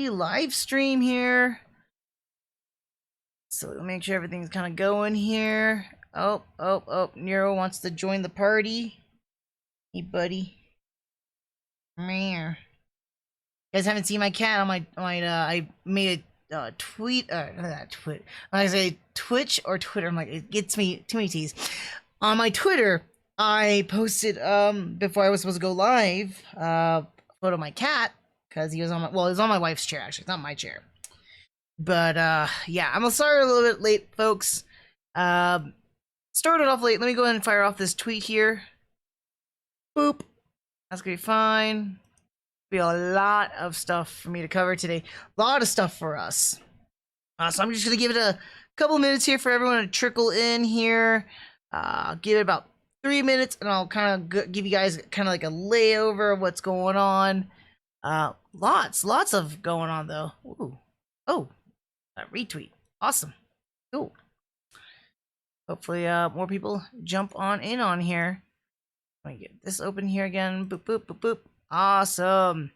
live stream here. So make sure everything's kind of going here. Oh, Nero wants to join the party. Hey, buddy. Meow. You guys haven't seen my cat on my I made a tweet, not tweet. When I say Twitch or Twitter, I'm like, it gets me too many T's. On my Twitter, I posted before I was supposed to go live, a photo of my cat because he was on my, well, he was on my wife's chair actually, it's not my chair. But yeah, I'm sorry a little bit late, folks. Started off late. Let me go ahead and fire off this tweet here. Boop. That's gonna be fine. Be a lot of stuff for me to cover today. A lot of stuff for us. So I'm just gonna give it a couple minutes here for everyone to trickle in here. Give it about 3 minutes, and I'll kind of give you guys kind of like a layover of what's going on. Lots of going on though. Ooh. Oh, a retweet. Awesome. Cool. Hopefully, more people jump on in on here. Let me get this open here again. Boop, boop, boop, boop. Awesome.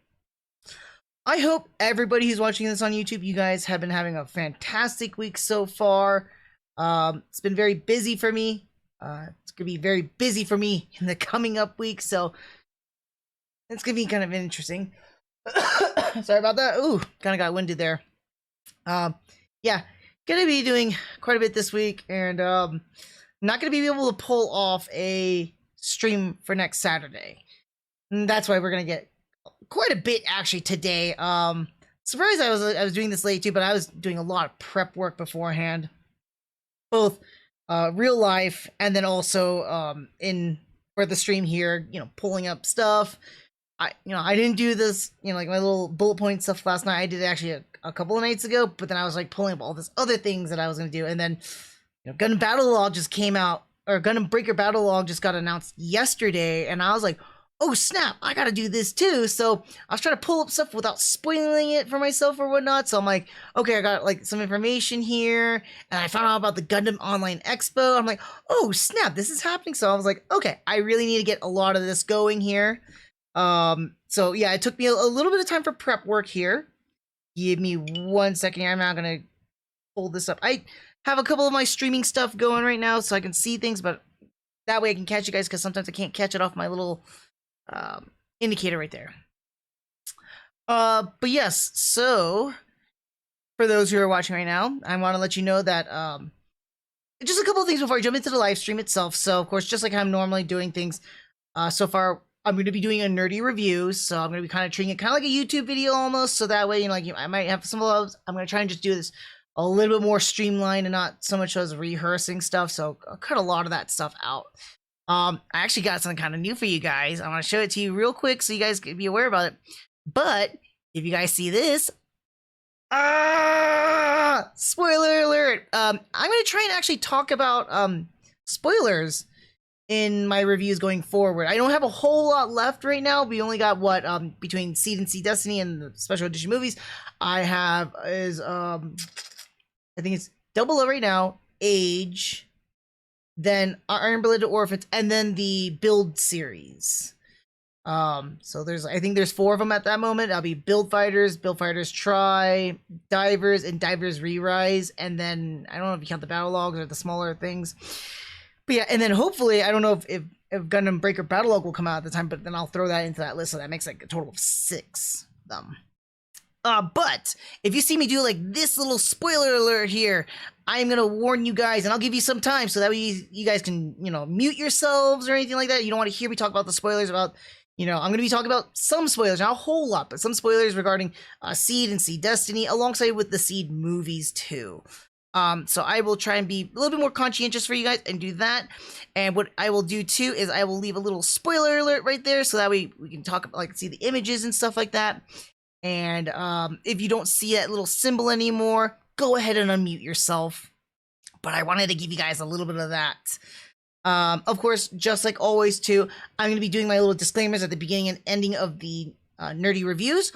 I hope everybody who's watching this on YouTube, you guys have been having a fantastic week so far. It's been very busy for me. It's going to be very busy for me in the coming up week, so it's going to be kind of interesting. Sorry about that. Ooh, kind of got winded there. Yeah, going to be doing quite a bit this week, and not going to be able to pull off a stream for next Saturday. And that's why we're going to get quite a bit actually today. Surprised I was doing this late too, but I was doing a lot of prep work beforehand. Both real life and then also in for the stream here, you know, pulling up stuff. I didn't do this, you know, like my little bullet point stuff last night. I did it actually a couple of nights ago, but then I was like pulling up all this other things that I was going to do. And then, you know, Gundam Battlogue just came out, or Gundam Break Battlogue just got announced yesterday, and I was like, oh snap, I gotta do this too. So I was trying to pull up stuff without spoiling it for myself or whatnot. So I'm like, okay, I got like some information here, and I found out about the Gundam Online Expo. I'm like, oh snap, this is happening. So I was like, okay, I really need to get a lot of this going here. So yeah, it took me a little bit of time for prep work here. Give me 1 second here. I'm not gonna pull this up. I have a couple of my streaming stuff going right now so I can see things, but that way I can catch you guys, because sometimes I can't catch it off my little indicator right there. But yes, so for those who are watching right now, I want to let you know that just a couple of things before I jump into the live stream itself. So of course, just like I'm normally doing things, so far I'm going to be doing a nerdy review. So I'm going to be kind of treating it kind of like a YouTube video almost, so that way, you know, like I might have some loves. I'm going to try and just do this a little bit more streamlined and not so much as rehearsing stuff. So I'll cut a lot of that stuff out. I actually got something kind of new for you guys. I want to show it to you real quick so you guys can be aware about it. But if you guys see this, spoiler alert. I'm going to try and actually talk about spoilers in my reviews going forward. I don't have a whole lot left right now. We only got what between Seed and Seed Destiny and the special edition movies. I have is I think it's Double O right now, Age, then Iron Blooded Orphans, and then the Build series. So I think there's 4 of them at that moment. That'll be Build Fighters Try, Divers, and Divers Re-Rise, and then I don't know if you count the battle logs or the smaller things. But yeah, and then hopefully, I don't know if Gundam Breaker Battlogue will come out at the time, but then I'll throw that into that list, so that makes like a total of 6 of them. But if you see me do like this little spoiler alert here, I'm gonna warn you guys, and I'll give you some time so that way you guys can, you know, mute yourselves or anything like that. You don't want to hear me talk about the spoilers about, you know, I'm gonna be talking about some spoilers, not a whole lot, but some spoilers regarding Seed and Seed Destiny, alongside with the Seed movies too. So I will try and be a little bit more conscientious for you guys and do that. And what I will do too is I will leave a little spoiler alert right there, so that way we can talk about, like, see the images and stuff like that. And if you don't see that little symbol anymore, go ahead and unmute yourself. But I wanted to give you guys a little bit of that. Of course, just like always too, I'm going to be doing my little disclaimers at the beginning and ending of the nerdy reviews.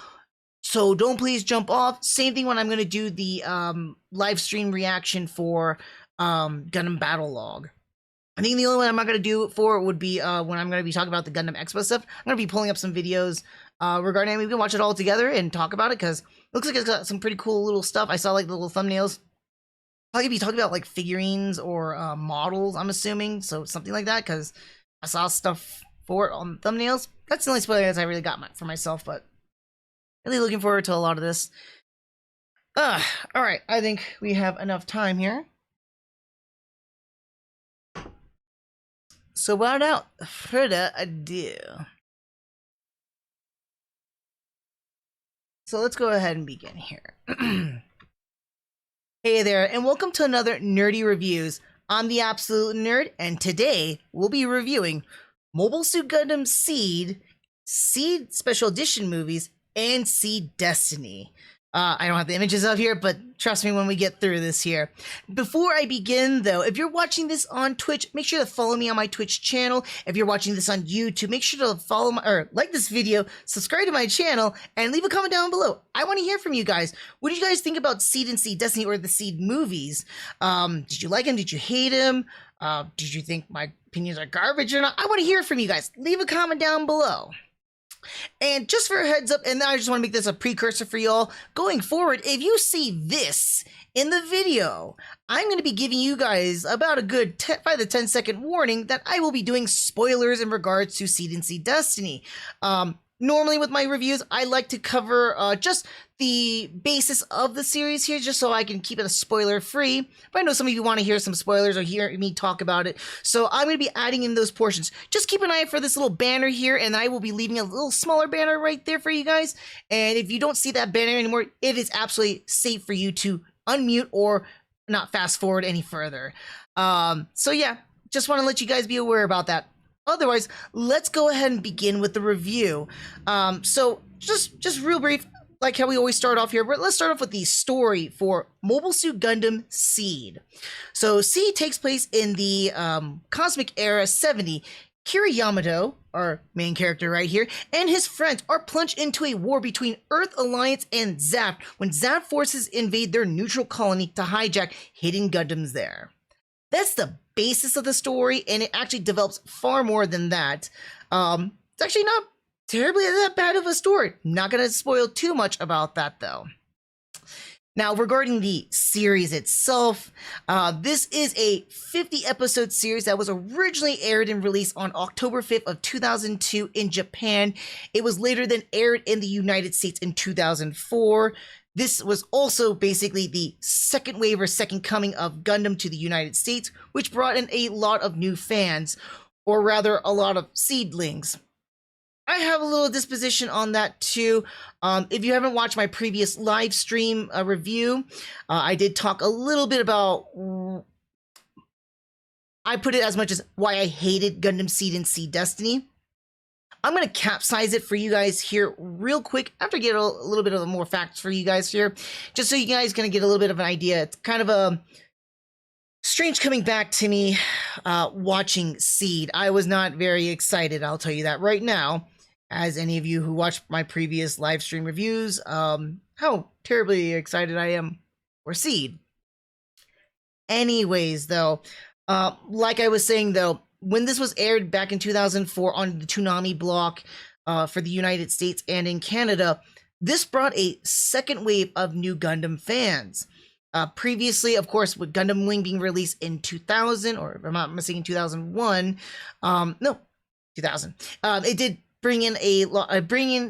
So don't please jump off. Same thing when I'm going to do the live stream reaction for Gundam Battlogue. I think the only one I'm not going to do it for would be when I'm going to be talking about the Gundam Expo stuff. I'm going to be pulling up some videos regarding it. We can watch it all together and talk about it, because Looks like it's got some pretty cool little stuff. I saw like the little thumbnails. Probably be talking about like figurines or models, I'm assuming. So something like that, because I saw stuff for it on thumbnails. That's the only spoilers I really got for myself, but really looking forward to a lot of this. Alright, I think we have enough time here. So without further ado, so let's go ahead and begin here. Hey there, and welcome to another Nerdy Reviews. I'm the Absolute Nerd, and today we'll be reviewing Mobile Suit Gundam Seed, Seed Special Edition movies, and Seed Destiny. I don't have the images up here, but trust me when we get through this here. Before I begin, though, if you're watching this on Twitch, make sure to follow me on my Twitch channel. If you're watching this on YouTube, make sure to follow or like this video, subscribe to my channel, and leave a comment down below. I want to hear from you guys. What did you guys think about Seed and Seed Destiny, or the Seed movies? Did you like them? Did you hate them? Did you think my opinions are garbage or not? I want to hear from you guys. Leave a comment down below. And just for a heads up, and I just want to make this a precursor for y'all, going forward, if you see this in the video, I'm going to be giving you guys about a good 5 to 10 second warning that I will be doing spoilers in regards to Seed and Seed Destiny. Normally with my reviews, I like to cover just the basis of the series here, just so I can keep it spoiler free. But I know some of you want to hear some spoilers or hear me talk about it, so I'm going to be adding in those portions. Just keep an eye out for this little banner here, and I will be leaving a little smaller banner right there for you guys. And if you don't see that banner anymore, it is absolutely safe for you to unmute or not fast forward any further. So yeah, just want to let you guys be aware about that. Otherwise, let's go ahead and begin with the review. So just real brief, like how we always start off here, but let's start off with the story for Mobile Suit Gundam Seed. So Seed takes place in the Cosmic Era 70. Kira Yamato, our main character right here, and his friends are plunged into a war between Earth Alliance and Zap when Zap forces invade their neutral colony to hijack hidden Gundams there. That's the basis of the story, and it actually develops far more than that. It's actually not terribly that bad of a story. Not going to spoil too much about that, though. Now, regarding the series itself, this is a 50-episode series that was originally aired and released on October 5th of 2002 in Japan. It was later then aired in the United States in 2004. This was also basically the second wave or second coming of Gundam to the United States, which brought in a lot of new fans, or rather a lot of seedlings. I have a little disposition on that too. If you haven't watched my previous live stream review, I did talk a little bit about, I put it as much as why I hated Gundam Seed and Seed Destiny. I'm going to capsize it for you guys here real quick after I get a little bit of more facts for you guys here, just so you guys can get a little bit of an idea. It's kind of a strange coming back to me watching Seed. I was not very excited, I'll tell you that right now, as any of you who watched my previous live stream reviews, how terribly excited I am for Seed. Anyways, though, like I was saying, though, when this was aired back in 2004 on the Toonami block for the United States and in Canada, this brought a second wave of new Gundam fans. Previously, of course, with Gundam Wing being released in 2000, or if I'm not mistaken, 2001, no, 2000. It did bring in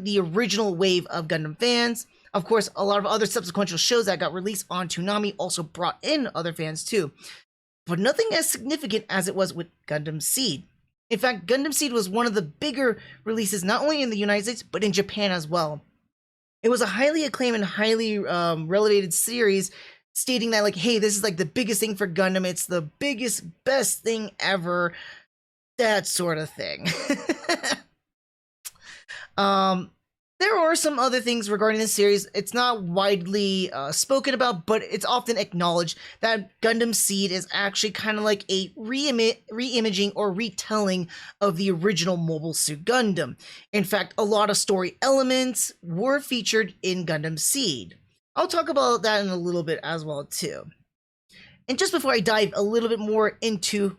the original wave of Gundam fans. Of course, a lot of other subsequent shows that got released on Toonami also brought in other fans too. But nothing as significant as it was with Gundam Seed. In fact, Gundam Seed was one of the bigger releases, not only in the United States, but in Japan as well. It was a highly acclaimed and highly relevated series, stating that, like, hey, this is like the biggest thing for Gundam, it's the biggest, best thing ever, that sort of thing. There are some other things regarding this series. It's not widely spoken about, but it's often acknowledged that Gundam Seed is actually kind of like a re-imaging or retelling of the original Mobile Suit Gundam. In fact, a lot of story elements were featured in Gundam Seed. I'll talk about that in a little bit as well, too. And just before I dive a little bit more into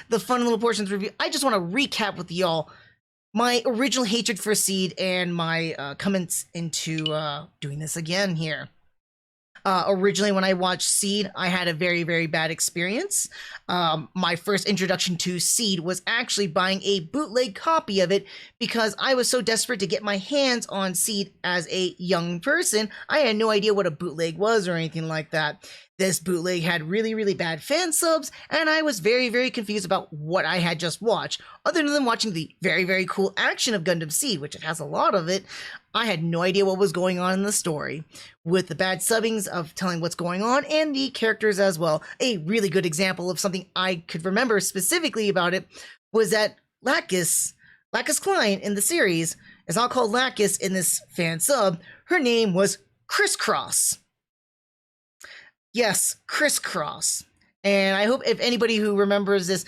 the fun little portions review, I just want to recap with y'all my original hatred for Seed and my comments into doing this again here. Originally, when I watched Seed, I had a very, very bad experience. My first introduction to Seed was actually buying a bootleg copy of it because I was so desperate to get my hands on Seed as a young person. I had no idea what a bootleg was or anything like that. This bootleg had really, really bad fan subs, and I was very, very confused about what I had just watched. Other than watching the very, very cool action of Gundam Seed, which it has a lot of it, I had no idea what was going on in the story, with the bad subbings of telling what's going on and the characters as well. A really good example of something I could remember specifically about it was that Lacus Klein in the series is not called Lacus in this fan sub. Her name was Crisscross. Yes, Crisscross. And I hope if anybody who remembers this,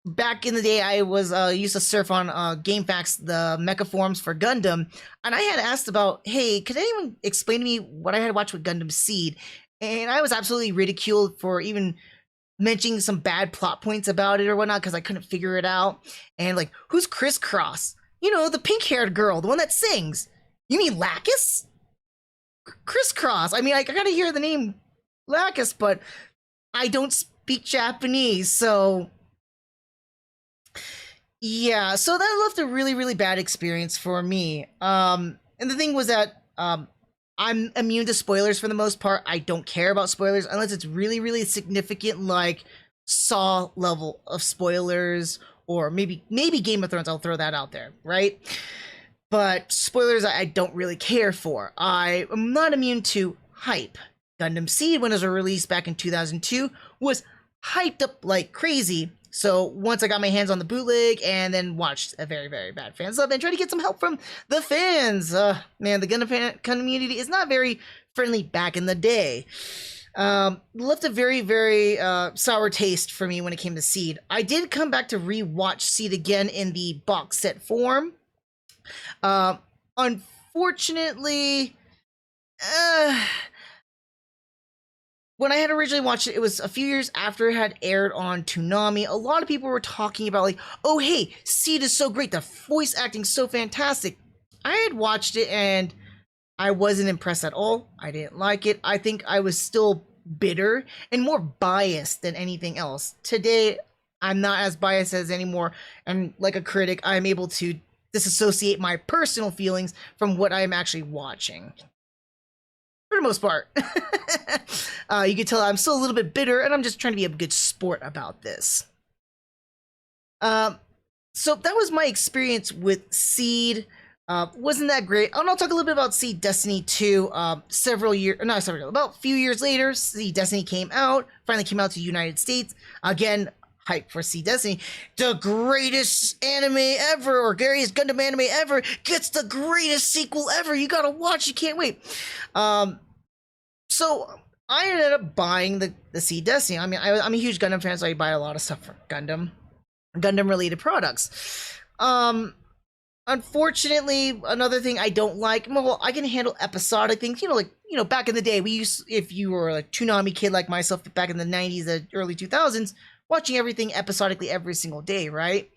back in the day, I was used to surf on GameFAQs, the mecha forums for Gundam, and I had asked about, hey, could anyone explain to me what I had watched with Gundam Seed? And I was absolutely ridiculed for even mentioning some bad plot points about it or whatnot because I couldn't figure it out. And like, who's Crisscross? You know, the pink-haired girl, the one that sings. You mean Lacus? Crisscross. I mean, I gotta hear the name Lacus, but I don't speak Japanese, so yeah, so that left a really, really bad experience for me. And the thing was that I'm immune to spoilers for the most part. I don't care about spoilers unless it's really, really significant, like Saw level of spoilers, or maybe Game of Thrones. I'll throw that out there, right? But spoilers I don't really care for. I am not immune to hype. Gundam Seed, when it was released back in 2002, was hyped up like crazy. So once I got my hands on the bootleg and then watched a very, very bad fan sub and tried to get some help from the fans. Man, the Gundam fan community is not very friendly back in the day. Left a very, very sour taste for me when it came to Seed. I did come back to rewatch Seed again in the box set form. Unfortunately, when I had originally watched it, it was a few years after it had aired on Toonami. A lot of people were talking about like, oh hey, Seed is so great, the voice acting's so fantastic. I had watched it and I wasn't impressed at all. I didn't like it. I think I was still bitter and more biased than anything else. Today, I'm not as biased as anymore, and like a critic, I'm able to disassociate my personal feelings from what I'm actually watching. For the most part. You can tell I'm still a little bit bitter, and I'm just trying to be a good sport about this. So that was my experience with Seed. Wasn't that great? And I'll talk a little bit about Seed Destiny 2. About a few years later, Seed Destiny came out, finally came out to the United States. Again, hype for Seed Destiny. The greatest anime ever, or greatest Gundam anime ever, gets the greatest sequel ever. You gotta watch, you can't wait. So I ended up buying the Seed Destiny. I mean, I'm a huge Gundam fan, so I buy a lot of stuff for Gundam related products. Unfortunately, another thing I don't like, well, I can handle episodic things, back in the day, if you were a Toonami kid like myself back in the 90s, the early 2000s, watching everything episodically every single day, right?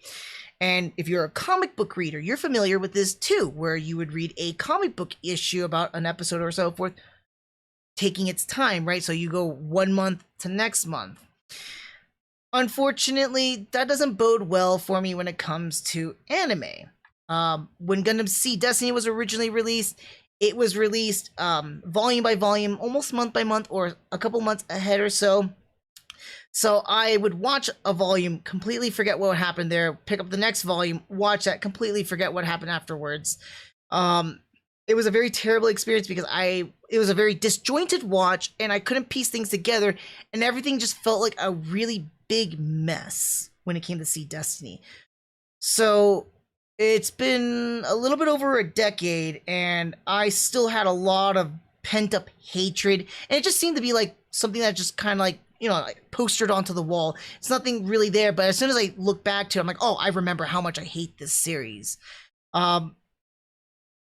And if you're a comic book reader, you're familiar with this too, where you would read a comic book issue about an episode or so forth, taking its time, right? So you go 1 month to next month. Unfortunately, that doesn't bode well for me when it comes to anime. When Gundam Seed Destiny was originally released, it was released volume by volume, almost month by month, or a couple months ahead or so. So I would watch a volume, completely forget what happened there, pick up the next volume, watch that, completely forget what happened afterwards. It was a very terrible experience because it was a very disjointed watch, and I couldn't piece things together, and everything just felt like a really big mess when it came to Seed Destiny. So it's been a little bit over a decade, and I still had a lot of pent-up hatred, and it just seemed to be like something that just kind of like, like postered onto the wall. It's nothing really there, but as soon as I look back to it, I'm like, oh, I remember how much I hate this series.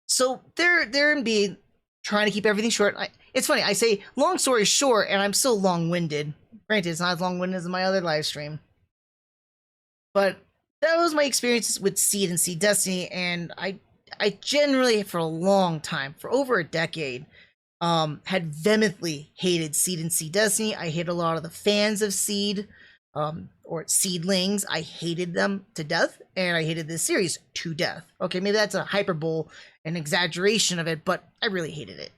So there and be trying to keep everything short. It's funny, I say long story short, and I'm still long-winded. Granted, it's not as long-winded as my other live stream. But that was my experiences with Seed and Seed Destiny, and I generally, for a long time, for over a decade, had vehemently hated Seed and Seed Destiny. I hated a lot of the fans of Seed, or Seedlings. I hated them to death, and I hated this series to death. Okay, maybe that's a hyperbole, an exaggeration of it, but I really hated it.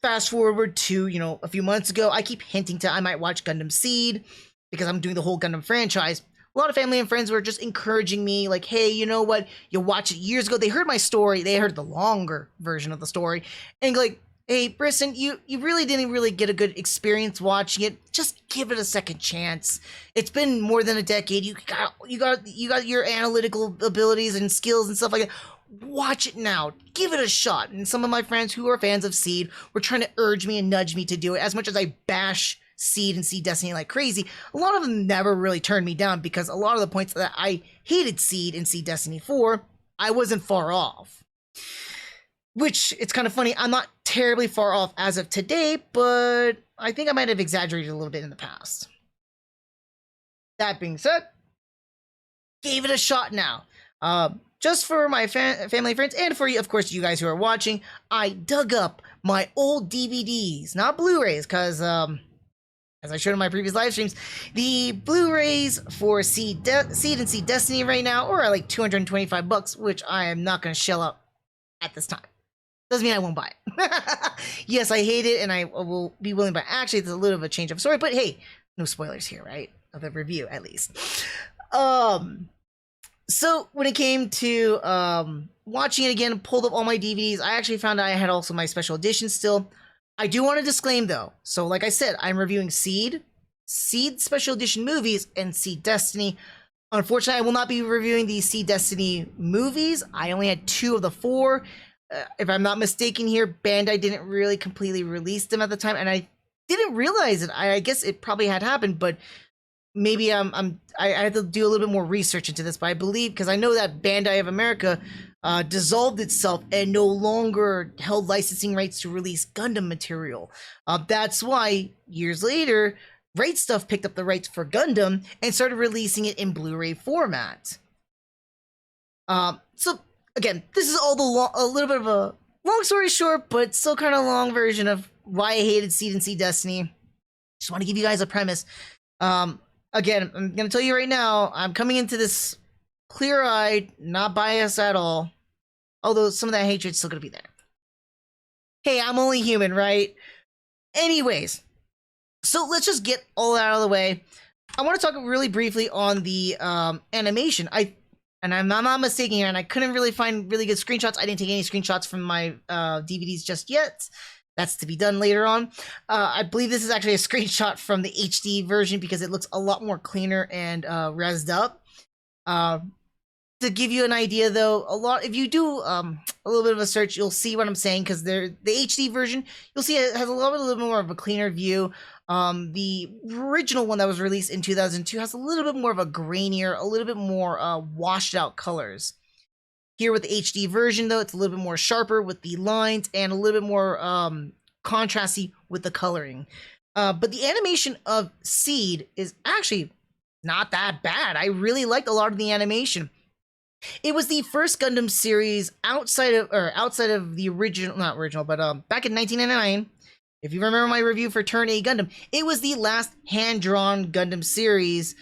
Fast forward to, a few months ago, I keep hinting to I might watch Gundam Seed because I'm doing the whole Gundam franchise. A lot of family and friends were just encouraging me, like, hey, you know what? You watched it years ago. They heard my story. They heard the longer version of the story. And like, hey, Brisson, you really didn't really get a good experience watching it. Just give it a second chance. It's been more than a decade. You got your analytical abilities and skills and stuff like that. Watch it now. Give it a shot. And some of my friends who are fans of Seed were trying to urge me and nudge me to do it. As much as I bash Seed and Seed Destiny like crazy, a lot of them never really turned me down, because a lot of the points that I hated Seed and Seed Destiny for, I wasn't far off. Which, it's kind of funny, I'm not terribly far off as of today, but I think I might have exaggerated a little bit in the past. That being said, gave it a shot now. Just for my family, friends, and for, of course, you guys who are watching, I dug up my old DVDs, not Blu-rays, because, as I showed in my previous live streams, the Blu-rays for Seed and Seed Destiny right now are like $225, which I am not going to shell out at this time. Doesn't mean I won't buy it. Yes, I hate it, and I will be willing to buy it. Actually, it's a little of a change of story, but hey, no spoilers here, right? Of the review, at least. So when it came to watching it again, pulled up all my DVDs, I actually found out I had also my special editions still. I do want to disclaim, though. So like I said, I'm reviewing Seed Special Edition movies, and Seed Destiny. Unfortunately, I will not be reviewing the Seed Destiny movies. I only had 2 of the 4. If I'm not mistaken here, Bandai didn't really completely release them at the time, and I didn't realize it. I guess it probably had happened, but maybe I had to do a little bit more research into this. But I believe, because I know that Bandai of America dissolved itself and no longer held licensing rights to release Gundam material. That's why years later, Right Stuff picked up the rights for Gundam and started releasing it in Blu-ray format. So again, this is all a little bit of a long story short, but still kind of long version of why I hated Seed and Seed Destiny. Just want to give you guys a premise. Again, I'm going to tell you right now, I'm coming into this clear-eyed, not biased at all. Although some of that hatred's still going to be there. Hey, I'm only human, right? Anyways, so let's just get all that out of the way. I want to talk really briefly on the animation. And I'm not mistaken here, and I couldn't really find really good screenshots. I didn't take any screenshots from my DVDs just yet. That's to be done later on. I believe this is actually a screenshot from the HD version because it looks a lot more cleaner and rezzed up. To give you an idea, though, if you do a little bit of a search, you'll see what I'm saying, because the HD version, you'll see it has a little bit more of a cleaner view. The original one that was released in 2002 has a little bit more of a grainier, a little bit more washed out colors. Here with the HD version, though, it's a little bit more sharper with the lines and a little bit more contrasty with the coloring. But the animation of Seed is actually not that bad. I really liked a lot of the animation. It was the first Gundam series outside of the original, not original, but back in 1999. If you remember my review for Turn A Gundam, it was the last hand-drawn Gundam series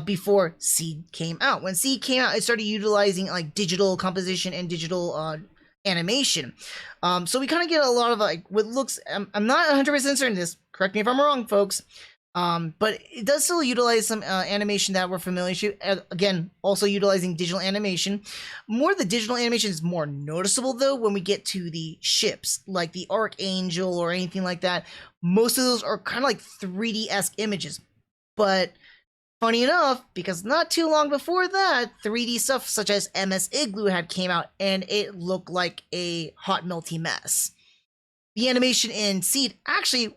before Seed came out. When Seed came out, it started utilizing like digital composition and digital animation. So we kind of get a lot of like what looks. I'm not 100% certain this. Correct me if I'm wrong, folks. But it does still utilize some animation that we're familiar to. Again, also utilizing digital animation. More of the digital animation is more noticeable, though, when we get to the ships, like the Archangel or anything like that. Most of those are kind of like 3D-esque images. But funny enough, because not too long before that, 3D stuff such as MS Igloo had came out, and it looked like a hot melty mess. The animation in Seed actually...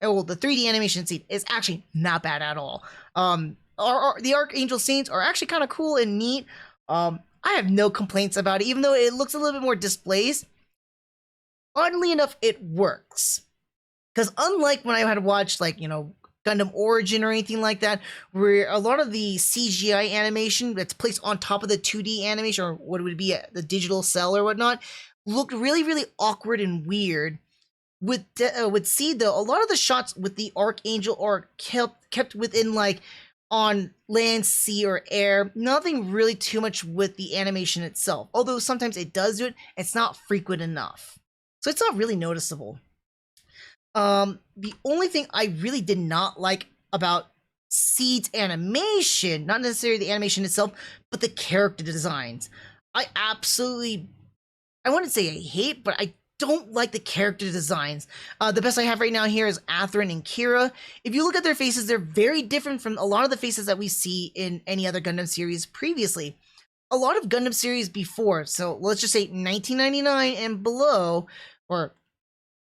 Oh, the 3D animation Seed is actually not bad at all. The Archangel scenes are actually kind of cool and neat. I have no complaints about it, even though it looks a little bit more displaced. Oddly enough, it works. Because unlike when I had watched, like, Gundam Gundam Origin or anything like that, where a lot of the CGI animation that's placed on top of the 2D animation, or what would be the digital cell or whatnot, looked really, really awkward and weird. With Seed though, a lot of the shots with the Archangel are kept within like on land, sea, or air. Nothing really too much with the animation itself. Although sometimes it does do it, it's not frequent enough, so it's not really noticeable. The only thing I really did not like about Seed's animation, not necessarily the animation itself, but the character designs. I wouldn't say I hate, but I don't like the character designs. The best I have right now here is Athrun and Kira. If you look at their faces, they're very different from a lot of the faces that we see in any other Gundam series previously. A lot of Gundam series before, so let's just say 1999 and below, or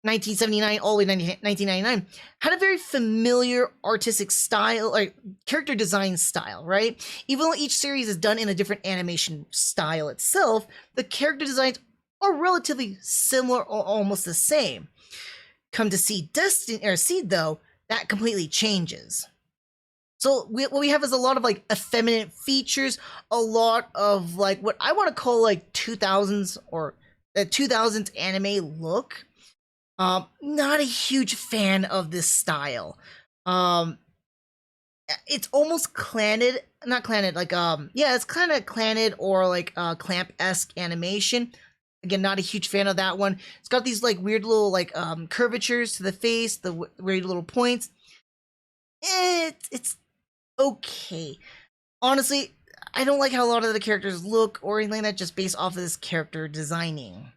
1979 all the way to 1999, had a very familiar artistic style, like character design style, right? Even though each series is done in a different animation style itself, the character designs are relatively similar or almost the same. Come to see Seed though, that completely changes. So what we have is a lot of like effeminate features, a lot of like what I want to call like 2000s or 2000s anime look. Not a huge fan of this style. It's almost clanted, not clanted, like yeah, it's kind of clanted or like clamp-esque animation. Again, not a huge fan of that one. It's got these like weird little like curvatures to the face, the weird little points. It's okay. Honestly, I don't like how a lot of the characters look or anything like that, just based off of this character designing.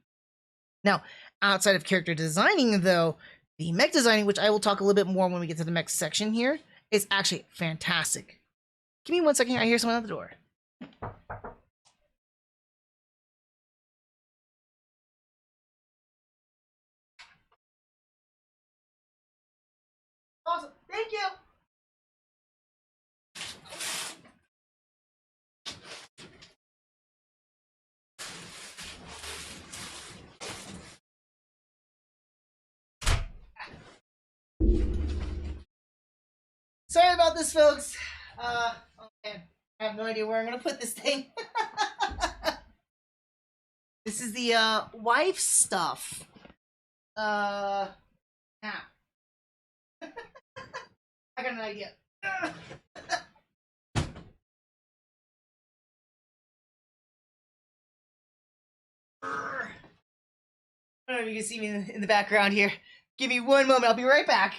Now, outside of character designing though, the mech designing, which I will talk a little bit more when we get to the mech section here, is actually fantastic. Give me 1 second, I hear someone at the door. Awesome, thank you. Sorry about this, folks. Okay, I have no idea where I'm gonna put this thing. This is the wife stuff. Now. I got an idea. I don't know if you can see me in the background here. Give me 1 moment, I'll be right back.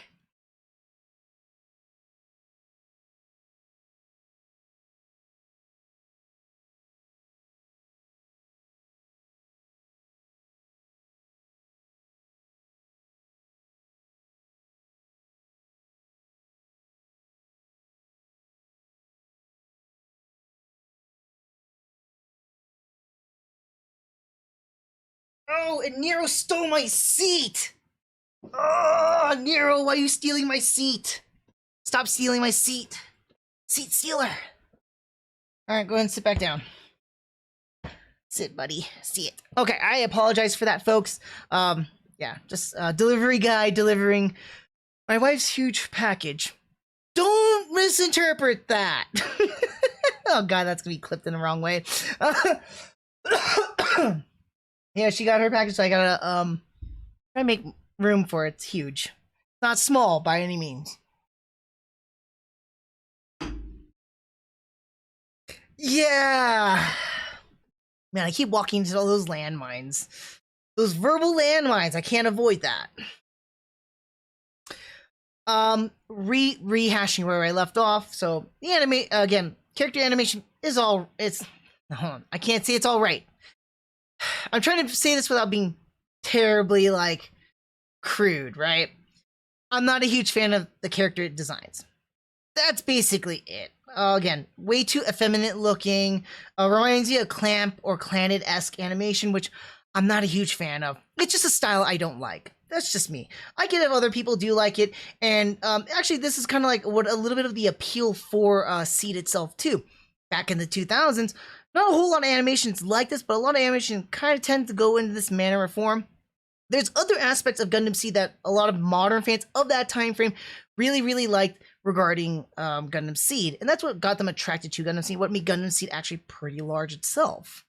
Oh, and Nero stole my seat! Oh, Nero, why are you stealing my seat? Stop stealing my seat. Seat stealer. Alright, go ahead and sit back down. Sit, buddy. See it. Okay, I apologize for that, folks. Yeah, just delivery guy delivering my wife's huge package. Don't misinterpret that! Oh god, that's gonna be clipped in the wrong way. Yeah, she got her package, so I gotta try to make room for it. It's huge. Not small by any means. Yeah. Man, I keep walking into all those landmines. Those verbal landmines, I can't avoid that. Rehashing where I left off. So the anime again, character animation is hold on, I can't say it's all right. I'm trying to say this without being terribly like crude, right? I'm not a huge fan of the character designs. That's basically it. Again, way too effeminate looking. Reminds you of clamp or clanted-esque animation, which I'm not a huge fan of. It's just a style I don't like. That's just me. I get if other people do like it, and actually this is kind of like what a little bit of the appeal for Seed itself too. Back in the 2000s, not a whole lot of animations like this, but a lot of animation kind of tend to go into this manner or form. there's other aspects of Gundam Seed that a lot of modern fans of that time frame really liked regarding Gundam Seed, and that's what got them attracted to Gundam Seed. What made Gundam Seed actually pretty large itself.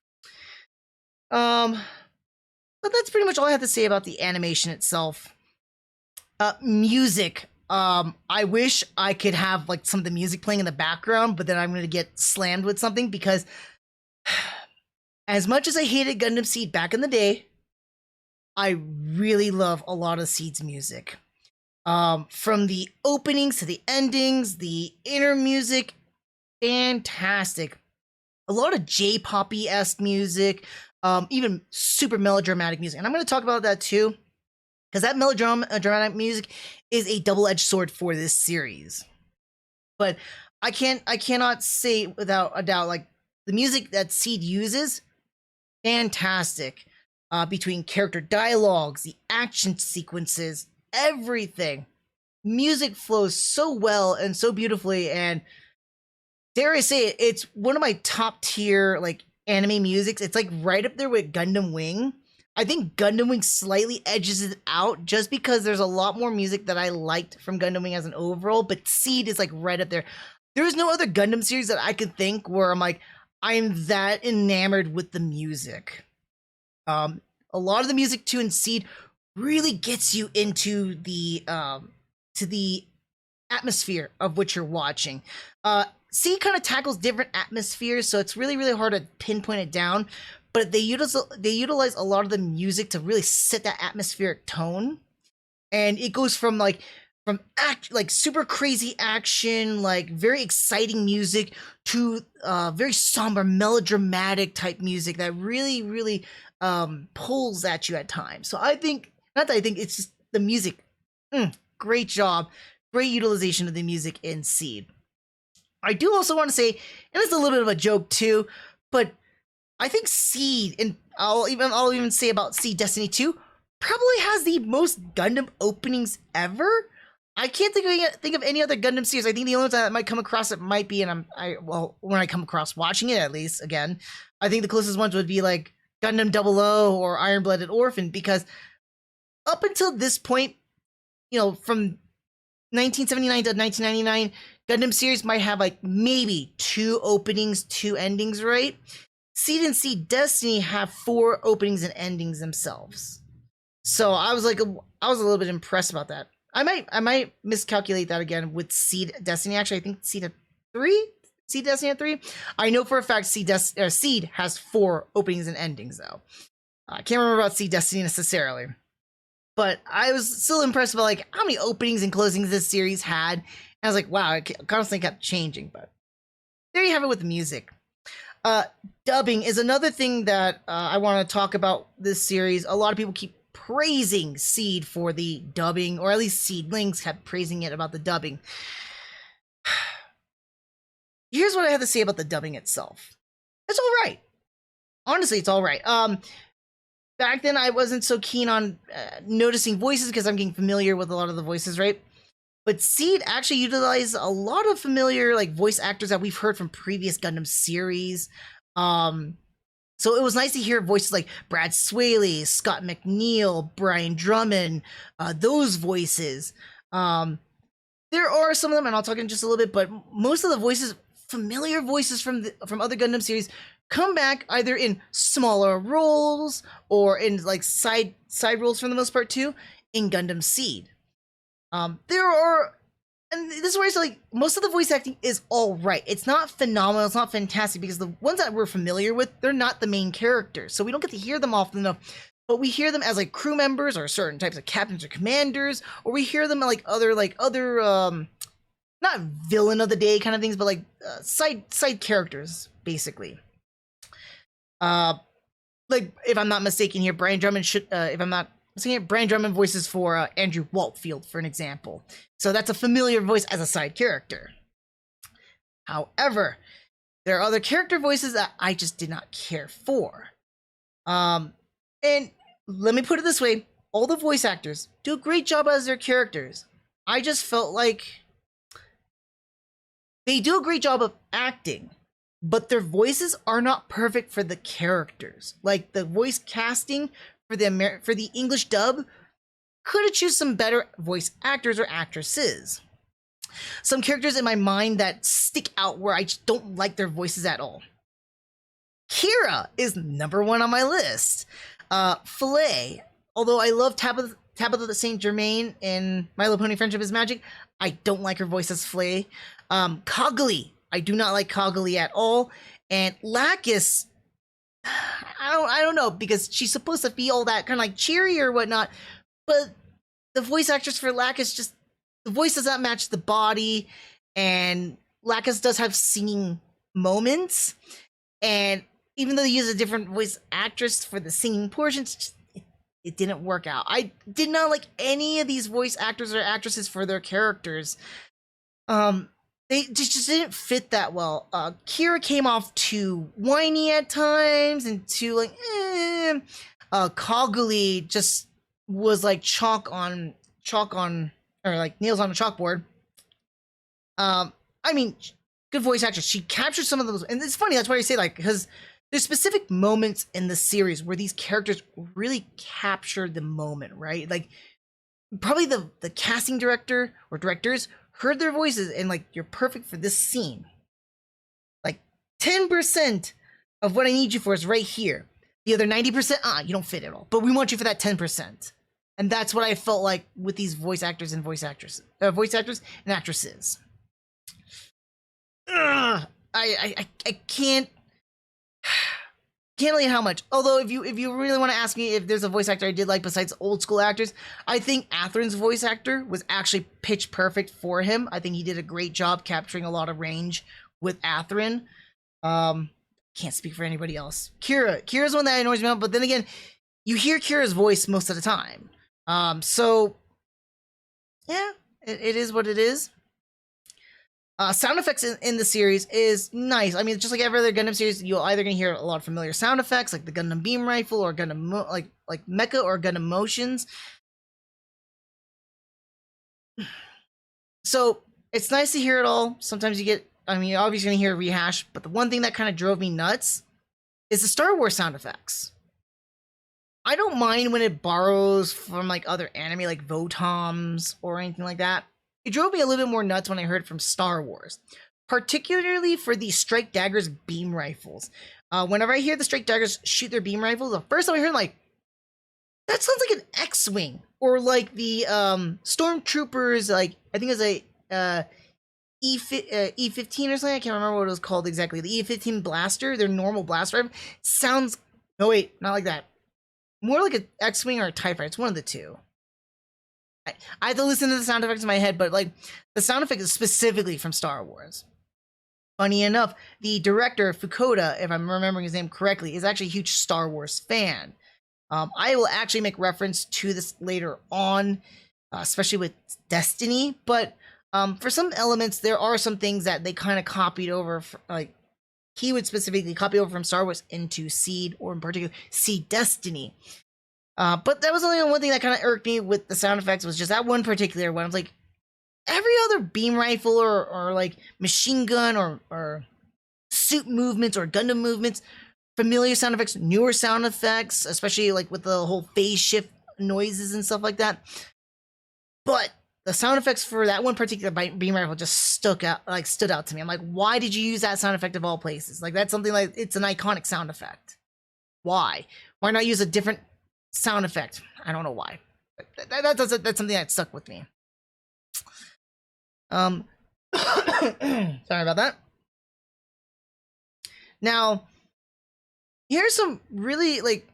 But that's pretty much all I have to say about the animation itself. Music. I wish I could have like some of the music playing in the background, but then I'm gonna get slammed with something because as much as I hated Gundam Seed back in the day, I really love a lot of Seed's music. From the openings to the endings, the inner music, fantastic. A lot of J-poppy-esque music, even super melodramatic music. And I'm going to talk about that too, because that melodramatic music is a double-edged sword for this series. But I cannot say without a doubt, like, the music that Seed uses, fantastic. Between character dialogues, the action sequences, everything. Music flows so well and so beautifully, and dare I say it, it's one of my top tier like anime musics. It's like right up there with Gundam Wing. I think Gundam Wing slightly edges it out just because there's a lot more music that I liked from Gundam Wing as an overall, but Seed is like right up there. There's no other Gundam series that I could think where I'm like, I'm that enamored with the music. A lot of the music too in Seed really gets you into the to the atmosphere of what you're watching. Seed kind of tackles different atmospheres, so it's really hard to pinpoint it down. But they utilize a lot of the music to really set that atmospheric tone, and it goes from like super crazy action, like very exciting music, to very somber, melodramatic type music that really pulls at you at times. So I think, not that I think, it's just the music. Great job, great utilization of the music in Seed. I do also want to say, and it's a little bit of a joke too, but I think Seed, and I'll even say about Seed Destiny 2, probably has the most Gundam openings ever. I can't think of any other Gundam series. I think the only ones that I might come across it might be, and when I come across watching it, at least again, I think the closest ones would be like Gundam 00 or Iron Blooded Orphan, because up until this point, you know, from 1979 to 1999, Gundam series might have like maybe 2 openings, 2 endings, right? Seed and Seed Destiny have 4 openings and endings themselves. So I was a little bit impressed about that. I might miscalculate that again with Seed Destiny. Actually, I think Seed had 3. Seed Destiny had 3. I know for a fact Seed has 4 openings and endings though. I can't remember about Seed Destiny necessarily, but I was still impressed by like how many openings and closings this series had. And I was like, wow, it constantly kept changing. But there you have it with the music. Dubbing is another thing that I want to talk about this series. A lot of people keep praising Seed for the dubbing, or at least Seedlings kept praising it about the dubbing. Here's what I have to say about the dubbing itself. It's all right. Honestly, it's all right. Back then, I wasn't so keen on noticing voices because I'm getting familiar with a lot of the voices, right? But Seed actually utilized a lot of familiar like voice actors that we've heard from previous Gundam series. So it was nice to hear voices like Brad Swaley, Scott McNeil, Brian Drummond, those voices. There are some of them, and I'll talk in just a little bit, but most of the voices, familiar voices from other Gundam series, come back either in smaller roles or in like side roles for the most part too in Gundam Seed. There are, and this is where it's like most of the voice acting is all right. It's not phenomenal, it's not fantastic, because the ones that we're familiar with, they're not the main characters, so we don't get to hear them often enough. But we hear them as like crew members or certain types of captains or commanders, or we hear them like other not villain of the day kind of things, but like side characters basically. Like if I'm not mistaken here, Brian Drummond Brian Drummond voices for Andrew Waltfield, for an example. So that's a familiar voice as a side character. However, there are other character voices that I just did not care for. And let me put it this way, all the voice actors do a great job as their characters. I just felt like they do a great job of acting, but their voices are not perfect for the characters. Like the voice casting for the English dub, could have choose some better voice actors or actresses. Some characters in my mind that stick out where I just don't like their voices at all. Kira is number 1 on my list. Filet, although I love Tabitha St. Germain in My Little Pony Friendship is Magic, I don't like her voice as Filet. Cogli, I do not like Cogli at all. And Lacus, I don't know, because she's supposed to be all that kind of like cheery or whatnot, but the voice actress for Lacus, just the voice does not match the body, and Lacus does have singing moments, and even though they use a different voice actress for the singing portions, it didn't work out. I did not like any of these voice actors or actresses for their characters. They just didn't fit that well. Kira came off too whiny at times and too like, Cogli just was like chalk on, or like nails on a chalkboard. I mean, good voice actress. She captured some of those, and it's funny. That's why I say like, because there's specific moments in the series where these characters really captured the moment, right? Like, probably the casting director or directors heard their voices and like, you're perfect for this scene. Like 10% of what I need you for is right here. The other 90%, you don't fit at all. But we want you for that 10%. And that's what I felt like with these voice actors and voice actors and actresses. I can't tell you how much. Although if you really want to ask me if there's a voice actor I did like besides old school actors, I think Atherin's voice actor was actually pitch perfect for him. I think he did a great job capturing a lot of range with Atherin. Can't speak for anybody else. Kira's one that annoys me out, but then again, you hear Kira's voice most of the time. So yeah, it is what it is. Sound effects in the series is nice. I mean, just like every other Gundam series, you're either gonna hear a lot of familiar sound effects, like the Gundam beam rifle, or Gundam like mecha or Gundam motions. So it's nice to hear it all. Sometimes you get, I mean, you're obviously gonna hear a rehash, but the one thing that kind of drove me nuts is the Star Wars sound effects. I don't mind when it borrows from like other anime, like Votoms or anything like that. It drove me a little bit more nuts when I heard from Star Wars, particularly for the Strike Daggers beam rifles. Whenever I hear the Strike Daggers shoot their beam rifles, the first time I heard, like, that sounds like an X-Wing, or like the Stormtroopers, like, I think it was a E-15 or something, I can't remember what it was called exactly. The E-15 blaster, their normal blaster rifle, sounds, no wait, not like that. More like an X-Wing or a TIE Fighter, it's one of the two. I have to listen to the sound effects in my head, but like the sound effect is specifically from Star Wars. Funny enough, the director, Fukuda, if I'm remembering his name correctly, is actually a huge Star Wars fan. I will actually make reference to this later on, especially with Destiny, but for some elements, there are some things that they kind of copied over, like he would specifically copy over from Star Wars into Seed, or in particular, Seed Destiny. But that was only one thing that kind of irked me with the sound effects, was just that one particular one. I was like, every other beam rifle or like machine gun or suit movements or Gundam movements, familiar sound effects, newer sound effects, especially like with the whole phase shift noises and stuff like that. But the sound effects for that one particular beam rifle just stood out to me. I'm like, why did you use that sound effect of all places? Like, that's something like, it's an iconic sound effect. Why? Why not use a different sound effect? I don't know why. That's something that stuck with me. Sorry about that. Now, here's some really, like,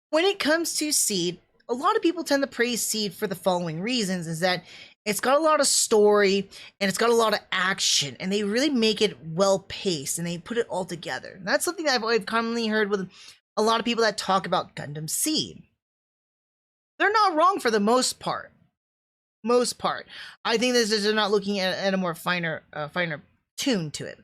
when it comes to Seed, a lot of people tend to praise Seed for the following reasons: is that it's got a lot of story and it's got a lot of action, and they really make it well paced and they put it all together. And that's something that I've commonly heard with a lot of people that talk about Gundam Seed. They're not wrong for the most part. I think this is, they're not looking at a more finer tune to it.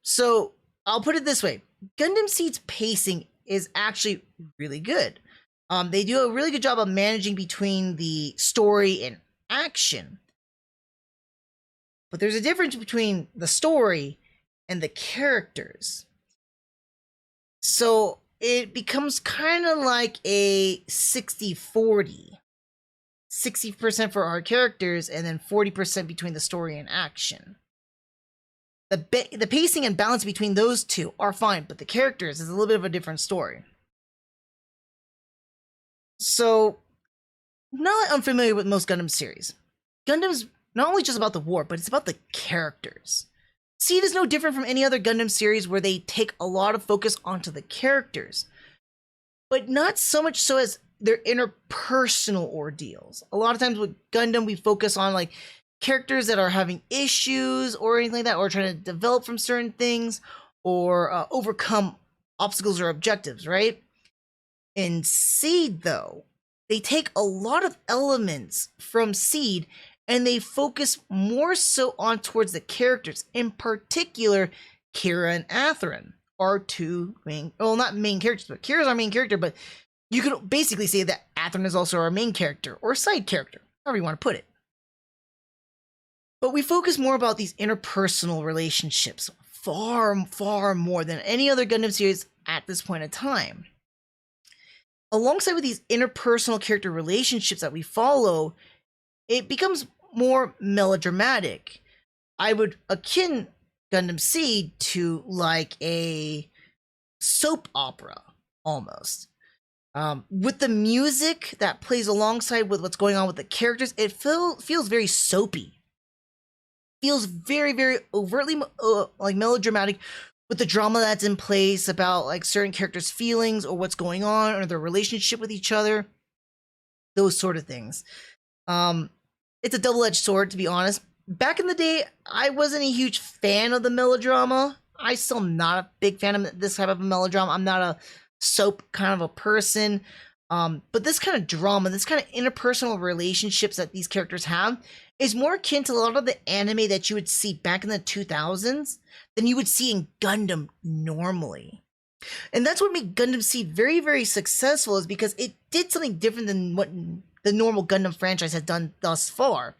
So I'll put it this way: Gundam Seed's pacing is actually really good. They do a really good job of managing between the story and action. But there's a difference between the story and the characters. So it becomes kind of like a 60-40. 60% for our characters and then 40% between the story and action. The pacing and balance between those two are fine, but the characters is a little bit of a different story. So, not unfamiliar with most Gundam series. Gundam's not only just about the war, but it's about the characters. Seed is no different from any other Gundam series where they take a lot of focus onto the characters, but not so much so as their interpersonal ordeals. A lot of times with Gundam, we focus on like characters that are having issues or anything like that, or trying to develop from certain things, or overcome obstacles or objectives, right? In Seed, though, they take a lot of elements from Seed and they focus more so on towards the characters. In particular, Kira and Athrun are two main, well, not main characters, but Kira's our main character, but you could basically say that Athrun is also our main character, or side character, however you want to put it. But we focus more about these interpersonal relationships, far, far more than any other Gundam series at this point in time. Alongside with these interpersonal character relationships that we follow, it becomes more melodramatic. I would akin Gundam Seed to like a soap opera, almost. With the music that plays alongside with what's going on with the characters, it feels very soapy. Feels very, very overtly like melodramatic, with the drama that's in place about like certain characters' feelings or what's going on or their relationship with each other, those sort of things. It's a double-edged sword, to be honest. Back in the day, I wasn't a huge fan of the melodrama. I still not a big fan of this type of melodrama. I'm not a soap kind of a person. But this kind of drama, this kind of interpersonal relationships that these characters have is more akin to a lot of the anime that you would see back in the 2000s than you would see in Gundam normally. And that's what made Gundam Seed very, very successful, is because it did something different than what the normal Gundam franchise has done thus far.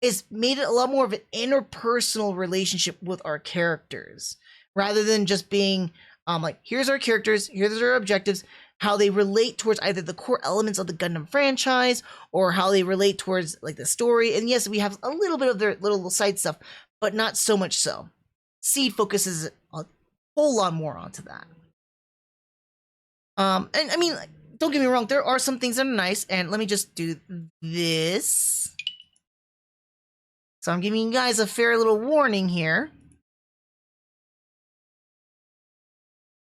It's made it a lot more of an interpersonal relationship with our characters, rather than just being like, here's our characters, here's our objectives, how they relate towards either the core elements of the Gundam franchise or how they relate towards like the story. And yes, we have a little bit of their little side stuff, but not so much so. Seed focuses a whole lot more onto that. And I mean, don't get me wrong, there are some things that are nice, and let me just do this. So I'm giving you guys a fair little warning here.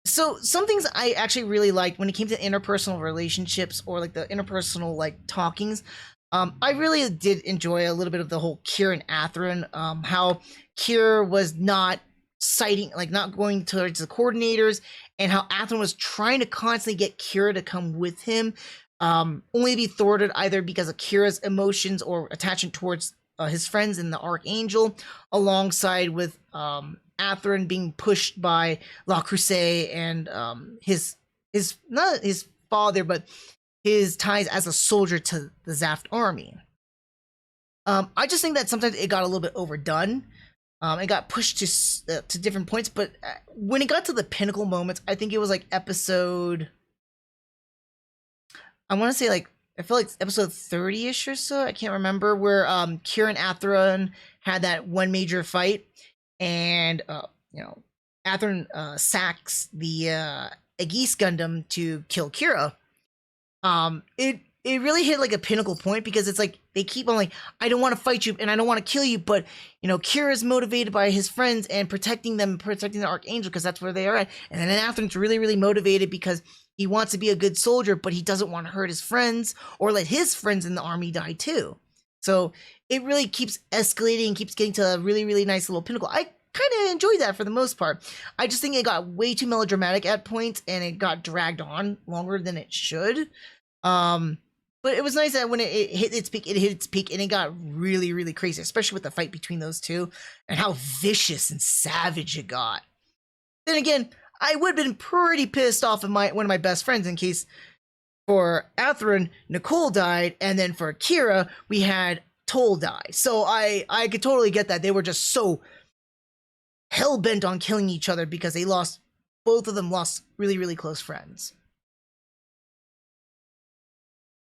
So some things I actually really liked when it came to interpersonal relationships, or like the interpersonal like talkings. I really did enjoy a little bit of the whole Kira and Athrun, how Kira was not citing, like not going towards the coordinators, and how Athrun was trying to constantly get Kira to come with him, only to be thwarted either because of Kira's emotions or attachment towards his friends in the Archangel, alongside with Athrun being pushed by La Crusade and his not his father, but his ties as a soldier to the Zaft army. I just think that sometimes it got a little bit overdone. It got pushed to different points, but when it got to the pinnacle moments, I think it was like episode, I want to say like, I feel like episode 30-ish or so, I can't remember, where Kira and Athrun had that one major fight, and Athrun sacks the Aegis Gundam to kill Kira. It really hit like a pinnacle point, because it's like they keep on like, I don't want to fight you and I don't want to kill you, but Kira's motivated by his friends and protecting the Archangel, because that's where they are at. And then Athrun's really, really motivated because he wants to be a good soldier, but he doesn't want to hurt his friends or let his friends in the army die too. So it really keeps escalating, keeps getting to a really, really nice little pinnacle. I kind of enjoyed that for the most part. I just think it got way too melodramatic at points, and it got dragged on longer than it should. But it was nice that when it hit its peak, and it got really, really crazy, especially with the fight between those two and how vicious and savage it got. Then again, I would have been pretty pissed off at one of my best friends, in case for Athrun, Nicole died, and then for Kira, we had Toll die. So I could totally get that. They were just so hell-bent on killing each other because they lost both of them lost really, really close friends.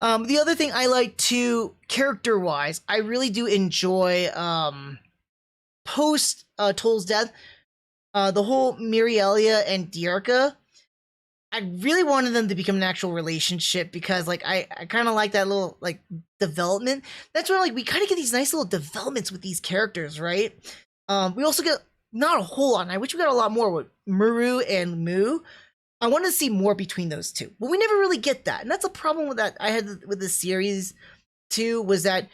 The other thing I like too, character-wise, I really do enjoy post Toll's death, the whole Mirelia and Dierka. I really wanted them to become an actual relationship because, like, I kind of like that little, like, development. That's where, like, we kind of get these nice little developments with these characters, right? We also get not a whole lot, and I wish we got a lot more with Muru and Mu. I wanted to see more between those two, but we never really get that, and that's a problem with that I had with the series too, was that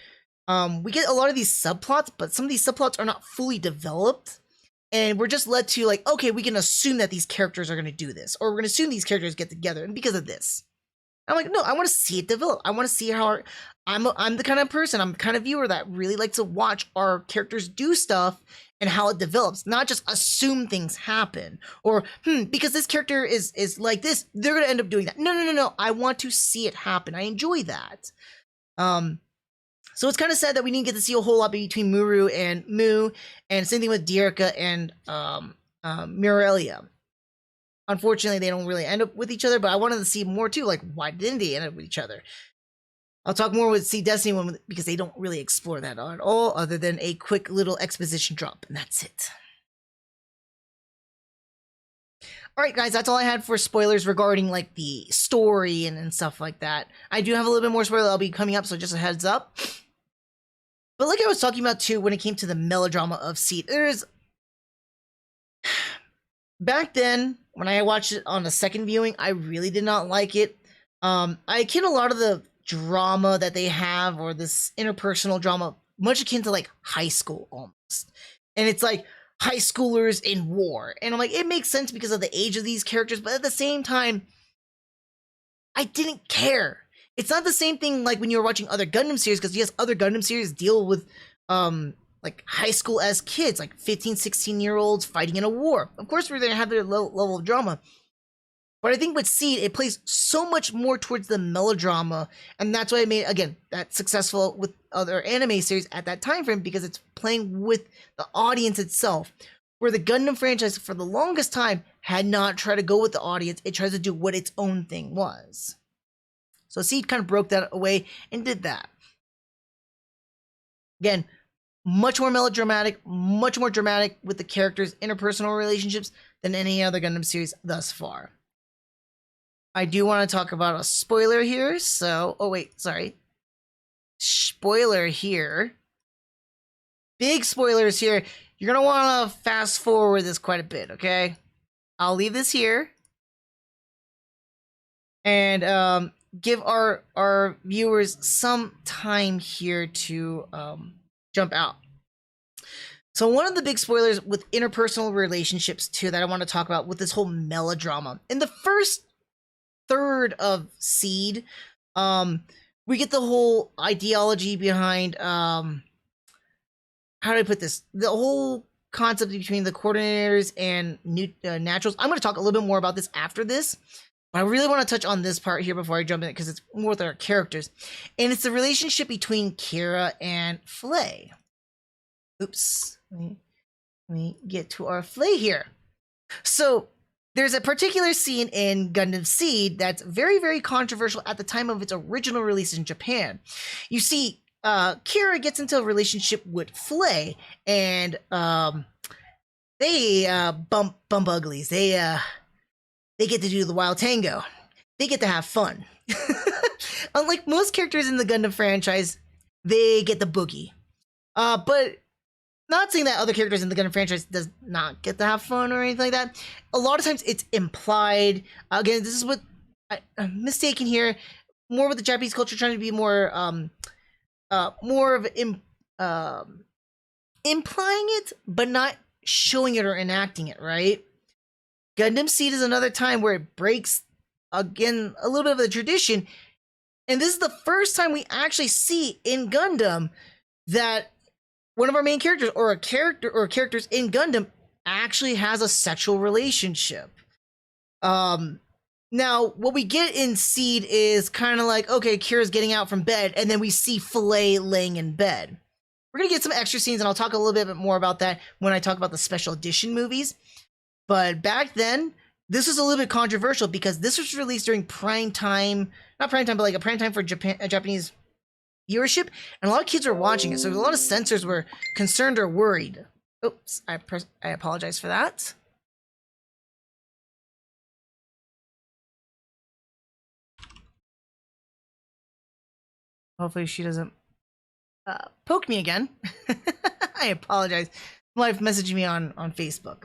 we get a lot of these subplots, but some of these subplots are not fully developed, and we're just led to, like, okay, we can assume that these characters are going to do this, or we're going to assume these characters get together, and because of this. I'm like, no, I want to see it develop. I want to see how I'm the kind of person, I'm the kind of viewer that really likes to watch our characters do stuff and how it develops, not just assume things happen, or because this character is like this, they're gonna end up doing that. No. I want to see it happen. I enjoy that. So it's kind of sad that we didn't get to see a whole lot between Muru and Mu, and same thing with Dierka and Mirelia. Unfortunately, they don't really end up with each other, but I wanted to see more too. Like, why didn't they end up with each other? I'll talk more with Seed Destiny one because they don't really explore that at all, other than a quick little exposition drop, and that's it. Alright guys, that's all I had for spoilers regarding, like, the story and stuff like that. I do have a little bit more spoiler that'll be coming up, so just a heads up. But like I was talking about too, when it came to the melodrama of Seed, there's... Back then, when I watched it on the second viewing, I really did not like it. I akin a lot of the drama that they have, or this interpersonal drama, much akin to, like, high school almost. And it's like high schoolers in war. And I'm like, it makes sense because of the age of these characters, but at the same time, I didn't care. It's not the same thing like when you're watching other Gundam series, because yes, other Gundam series deal with like high school as kids, like 15, 16-year-olds fighting in a war. Of course, we're going to have their level of drama. But I think with Seed, it plays so much more towards the melodrama, and that's why it made, again, that successful with other anime series at that time frame, because it's playing with the audience itself. Where the Gundam franchise, for the longest time, had not tried to go with the audience, it tries to do what its own thing was. So Seed kind of broke that away and did that. Again, much more melodramatic, much more dramatic with the characters' interpersonal relationships than any other Gundam series thus far. I do want to talk about a spoiler here, so... Oh, wait, sorry. Spoiler here. Big spoilers here. You're going to want to fast forward this quite a bit, okay? I'll leave this here. And give our viewers some time here to jump out. So one of the big spoilers with interpersonal relationships, too, that I want to talk about with this whole melodrama. In the first third of Seed, we get the whole ideology behind, how do I put this? The whole concept between the coordinators and naturals. I'm going to talk a little bit more about this after this, but I really want to touch on this part here before I jump in, because it's more with our characters. And it's the relationship between Kira and Flay. Oops. Let me get to our Flay here. So there's a particular scene in Gundam Seed that's very, very controversial at the time of its original release in Japan. You see, Kira gets into a relationship with Flay, and they bump uglies. They get to do the wild tango. They get to have fun. Unlike most characters in the Gundam franchise, they get the boogie. But not saying that other characters in the Gundam franchise does not get to have fun or anything like that. A lot of times it's implied. Again, this is what I'm mistaken here. More with the Japanese culture trying to be more of implying it, but not showing it or enacting it, right? Gundam Seed is another time where it breaks, again, a little bit of the tradition. And this is the first time we actually see in Gundam that one of our main characters, or a character, or characters in Gundam, actually has a sexual relationship. Now, what we get in Seed is kind of like, okay, Kira's getting out from bed, and then we see Flay laying in bed. We're going to get some extra scenes, and I'll talk a little bit more about that when I talk about the special edition movies. But back then, this was a little bit controversial because this was released during prime time, not prime time, but like a prime time for Japanese viewership, and a lot of kids were watching it, so a lot of censors were concerned or worried. Oops, I apologize for that. Hopefully she doesn't poke me again. I apologize. My wife messaged me on Facebook.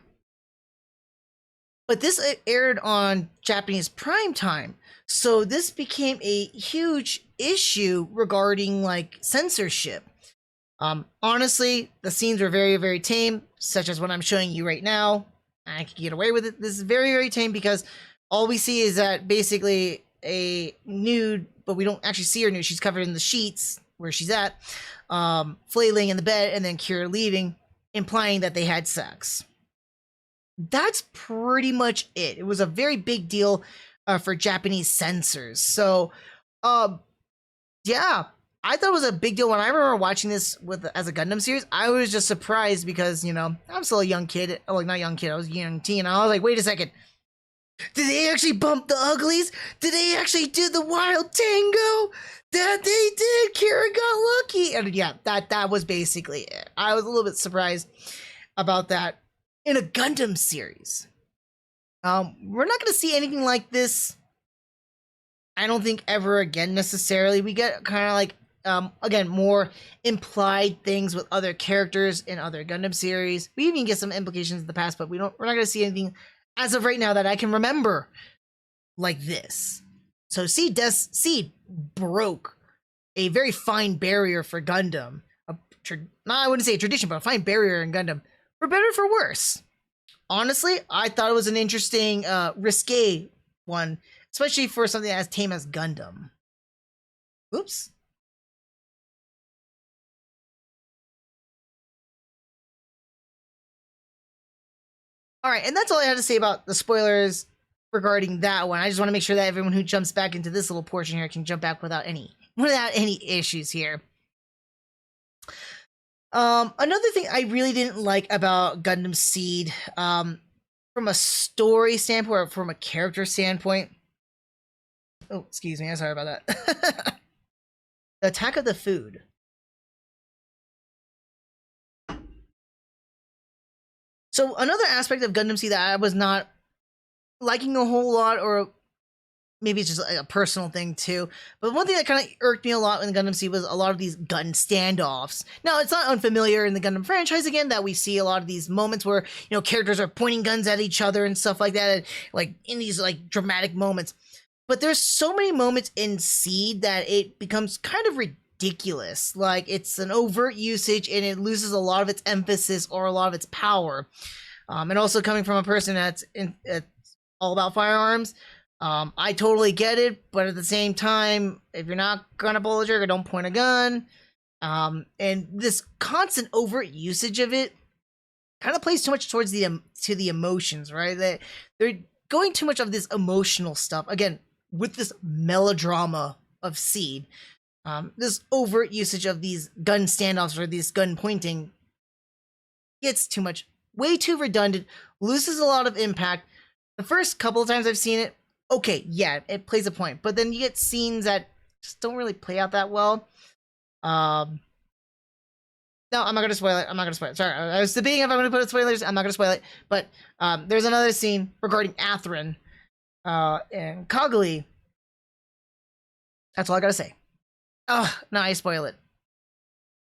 But this aired on Japanese prime time, so this became a huge issue regarding like censorship. Honestly, the scenes were very, very tame, such as what I'm showing you right now. I can get away with it. This is very, very tame because all we see is that basically a nude, but we don't actually see her nude. She's covered in the sheets where she's at, flailing in the bed, and then Kira leaving, implying that they had sex. That's pretty much it. It was a very big deal for Japanese censors. So, yeah, I thought it was a big deal when I remember watching this as a Gundam series. I was just surprised because, you know, I'm still a young kid. Oh, like, not young kid, I was a young teen. I was like, wait a second. Did they actually bump the uglies? Did they actually do the wild tango? That they did. Kira got lucky. And yeah, that was basically it. I was a little bit surprised about that in a Gundam series. We're not going to see anything like this, I don't think, ever again necessarily. We get kind of like, again, more implied things with other characters in other Gundam series. We even get some implications in the past, but we're not going to see anything as of right now that I can remember like this. So Seed broke a very fine barrier for Gundam. I wouldn't say a tradition, but a fine barrier in Gundam, for better or for worse. Honestly, I thought it was an interesting, risque one, especially for something as tame as Gundam. Oops. All right, and that's all I had to say about the spoilers regarding that one. I just want to make sure that everyone who jumps back into this little portion here can jump back without any issues here. Another thing I really didn't like about Gundam Seed, from a story standpoint or from a character standpoint. Oh, excuse me, I'm sorry about that. The attack of the food. So another aspect of Gundam Seed that I was not liking a whole lot, or maybe it's just a personal thing too, but one thing that kind of irked me a lot in Gundam Seed was a lot of these gun standoffs. Now, it's not unfamiliar in the Gundam franchise, again, that we see a lot of these moments where, you know, characters are pointing guns at each other and stuff like that, and, like, in these, like, dramatic moments. But there's so many moments in Seed that it becomes kind of ridiculous. Like, it's an overt usage and it loses a lot of its emphasis or a lot of its power. And also coming from a person that's all about firearms, I totally get it, but at the same time, if you're not gonna pull the trigger, don't point a gun. And this constant overt usage of it kind of plays too much towards the emotions, right? They're going too much of this emotional stuff. Again, with this melodrama of Seed, this overt usage of these gun standoffs or this gun pointing gets too much, way too redundant, loses a lot of impact. The first couple of times I've seen it, okay, yeah, it plays a point, but then you get scenes that just don't really play out that well. No, I'm not gonna spoil it. Sorry, I was debating if I'm gonna put spoilers. I'm not gonna spoil it, but there's another scene regarding Atherin and Kogli. That's all I gotta say. Oh, no, I spoil it.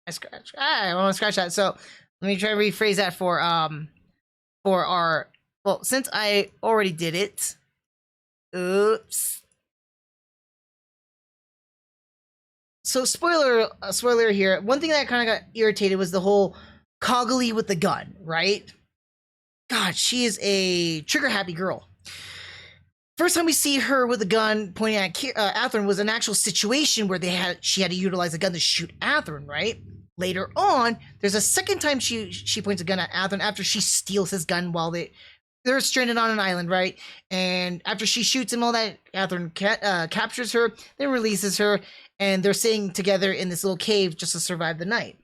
I want to scratch that. So let me try to rephrase that for our, well, since I already did it. Oops. So spoiler here. One thing that kind of got irritated was the whole Kogli with the gun, right? God, she is a trigger-happy girl. First time we see her with a gun pointing at Atherin was an actual situation where she had to utilize a gun to shoot Atherin, right? Later on, there's a second time she points a gun at Atherin after she steals his gun while they're stranded on an island, right? And after she shoots him all that, Atherin captures her, then releases her, and they're staying together in this little cave just to survive the night.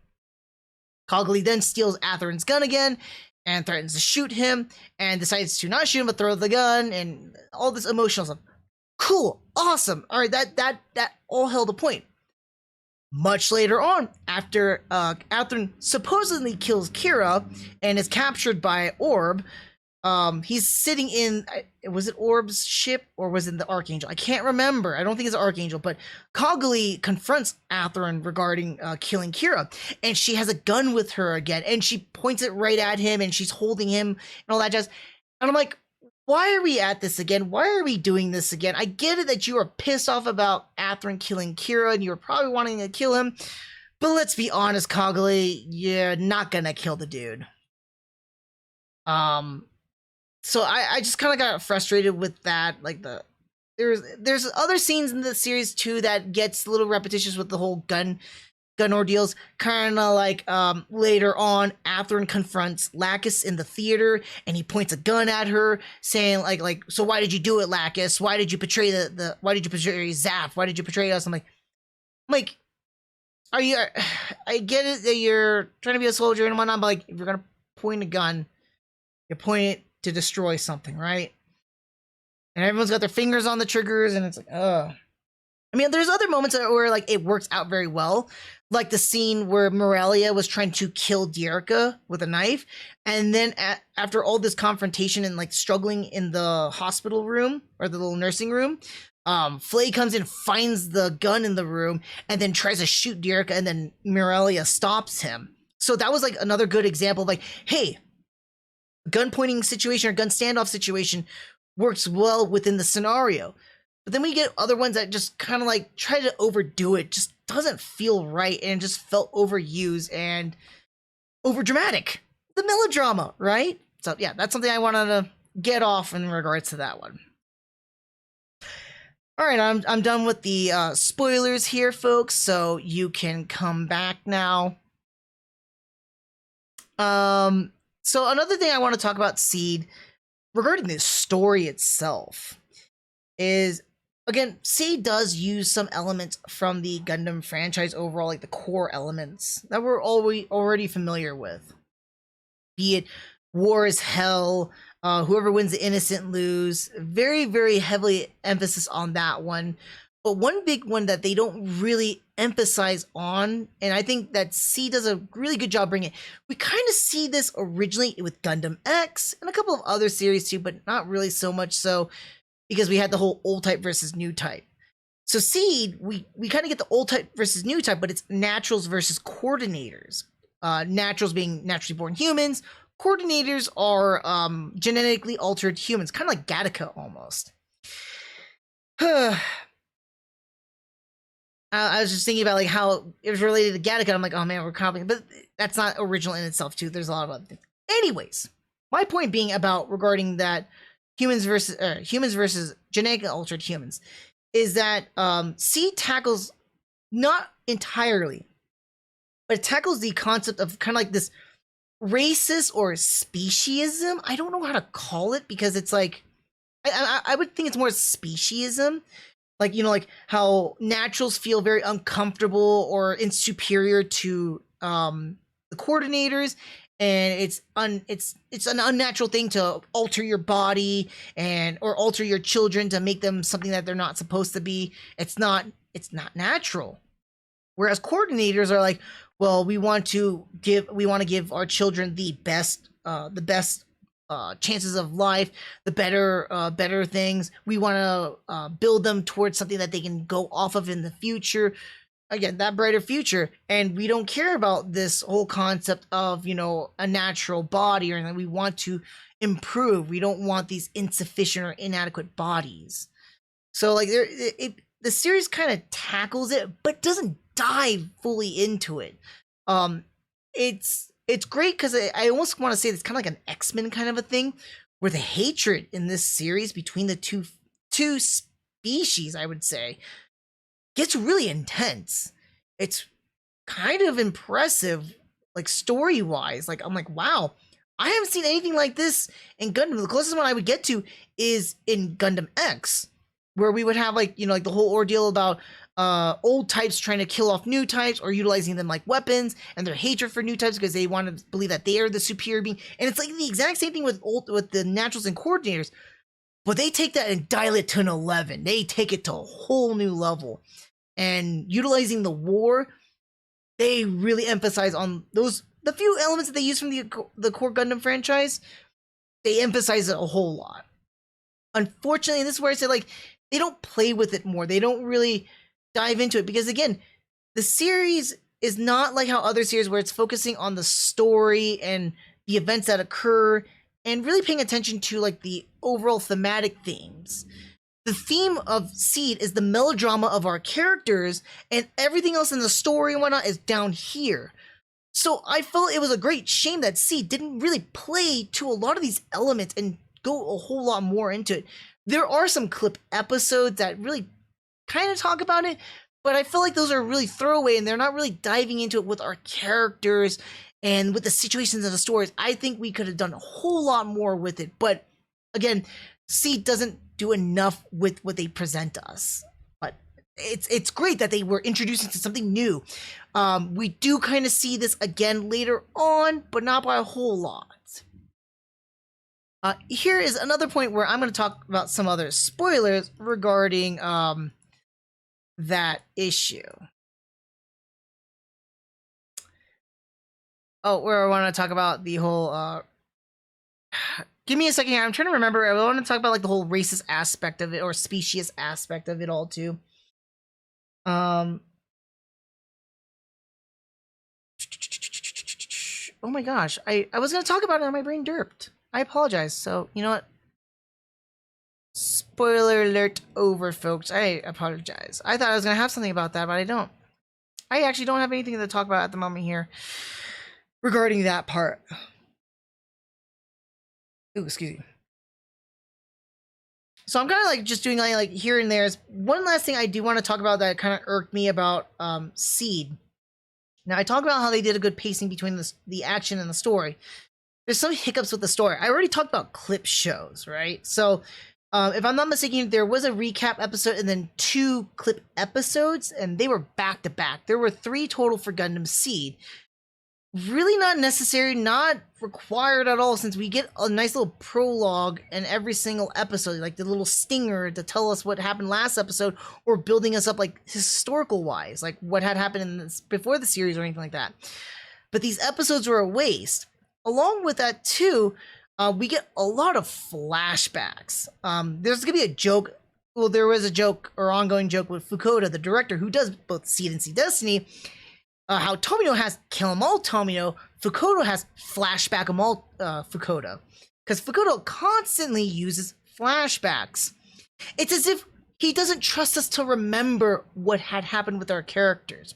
Kogli then steals Atherin's gun again, and threatens to shoot him, and decides to not shoot him but throw the gun, and all this emotional stuff. Cool, awesome. All right, that all held a point. Much later on, after Athrun supposedly kills Kira and is captured by Orb, he's sitting in, was it Orb's ship or was it the Archangel? I can't remember. I don't think it's the Archangel, but Cogli confronts Athrun regarding killing Kira, and she has a gun with her again, and she points it right at him, and she's holding him and all that jazz. And I'm like, why are we at this again? Why are we doing this again? I get it that you are pissed off about Athrun killing Kira, and you're probably wanting to kill him, but let's be honest, Cogli, you're not gonna kill the dude. So I just kind of got frustrated with that. Like there's other scenes in the series too that gets a little repetitious with the whole gun ordeals. Kind of like later on, Athrun confronts Lacus in the theater, and he points a gun at her, saying like so why did you do it, Lacus? Why did you betray why did you betray Zaf? Why did you betray us? I'm like, are you? I get it that you're trying to be a soldier and whatnot, but like if you're gonna point a gun, you're pointing it to destroy something, right? And everyone's got their fingers on the triggers, and it's like, ugh. I mean, there's other moments where like it works out very well, like the scene where Morelia was trying to kill Dierka with a knife, and then after all this confrontation and like struggling in the hospital room or the little nursing room, Flay comes in, finds the gun in the room, and then tries to shoot Dierka, and then Morelia stops him. So that was like another good example of like, hey, gun pointing situation or gun standoff situation works well within the scenario. But then we get other ones that just kind of like try to overdo it, just doesn't feel right, and just felt overused and over dramatic. The melodrama, right? So yeah, that's something I wanted to get off in regards to that one. All right, I'm done with the spoilers here, folks, so you can come back now. So another thing I want to talk about Seed regarding the story itself is, again, Seed does use some elements from the Gundam franchise overall, like the core elements that we're already familiar with. Be it war is hell, whoever wins the innocent lose. Very, very heavily emphasis on that one. But one big one that they don't really emphasize on, and I think that C does a really good job bringing it, we kind of see this originally with Gundam X and a couple of other series too, but not really so much so because we had the whole old type versus new type. So Seed, we kind of get the old type versus new type, but it's naturals versus coordinators. Naturals being naturally born humans, coordinators are genetically altered humans, kind of like Gattaca almost. I was just thinking about like how it was related to Gattaca. I'm like, oh man, we're copying, but that's not original in itself too. There's a lot of other things. Anyways, my point being about regarding that humans versus genetically altered humans is that C tackles not entirely, but it tackles the concept of kind of like this racist or speciesism. I don't know how to call it because it's like I would think it's more speciesism. Like, you know, like how naturals feel very uncomfortable or superior to the coordinators, and it's an unnatural thing to alter your body or alter your children to make them something that they're not supposed to be. It's not natural. Whereas coordinators are like, well, we want to give our children the best chances of life, the better things. We want to build them towards something that they can go off of in the future. Again, that brighter future. And we don't care about this whole concept of, you know, a natural body or anything. We want to improve. We don't want these insufficient or inadequate bodies. So like the series kind of tackles it, but doesn't dive fully into it. It's great because I almost want to say it's kind of like an X-Men kind of a thing, where the hatred in this series between the two species, I would say, gets really intense. It's kind of impressive, like story-wise. Like I'm like, wow, I haven't seen anything like this in Gundam. The closest one I would get to is in Gundam X, where we would have like, you know, like the whole ordeal about old types trying to kill off new types or utilizing them like weapons, and their hatred for new types because they want to believe that they are the superior being. And it's like the exact same thing with the naturals and coordinators, but they take that and dial it to an 11. They take it to a whole new level. And utilizing the war, they really emphasize on the few elements that they use from the core Gundam franchise. They emphasize it a whole lot. Unfortunately, this is where I say, like, they don't play with it more. They don't really dive into it because, again, the series is not like how other series where it's focusing on the story and the events that occur and really paying attention to, like, the overall thematic themes. The theme of Seed is the melodrama of our characters, and everything else in the story and whatnot is down here. So I felt it was a great shame that Seed didn't really play to a lot of these elements and go a whole lot more into it. There are some clip episodes that really kind of talk about it, but I feel like those are really throwaway and they're not really diving into it with our characters and with the situations of the stories. I think we could have done a whole lot more with it, but again, Seed doesn't do enough with what they present to us. But it's great that they were introducing to something new. We do kind of see this again later on, but not by a whole lot. Here is another point where I'm going to talk about some other spoilers regarding that issue. Oh, where I want to talk about the whole... give me a second here. I'm trying to remember. I want to talk about like the whole racist aspect of it or specious aspect of it all too. Oh my gosh. I was going to talk about it and my brain derped. I apologize. So, you know what? Spoiler alert over, folks. I apologize. I thought I was going to have something about that, but I don't. I actually don't have anything to talk about at the moment here regarding that part. Ooh, excuse me. So I'm kind of like just doing like here and there. One last thing I do want to talk about that kind of irked me about Seed. Now I talked about how they did a good pacing between the action and the story. There's some hiccups with the story. I already talked about clip shows, right? So if I'm not mistaken, there was a recap episode and then 2 clip episodes, and they were back to back. There were 3 total for Gundam Seed. Really not necessary, not required at all, since we get a nice little prologue in every single episode, like the little stinger to tell us what happened last episode, or building us up like historical wise, like what had happened in this before the series or anything like that. But these episodes were a waste. Along with that too, we get a lot of flashbacks. There's gonna be a joke. Well, there was a joke or ongoing joke with Fukuda, the director who does both Seed and Seed Destiny. How Tomino has Kill 'em all Tomino, Fukuda has Flashback 'em all Fukuda. Because Fukuda constantly uses flashbacks. It's as if he doesn't trust us to remember what had happened with our characters.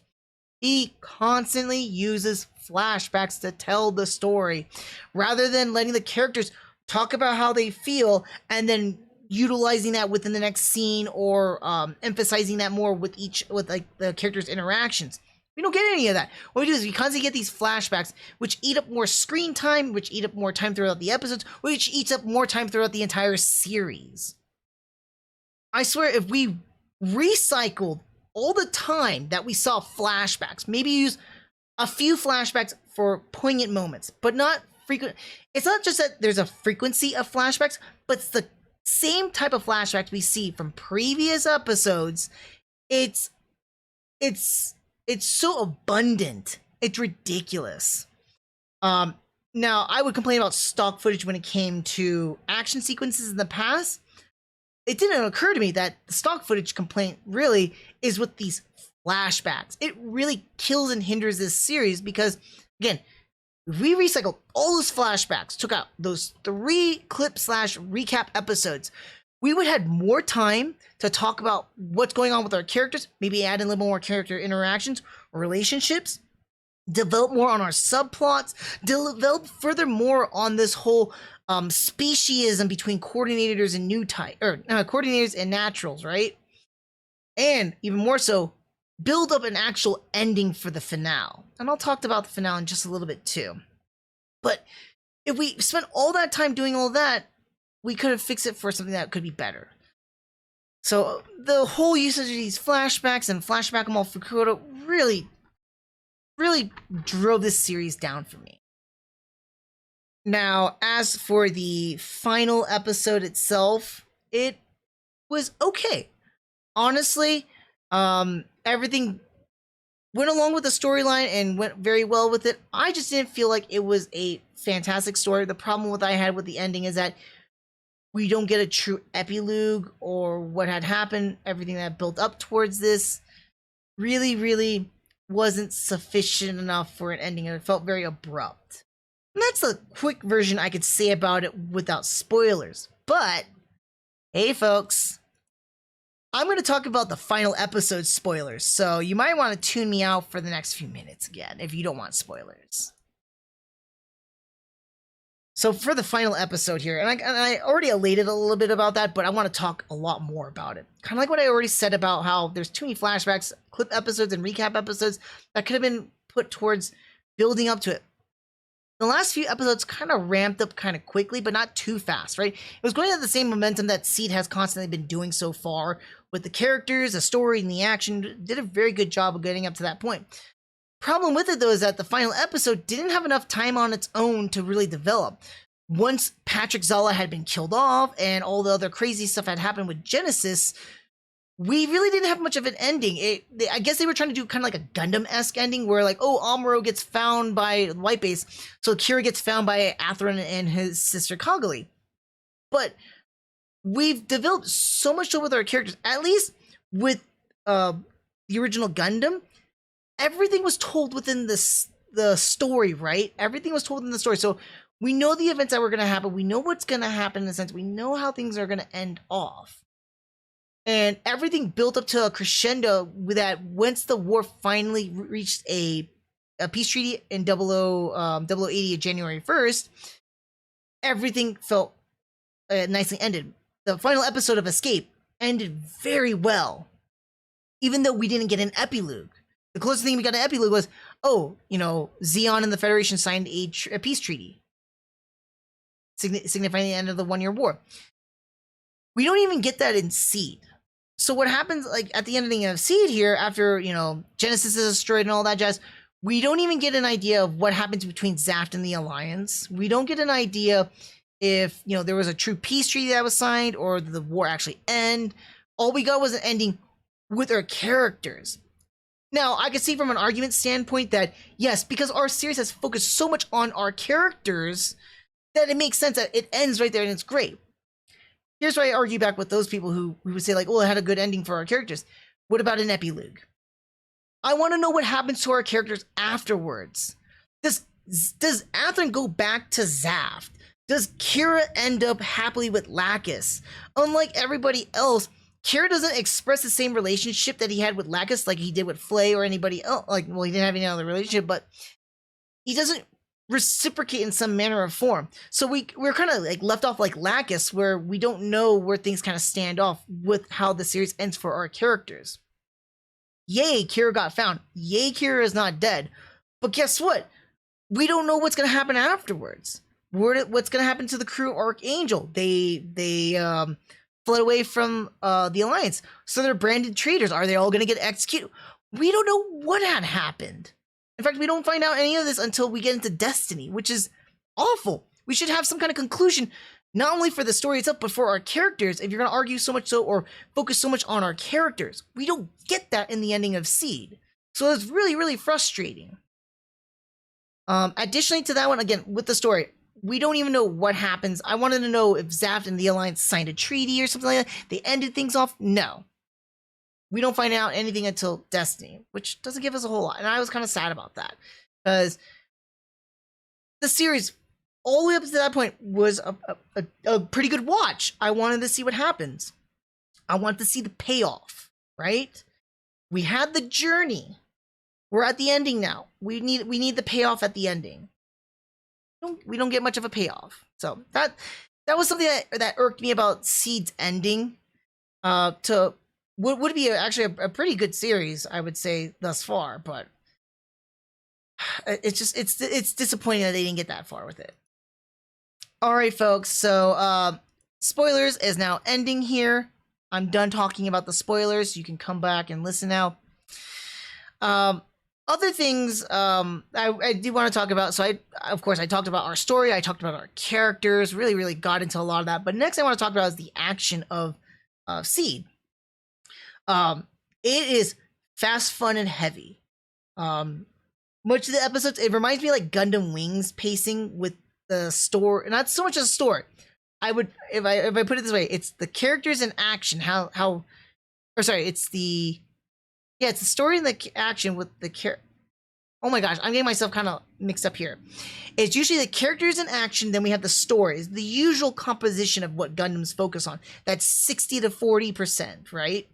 He constantly uses flashbacks to tell the story, rather than letting the characters talk about how they feel and then utilizing that within the next scene or emphasizing that more with like the characters' interactions. We don't get any of that. What we do is we constantly get these flashbacks, which eat up more screen time, which eat up more time throughout the episodes, which eats up more time throughout the entire series. I swear, if we recycled all the time that we saw flashbacks, maybe use a few flashbacks for poignant moments, but not frequent. It's not just that there's a frequency of flashbacks, but it's the same type of flashbacks we see from previous episodes. It's so abundant. It's ridiculous. Now, I would complain about stock footage when it came to action sequences in the past. It didn't occur to me that the stock footage complaint really is with these flashbacks. It really kills and hinders this series because, again, if we recycled all those flashbacks, took out those 3 clip/recap episodes, we would have more time to talk about what's going on with our characters, maybe add in a little more character interactions, relationships, develop more on our subplots, develop further more on this whole speciesism between coordinators and coordinators and naturals, right? And even more so, build up an actual ending for the finale. And I'll talk about the finale in just a little bit too. But if we spent all that time doing all that, we could have fixed it for something that could be better. So the whole usage of these flashbacks and flashback them all Fukuoka really drove this series down for me. Now, as for the final episode itself, it was okay. Honestly, everything went along with the storyline and went very well with it. I just didn't feel like it was a fantastic story. The problem with I had with the ending is that we don't get a true epilogue or what had happened, everything that built up towards this really wasn't sufficient enough for an ending, and it felt very abrupt. And that's a quick version I could say about it without spoilers. But, hey folks, I'm going to talk about the final episode spoilers, so you might want to tune me out for the next few minutes again if you don't want spoilers. So for the final episode here, and I already elated a little bit about that, but I want to talk a lot more about it. Kind of like what I already said about how there's too many flashbacks, clip episodes, and recap episodes that could have been put towards building up to it. The last few episodes kind of ramped up kind of quickly, but not too fast, right? It was going at the same momentum that Seed has constantly been doing so far with the characters, the story, and the action. Did a very good job of getting up to that point. Problem with it, though, is that the final episode didn't have enough time on its own to really develop. Once Patrick Zala had been killed off and all the other crazy stuff had happened with Genesis, we really didn't have much of an ending. I guess they were trying to do kind of like a Gundam-esque ending where, like, oh, Amuro gets found by White Base, so Kira gets found by Atheron and his sister Kagali. But we've developed so much so with our characters, at least with the original Gundam. Everything was told within the story, right? Everything was told in the story. So we know the events that were going to happen. We know what's going to happen in a sense. We know how things are going to end off. And everything built up to a crescendo with that once the war finally reached a peace treaty in 0080 January 1st, everything felt nicely ended. The final episode of Escape ended very well, even though we didn't get an epilogue. The closest thing we got an epilogue was, oh, you know, Zeon and the Federation signed a peace treaty, signifying the end of the 1-year war. We don't even get that in Seed. So what happens, like, at the ending of Seed here, after, you know, Genesis is destroyed and all that jazz, we don't even get an idea of what happens between Zaft and the Alliance. We don't get an idea if, you know, there was a true peace treaty that was signed or did the war actually end. All we got was an ending with our characters. Now, I can see from an argument standpoint that, yes, because our series has focused so much on our characters, that it makes sense that it ends right there and it's great. Here's why I argue back with those people who would say, like, oh, it had a good ending for our characters. What about an epilogue? I want to know what happens to our characters afterwards. Does Atheron go back to Zaft? Does Kira end up happily with Lacus? Unlike everybody else, Kira doesn't express the same relationship that he had with Lacus like he did with Flay or anybody else. Like, well, he didn't have any other relationship, but he doesn't reciprocate in some manner or form. So we're kind of like left off like Lacus, where we don't know where things kind of stand off with how the series ends for our characters. Yay, Kira got found. Yay, Kira is not dead. But guess what? We don't know what's going to happen afterwards. What's going to happen to the crew of Archangel? They fled away from the Alliance. So they're branded traitors. Are they all going to get executed? We don't know what had happened. In fact, we don't find out any of this until we get into Destiny, which is awful. We should have some kind of conclusion, not only for the story itself, but for our characters, if you're going to argue so much so or focus so much on our characters. We don't get that in the ending of Seed. So it's really frustrating. Additionally to that one, again, with the story, we don't even know what happens. I wanted to know if Zaft and the Alliance signed a treaty or something like that. They ended things off. No. We don't find out anything until Destiny, which doesn't give us a whole lot. And I was kind of sad about that, because the series, all the way up to that point, was a pretty good watch. I wanted to see what happens. I wanted to see the payoff, right? We had the journey. We're at the ending now. We need the payoff at the ending. We don't get much of a payoff. So that was something that irked me about Seed's ending. To would be actually a pretty good series, I would say, thus far, but it's disappointing that they didn't get that far with it. All right, folks. So spoilers is now ending here. I'm done talking about the spoilers. You can come back and listen now. Other things I do want to talk about. So of course, I talked about our story. I talked about our characters. Really got into a lot of that. But next, I want to talk about is the action of Seed. It is fast, fun, and heavy. Much of the episodes, it reminds me of like Gundam Wings pacing with the story. Not so much as a story. If I put it this way, it's the characters and action. It's the story and the action with the Oh my gosh, I'm getting myself kind of mixed up here. It's usually the characters and action, then we have the story. It's the usual composition of what Gundams focus on. That's 60 to 40%, right?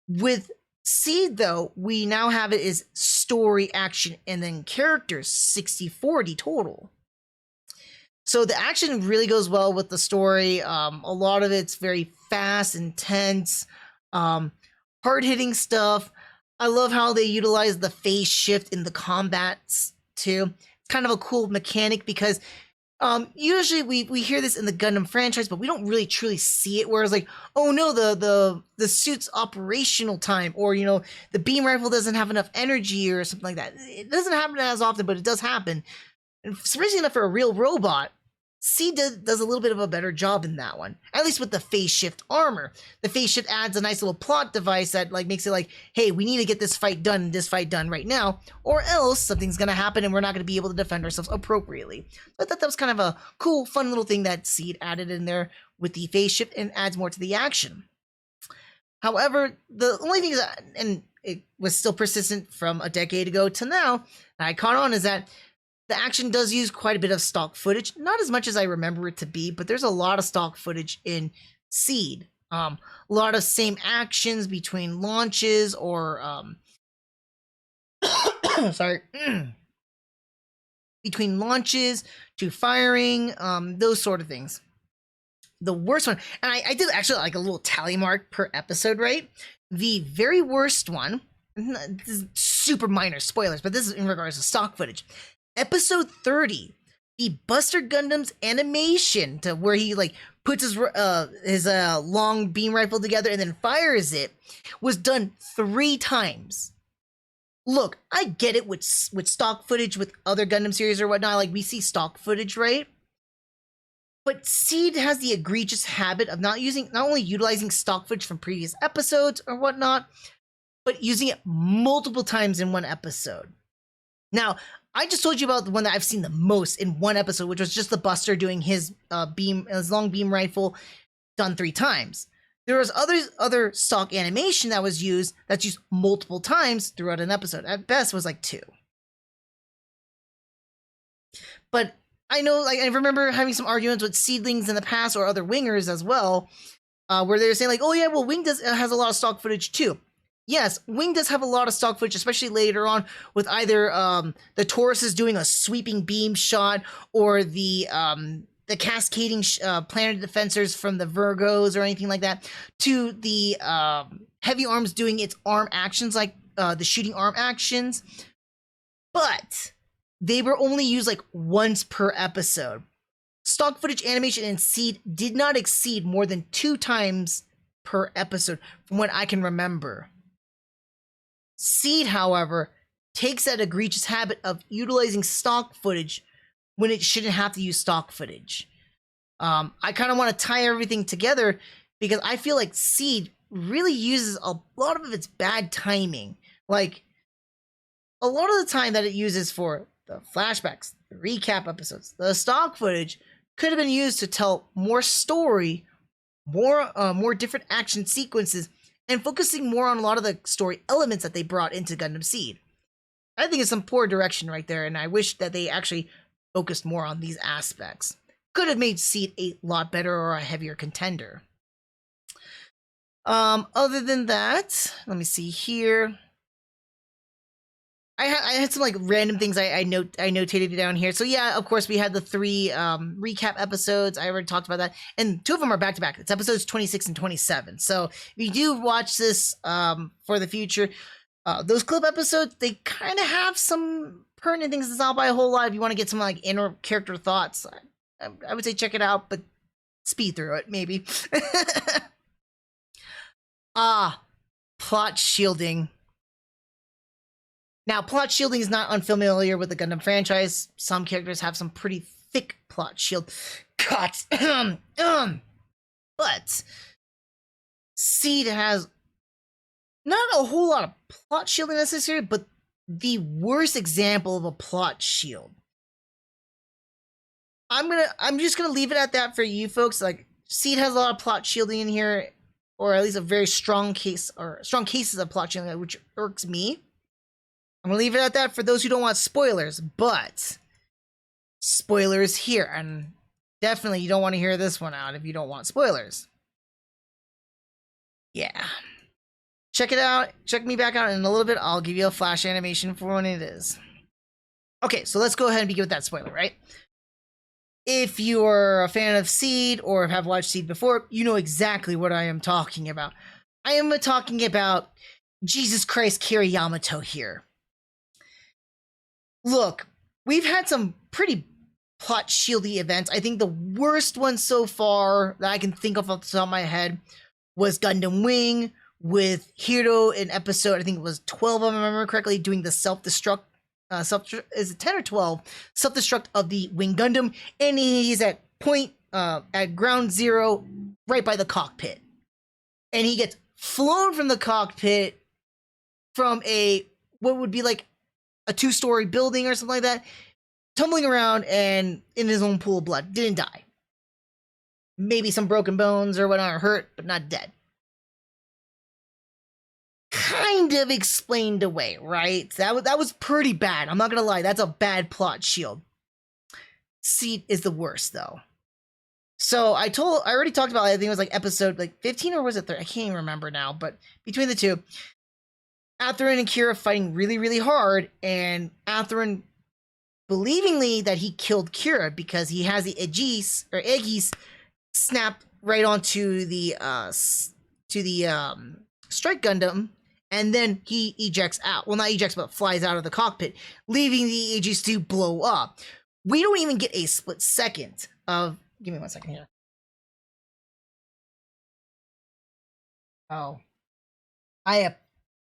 With Seed, though, we now have it as story, action, and then characters, 60-40 total. So the action really goes well with the story. A lot of it's very fast, intense, hard-hitting stuff. I love how they utilize the phase shift in the combats, too. It's kind of a cool mechanic because usually we hear this in the Gundam franchise, but we don't really truly see it. Whereas like, oh no, the suit's operational time, or you know, the beam rifle doesn't have enough energy or something like that. It doesn't happen as often, but it does happen. And surprisingly enough, for a real robot, Seed does a little bit of a better job in that one. At least with the phase shift armor. The phase shift adds a nice little plot device that like makes it like, hey, we need to get this fight done right now, or else something's gonna happen and we're not gonna be able to defend ourselves appropriately. I thought that was kind of a cool, fun little thing that Seed added in there with the phase shift and adds more to the action. However, the only thing is that, and it was still persistent from a decade ago to now, I caught on, is that the action does use quite a bit of stock footage. Not as much as I remember it to be, but there's a lot of stock footage in Seed. A lot of same actions between launches or between launches to firing, those sort of things. The worst one, and I did actually like a little tally mark per episode, right? The very worst one, this is super minor spoilers, but this is in regards to stock footage. Episode 30, the Buster Gundam's animation to where he like puts his long beam rifle together and then fires it, was done 3 times. Look, I get it with stock footage with other Gundam series or whatnot. Like we see stock footage, right? But Seed has the egregious habit of not only utilizing stock footage from previous episodes or whatnot, but using it multiple times in one episode. Now, I just told you about the one that I've seen the most in one episode, which was just the Buster doing his long beam rifle done 3 times. There was other stock animation that's used multiple times throughout an episode. At best, was like 2. But I know, like, I remember having some arguments with Seedlings in the past, or other wingers as well, where they were saying like, oh yeah, well, Wing has a lot of stock footage too. Yes, Wing does have a lot of stock footage, especially later on with either the Tauruses doing a sweeping beam shot, or the cascading planet defensors from the Virgos or anything like that, to the Heavy Arms doing its arm actions, like the shooting arm actions. But they were only used like once per episode. Stock footage animation in Seed did not exceed more than 2 times per episode from what I can remember. Seed, however, takes that egregious habit of utilizing stock footage when it shouldn't have to use stock footage. I kind of want to tie everything together because I feel like Seed really uses a lot of its bad timing. Like, a lot of the time that it uses for the flashbacks, the recap episodes, the stock footage could have been used to tell more story, more different action sequences, and focusing more on a lot of the story elements that they brought into Gundam Seed. I think it's some poor direction right there, and I wish that they actually focused more on these aspects. Could have made Seed a lot better or a heavier contender. Other than that, let me see here. I had some like random things I notated down here. So yeah, of course we had the 3 recap episodes. I already talked about that, and 2 of them are back to back. It's episodes 26 and 27. So if you do watch this for the future, those clip episodes, they kind of have some pertinent things that's not by a whole lot. If you want to get some like inner character thoughts, I would say check it out, but speed through it maybe. Plot shielding. Now, plot shielding is not unfamiliar with the Gundam franchise. Some characters have some pretty thick plot shield cuts. But Seed has not a whole lot of plot shielding necessary, but the worst example of a plot shield. I'm just gonna leave it at that for you folks. Like, Seed has a lot of plot shielding in here, or at least a very strong case, or strong cases of plot shielding, which irks me. I'm gonna leave it at that for those who don't want spoilers, but spoilers here, and definitely you don't want to hear this one out if you don't want spoilers. Yeah. Check it out. Check me back out in a little bit. I'll give you a flash animation for when it is. Okay, so let's go ahead and begin with that spoiler, right? If you're a fan of Seed or have watched Seed before, you know exactly what I am talking about. I am talking about Jesus Christ Kira Yamato here. Look, we've had some pretty plot shieldy events. I think the worst one so far that I can think of off the top of my head was Gundam Wing with Hiro in episode, I think it was 12 if I remember correctly, doing the self-destruct, is it 10 or 12? Self-destruct of the Wing Gundam, and he's at ground zero, right by the cockpit. And he gets flown from the cockpit from what would be like a 2-story building or something like that, tumbling around and in his own pool of blood. Didn't die. Maybe some broken bones or whatnot, hurt, but not dead. Kind of explained away, right? That was pretty bad. I'm not gonna lie, that's a bad plot shield. Seed is the worst though. So I already talked about it. I think it was like episode 15 or was it 30? I can't even remember now, but between the two, Atherin and Kira fighting really, really hard, and Atherin believingly that he killed Kira because he has the Aegis snapped right onto the Strike Gundam, and then he ejects out. Well, not ejects, but flies out of the cockpit, leaving the Aegis to blow up. We don't even get a split second of. Give me 1 second here. Oh, I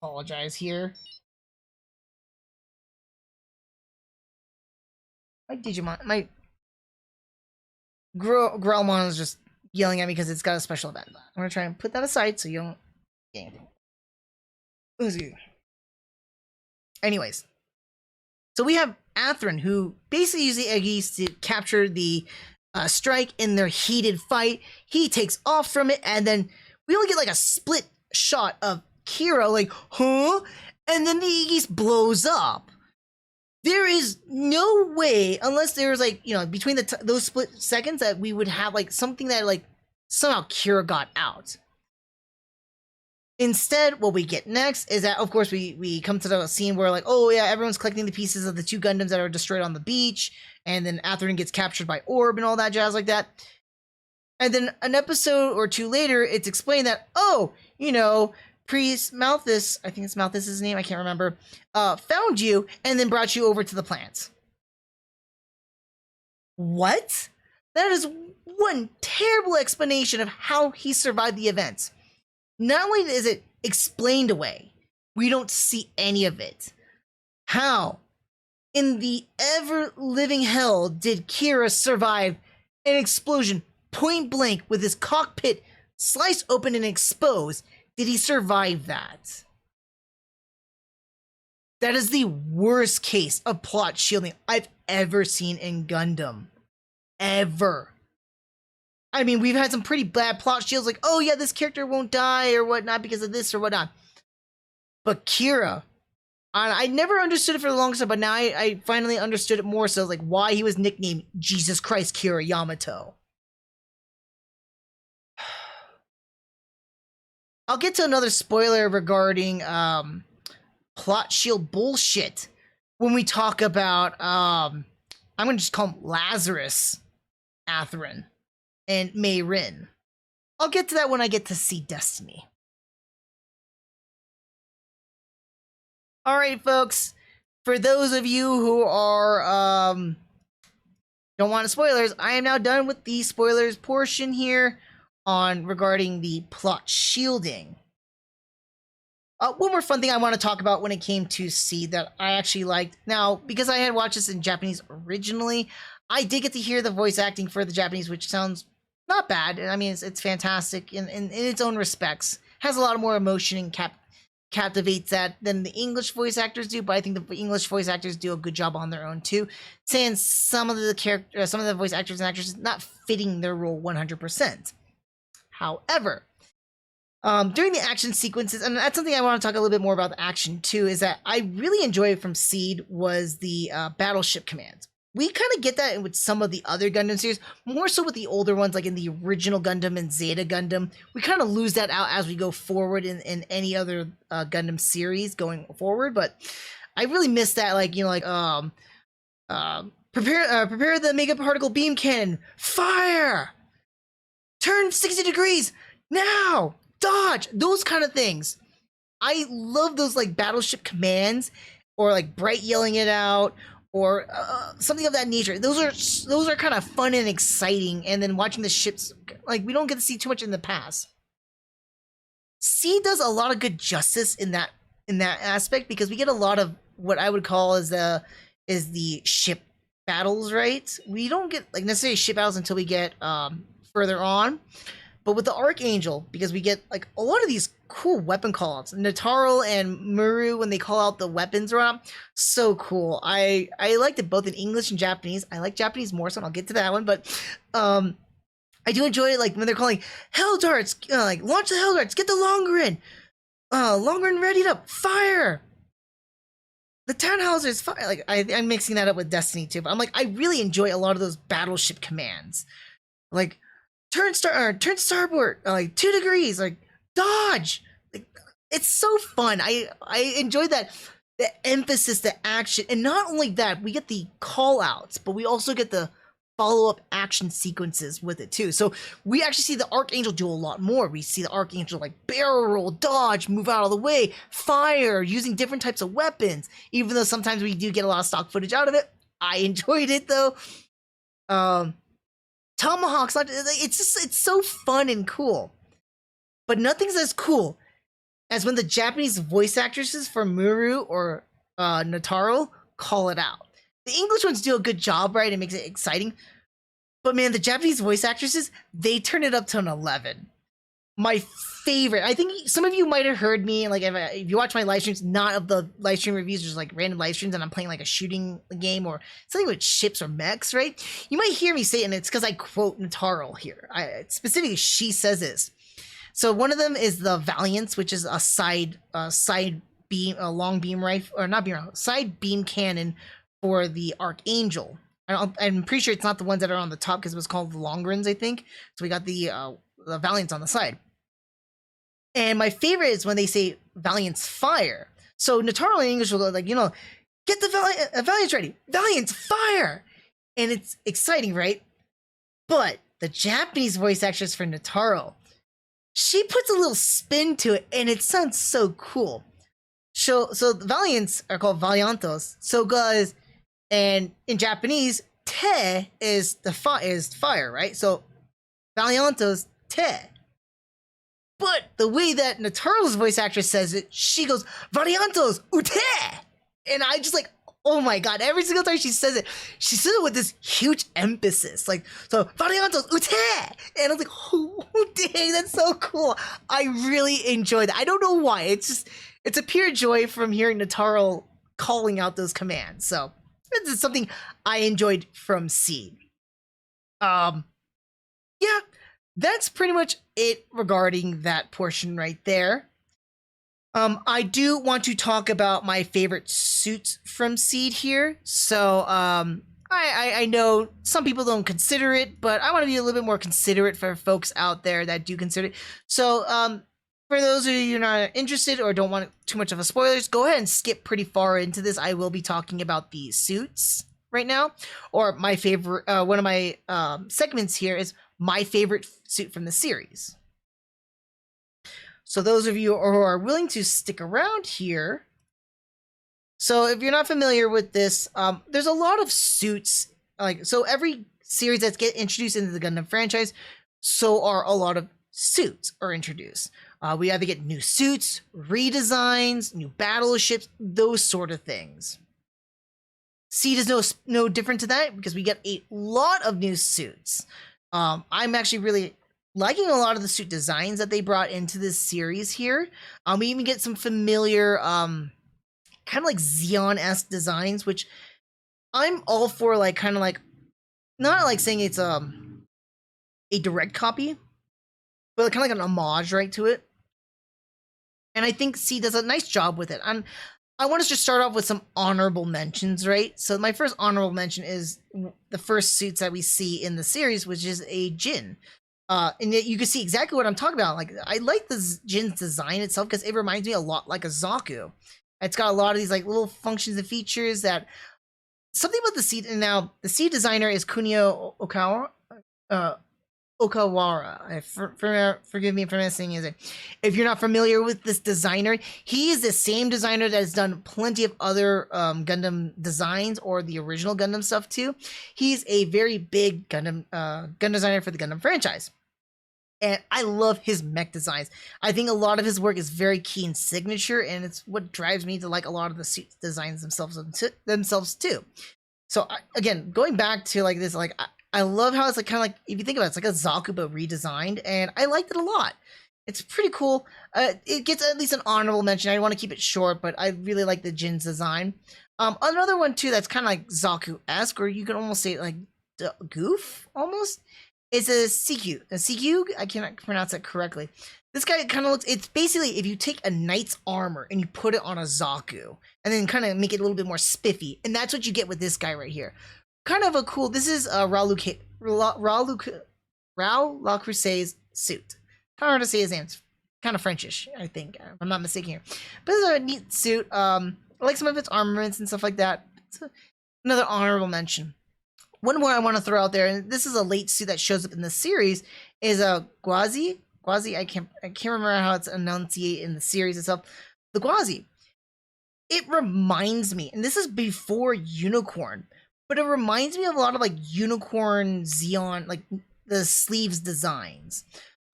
apologize here. My Digimon, my Growlmon is just yelling at me because it's got a special event. I'm gonna try and put that aside so you don't get anything. Let's see. Anyways, so we have Atherin, who basically used the Aegis to capture the Strike in their heated fight. He takes off from it, and then we only get like a split shot of Kira, like, huh? And then the Aegis blows up. There is no way, unless there's like, between those split seconds, that we would have like something that like somehow Kira got out. Instead, what we get next is that, of course, we come to the scene where like, oh yeah, everyone's collecting the pieces of the 2 Gundams that are destroyed on the beach, and then Atherin gets captured by Orb and all that jazz like that. And then an episode or 2 later, it's explained that, Priest Malthus, I think it's Malthus' name, I can't remember, found you and then brought you over to the plant. What? That is one terrible explanation of how he survived the events. Not only is it explained away, we don't see any of it. How in the ever-living hell did Kira survive an explosion point blank with his cockpit sliced open and exposed? Did he survive that? That is the worst case of plot shielding I've ever seen in Gundam. Ever. I mean, we've had some pretty bad plot shields, like, oh yeah, this character won't die or whatnot because of this or whatnot. But Kira, I never understood it for the longest time, but now I finally understood it more so, like why he was nicknamed Jesus Christ Kira Yamato. I'll get to another spoiler regarding plot shield bullshit when we talk about I'm gonna just call him Lazarus Atherin and Mei Rin. I'll get to that when I get to see Destiny. Alright folks, for those of you who are don't want spoilers, I am now done with the spoilers portion here on regarding the plot shielding. One more fun thing I want to talk about when it came to Seed that I actually liked. Now, because I had watched this in Japanese originally, I did get to hear the voice acting for the Japanese, which sounds not bad. I mean, it's fantastic in its own respects. Has a lot more emotion and captivates that than the English voice actors do, but I think the English voice actors do a good job on their own too. Saying some of the voice actors and actresses not fitting their role 100%. However, during the action sequences, and that's something I want to talk a little bit more about the action too, is that I really enjoyed from Seed was the battleship commands. We kind of get that with some of the other Gundam series, more so with the older ones, like in the original Gundam and Zeta Gundam. We kind of lose that out as we go forward in any other Gundam series going forward, but I really miss that, like, you know, like, prepare the mega particle beam cannon, fire, turn 60 degrees, now, dodge, those kind of things. I love those, like, battleship commands, or like Bright yelling it out, or something of that nature. Those are kind of fun and exciting, and then watching the ships, like, we don't get to see too much in the past. C does a lot of good justice in that aspect, because we get a lot of what I would call is the ship battles, right? We don't get, like, necessarily ship battles until we get further on. But with the Archangel, because we get, like, a lot of these cool weapon callouts. Nataro and Muru, when they call out the weapons around, so cool. I liked it both in English and Japanese. I like Japanese more, so I'll get to that one. But I do enjoy it, like, when they're calling Hell Darts, like, launch the Hell Darts, get the Longerin, Longerin readied up, fire. The Tannhausers, fire. Like, I'm mixing that up with Destiny too. But I'm like, I really enjoy a lot of those battleship commands, like, turn starboard, like 2 degrees, like, dodge. Like, it's so fun. I enjoy that, the emphasis, the action, and not only that, we get the call outs, but we also get the follow-up action sequences with it too. So we actually see the Archangel do a lot more. We see the Archangel, like, barrel roll, dodge, move out of the way, fire, using different types of weapons. Even though sometimes we do get a lot of stock footage out of it, I enjoyed it though. Tomahawks, it's so fun and cool. But nothing's as cool as when the Japanese voice actresses for Muru or Nataro call it out. The English ones do a good job, right? It makes it exciting. But man, the Japanese voice actresses, they turn it up to an 11. My favorite. I think some of you might have heard me, like, if you watch my live streams, not of the live stream reviews, just like random live streams, and I'm playing like a shooting game or something with ships or mechs, right? You might hear me say it, and it's because I quote Nataro here. Specifically, she says this. So one of them is the Valiance, which is a side beam, a long beam rifle, or not beam rifle, side beam cannon for the Archangel. I'm pretty sure it's not the ones that are on the top, because it was called the Longerins, I think. So we got the Valiance on the side. And my favorite is when they say Valiance fire. So Nataro in English will go, like, you know, get the Valiance ready, Valiance fire, and it's exciting, right? But the Japanese voice actress for Nataro, she puts a little spin to it, and it sounds so cool. So the Valiants are called Valiantos. So guys, and in Japanese, te is fire, right? So Valiantos te. But the way that Nataro's voice actress says it, she goes, Variantos ute! And I just, like, oh my god, every single time she says it with this huge emphasis. Like, so, Variantos ute! And I was like, oh, dang, that's so cool. I really enjoy that. I don't know why. It's a pure joy from hearing Nataro calling out those commands. So, this is something I enjoyed from Seed. Yeah. That's pretty much it regarding that portion right there. I do want to talk about my favorite suits from Seed here. So, I know some people don't consider it, but I want to be a little bit more considerate for folks out there that do consider it. So, for those of you who are not interested or don't want too much of a spoilers, go ahead and skip pretty far into this. I will be talking about the suits right now, or my favorite, one of my segments here is my favorite suit from the series. So those of you who are willing to stick around here, so if you're not familiar with this, there's a lot of suits, like, so every series that's get introduced into the Gundam franchise, so are a lot of suits are introduced. We either get new suits, redesigns, new battleships, those sort of things. Seed is no different to that because we get a lot of new suits. I'm actually really liking a lot of the suit designs that they brought into this series here. We even get some familiar, kind of like Xeon-esque designs, which I'm all for, like, kind of like, not like saying it's a direct copy, but kind of like an homage, right, to it. And I think Seed does a nice job with it. And I want to just start off with some honorable mentions, right? So my first honorable mention is the first suits that we see in the series, which is a Jin. And you can see exactly what I'm talking about. Like, I like the Jin's design itself because it reminds me a lot like a Zaku. It's got a lot of these like little functions and features that something about the Seed. And now the Seed designer is Kunio Okawara. Forgive me for missing it. If you're not familiar with this designer, he is the same designer that has done plenty of other Gundam designs or the original Gundam stuff too. He's a very big Gundam designer for the Gundam franchise. And I love his mech designs. I think a lot of his work is very key and signature, and it's what drives me to like a lot of the suit designs themselves too. So again, going back to like this, like I love how it's like kind of like, if you think about it, it's like a Zaku but redesigned, and I liked it a lot. It's pretty cool. It gets at least an honorable mention. I want to keep it short, but I really like the Jin's design. Another one too that's kind of like Zaku-esque, or you can almost say like Goof almost. It's a CQ. A CQ? I cannot pronounce it correctly. This guy kind of looks, it's basically if you take a knight's armor and you put it on a Zaku and then kind of make it a little bit more spiffy. And that's what you get with this guy right here. Kind of a cool, this is Raul Lacroix's suit. Kind of hard to say his name. It's kind of Frenchish, I think. If I'm not mistaken here. But this is a neat suit. I like some of its armaments and stuff like that. It's another honorable mention. One more I want to throw out there, and this is a late suit that shows up in the series, is a Gwazi. Gwazi, I can't remember how it's enunciated in the series itself. The Gwazi. It reminds me, and this is before Unicorn, but it reminds me of a lot of like Unicorn Xeon, like the sleeves designs.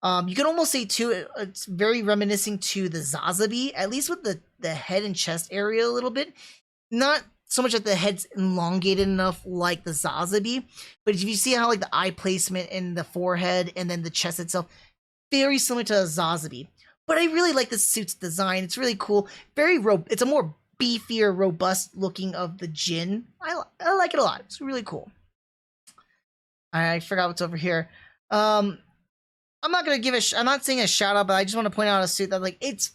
You can almost say too, it's very reminiscent to the Zazabi, at least with the head and chest area a little bit. Not so much that the head's elongated enough like the Zazabi, but if you see how like the eye placement in the forehead and then the chest itself, very similar to a Zazabi. But I really like the suit's design. It's really cool. It's a more beefier, robust looking of the Jin. I like it a lot. It's really cool. I forgot what's over here. I'm not gonna I'm not saying a shout out, but I just want to point out a suit that like it's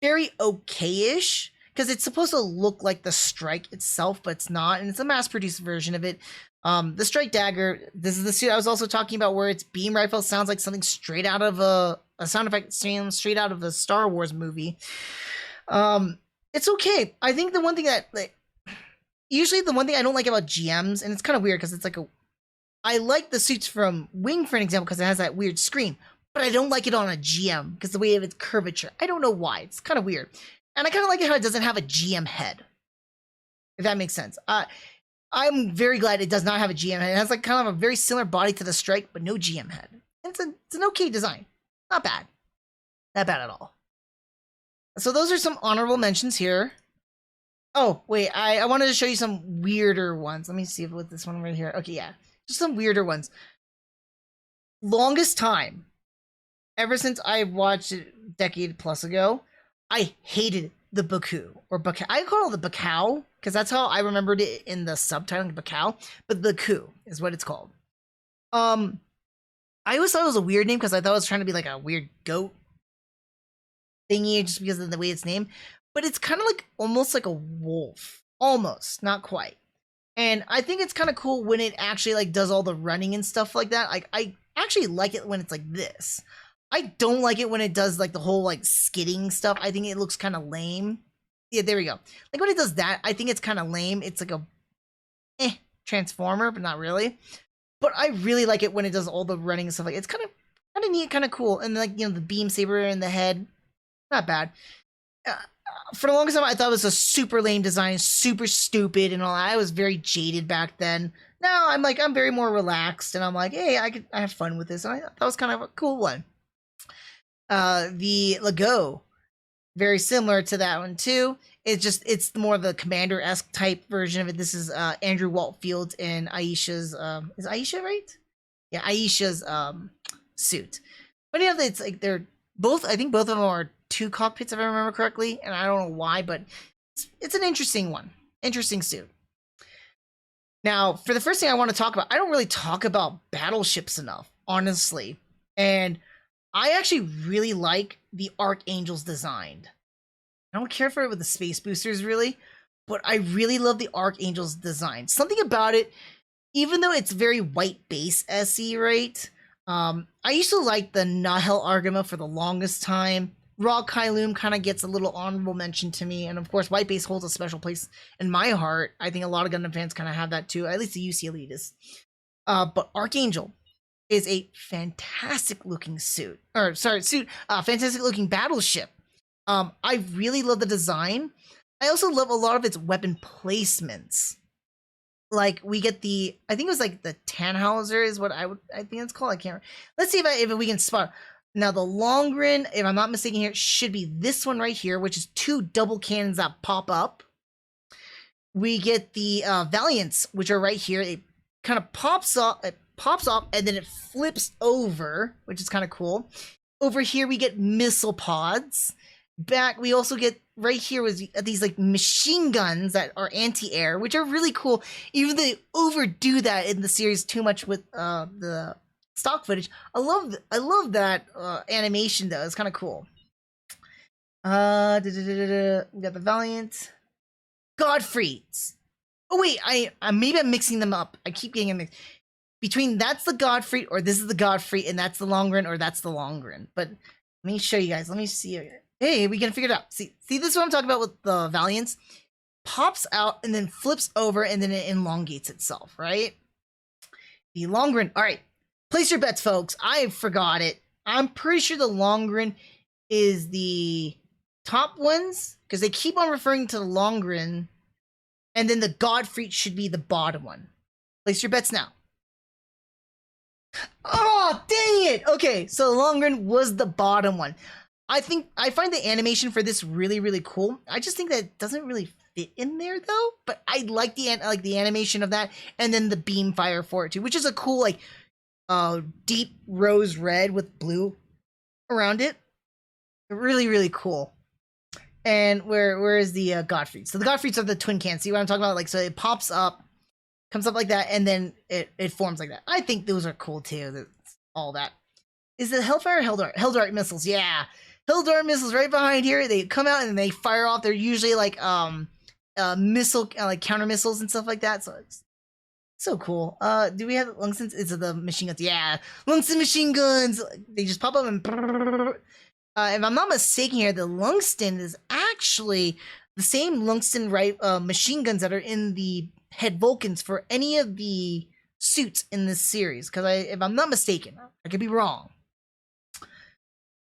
very okay-ish. Because it's supposed to look like the Strike itself, but it's not, and it's a mass-produced version of it. The Strike Dagger, this is the suit I was also talking about, where its beam rifle sounds like something straight out of a sound effect straight out of a Star Wars movie. It's okay. I think the one thing that, like, usually the one thing I don't like about GMs, and it's kind of weird because it's like I like the suits from Wing, for an example, because it has that weird scream, but I don't like it on a GM because the way of its curvature. I don't know why. It's kind of weird. And I kind of like it how it doesn't have a GM head, if that makes sense. I'm very glad it does not have a GM head. It has like kind of a very similar body to the Strike, but no GM head. It's an okay design. Not bad. Not bad at all. So those are some honorable mentions here. Oh, wait, I wanted to show you some weirder ones. Let me see with this one right here. Okay, yeah. Just some weirder ones. Longest time, ever since I watched it a decade plus ago, I hated the Baku, or Bakau. I call it the Bakau, because that's how I remembered it in the subtitle, Bakau, but Baku is what it's called. I always thought it was a weird name, because I thought it was trying to be like a weird goat thingy, just because of the way it's named, but it's kind of like, almost like a wolf. Almost, not quite. And I think it's kind of cool when it actually like does all the running and stuff like that. Like, I actually like it when it's like this. I don't like it when it does like the whole like skidding stuff. I think it looks kind of lame. Yeah, there we go. Like when it does that, I think it's kind of lame. It's like a transformer, but not really. But I really like it when it does all the running and stuff. Like it's kind of neat, kind of cool. And like, you know, the beam saber in the head, not bad. For the longest time, I thought it was a super lame design, super stupid, and all. I was very jaded back then. Now I'm very more relaxed, and I'm like, hey, I have fun with this. And I thought that was kind of a cool one. The Lego, very similar to that one too. It's more of the Commander-esque type version of it. This is Andrew Waltfield and Aisha's is Aisha right? Yeah, Aisha's suit. But yeah, it's like they're both, I think both of them are 2 cockpits if I remember correctly, and I don't know why, but it's an interesting one. Interesting suit. Now, for the first thing I want to talk about, I don't really talk about battleships enough, honestly. And I actually really like the Archangel's design. I don't care for it with the space boosters, really, but I really love the Archangel's design. Something about it, even though it's very white base SE, right? I used to like the Nahel Argama for the longest time. Raw Kylum kind of gets a little honorable mention to me, and of course, white base holds a special place in my heart. I think a lot of Gundam fans kind of have that too, at least the UC elitists. But Archangel is a fantastic looking suit, fantastic looking battleship. I really love the design. I also love a lot of its weapon placements. Like we get the, I think it was like the Tannhauser is what I think it's called. I can't remember. Let's see if we can spot. Now the Longren, if I'm not mistaken here, should be this one right here, which is 2 double cannons that pop up. We get the Valiants, which are right here. It kind of pops off, and then it flips over, which is kind of cool. Over here we get missile pods. Back we also get right here was these like machine guns that are anti-air, which are really cool. Even though they overdo that in the series too much with the stock footage. I love that animation though. It's kind of cool. We got the Valiant, Godfrey's. Oh wait, maybe I'm mixing them up. I keep getting them mixed. Between that's the Godfrey, or this is the Godfrey, and that's the Longren, or that's the Longren. But let me show you guys. Let me see. Hey, we can figure it out. See, this is what I'm talking about with the Valiants. Pops out and then flips over, and then it elongates itself, right? The Longren. All right, place your bets, folks. I forgot it. I'm pretty sure the Longren is the top ones because they keep on referring to the Longren, and then the Godfrey should be the bottom one. Place your bets now. Oh, dang it! Okay, so the Longren was the bottom one. I find the animation for this really, really cool. I just think that it doesn't really fit in there though. But I like the animation of that, and then the beam fire for it too, which is a cool like deep rose red with blue around it. Really, really cool. And where is the Godfrey? So the Godfreys are the twin cans. See what I'm talking about? Like, so it pops up, comes up like that, and then it forms like that. I think those are cool too. That's all that. Is it Hellfire or Helldart? Helldart missiles, yeah. Helldart missiles right behind here. They come out and they fire off. They're usually like missile like counter missiles and stuff like that. So it's so cool. Do we have Lungstons? It's the machine guns. Yeah, Lungston machine guns. They just pop up and if I'm not mistaken here, the Lungston is actually the same Lungston machine guns that are in the head Vulcans for any of the suits in this series. Because if I'm not mistaken, I could be wrong.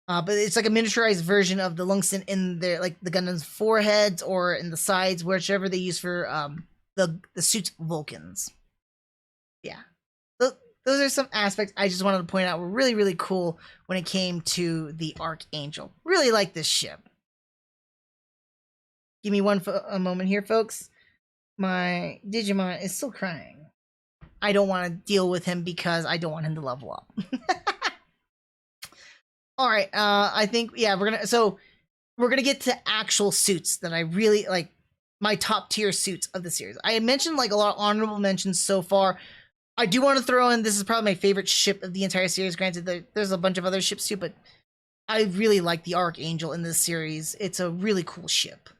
But it's like a miniaturized version of the Lungston in their like the Gundam's foreheads or in the sides, whichever they use for the suits Vulcans. Yeah, those are some aspects I just wanted to point out were really, really cool when it came to the Archangel. Really like this ship. Give me a moment here, folks. My Digimon is still crying. I don't want to deal with him because I don't want him to level up. All right, I think we're gonna get to actual suits that I really like, my top tier suits of the series. I mentioned like a lot of honorable mentions so far. I do want to throw in, this is probably my favorite ship of the entire series. Granted, there's a bunch of other ships too, but I really like the Archangel in this series. It's a really cool ship.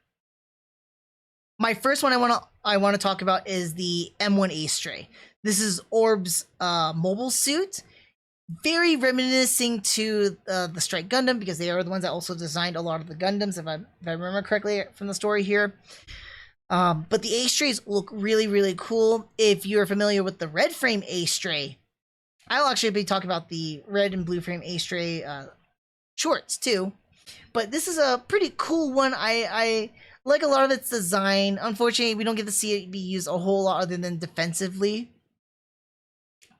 My first one I want to talk about is the M1 Astray. This is Orb's mobile suit. Very reminiscing to the Strike Gundam, because they are the ones that also designed a lot of the Gundams, if I remember correctly from the story here. But the A-Strays look really, really cool. If you're familiar with the red frame A-Stray, I'll actually be talking about the red and blue frame A-Stray shorts too. But this is a pretty cool one. I like a lot of its design. Unfortunately, we don't get to see it be used a whole lot other than defensively.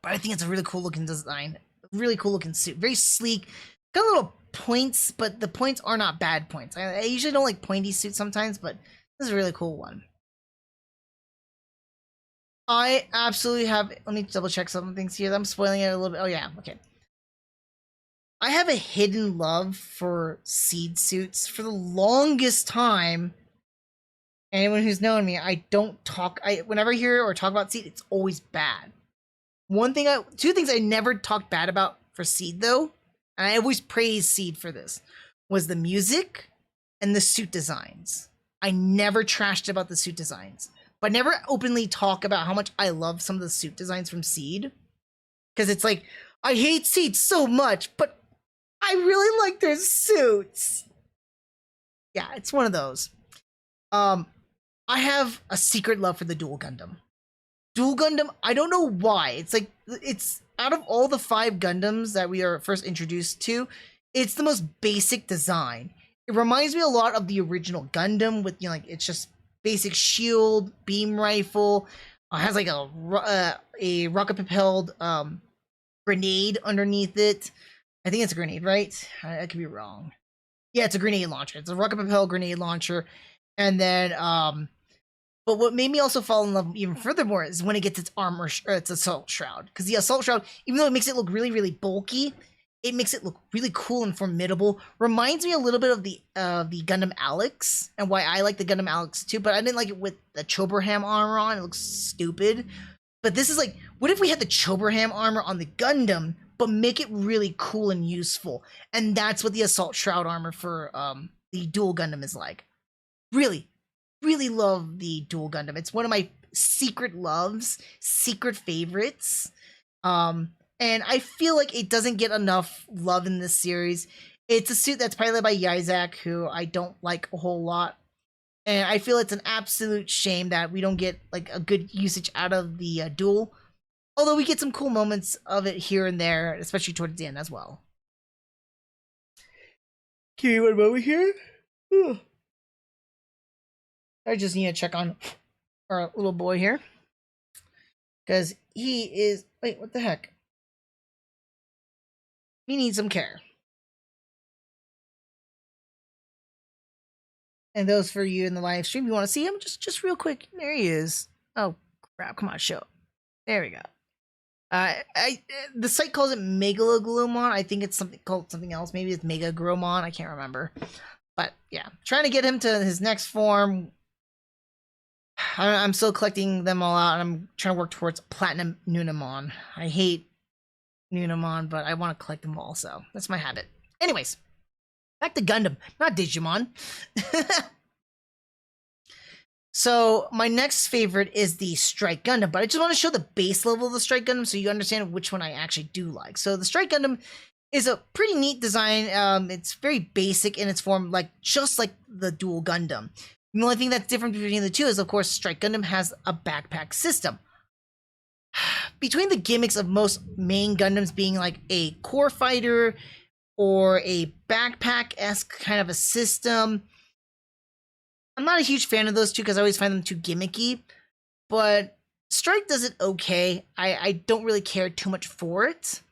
But I think it's a really cool looking design. Really cool looking suit. Very sleek. Got a little points, but the points are not bad points. I usually don't like pointy suits sometimes, but this is a really cool one. I absolutely have, let me double check some things here. I'm spoiling it a little bit. Oh yeah, okay. I have a hidden love for Seed suits. For the longest time, anyone who's known me, I don't talk, whenever I hear or talk about Seed, it's always bad. Two things I never talked bad about for Seed though, and I always praise Seed for this, was the music and the suit designs. I never trashed about the suit designs, but never openly talk about how much I love some of the suit designs from Seed. Because it's like, I hate Seed so much, but I really like their suits. Yeah, it's one of those. I have a secret love for the Dual Gundam. Dual Gundam, I don't know why. It's like, it's out of all the 5 Gundams that we are first introduced to, it's the most basic design. It reminds me a lot of the original Gundam with, like, it's just basic shield, beam rifle, has like a rocket-propelled grenade underneath it. I think it's a grenade, right? I could be wrong. Yeah, it's a grenade launcher. It's a rocket-propelled grenade launcher. And then, but what made me also fall in love even furthermore is when it gets its armor, its assault shroud. Because the assault shroud, even though it makes it look really, really bulky, it makes it look really cool and formidable. Reminds me a little bit of the Gundam Alex, and why I like the Gundam Alex too, but I didn't like it with the Choberham armor on. It looks stupid. But this is like, what if we had the Choberham armor on the Gundam, but make it really cool and useful? And that's what the assault shroud armor for the Dual Gundam is like. Really, really love the Dual Gundam. It's one of my secret loves, secret favorites. And I feel like it doesn't get enough love in this series. It's a suit that's piloted by Yizak, who I don't like a whole lot. And I feel it's an absolute shame that we don't get like a good usage out of the duel. Although we get some cool moments of it here and there, especially towards the end as well. Give me one moment here. I just need to check on our little boy here. Because he is... Wait, what the heck? He needs some care. And those for you in the live stream, you want to see him? Just real quick. There he is. Oh, crap. Come on, show. There we go. The site calls it Megaloglumon. I think it's something else. Maybe it's Megagromon. I can't remember. But yeah, trying to get him to his next form. I'm still collecting them all out, and I'm trying to work towards Platinum Nunamon. I hate Nunamon, but I want to collect them all, so that's my habit. Anyways, back to Gundam, not Digimon. So my next favorite is the Strike Gundam, but I just want to show the base level of the Strike Gundam so you understand which one I actually do like. So the Strike Gundam is a pretty neat design. It's very basic in its form, just like the Dual Gundam. The only thing that's different between the two is, of course, Strike Gundam has a backpack system. Between the gimmicks of most main Gundams being like a core fighter or a backpack-esque kind of a system, I'm not a huge fan of those two because I always find them too gimmicky, but Strike does it okay. I don't really care too much for it.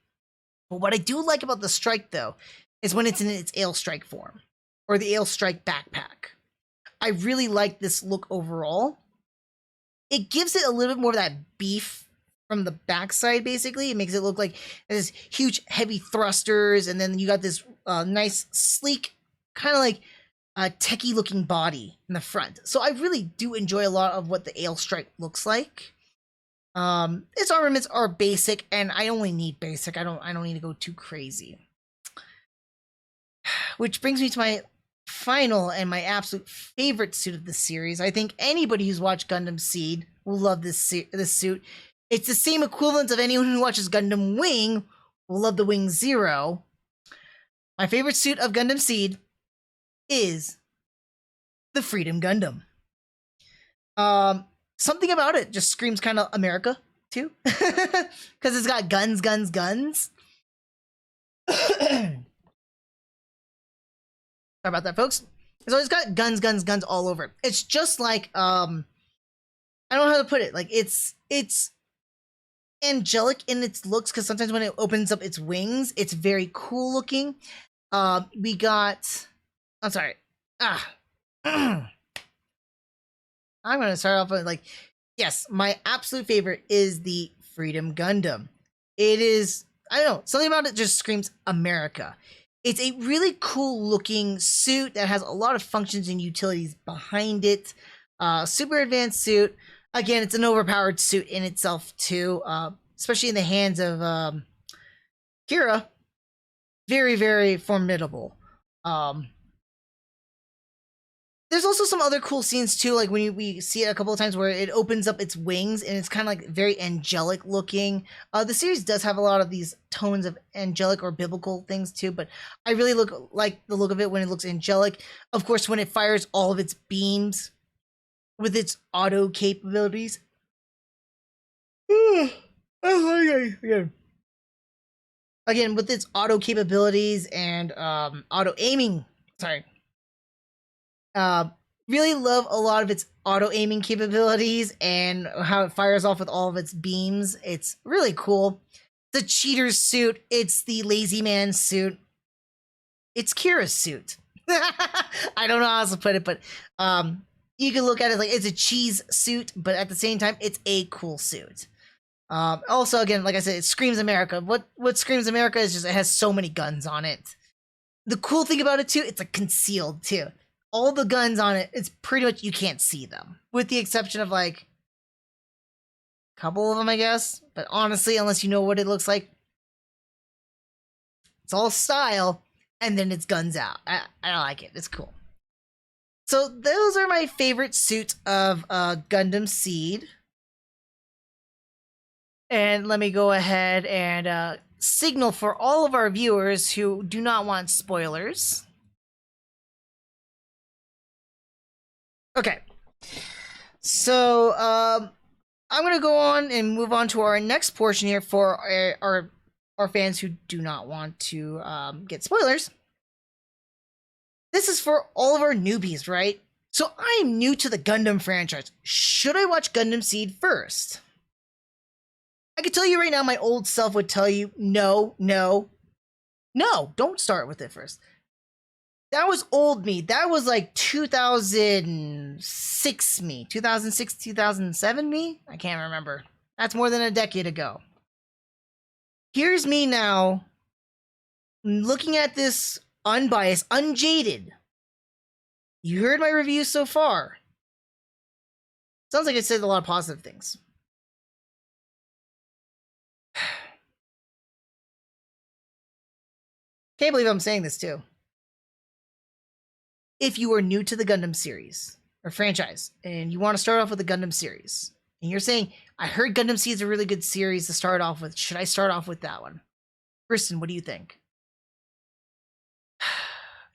But what I do like about the Strike, though, is when it's in its Ale Strike form, or the Ale Strike backpack. I really like this look overall. It gives it a little bit more of that beef from the backside, basically. It makes it look like this huge, heavy thrusters, and then you got this nice, sleek, kind of like techie-looking body in the front. So I really do enjoy a lot of what the Ale Strike looks like. Its armaments are basic, and I only need basic. I don't need to go too crazy. Which brings me to my final and my absolute favorite suit of the series. I think anybody who's watched Gundam Seed will love this suit. It's the same equivalent of anyone who watches Gundam Wing will love the Wing Zero. My favorite suit of Gundam Seed is the Freedom Gundam. Something about it just screams kind of America, too. Because it's got guns, guns, guns. Sorry about that, folks. It's always got guns, guns, guns all over it. It's just like, I don't know how to put it. Like, it's angelic in its looks, because sometimes when it opens up its wings, it's very cool looking. We got. I'm sorry. I'm gonna start off with yes, my absolute favorite is the Freedom Gundam. It is, I don't know, something about it just screams America. It's a really cool looking suit that has a lot of functions and utilities behind it. Super advanced suit. Again, it's an overpowered suit in itself too, especially in the hands of Kira. Very, very formidable. There's also some other cool scenes too, like when we see it a couple of times where it opens up its wings and it's kind of like very angelic looking. The series does have a lot of these tones of angelic or biblical things too, but I really like the look of it when it looks angelic. Of course, when it fires all of its beams with its auto capabilities. Again, with its auto capabilities and auto aiming. Sorry. Really love a lot of its auto aiming capabilities and how it fires off with all of its beams. It's really cool. The cheater's suit, it's the lazy man suit. It's Kira's suit. I don't know how else to put it, but you can look at it like it's a cheese suit, but at the same time, it's a cool suit. Also, again, like I said, it screams America. What screams America is just it has so many guns on it. The cool thing about it too, it's like concealed too. All the guns on it, it's pretty much you can't see them, with the exception of like a couple of them, I guess. But honestly, unless you know what it looks like, it's all style, and then it's guns out. I like it. It's cool. So those are my favorite suits of Gundam Seed. And let me go ahead and signal for all of our viewers who do not want spoilers. Okay. So, I'm going to go on and move on to our next portion here for our fans who do not want to get spoilers. This is for all of our newbies, right? So I'm new to the Gundam franchise. Should I watch Gundam Seed first? I can tell you right now, my old self would tell you, no, don't start with it first. That was old me. That was like 2006 me. 2006, 2007 me? I can't remember. That's more than a decade ago. Here's me now, looking at this unbiased, unjaded. You heard my review so far. Sounds like I said a lot of positive things. Can't believe I'm saying this too. If you are new to the Gundam series or franchise and you want to start off with the Gundam series and you're saying, I heard Gundam Seed is a really good series to start off with. Should I start off with that one? Kristen, what do you think?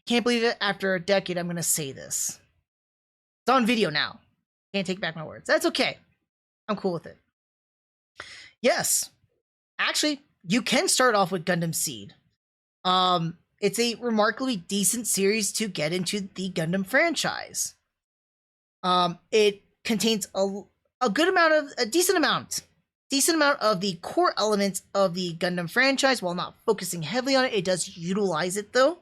Can't believe it. After a decade, I'm going to say this. It's on video now. Can't take back my words. That's okay. I'm cool with it. Yes. Actually, you can start off with Gundam Seed. It's a remarkably decent series to get into the Gundam franchise. It contains a decent amount of the core elements of the Gundam franchise. While not focusing heavily on it, it does utilize it though,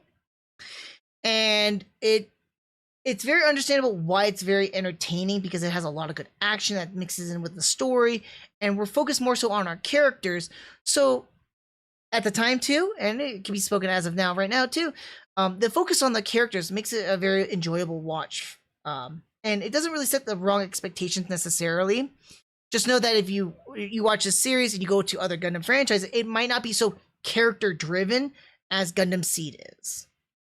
and it's very understandable why it's very entertaining, because it has a lot of good action that mixes in with the story, and we're focused more so on our characters. So at the time too, and it can be spoken as of now, right now too, the focus on the characters makes it a very enjoyable watch. And it doesn't really set the wrong expectations necessarily. Just know that if you watch this series and you go to other Gundam franchises, it might not be so character driven as Gundam Seed is.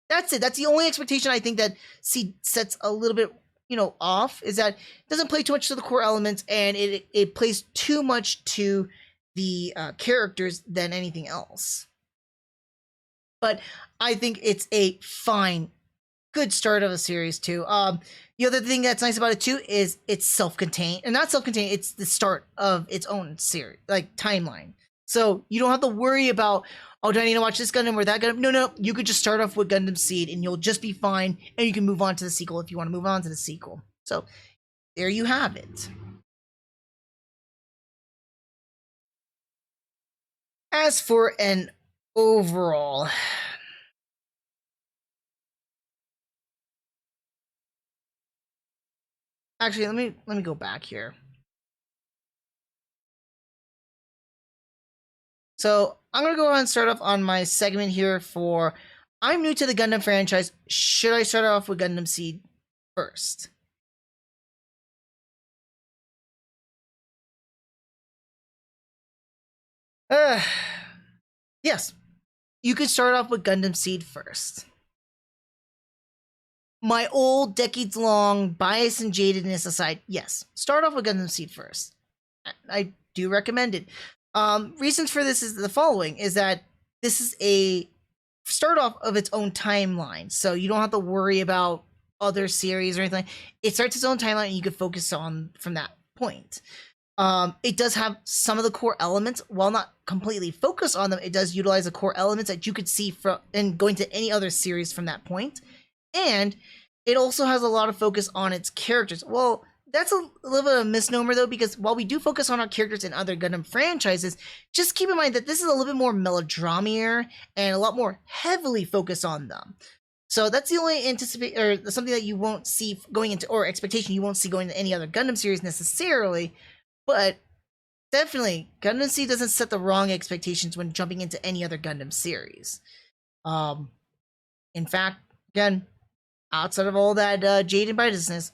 That's it. That's the only expectation I think that Seed sets a little bit, off, is that it doesn't play too much to the core elements, and it plays too much to the characters than anything else. But I think it's a fine, good start of a series too. The other thing that's nice about it too is it's self-contained, and not self-contained. It's the start of its own series, like timeline. So you don't have to worry about, oh, do I need to watch this Gundam or that Gundam? No, you could just start off with Gundam Seed, and you'll just be fine, and you can move on to the sequel if you want to move on to the sequel. So there you have it. As for an overall Actually, let me go back here. So I'm gonna go ahead and start off on my segment here for I'm new to the Gundam franchise. Should I start off with Gundam Seed first? Yes, you could start off with Gundam Seed first. My old decades-long bias and jadedness aside, yes, start off with Gundam Seed first. I do recommend it. Reasons for this is the following: is that this is a start off of its own timeline, so you don't have to worry about other series or anything. It starts its own timeline, and you can focus on from that point. It does have some of the core elements, while not completely focused on them. It does utilize the core elements that you could see from and going to any other series from that point, and it also has a lot of focus on its characters. Well, that's a little bit of a misnomer though, because while we do focus on our characters in other Gundam franchises, just keep in mind that this is a little bit more melodramier and a lot more heavily focused on them. So that's the only anticipate or something that you won't see going into, or expectation you won't see going into any other Gundam series necessarily. But definitely, Gundam Seed doesn't set the wrong expectations when jumping into any other Gundam series. In fact, again, outside of all that jaded biasness,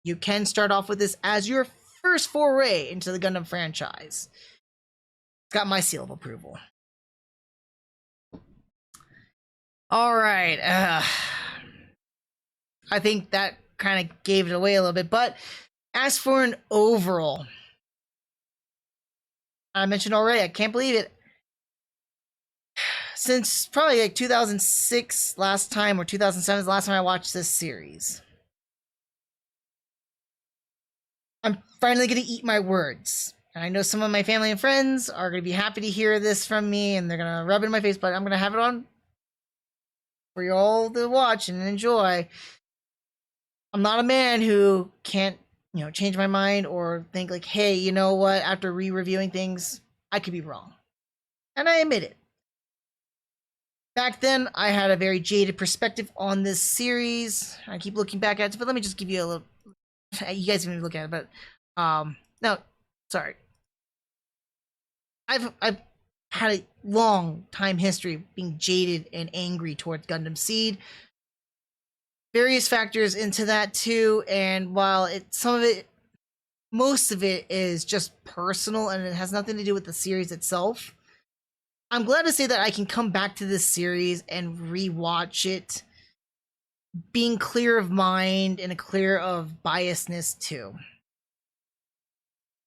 you can start off with this as your first foray into the Gundam franchise. It's got my seal of approval. All right. I think that kind of gave it away a little bit. But as for an overall, I mentioned already, I can't believe it. Since probably like 2006 last time, or 2007 is the last time I watched this series, I'm finally going to eat my words. And I know some of my family and friends are going to be happy to hear this from me, and they're going to rub it in my face, but I'm going to have it on for you all to watch and enjoy. I'm not a man who can't, change my mind or think like, hey, you know what, after re-reviewing things, I could be wrong. And I admit it. Back then, I had a very jaded perspective on this series. I keep looking back at it, but let me just give you a little. You guys can look at it, but no, sorry. I've had a long time history of being jaded and angry towards Gundam Seed. Various factors into that too, and while most of it is just personal and it has nothing to do with the series itself, I'm glad to say that I can come back to this series and rewatch it, being clear of mind and clear of biasness too.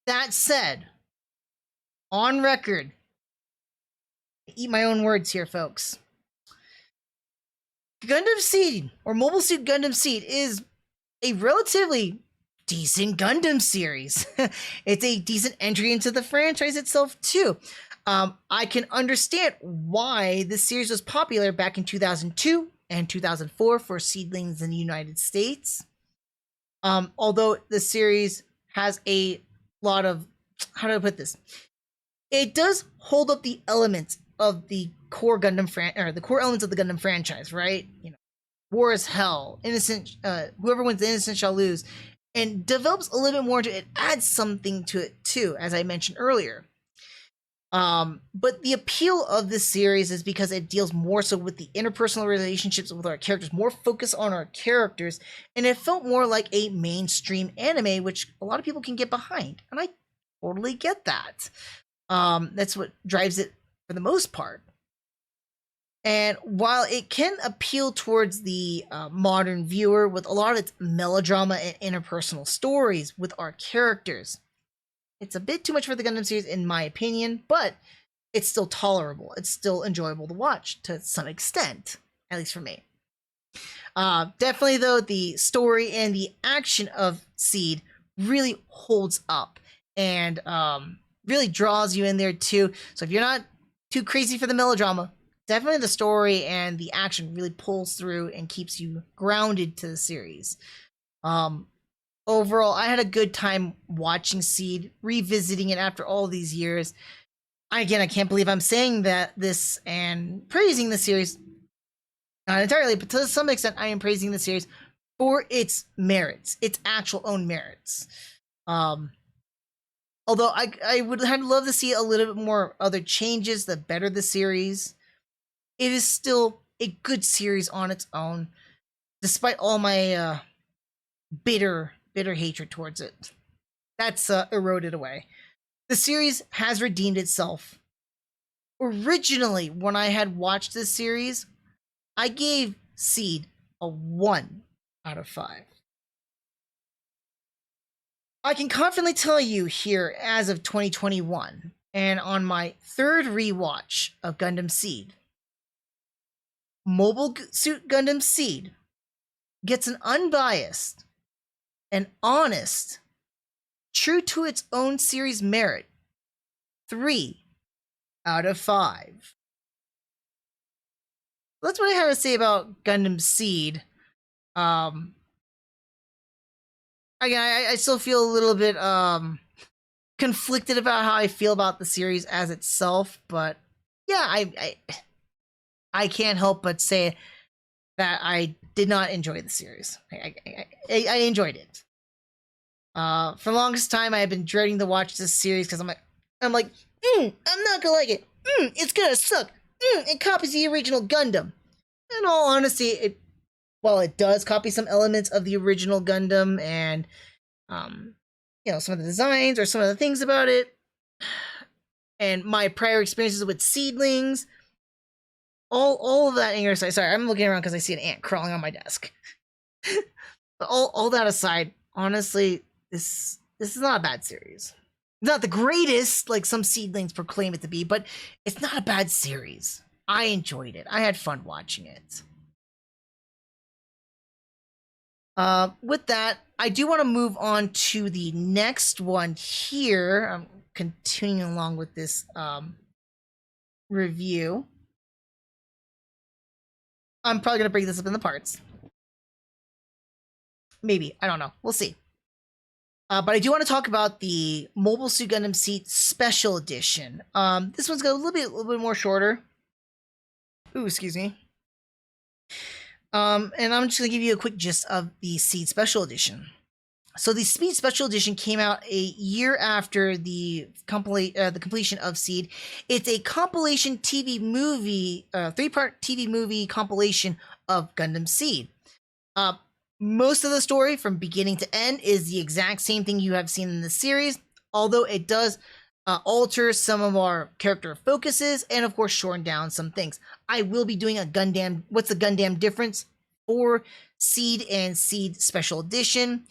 That said, on record, I eat my own words here, folks. Gundam Seed, or Mobile Suit Gundam Seed, is a relatively decent Gundam series. It's a decent entry into the franchise itself too. I can understand why this series was popular back in 2002 and 2004 for seedlings in the United States. Although the series has a lot of, how do I put this? It does hold up the elements of the core Gundam or the core elements of the Gundam franchise, right? War is hell. Innocent, whoever wins the innocent shall lose, and develops a little bit more to it. Adds something to it too, as I mentioned earlier. But the appeal of this series is because it deals more so with the interpersonal relationships with our characters, more focus on our characters, and it felt more like a mainstream anime, which a lot of people can get behind, and I totally get that. That's what drives it for the most part. And while it can appeal towards the modern viewer with a lot of its melodrama and interpersonal stories with our characters, it's a bit too much for the Gundam series, in my opinion, but it's still tolerable. It's still enjoyable to watch to some extent, at least for me. Definitely, though, the story and the action of Seed really holds up and really draws you in there, too. So if you're not too crazy for the melodrama, definitely the story and the action really pulls through and keeps you grounded to the series. Overall, I had a good time watching Seed, revisiting it after all these years. I can't believe I'm saying this and praising the series. Not entirely, but to some extent, I am praising the series for its merits, its actual own merits. Although I would have loved to see a little bit more other changes that better the series. It is still a good series on its own, despite all my bitter hatred towards it. That's eroded away. The series has redeemed itself. Originally, when I had watched this series, I gave Seed a 1 out of 5. I can confidently tell you here, as of 2021, and on my third rewatch of Gundam Seed, Mobile Suit Gundam Seed gets an unbiased and honest, true to its own series merit, 3 out of 5. That's what I have to say about Gundam Seed. Again, I still feel a little bit conflicted about how I feel about the series as itself, but yeah, I can't help but say that I did not enjoy the series. I enjoyed it. For the longest time, I have been dreading to watch this series because I'm like, I'm not gonna like it. It's gonna suck. It copies the original Gundam. In all honesty, it does copy some elements of the original Gundam and, some of the designs or some of the things about it, and my prior experiences with seedlings, all of that anger aside. Sorry, I'm looking around because I see an ant crawling on my desk. But all that aside, honestly, this is not a bad series. Not the greatest, like some seedlings proclaim it to be, but it's not a bad series. I enjoyed it. I had fun watching it. With that, I do want to move on to the next one here. I'm continuing along with this review. I'm probably going to break this up into parts. Maybe. I don't know. We'll see. But I do want to talk about the Mobile Suit Gundam Seed Special Edition. This one's got a little bit more shorter. Ooh, excuse me. And I'm just going to give you a quick gist of the Seed Special Edition. So the Seed Special Edition came out a year after the completion of Seed. It's a compilation TV movie, 3-part TV movie compilation of Gundam Seed. Most of the story from beginning to end is the exact same thing you have seen in the series, although it does alter some of our character focuses and, of course, shorten down some things. I will be doing a Gundam, what's the Gundam difference for Seed and Seed Special Edition.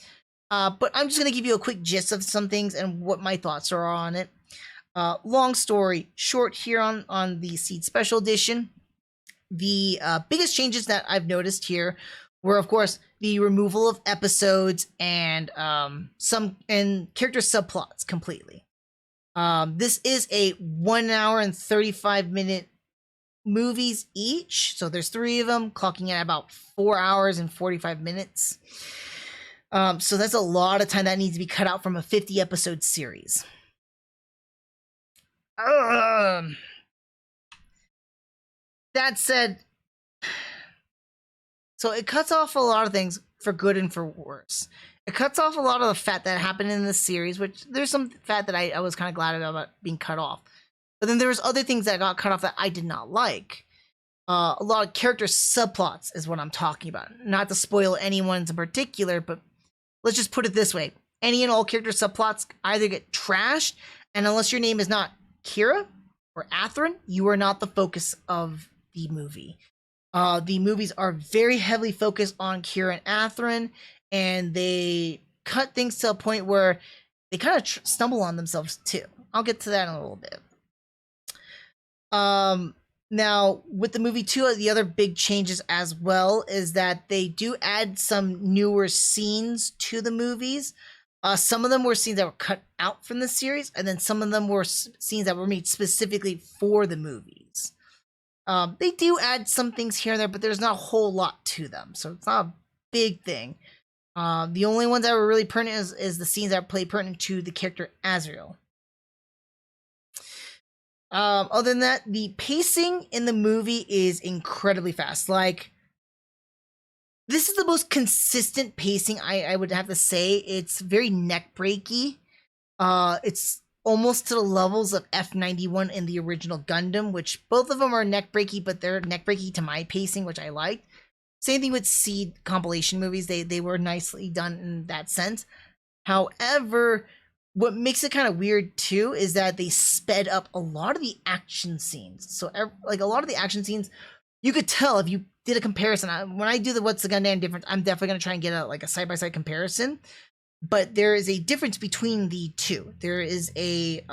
But I'm just going to give you a quick gist of some things and what my thoughts are on it. Long story short here on the Seed Special Edition, the biggest changes that I've noticed here were, of course, the removal of episodes and character subplots completely. This is a 1 hour and 35-minute movies each, so there's 3 of them, clocking at about 4 hours and 45 minutes. So that's a lot of time that needs to be cut out from a 50-episode series. That said, so it cuts off a lot of things for good and for worse. It cuts off a lot of the fat that happened in the series, which there's some fat that I was kind of glad about being cut off. But then there was other things that got cut off that I did not like. A lot of character subplots is what I'm talking about. Not to spoil anyone's in particular, but let's just put it this way. Any and all character subplots either get trashed, and unless your name is not Kira or Athrun, you are not the focus of the movie. The movies are very heavily focused on Kira and Athrun, and they cut things to a point where they kind of stumble on themselves too. I'll get to that in a little bit. Now, with the movie too, the other big changes as well is that they do add some newer scenes to the movies. Some of them were scenes that were cut out from the series, and then some of them were scenes that were made specifically for the movies. They do add some things here and there, but there's not a whole lot to them, so it's not a big thing. The only ones that were really pertinent is the scenes that play pertinent to the character Azrael. Other than that, the pacing in the movie is incredibly fast. Like, This is the most consistent pacing, I would have to say. It's very neck breaky. It's almost to the levels of F91 in the original Gundam, which both of them are neck breaky, but they're neck breaky to my pacing, which I liked. Same thing with Seed compilation movies. They were nicely done in that sense. However, what makes it kind of weird too is that they sped up a lot of the action scenes. So like a lot of the action scenes, you could tell if you did a comparison. When I do the what's the Gundam difference, I'm definitely gonna try and get a side by side comparison. But there is a difference between the two. There is it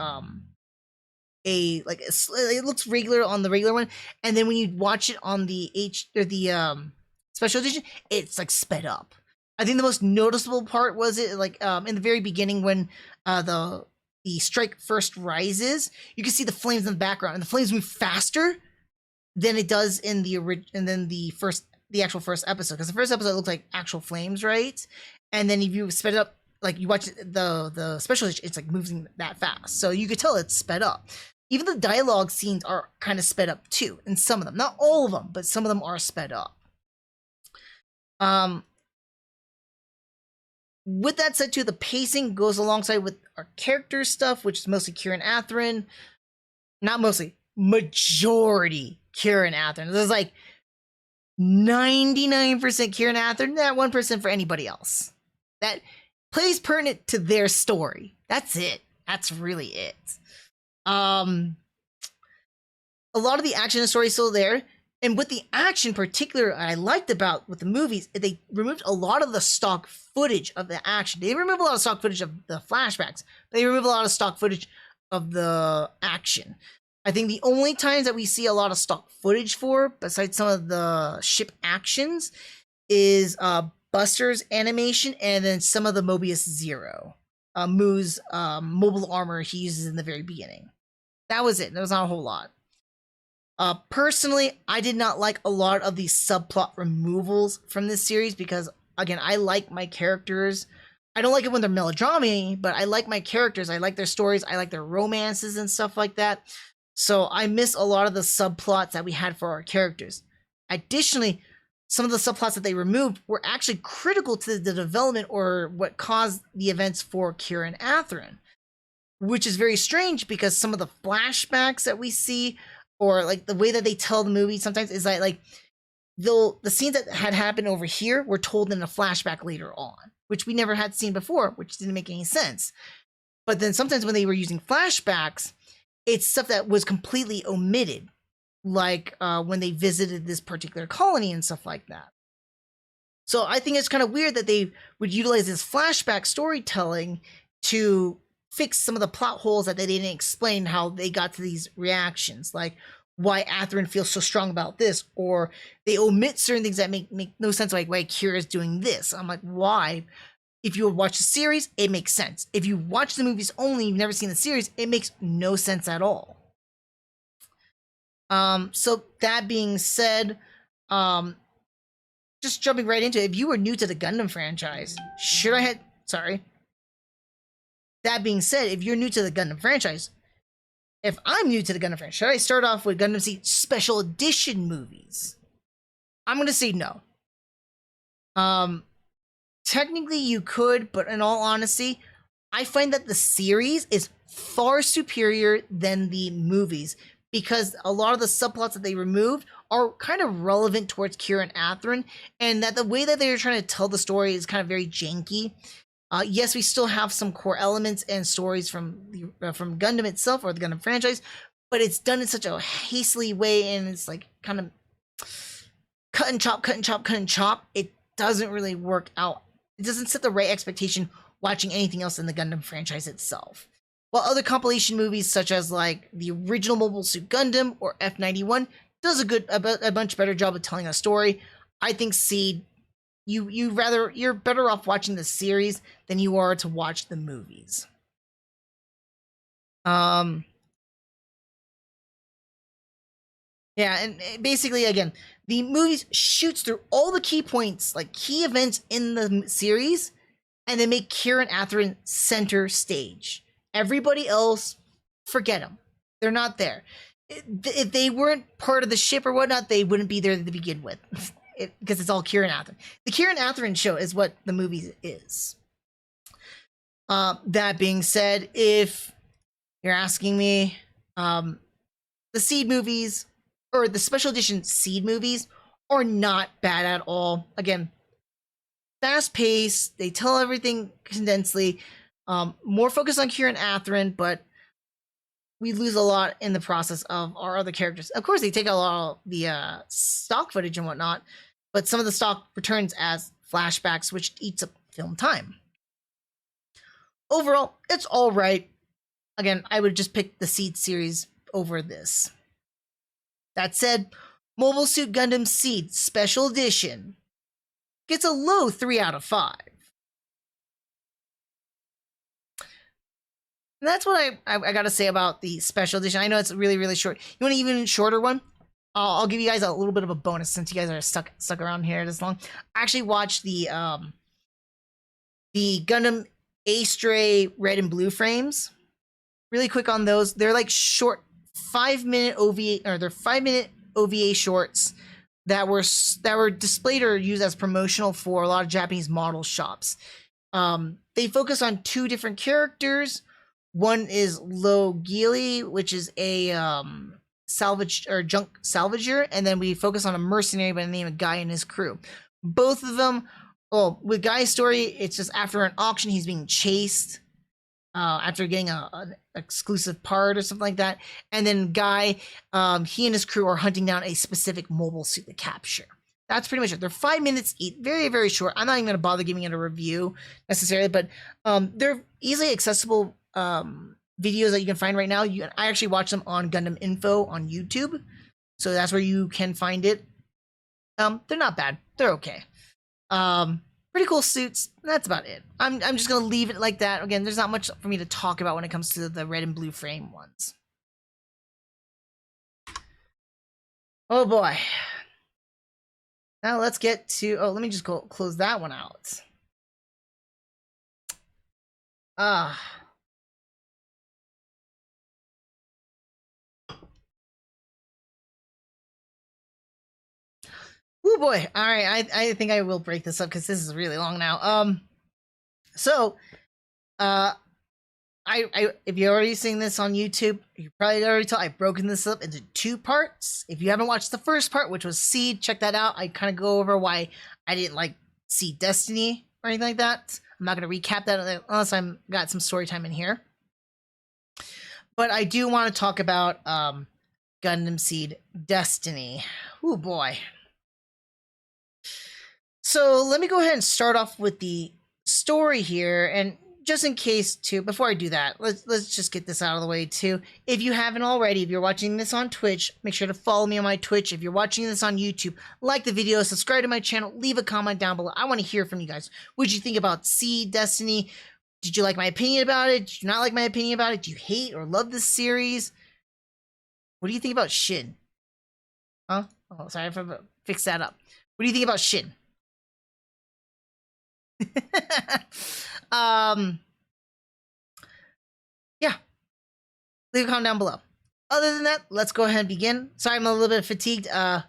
looks regular on the regular one, and then when you watch it on the special edition, it's like sped up. I think the most noticeable part was it in the very beginning when the strike first rises, you can see the flames in the background, and the flames move faster than it does in the actual first episode, because the first episode looks like actual flames, right? And then if you sped it up, like you watch the special edition, it's like moving that fast, so you could tell it's sped up. Even the dialogue scenes are kind of sped up too, and some of them, not all of them, but some of them are sped up. With that said too, the pacing goes alongside with our character stuff, which is mostly Kieran Athrun. Not mostly, majority Kieran Athrun. There's like 99% Kieran Athrun, that 1% for anybody else. That plays pertinent to their story. That's it. That's really it. A lot of the action and story is still there. And with the action in particular, I liked about with the movies, they removed a lot of the stock footage of the action. They removed a lot of stock footage of the flashbacks, but they removed a lot of stock footage of the action. I think the only times that we see a lot of stock footage for, besides some of the ship actions, is Buster's animation and then some of the Mobius Zero, Moo's mobile armor he uses in the very beginning. That was it. There was not a whole lot. Personally, I did not like a lot of the subplot removals from this series because, again, I like my characters. I don't like it when they're melodrama, but I like my characters. I like their stories. I like their romances and stuff like that. So I miss a lot of the subplots that we had for our characters. Additionally, some of the subplots that they removed were actually critical to the development or what caused the events for Kieran Athrun, which is very strange because some of the flashbacks that we see or like the way that they tell the movie sometimes is like the scenes that had happened over here were told in a flashback later on, which we never had seen before, which didn't make any sense. But then sometimes when they were using flashbacks, it's stuff that was completely omitted, like when they visited this particular colony and stuff like that. So I think it's kind of weird that they would utilize this flashback storytelling to fix some of the plot holes that they didn't explain how they got to these reactions, like why Athrun feels so strong about this, or they omit certain things that make no sense, like why Kira's doing this. I'm like, why? If you watch the series, it makes sense. If you watch the movies only, you've never seen the series, it makes no sense at all. So that being said, just jumping right into it, if you were new to the Gundam franchise, that being said, if you're new to the Gundam franchise, if I'm new to the Gundam franchise, should I start off with Gundam Seed Special Edition movies? I'm going to say no. Technically you could, but in all honesty, I find that the series is far superior than the movies because a lot of the subplots that they removed are kind of relevant towards Kieran Athrun, and that the way that they're trying to tell the story is kind of very janky. Yes, we still have some core elements and stories from Gundam itself or the Gundam franchise, but it's done in such a hastily way, and it's like kind of cut and chop. It doesn't really work out. It doesn't set the right expectation watching anything else in the Gundam franchise itself. While other compilation movies such as like the original Mobile Suit Gundam or F91 does a much better job of telling a story, I think Seed, you're better off watching the series than you are to watch the movies. Yeah, and basically, again, the movies shoots through all the key points, like key events in the series, and they make Kieran Athrun center stage. Everybody else, forget them. They're not there. If they weren't part of the ship or whatnot, they wouldn't be there to begin with. because it's all Kieran Atherton. The Kieran Atherton show is what the movie is. That being said, if you're asking me, the Seed movies or the special edition Seed movies are not bad at all. Again, fast paced, they tell everything condensedly, more focus on Kieran Atherton, but we lose a lot in the process of our other characters. Of course, they take a lot of the stock footage and whatnot, but some of the stock returns as flashbacks, which eats up film time. Overall, it's all right. Again, I would just pick the Seed series over this. That said, Mobile Suit Gundam Seed Special Edition gets a low 3 out of 5. And that's what I gotta say about the special edition. I know it's really, really short. You want an even shorter one? I'll give you guys a little bit of a bonus since you guys are stuck around here this long. I actually watched the Gundam A-Stray red and blue frames. Really quick on those. They're like short 5-minute OVA, or they're 5-minute OVA shorts that were displayed or used as promotional for a lot of Japanese model shops. They focus on 2 different characters. One is Logili, which is a salvage or junk salvager, and then we focus on a mercenary by the name of Guy and his crew. Both of them, well, with Guy's story, it's just after an auction, he's being chased after getting an exclusive part or something like that. And then Guy, he and his crew are hunting down a specific mobile suit to capture. That's pretty much it. They're 5 minutes each, very, very short. I'm not even going to bother giving it a review necessarily, but they're easily accessible videos that you can find right now. I actually watch them on Gundam Info on YouTube, so that's where you can find it. They're not bad. They're okay. Pretty cool suits. That's about it. I'm just gonna leave it like that. Again, there's not much for me to talk about when it comes to the red and blue frame ones. Oh boy. Now let's get to. Oh, let me just go close that one out. Oh boy. All right. I think I will break this up because this is really long now. If you're already seeing this on YouTube, you probably already told I've broken this up into 2 parts. If you haven't watched the first part, which was Seed, check that out. I kind of go over why I didn't like Seed Destiny or anything like that. I'm not going to recap that unless I've got some story time in here. But I do want to talk about Gundam Seed Destiny. Oh boy. So let me go ahead and start off with the story here, and just in case too, before I do that, let's just get this out of the way too. If you haven't already, if you're watching this on Twitch, make sure to follow me on my Twitch. If you're watching this on YouTube, like the video, subscribe to my channel, leave a comment down below. I want to hear from you guys. What did you think about Seed Destiny? Did you like my opinion about it? Did you not like my opinion about it? Do you hate or love this series? What do you think about Shin? Huh? Oh, sorry if I fixed that up. What do you think about Shin? Yeah, leave a comment down below. Other than that, let's go ahead and begin. Sorry, I'm a little bit fatigued. I've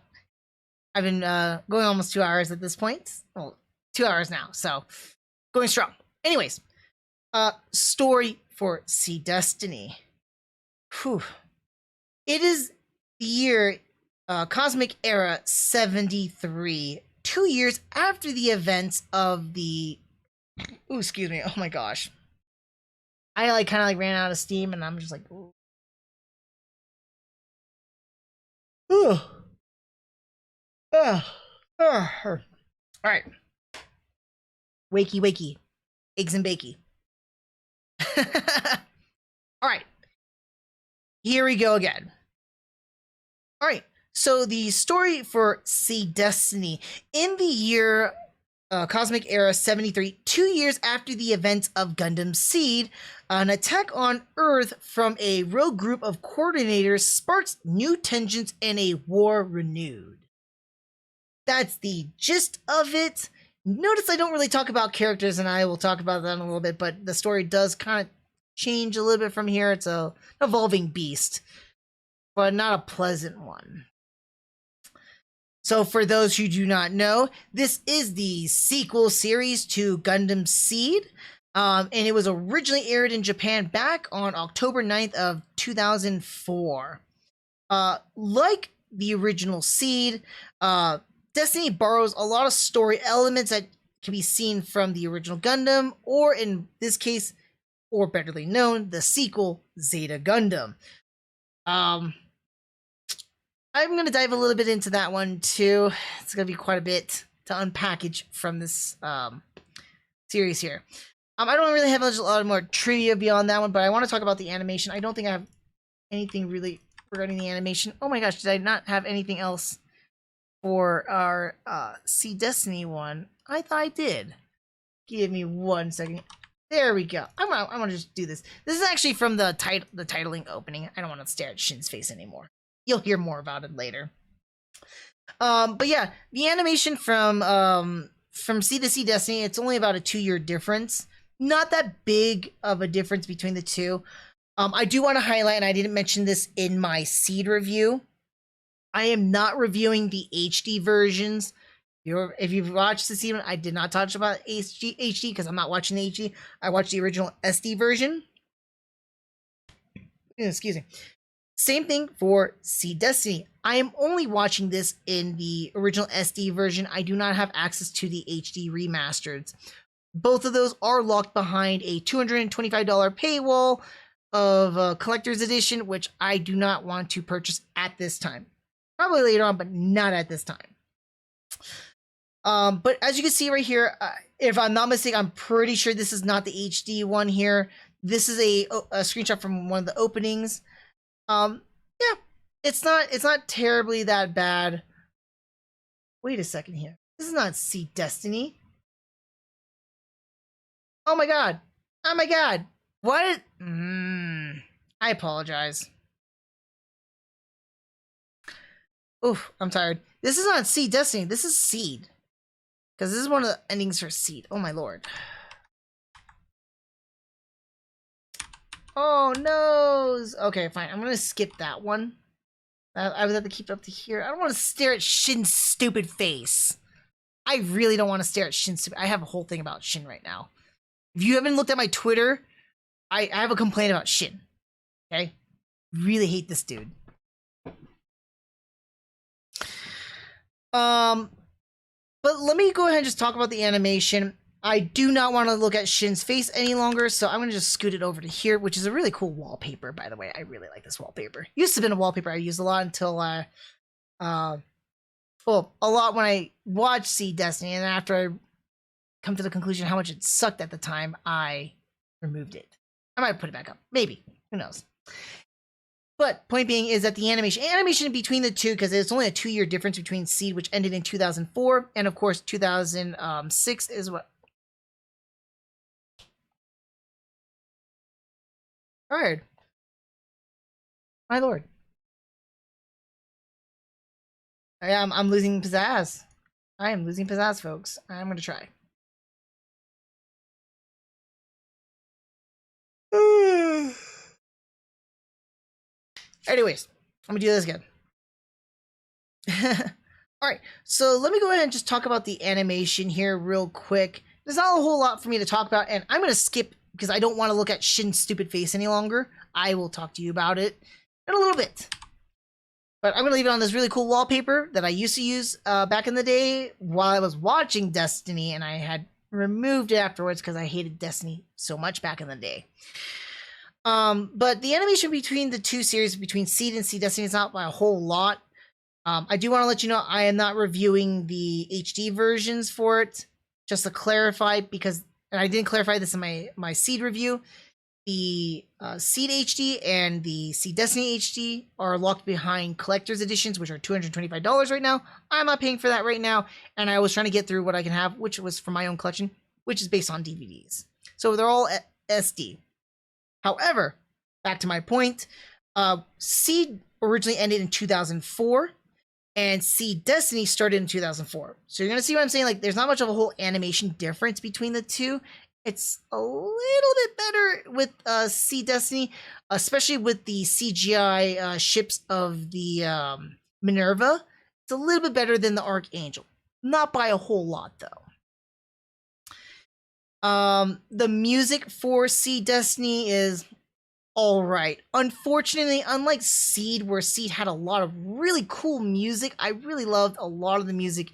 been going almost 2 hours at this point. Well, 2 hours now, so going strong. Anyways, story for Seed Destiny. Whew. It is the year Cosmic Era 73. 2 years after the events of the... Ooh, excuse me. Oh my gosh. I kind of ran out of steam and I'm just like... Ooh. Ooh. Alright. Wakey, wakey. Eggs and bakey. Alright. Here we go again. Alright. So the story for Seed Destiny. In the year Cosmic Era 73, 2 years after the events of Gundam Seed, an attack on Earth from a rogue group of coordinators sparks new tensions and a war renewed. That's the gist of it. Notice I don't really talk about characters, and I will talk about that in a little bit, but the story does kind of change a little bit from here. It's an evolving beast, but not a pleasant one. So for those who do not know, this is the sequel series to Gundam Seed. And it was originally aired in Japan back on October 9th of 2004. Like the original Seed, Destiny borrows a lot of story elements that can be seen from the original Gundam, or in this case, or betterly known, the sequel, Zeta Gundam. I'm going to dive a little bit into that one too. It's going to be quite a bit to unpackage from this series here. I don't really have a lot more trivia beyond that one, but I want to talk about the animation. I don't think I have anything really regarding the animation. Oh my gosh, did I not have anything else for our Seed Destiny one? I thought I did. Give me 1 second. There we go. I'm gonna just do this. This is actually from the titling opening. I don't want to stare at Shin's face anymore. You'll hear more about it later. But yeah, the animation from Seed to Seed Destiny, it's only about a 2-year difference. Not that big of a difference between the two. I do want to highlight, and I didn't mention this in my Seed review, I am not reviewing the HD versions. If you've watched the Seed one, I did not talk about HD because I'm not watching the HD. I watched the original SD version. Excuse me. Same thing for Seed Destiny. I am only watching this in the original SD version. I do not have access to the HD remasters. Both of those are locked behind a $225 paywall of a collector's edition, which I do not want to purchase at this time. Probably later on, but not at this time. But as you can see right here, if I'm not mistaken, I'm pretty sure this is not the HD one here. This is a screenshot from one of the openings. Yeah, it's not terribly that bad. Wait a second here. This is not Seed Destiny. Oh my god. Oh my god. What? I apologize. Oof, I'm tired. This is not Seed Destiny. This is Seed. Because this is one of the endings for Seed. Oh my lord. Oh no. Okay, fine. I'm gonna skip that one. I would have to keep it up to here. I don't want to stare at Shin's stupid face. I really don't want to stare at Shin's stupid. I have a whole thing about Shin right now. If you haven't looked at my Twitter, I have a complaint about Shin. Okay? Really hate this dude. But let me go ahead and just talk about the animation. I do not want to look at Shin's face any longer, so I'm going to just scoot it over to here, which is a really cool wallpaper, by the way. I really like this wallpaper. Used to have been a wallpaper I used a lot until, well, a lot when I watched Seed Destiny, and after I come to the conclusion how much it sucked at the time, I removed it. I might put it back up. Maybe. Who knows? But point being is that the animation between the two, because it's only a 2-year difference between Seed, which ended in 2004, and of course 2006 is what. Tired. My lord. I'm losing pizzazz. I am losing pizzazz, folks. I'm gonna try. Anyways, I'm gonna do this again. Alright, so let me go ahead and just talk about the animation here real quick. There's not a whole lot for me to talk about, and I'm gonna skip because I don't want to look at Shin's stupid face any longer. I will talk to you about it in a little bit. But I'm going to leave it on this really cool wallpaper that I used to use back in the day while I was watching Destiny, and I had removed it afterwards because I hated Destiny so much back in the day. But the animation between the two series, between Seed and Seed Destiny, is not by a whole lot. I do want to let you know I am not reviewing the HD versions for it, just to clarify, because, and I didn't clarify this in my Seed review, the Seed HD and the Seed Destiny HD are locked behind collector's editions, which are $225 right now. I'm not paying for that right now, and I was trying to get through what I can have, which was from my own collection, which is based on DVDs. So they're all SD. However, back to my point, Seed originally ended in 2004, and Seed Destiny started in 2004. So you're going to see what I'm saying? Like, there's not much of a whole animation difference between the two. It's a little bit better with Seed Destiny, especially with the CGI ships of the Minerva It's a little bit better than the Archangel. Not by a whole lot, though. The music for Seed Destiny is all right. Unfortunately, unlike Seed, where Seed had a lot of really cool music, I really loved a lot of the music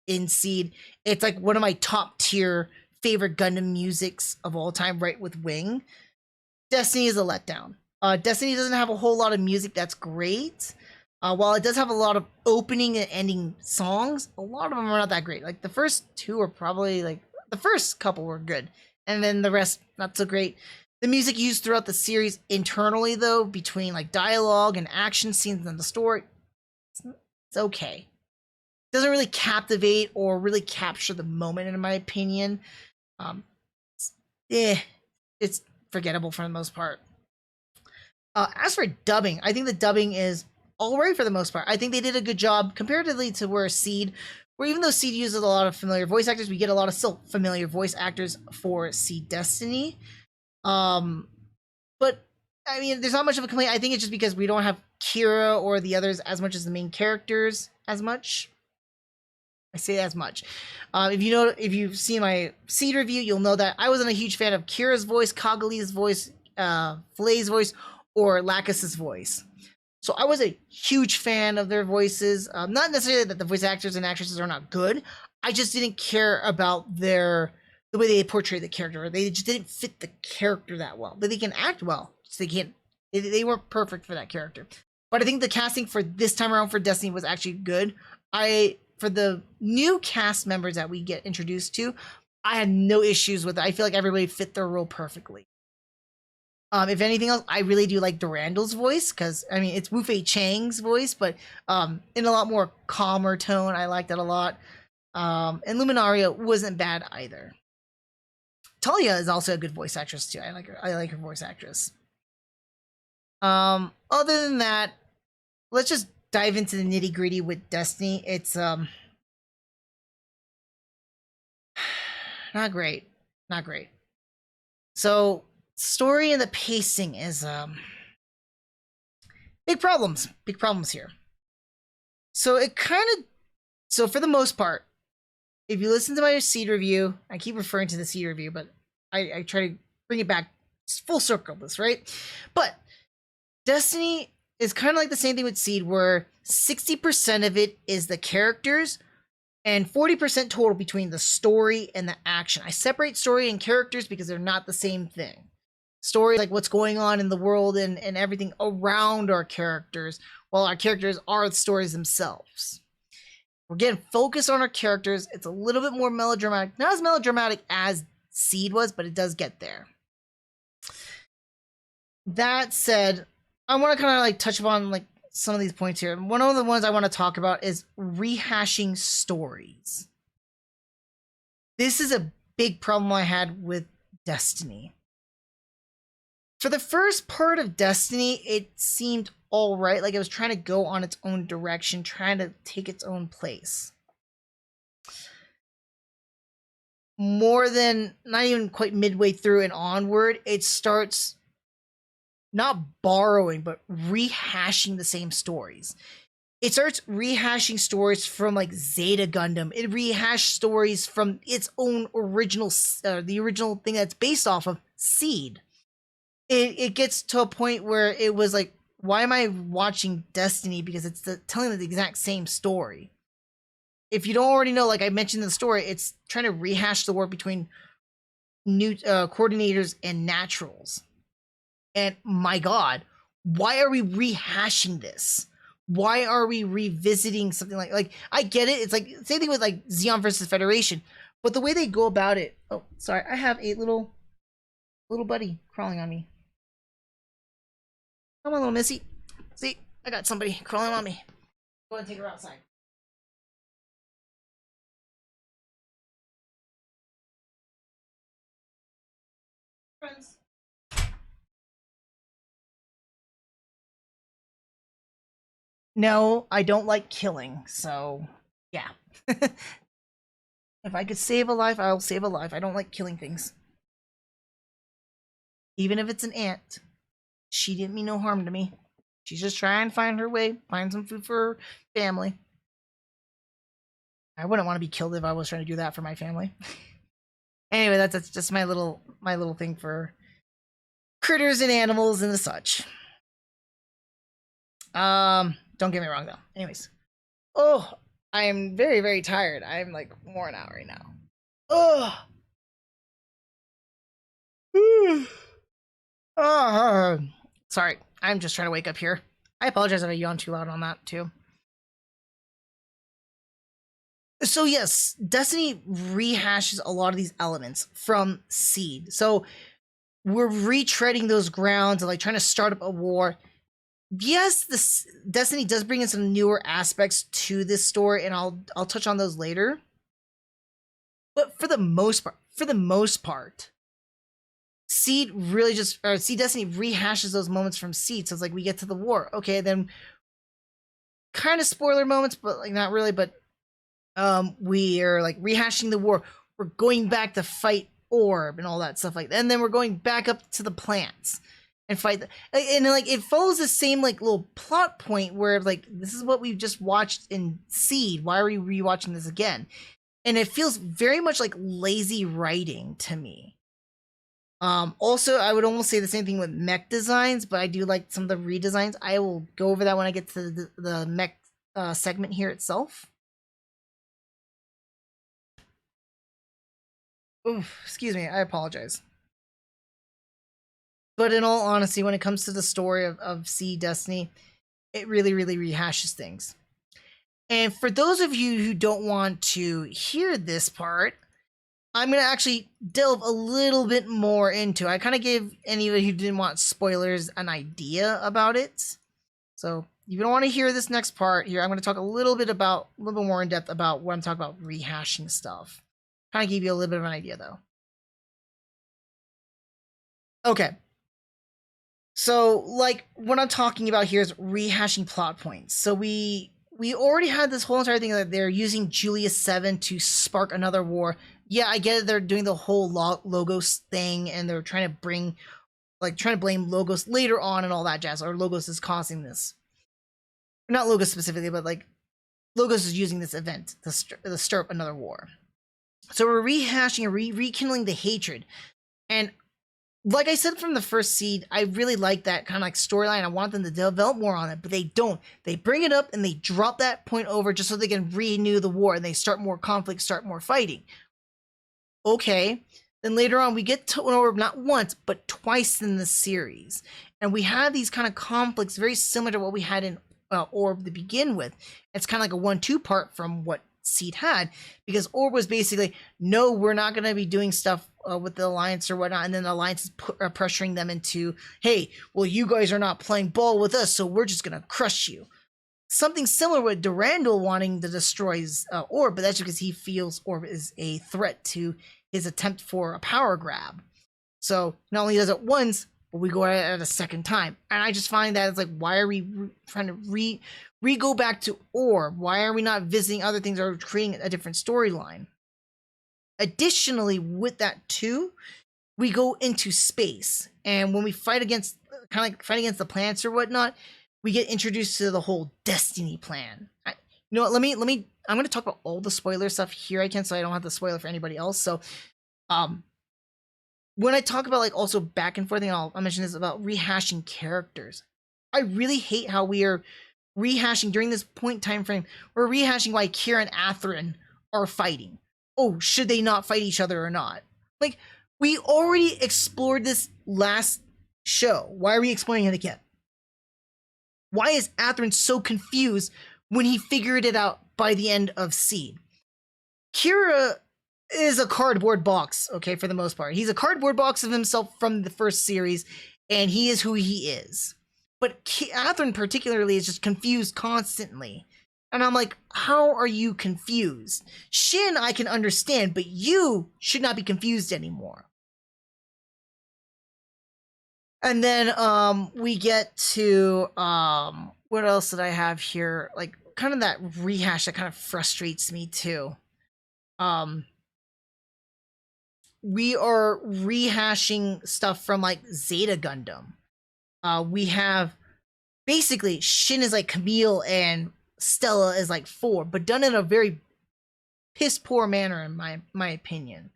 in Seed. It's like one of my top tier favorite Gundam musics of all time, right with Wing. Destiny is a letdown. Destiny doesn't have a whole lot of music that's great. While it does have a lot of opening and ending songs, a lot of them are not that great. Like the first two are probably like the first couple were good, and then the rest not so great. The music used throughout the series internally, though, between like dialogue and action scenes and the story, it's okay. It doesn't really captivate or really capture the moment, in my opinion. It's forgettable for the most part. As for dubbing, I think the dubbing is alright for the most part. I think they did a good job comparatively to where Seed, where even though Seed uses a lot of familiar voice actors, we get a lot of still familiar voice actors for Seed Destiny. But I mean, there's not much of a complaint. I think it's just because we don't have Kira or the others as much as the main characters as much. I say as much. If you've seen my Seed review, you'll know that I wasn't a huge fan of Kira's voice, Kagali's voice, Flay's voice, or Lacus's voice. So I was a huge fan of their voices. Not necessarily that the voice actors and actresses are not good. I just didn't care about the way they portray the character. They just didn't fit the character that well. But they can act well. So they weren't perfect for that character. But I think the casting for this time around for Destiny was actually good. For the new cast members that we get introduced to, I had no issues with it. I feel like everybody fit their role perfectly. If anything else, I really do like Durandal's voice, because, I mean, it's Wu Fei Chang's voice, but in a lot more calmer tone. I liked it a lot. And Luminaria wasn't bad either. Talia is also a good voice actress, too. I like her voice actress. Other than that, let's just dive into the nitty-gritty with Destiny. It's not great. Not great. So story and the pacing is big problems here. So for the most part, if you listen to my Seed review, I keep referring to the Seed review, but I try to bring it back full circle this, right? But Destiny is kind of like the same thing with Seed, where 60% of it is the characters and 40% total between the story and the action. I separate story and characters because they're not the same thing. Story is like what's going on in the world and everything around our characters, while our characters are the stories themselves. We're getting focused on our characters. It's a little bit more melodramatic. Not as melodramatic as Seed was, but it does get there. That said, I want to kind of like touch upon like some of these points here. One of the ones I want to talk about is rehashing stories. This is a big problem I had with Destiny. For the first part of Destiny, it seemed all right. Like it was trying to go on its own direction, trying to take its own place. More than, not even quite midway through and onward, it starts not borrowing, but rehashing the same stories. It starts rehashing stories from like Zeta Gundam. It rehashed stories from its own original, the original thing that's based off of Seed. It gets to a point where it was like, why am I watching Destiny? Because it's telling the exact same story. If you don't already know, like I mentioned in the story, it's trying to rehash the war between new coordinators and naturals. And my God, why are we rehashing this? Why are we revisiting something like I get it. It's like same thing with like Zeon versus Federation, but the way they go about it. Oh, sorry, I have a little buddy crawling on me. Come on, little missy. See, I got somebody crawling on me. Go ahead and take her outside. Friends. No, I don't like killing, so yeah. If I could save a life, I'll save a life. I don't like killing things. Even if it's an ant. She didn't mean no harm to me. She's just trying to find her way, find some food for her family. I wouldn't want to be killed if I was trying to do that for my family. Anyway, that's just my little thing for critters and animals and the such. Don't get me wrong though. Anyways, oh, I am very, very tired. I'm like worn out right now. Oh. Sorry, I'm just trying to wake up here. I apologize if I yawn too loud on that too. So yes, Destiny rehashes a lot of these elements from Seed. So we're retreading those grounds and like trying to start up a war. Yes, this Destiny does bring in some newer aspects to this story, and I'll touch on those later. But for the most part, Seed really just Seed Destiny rehashes those moments from Seed. So it's like we get to the war, okay, then kind of spoiler moments, but like not really. But we are like rehashing the war. We're going back to fight Orb and all that stuff like that, and then we're going back up to the plants and fight and like it follows the same like little plot point where like this is what we just watched in Seed. Why are we rewatching this again? And it feels very much like lazy writing to me. Also, I would almost say the same thing with mech designs, but I do like some of the redesigns. I will go over that when I get to the mech segment here itself. Oof, excuse me, I apologize. But in all honesty, when it comes to the story of Seed Destiny, it really, really rehashes things. And for those of you who don't want to hear this part, I'm going to actually delve a little bit more into it. I kind of gave anybody who didn't want spoilers an idea about it. So if you don't want to hear this next part here, I'm going to talk a little bit more in depth about what I'm talking about rehashing stuff. Kind of give you a little bit of an idea though. Okay. So like what I'm talking about here is rehashing plot points. So we already had this whole entire thing that they're using Julius 7 to spark another war. Yeah, I get it. They're doing the whole Logos thing, and they're trying to blame Logos later on and all that jazz, or Logos is causing this. Not Logos specifically, but like Logos is using this event to stir up another war. So we're rehashing and rekindling the hatred. And like I said from the first Seed, I really like that kind of like storyline. I want them to develop more on it, but they don't. They bring it up and they drop that point over just so they can renew the war and they start more conflict, start more fighting. Okay, then later on we get to Orb not once, but twice in the series. And we have these kind of conflicts very similar to what we had in Orb to begin with. It's kind of like a 1-2 part from what Seed had, because Orb was basically, no, we're not going to be doing stuff with the Alliance or whatnot, and then the Alliance is pressuring them into, hey, well, you guys are not playing ball with us, so we're just going to crush you. Something similar with Durandal wanting to destroy Orb, but that's because he feels Orb is a threat to his attempt for a power grab. So not only does it once, but we go at it a second time. And I just find that it's like, why are we trying to go back to Orb? Why are we not visiting other things or creating a different storyline? Additionally, with that too, we go into space, and when we fight against the planets or whatnot, we get introduced to the whole Destiny plan. You know what? Let me. I'm going to talk about all the spoiler stuff here I can, so I don't have to spoil it for anybody else. So, when I talk about like also back and forth, I'll mention this about rehashing characters. I really hate how we are rehashing during this point time frame. We're rehashing why Kira and Athrun are fighting. Oh, should they not fight each other or not? Like, we already explored this last show. Why are we exploring it again? Why is Athrun so confused when he figured it out by the end of Seed? Kira is a cardboard box, okay, for the most part. He's a cardboard box of himself from the first series, and he is who he is. But Athrun particularly is just confused constantly. And I'm like, how are you confused? Shin, I can understand, but you should not be confused anymore. And then we get to what else did I have here? Like kind of that rehash that kind of frustrates me too. We are rehashing stuff from like Zeta Gundam. We have basically Shin is like Camille and Stella is like 4, but done in a very piss poor manner in my opinion.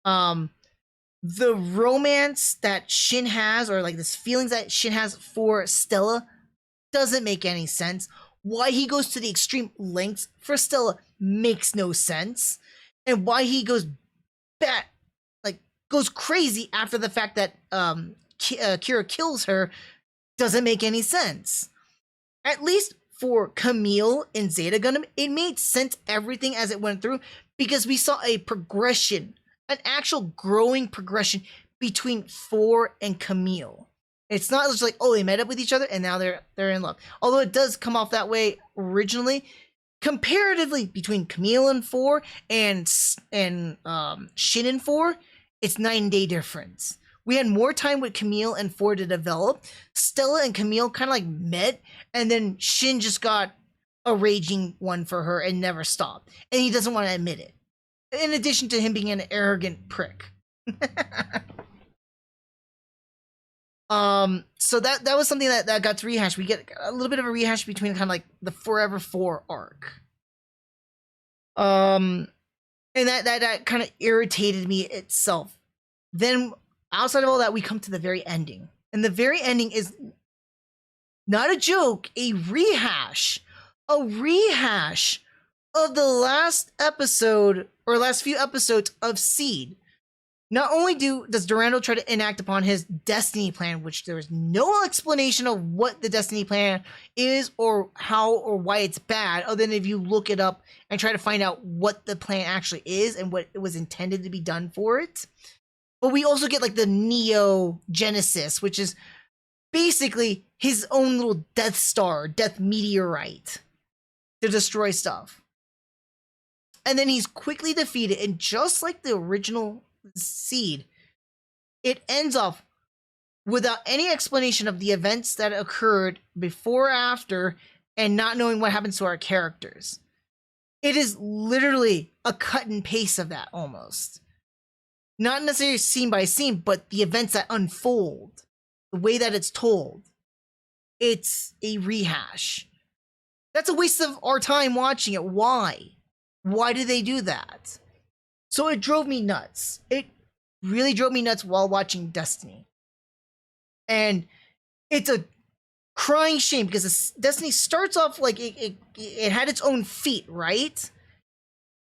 The romance that Shin has, or like this feelings that Shin has for Stella, doesn't make any sense. Why he goes to the extreme lengths for Stella makes no sense, and why he goes goes crazy after the fact that Kira kills her doesn't make any sense. At least for Camille in Zeta Gundam, it made sense everything as it went through, because we saw a progression, an actual growing progression between 4 and Camille. It's not just like, oh, they met up with each other and now they're in love. Although it does come off that way originally. Comparatively between Camille and 4 and Shin and 4, it's night and day difference. We had more time with Camille and 4 to develop. Stella and Camille kind of like met, and then Shin just got a raging one for her and never stopped. And he doesn't want to admit it. In addition to him being an arrogant prick. So that was something that got rehashed. We get a little bit of a rehash between kind of like the Forever 4 arc. And that kind of irritated me itself. Then outside of all that, we come to the very ending. And the very ending is not a joke, a rehash. A rehash of the last episode, or last few episodes of Seed. Not only does Durando try to enact upon his destiny plan, which there is no explanation of what the destiny plan is or how or why it's bad, other than if you look it up and try to find out what the plan actually is and what it was intended to be done for it. But we also get like the Neo Genesis, which is basically his own little Death Star, Death Meteorite to destroy stuff. And then he's quickly defeated, and just like the original Seed, it ends off without any explanation of the events that occurred before, after, and not knowing what happens to our characters. It is literally a cut and paste of that almost. Not necessarily scene by scene, but the events that unfold, the way that it's told. It's a rehash. That's a waste of our time watching it. Why? Why did they do that? So it drove me nuts. It really drove me nuts while watching Destiny. And it's a crying shame because Destiny starts off like it had its own feet, right?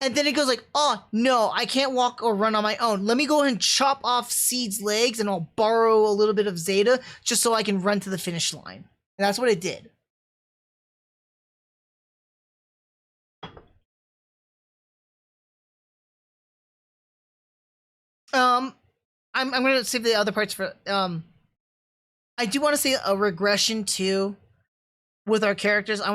And then it goes like, oh, no, I can't walk or run on my own. Let me go ahead and chop off Seed's legs and I'll borrow a little bit of Zeta just so I can run to the finish line. And that's what it did. I'm gonna save the other parts for I do want to say a regression too with our characters. I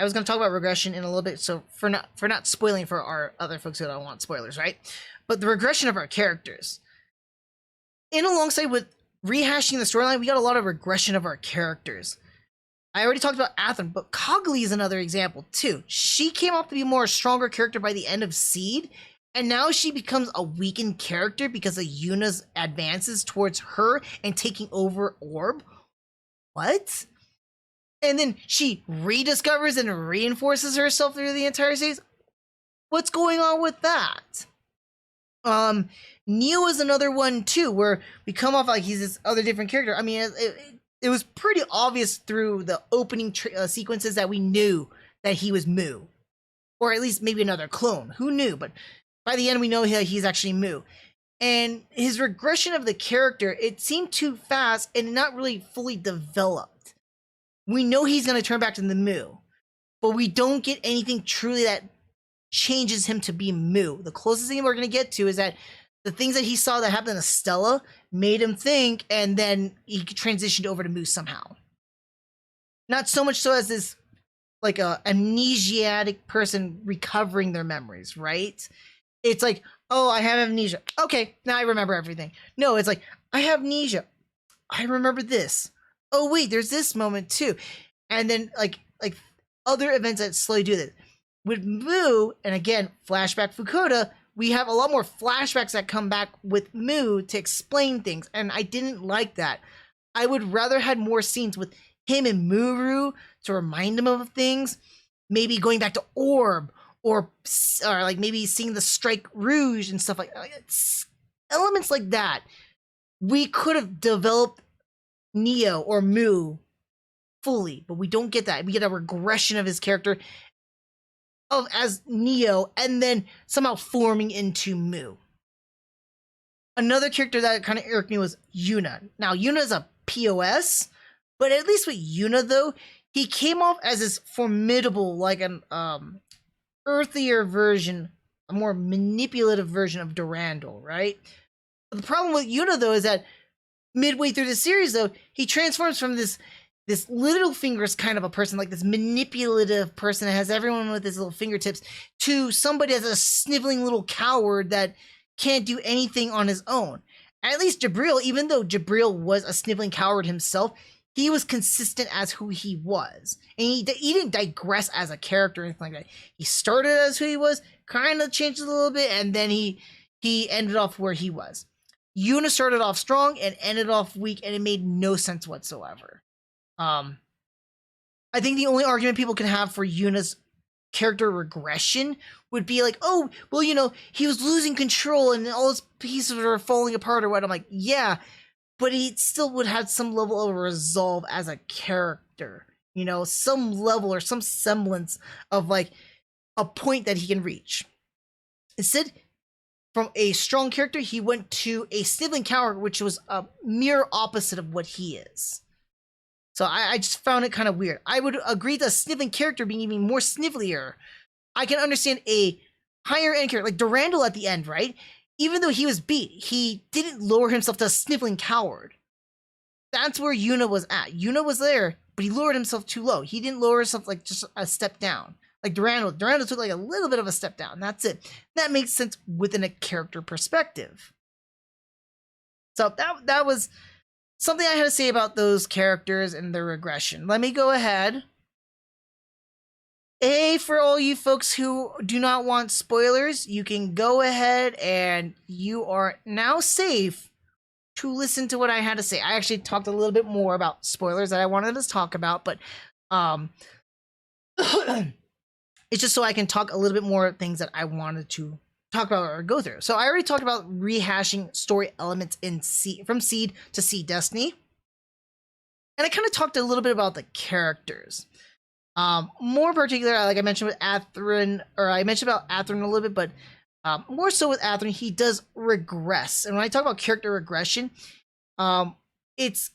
was gonna talk about regression in a little bit, so for not spoiling for our other folks who don't want spoilers, right? But the regression of our characters. In alongside with rehashing the storyline, we got a lot of regression of our characters. I already talked about Athern, but Cogli is another example too. She came up to be a more stronger character by the end of Seed, and now she becomes a weakened character because of Yuna's advances towards her and taking over Orb. What? And then she rediscovers and reinforces herself through the entire series? What's going on with that? Neo is another one too, where we come off like he's this other different character. I mean, it was pretty obvious through the opening sequences that we knew that he was Mu. Or at least maybe another clone. Who knew? But by the end, we know that he's actually Mu. And his regression of the character, it seemed too fast and not really fully developed. We know he's going to turn back to the Mu, but we don't get anything truly that changes him to be Mu. The closest thing we're going to get to is that the things that he saw that happened to Stella made him think, and then he transitioned over to Mu somehow. Not so much so as this, like, a amnesiac person recovering their memories, right? It's like, oh, I have amnesia. Okay, now I remember everything. No, it's like, I have amnesia. I remember this. Oh, wait, there's this moment too. And then, like other events that slowly do this. With Mu, and again, flashback Fukuda, we have a lot more flashbacks that come back with Mu to explain things, and I didn't like that. I would rather had more scenes with him and Muru to remind him of things, maybe going back to Orb, or like maybe seeing the Strike Rouge and stuff like that. Elements like that. We could have developed Neo or Mu fully, but we don't get that. We get a regression of his character as Neo and then somehow forming into Mu. Another character that kind of irked me was Yuna. Now, Yuna's a POS, but at least with Yuna, though, he came off as this formidable, like an earthier version, a more manipulative version of Durandal, right? But the problem with Yuna, though, is that midway through the series, though, he transforms from this little fingers kind of a person, like this manipulative person that has everyone with his little fingertips, to somebody that's a sniveling little coward that can't do anything on his own. At least Jabril, even though Jabril was a sniveling coward himself, he was consistent as who he was. And he didn't digress as a character or anything like that. He started as who he was, kind of changed a little bit, and then he ended off where he was. Yuna started off strong and ended off weak, and it made no sense whatsoever. I think the only argument people can have for Yuna's character regression would be like, oh, well, you know, he was losing control and all his pieces were falling apart or what. I'm like, yeah, but he still would have some level of resolve as a character, you know, some level or some semblance of like a point that he can reach. Instead, from a strong character, he went to a sniveling coward, which was a mere opposite of what he is. So I just found it kind of weird. I would agree that a sniveling character being even more snivelier. I can understand a higher end character, like Durandal at the end, right? Even though he was beat, he didn't lower himself to a sniveling coward. That's where Yuna was at. Yuna was there, but he lowered himself too low. He didn't lower himself like just a step down. Like Durandal. Durandal took like a little bit of a step down. That's it. That makes sense within a character perspective. So that was something I had to say about those characters and their regression. Let me go ahead. Hey, for all you folks who do not want spoilers, you can go ahead and you are now safe to listen to what I had to say. I actually talked a little bit more about spoilers that I wanted to talk about, but it's just so I can talk a little bit more things that I wanted to talk about or go through. So I already talked about rehashing story elements in from Seed to Seed Destiny. And I kind of talked a little bit about the characters. More particular, like I mentioned with Athrun, or I mentioned about Athrun a little bit, but more so with Athrun, he does regress. And when I talk about character regression, it's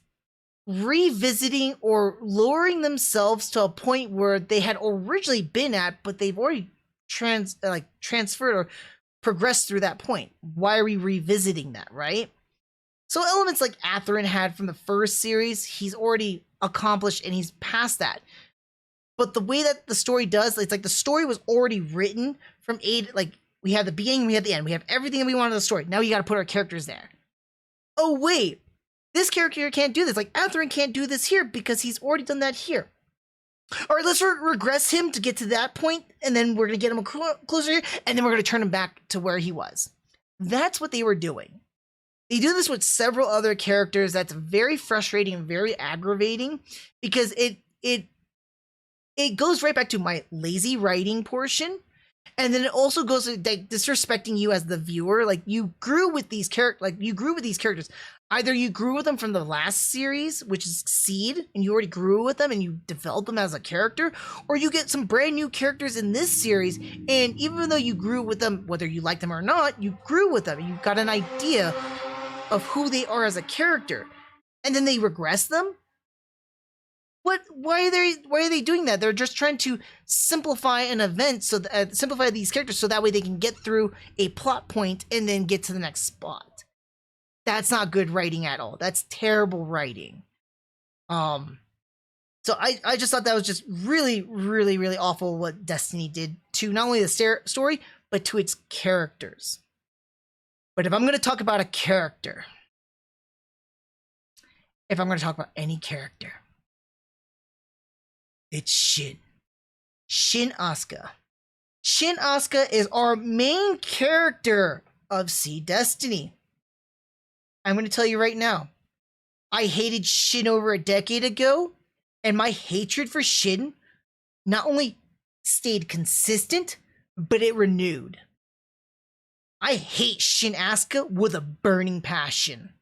revisiting or lowering themselves to a point where they had originally been at, but they've already transferred or progressed through that point. Why are we revisiting that, right? So elements like Athrun had from the first series, he's already accomplished and he's past that. But the way that the story does, it's like the story was already written from like we have the beginning, we have the end, we have everything that we want in the story. Now you got to put our characters there. Oh wait, this character can't do this. Like Athrun can't do this here because he's already done that here. All right, let's regress him to get to that point, and then we're gonna get him closer here, and then we're gonna turn him back to where he was. That's what they were doing. They do this with several other characters. That's very frustrating and very aggravating because it goes right back to my lazy writing portion. And then it also goes to like, disrespecting you as the viewer. Like you grew with these characters. Either you grew with them from the last series, which is Seed, and you already grew with them and you developed them as a character, or you get some brand new characters in this series, and even though you grew with them, whether you like them or not, you grew with them. You got an idea of who they are as a character, and then they regress them. Why are they doing that? They're just trying to simplify an event, so simplify these characters so that way they can get through a plot point and then get to the next spot. That's not good writing at all. That's terrible writing. So I just thought that was just really, really, really awful what Destiny did to not only the story, but to its characters. But if I'm going to talk about a character, if I'm going to talk about any character, it's Shin. Shin Asuka. Shin Asuka is our main character of Seed Destiny. I'm going to tell you right now, I hated Shin over a decade ago, and my hatred for Shin not only stayed consistent, but it renewed. I hate Shin Asuka with a burning passion.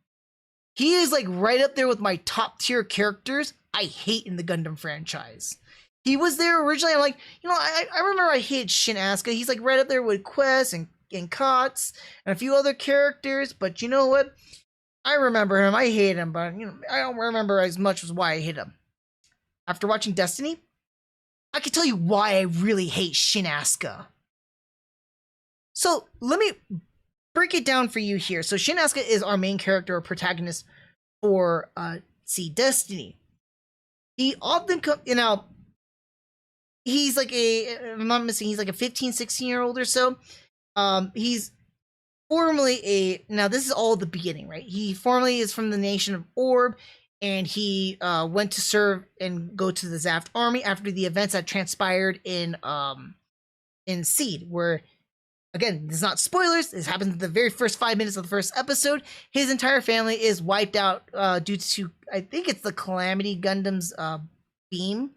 He is like right up there with my top tier characters I hate in the Gundam franchise. He was there originally. I'm like, I remember I hated Shin Asuka. He's like right up there with Quest and Kotz and a few other characters. But you know what? I remember him. I hate him, but I don't remember as much as why I hate him. After watching Destiny, I can tell you why I really hate Shin Asuka. So let me break it down for you here. So Shin Asuka is our main character or protagonist for Seed Destiny. He often he's like if I'm not missing, he's like a 15, 16-year-old or so. He's formerly now this is all the beginning, right? He formerly is from the nation of Orb, and he went to serve and go to the Zaft army after the events that transpired in Seed, where, again, this is not spoilers, this happens in the very first 5 minutes of the first episode. His entire family is wiped out due to, I think it's the Calamity Gundam's beam,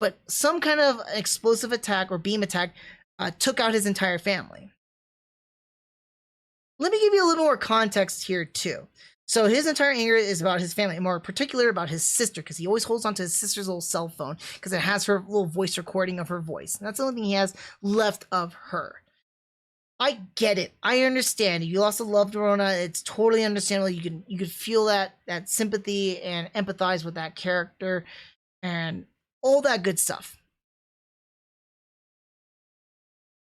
but some kind of explosive attack or beam attack took out his entire family. Let me give you a little more context here too. So his entire anger is about his family, more particular about his sister, because he always holds onto his sister's little cell phone because it has her little voice recording of her voice. And that's the only thing he has left of her. I get it. I understand. If you lost a loved one, it's totally understandable. You could feel that sympathy and empathize with that character and all that good stuff.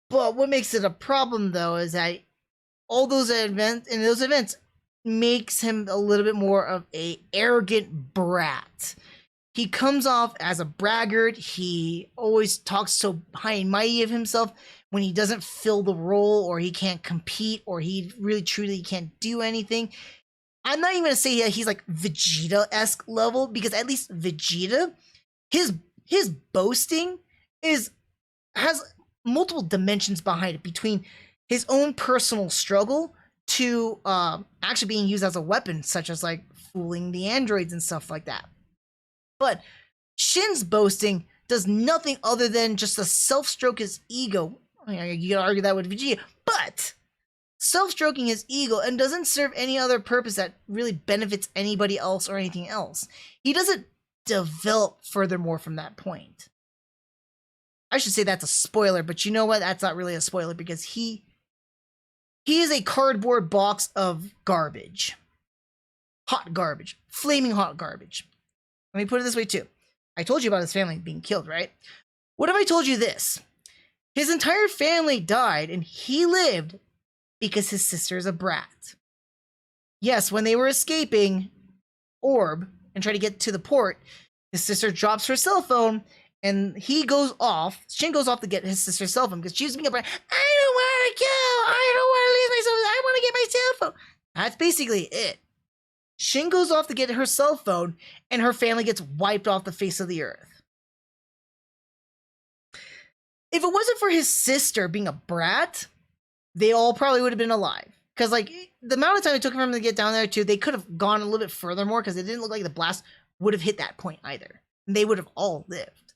But what makes it a problem, though, is that all those events makes him a little bit more of a arrogant brat. He comes off as a braggart. He always talks so high and mighty of himself when he doesn't fill the role, or he can't compete, or he really truly can't do anything. I'm not even gonna say that he's like Vegeta-esque level, because at least Vegeta, his boasting has multiple dimensions behind it, between his own personal struggle to actually being used as a weapon, such as like fooling the androids and stuff like that. But Shin's boasting does nothing other than just to self-stroke his ego. I mean, you can argue that with Vegeta, but self-stroking his ego and doesn't serve any other purpose that really benefits anybody else or anything else. He doesn't develop furthermore from that point. I should say that's a spoiler, but you know what? That's not really a spoiler, because he is a cardboard box of garbage. Hot garbage. Flaming hot garbage. Let me put it this way too. I told you about his family being killed, right? What if I told you this? His entire family died and he lived because his sister is a brat. Yes, when they were escaping Orb and try to get to the port, his sister drops her cell phone and Shin goes off to get his sister's cell phone because she's being a brat. I don't want to go. I don't want to lose my cell phone. I want to get my cell phone. That's basically it. Shin goes off to get her cell phone, and her family gets wiped off the face of the earth. If it wasn't for his sister being a brat, they all probably would have been alive. Because, like, the amount of time it took for them to get down there, too, they could have gone a little bit further more, because it didn't look like the blast would have hit that point either. And they would have all lived.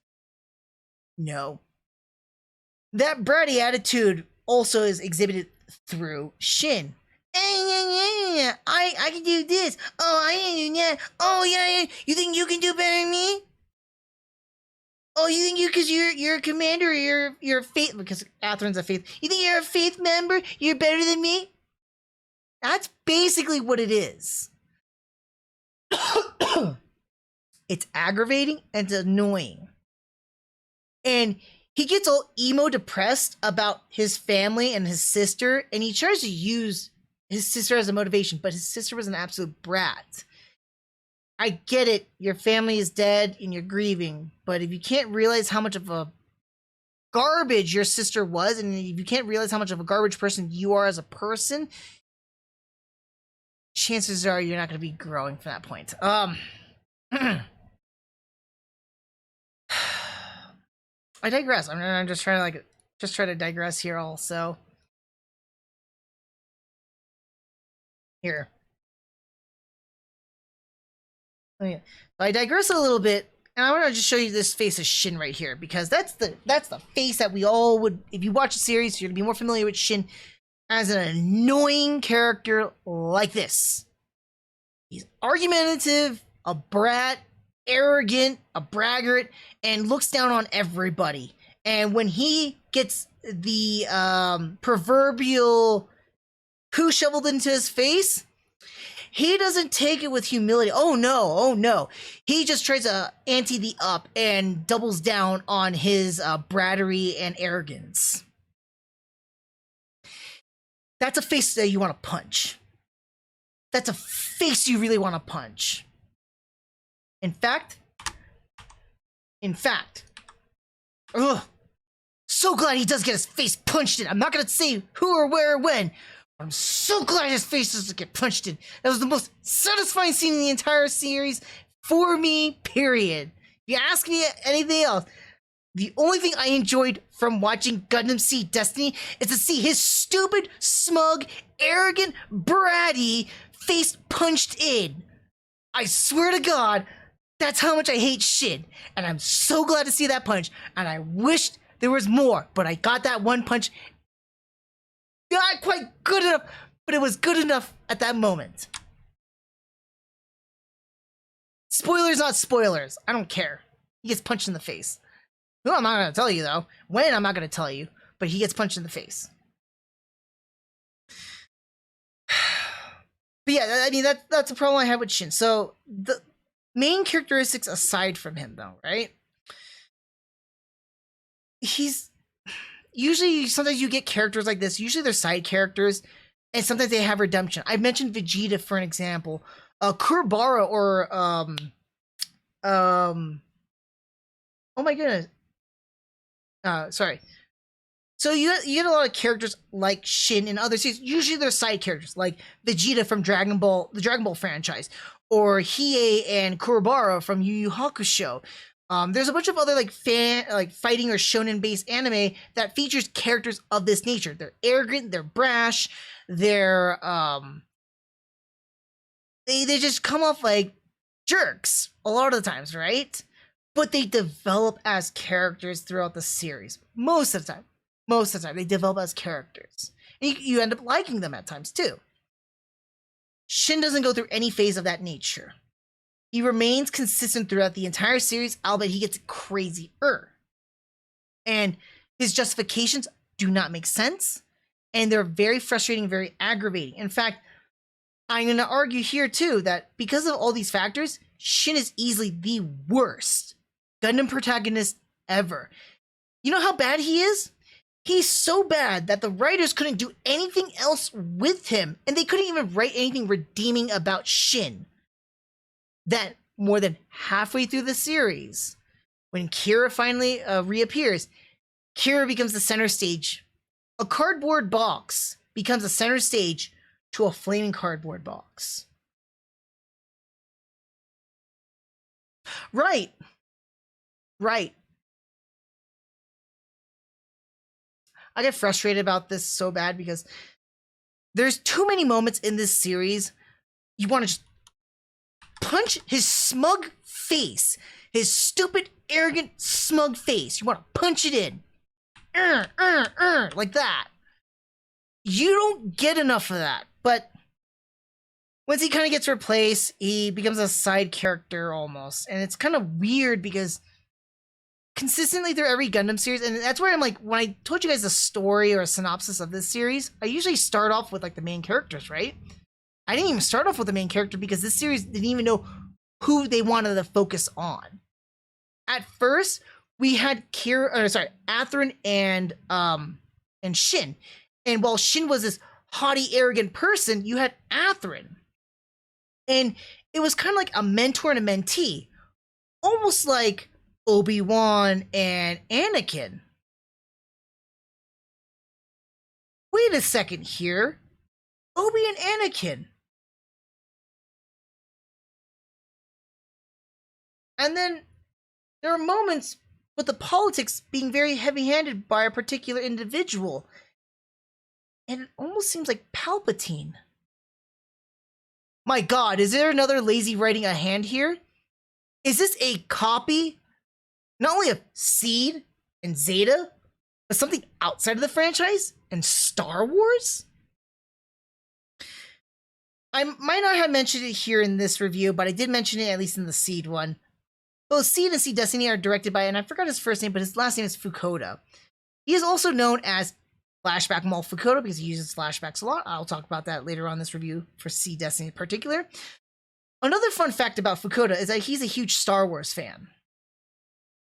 No. That bratty attitude also is exhibited through Shin. I can do this. Oh, I can do that. Oh, yeah. You think you can do better than me? Oh, you think because you're a commander, or you're a faith, because Atherin's a faith. You think you're a faith member? You're better than me? That's basically what it is. It's aggravating and it's annoying. And he gets all emo depressed about his family and his sister, and he tries to use his sister as a motivation, but his sister was an absolute brat. I get it, your family is dead and you're grieving, but if you can't realize how much of a garbage your sister was, and if you can't realize how much of a garbage person you are as a person, chances are you're not going to be growing from that point. I digress. I'm just trying to digress here also. Here. I digress a little bit And I want to just show you this face of Shin right here, because that's the face that we all would, if you watch the series, you're gonna be more familiar with Shin as an annoying character like this. He's argumentative, a brat, arrogant, a braggart, and looks down on everybody. And when he gets the proverbial poo shoveled into his face, he doesn't take it with humility. Oh no. He just tries to ante the up and doubles down on his brattery and arrogance. That's a face that you want to punch. That's a face you really want to punch. In fact, ugh, so glad he does get his face punched in. I'm not gonna say who or where or when. I'm so glad his face doesn't get punched in. That was the most satisfying scene in the entire series for me, period. If you ask me anything else, the only thing I enjoyed from watching Gundam Seed Destiny is to see his stupid, smug, arrogant, bratty face punched in. I swear to God, that's how much I hate Shin. And I'm so glad to see that punch. And I wished there was more, but I got that one punch. Not quite good enough, but it was good enough at that moment. Spoilers, not spoilers. I don't care. He gets punched in the face. No, I'm not going to tell you, though. When, I'm not going to tell you. But he gets punched in the face. But yeah, I mean, that's a problem I have with Shin. So, the main characteristics aside from him, though, right? He's... Usually, sometimes you get characters like this. Usually they're side characters. And sometimes they have redemption. I mentioned Vegeta for an example. Kurobara or... oh my goodness. Sorry. So you get a lot of characters like Shin in other series. Usually they're side characters, like Vegeta from Dragon Ball, the Dragon Ball franchise, or Hiei and Kurobara from Yu Yu Hakusho. There's a bunch of other like fighting or shonen based anime that features characters of this nature. They're arrogant, they're brash, they're they just come off like jerks a lot of the times, right? But they develop as characters throughout the series. Most of the time, they develop as characters. And you end up liking them at times, too. Shin doesn't go through any phase of that nature. He remains consistent throughout the entire series, albeit he gets crazier. And his justifications do not make sense, and they're very frustrating, very aggravating. In fact, I'm going to argue here, too, that because of all these factors, Shin is easily the worst Gundam protagonist ever. You know how bad he is? He's so bad that the writers couldn't do anything else with him, and they couldn't even write anything redeeming about Shin. That more than halfway through the series, when Kira finally reappears, Kira becomes the center stage. A cardboard box becomes a center stage to a flaming cardboard box. Right. I get frustrated about this so bad because there's too many moments in this series you want to just punch his smug face, his stupid, arrogant, smug face. You want to punch it in. Like that. You don't get enough of that, but once he kind of gets replaced, he becomes a side character almost. And it's kind of weird because consistently through every Gundam series, and that's where I'm like, when I told you guys a story or a synopsis of this series, I usually start off with like the main characters, right? I didn't even start off with the main character because this series didn't even know who they wanted to focus on. At first, we had Athrun and Shin. And while Shin was this haughty, arrogant person, you had Athrun. And it was kind of like a mentor and a mentee. Almost like Obi-Wan and Anakin. Wait a second here. Obi and Anakin. And then there are moments with the politics being very heavy-handed by a particular individual. And it almost seems like Palpatine. My God, is there another lazy writing a hand here? Is this a copy, not only of Seed and Zeta, but something outside of the franchise and Star Wars? I might not have mentioned it here in this review, but I did mention it at least in the Seed one. Both Seed and Seed Destiny are directed by, and I forgot his first name, but his last name is Fukuda. He is also known as Flashback Mall Fukuda because he uses flashbacks a lot. I'll talk about that later on in this review for Seed Destiny in particular. Another fun fact about Fukuda is that he's a huge Star Wars fan.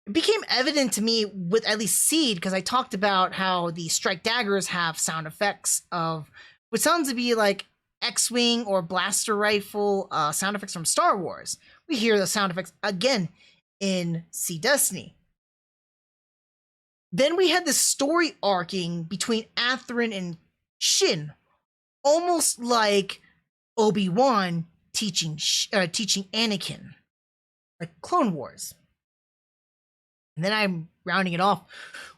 It became evident to me with at least Seed because I talked about how the Strike Daggers have sound effects of what sounds to be like X-Wing or blaster rifle sound effects from Star Wars. We hear the sound effects again in Seed Destiny. Then we had this story arcing between Athrun and Shin, almost like Obi-Wan teaching Anakin, like Clone Wars. And then I'm rounding it off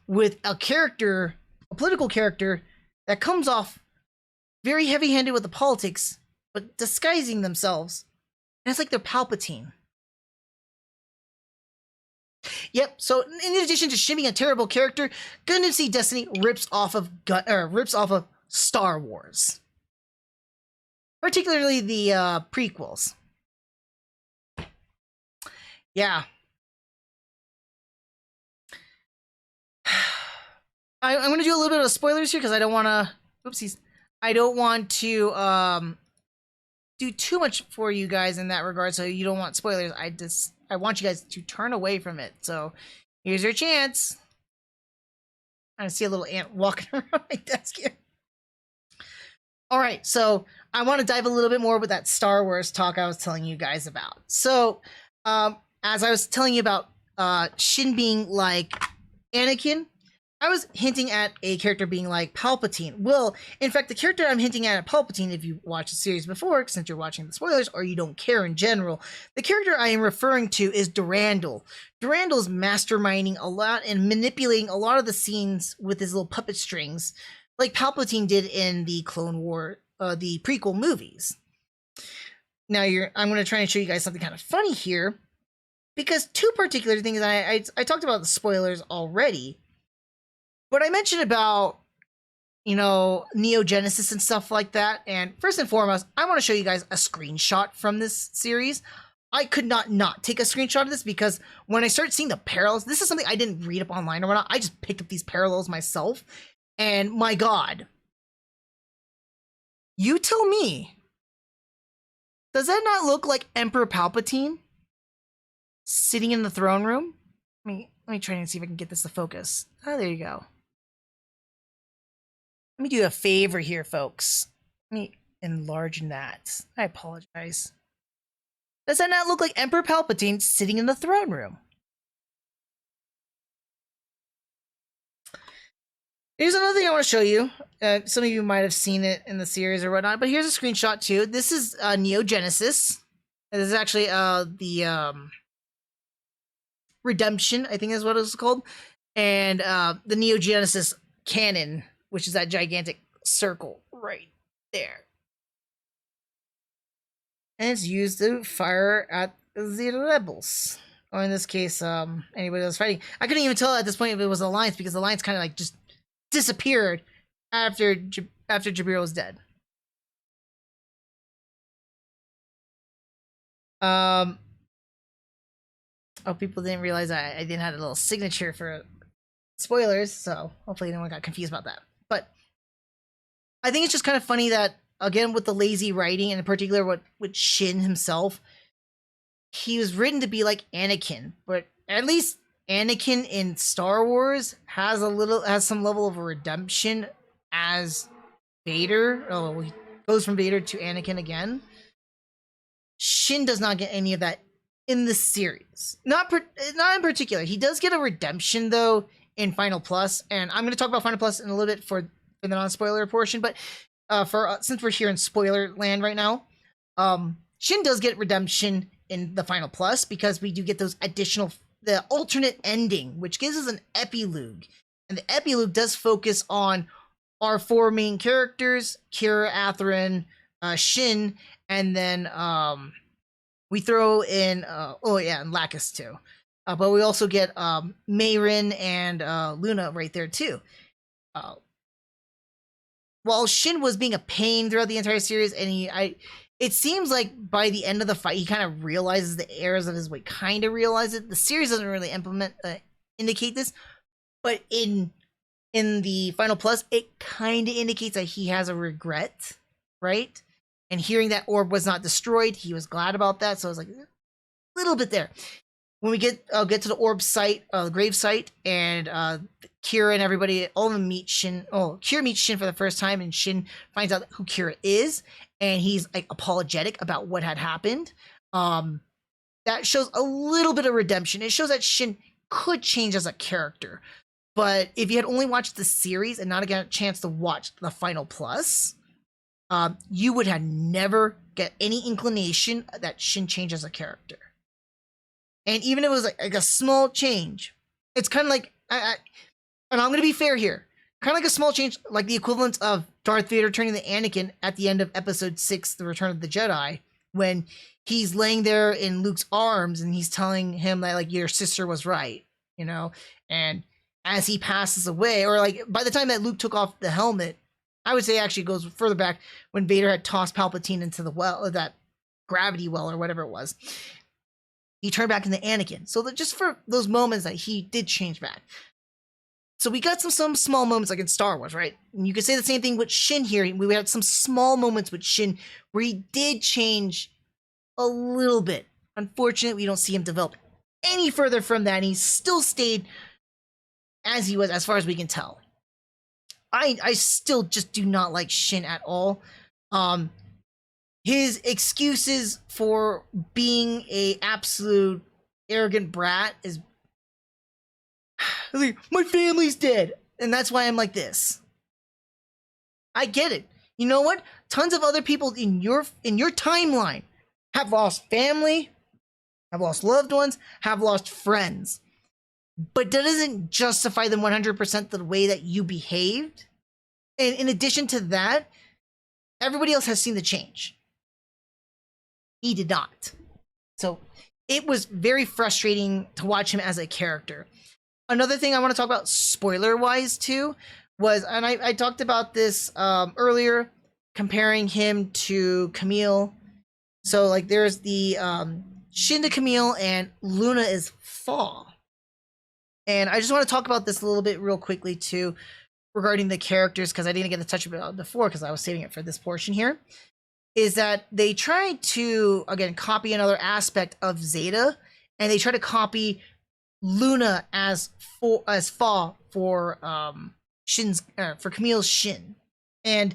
with a political character that comes off very heavy-handed with the politics, but disguising themselves. And it's like they're Palpatine. Yep, so in addition to shimming a terrible character, Gundam Seed Destiny rips off of Star Wars. Particularly the prequels. Yeah. I'm going to do a little bit of spoilers here because I don't want to... Oopsies. I don't want to do too much for you guys in that regard, so you don't want spoilers. I want you guys to turn away from it. So here's your chance. I see a little ant walking around my desk here. All right, so I want to dive a little bit more with that Star Wars talk I was telling you guys about. So as I was telling you about Shin being like Anakin, I was hinting at a character being like Palpatine. Well, in fact, the character I'm hinting at Palpatine, if you watched the series before, since you're watching the spoilers, or you don't care in general, the character I am referring to is Durandal. Durandal's masterminding a lot and manipulating a lot of the scenes with his little puppet strings, like Palpatine did in the Clone War, the prequel movies. Now, I'm going to try and show you guys something kind of funny here, because two particular things, I talked about the spoilers already, but I mentioned about, Neo Genesis and stuff like that. And first and foremost, I want to show you guys a screenshot from this series. I could not take a screenshot of this because when I started seeing the parallels, this is something I didn't read up online or whatnot. I just picked up these parallels myself. And my God, you tell me, does that not look like Emperor Palpatine sitting in the throne room? Let me try and see if I can get this to focus. Oh, there you go. Let me do a favor here, folks. Let me enlarge that. I apologize. Does that not look like Emperor Palpatine sitting in the throne room? Here's another thing I want to show you. Some of you might have seen it in the series or whatnot, but here's a screenshot too. This is Neo Genesis. This is actually the Redemption, I think is what it's called. And the Neo Genesis cannon, which is that gigantic circle right there. And it's used to fire at the rebels. Or in this case, anybody that's fighting. I couldn't even tell at this point if it was Alliance because the Alliance kind of like just disappeared after Jabril was dead. Oh, people didn't realize I didn't have a little signature for spoilers, so hopefully no one got confused about that. But I think it's just kind of funny that, again, with the lazy writing, and in particular with Shin himself, he was written to be like Anakin, but at least Anakin in Star Wars has some level of a redemption as Vader. Oh, he goes from Vader to Anakin again. Shin does not get any of that in the series. Not in particular. He does get a redemption though in Final Plus, and I'm going to talk about Final Plus in a little bit for the non-spoiler portion. But since we're here in spoiler land right now, Shin does get redemption in the Final Plus because we do get those the alternate ending, which gives us an epilogue. And the epilogue does focus on our four main characters, Kira, Athrun, Shin, and then We throw in, oh yeah, and Lacus too. But we also get Mayrin and Luna right there too. While Shin was being a pain throughout the entire series, and it seems like by the end of the fight, he kind of realizes the errors of his way. Kind of realizes it. The series doesn't really indicate this, but in the final plus, it kind of indicates that he has a regret, right? And hearing that orb was not destroyed, he was glad about that. So I was like, a little bit there. When we get to the orb site, the grave site, and Kira and everybody, all of them meet Shin. Oh, Kira meets Shin for the first time, and Shin finds out who Kira is, and he's like apologetic about what had happened. That shows a little bit of redemption. It shows that Shin could change as a character, but if you had only watched the series and not get a chance to watch the final plus, you would have never get any inclination that Shin changed as a character. And even if it was like a small change, it's kind of like, and I'm going to be fair here, kind of like a small change, like the equivalent of Darth Vader turning to Anakin at the end of Episode 6, The Return of the Jedi, when he's laying there in Luke's arms and he's telling him that, like, your sister was right, you know? And as he passes away, or like by the time that Luke took off the helmet, I would say actually it goes further back when Vader had tossed Palpatine into the well, or that gravity well, or whatever it was. He turned back into Anakin. So that just for those moments that he did change back. So we got some small moments like in Star Wars, right? And you could say the same thing with Shin here. We had some small moments with Shin where he did change a little bit. Unfortunately, we don't see him develop any further from that. And he still stayed as he was, as far as we can tell. I still just do not like Shin at all. His excuses for being a absolute arrogant brat is like, my family's dead, and that's why I'm like this. I get it. You know what? Tons of other people in your timeline have lost family, have lost loved ones, have lost friends. But that doesn't justify them 100% the way that you behaved. And in addition to that, everybody else has seen the change. He did not. So it was very frustrating to watch him as a character. Another thing I want to talk about spoiler-wise too was, and I talked about this earlier, comparing him to Camille. So like there's the Shin to Camille and Luna is Fa. And I just want to talk about this a little bit real quickly too, regarding the characters, because I didn't get to touch about it before because I was saving it for this portion here. Is that they try to, again, copy another aspect of Zeta, and they try to copy Luna as Fa for Shin's for Camille's Shin. And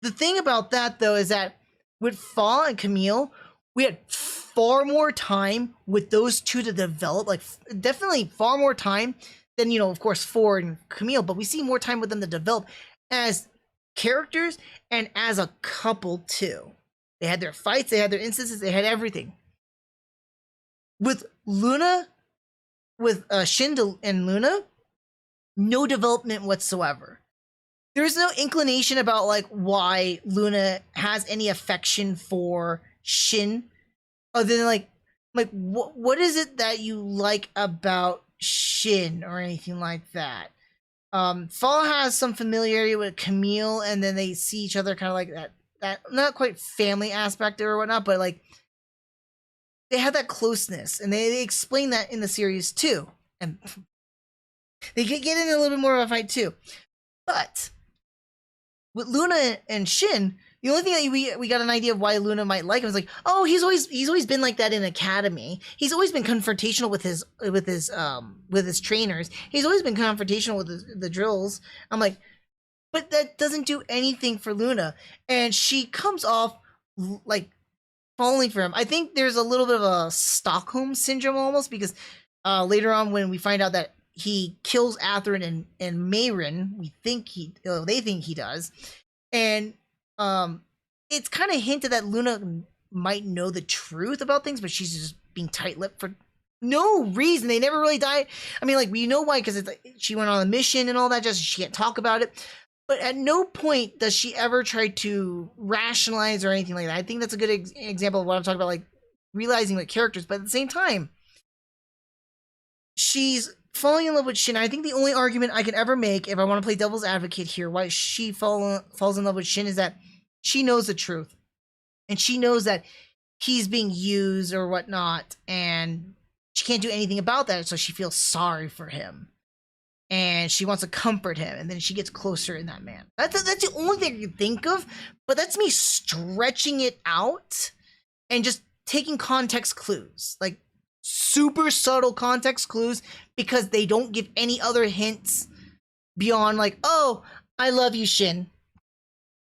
the thing about that though is that with Fa and Camille, we had far more time with those two to develop, like definitely far more time than, you know, of course, Ford and Camille, but we see more time with them to develop as characters and as a couple too. They had their fights, they had their instances, they had everything. With Luna, with Shin and Luna, no development whatsoever. There's no inclination about like why Luna has any affection for Shin, other than like what is it that you like about Shin or anything like that. Fa has some familiarity with Camille, and then they see each other kind of like that not quite family aspect or whatnot, but like they have that closeness, and they explain that in the series too, and they get into a little bit more of a fight too. But with Luna and Shin, the only thing that we got an idea of why Luna might like him is like, oh, he's always been like that in Academy. He's always been confrontational with his trainers. He's always been confrontational with the drills. I'm like, but that doesn't do anything for Luna, and she comes off like falling for him. I think there's a little bit of a Stockholm syndrome almost, because later on when we find out that he kills Athrun and Mayrin, they think he does, and it's kind of hinted that Luna might know the truth about things, but she's just being tight-lipped for no reason. They never really died. I mean, like, we know why, because it's like she went on a mission and all that, just she can't talk about it. But at no point does she ever try to rationalize or anything like that. I think that's a good example of what I'm talking about, like realizing what characters, but at the same time, she's falling in love with Shin. I think the only argument I can ever make, if I want to play devil's advocate here, why she falls in love with Shin is that she knows the truth. And she knows that he's being used or whatnot, and she can't do anything about that, so she feels sorry for him. And she wants to comfort him, and then she gets closer in that man. That's the only thing I can think of, but that's me stretching it out and just taking context clues. Like, super subtle context clues, because they don't give any other hints beyond like, oh, I love you, Shin.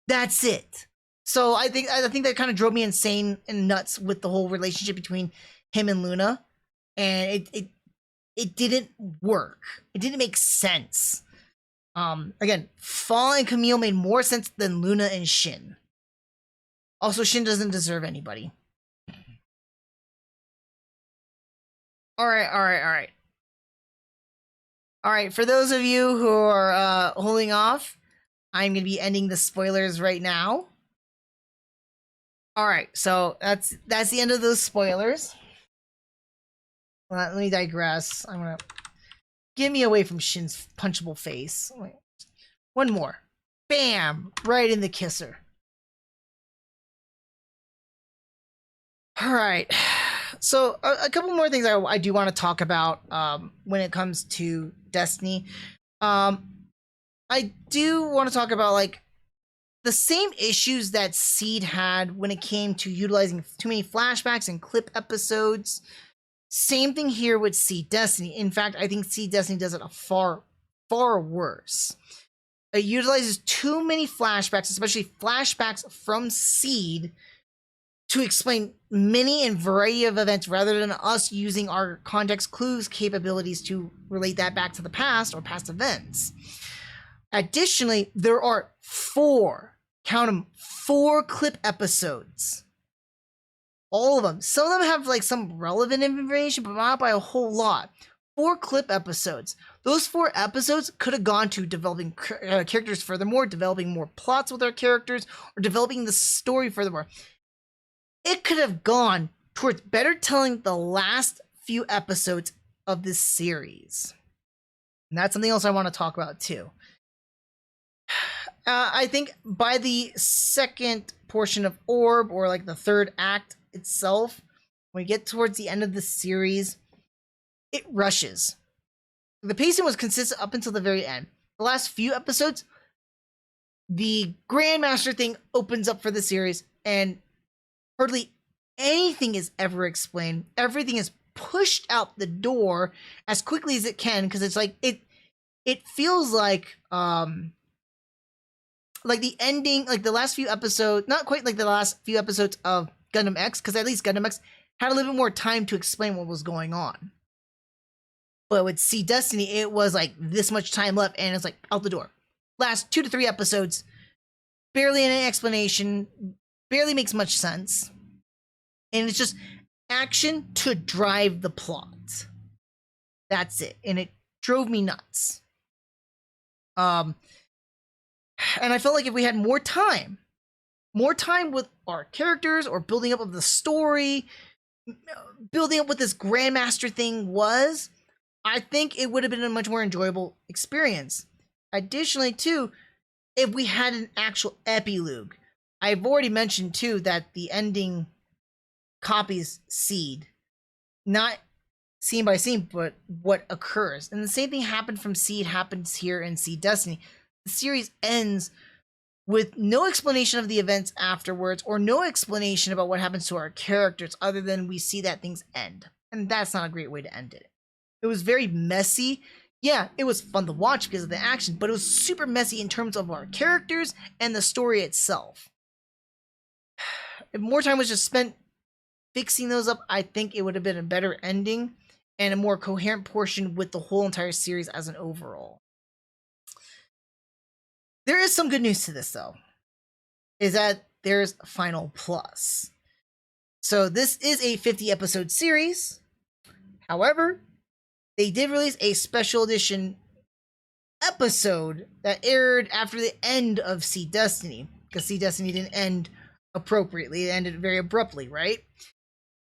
That's it. So I think that kind of drove me insane and nuts with the whole relationship between him and Luna, and it didn't work. It didn't make sense. Again, Fall and Camille made more sense than Luna and Shin. Also, Shin doesn't deserve anybody. All right. For those of you who are holding off, I'm going to be ending the spoilers right now. All right, so that's the end of those spoilers. Let me digress. I'm gonna get me away from Shin's punchable face. Wait. One more, bam, right in the kisser. All right, so a couple more things I do want to talk about when it comes to Destiny. I do want to talk about like the same issues that Seed had when it came to utilizing too many flashbacks and clip episodes. Same thing here with Seed Destiny. In fact, I think Seed Destiny does it a far worse. It utilizes too many flashbacks, especially flashbacks from Seed, to explain many and variety of events rather than us using our context clues capabilities to relate that back to the past or past events. Additionally, there are 4 clip episodes. All of them. Some of them have like some relevant information, but not by a whole lot. 4 clip episodes. Those 4 episodes could have gone to developing characters furthermore, developing more plots with our characters, or developing the story furthermore. It could have gone towards better telling the last few episodes of this series. And that's something else I want to talk about too. I think by the second portion of Orb, or like the 3rd act itself, when we get towards the end of the series, it rushes. The pacing was consistent up until the very end. The last few episodes, the Grandmaster thing opens up for the series, and hardly anything is ever explained. Everything is pushed out the door as quickly as it can, because it's like it feels like the ending, like the last few episodes, not quite like the last few episodes of Gundam X, because at least Gundam X had a little bit more time to explain what was going on. But with Seed Destiny, it was like this much time left, and it's like out the door. Last 2 to 3 episodes, barely any explanation, barely makes much sense. And it's just action to drive the plot. That's it. And it drove me nuts. And I felt like if we had more time with our characters, or building up of the story, building up what this Grandmaster thing was, I think it would have been a much more enjoyable experience. Additionally, too, if we had an actual epilogue. I've already mentioned, too, that the ending copies Seed. Not scene by scene, but what occurs. And the same thing happened from Seed happens here in Seed Destiny. The series ends with no explanation of the events afterwards, or no explanation about what happens to our characters, other than we see that things end. And that's not a great way to end it. It was very messy. Yeah, it was fun to watch because of the action, but it was super messy in terms of our characters and the story itself. If more time was just spent fixing those up, I think it would have been a better ending and a more coherent portion with the whole entire series as an overall. There is some good news to this, though, is that there's Final Plus. So this is a 50-episode series. However, they did release a special edition episode that aired after the end of Seed Destiny, because Seed Destiny didn't end appropriately. It ended very abruptly, right?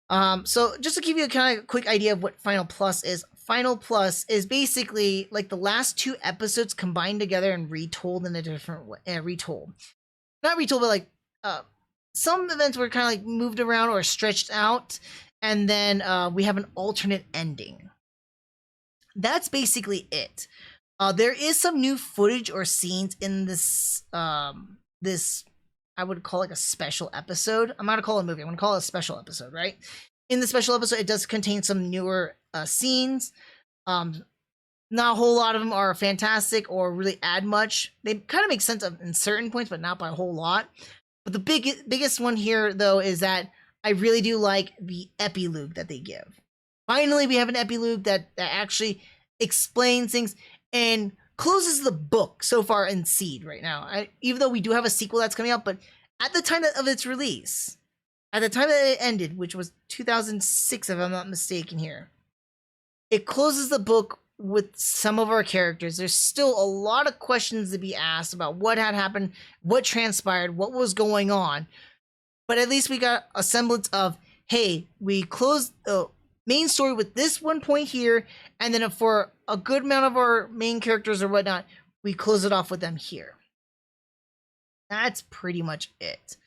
So just to give you a kind of quick idea of what Final Plus is basically like the last 2 episodes combined together and retold in a different way. Retold, not retold, but like some events were kind of like moved around or stretched out, and then we have an alternate ending. That's basically it. There is some new footage or scenes in this this I would call like a special episode. I'm not gonna call it a movie. I'm gonna call it a special episode, right? In the special episode, it does contain some newer scenes. Not a whole lot of them are fantastic or really add much. They kind of make sense in certain points, but not by a whole lot. But the biggest one here, though, is that I really do like the epilogue that they give. Finally, we have an epilogue that actually explains things and closes the book so far in Seed right now. Even though we do have a sequel that's coming out, but at the time of its release, at the time that it ended, which was 2006, if I'm not mistaken here, it closes the book with some of our characters. There's still a lot of questions to be asked about what had happened, what transpired, what was going on. But at least we got a semblance of, hey, we closed the main story with this one point here, and then for a good amount of our main characters or whatnot, we close it off with them here. That's pretty much it.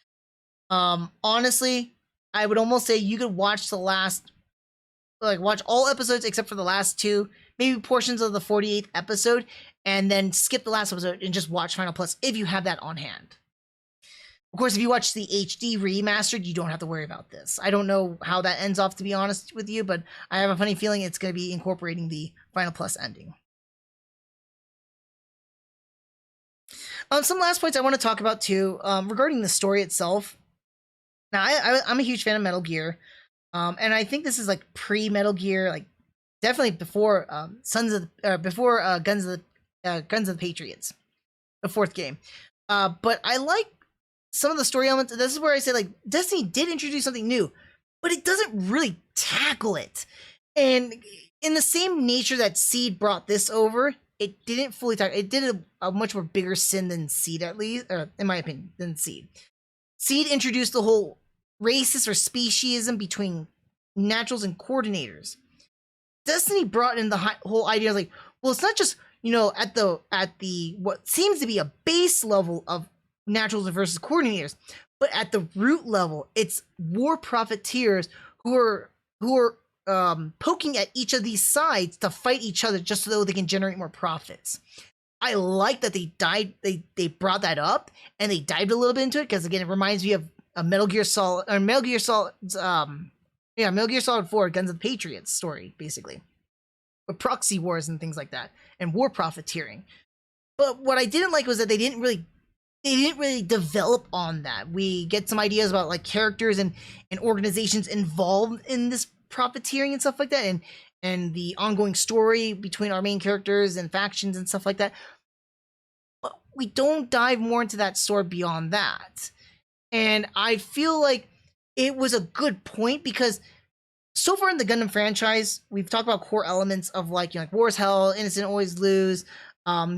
Honestly, I would almost say you could watch watch all episodes except for the last 2, maybe portions of the 48th episode, and then skip the last episode and just watch Final Plus if you have that on hand. Of course, if you watch the HD remastered, you don't have to worry about this. I don't know how that ends off, to be honest with you, but I have a funny feeling it's going to be incorporating the Final Plus ending. Some last points I want to talk about, too, regarding the story itself. Now, I'm a huge fan of Metal Gear, and I think this is like pre-Metal Gear, like definitely before Guns of the Patriots, the 4th game. But I like some of the story elements. This is where I say, like, Destiny did introduce something new, but it doesn't really tackle it. And in the same nature that Seed brought this over, it didn't fully tackle it. It did a much more bigger sin than Seed, at least, in my opinion, than Seed. Seed introduced the whole racist or speciesism between naturals and coordinators. Destiny brought in the whole idea of, like, well, it's not just, at the what seems to be a base level of naturals versus coordinators, but at the root level, it's war profiteers who are poking at each of these sides to fight each other just so they can generate more profits. I like that they brought that up and they dived a little bit into it, because again, it reminds me of a Metal Gear Solid 4 Guns of the Patriots story, basically, with proxy wars and things like that, and war profiteering. But what I didn't like was that they didn't really develop on that. We get some ideas about like characters and organizations involved in this profiteering and stuff like that, and the ongoing story between our main characters and factions and stuff like that. But we don't dive more into that story beyond that. And I feel like it was a good point, because so far in the Gundam franchise, we've talked about core elements of like war is hell, innocent always lose.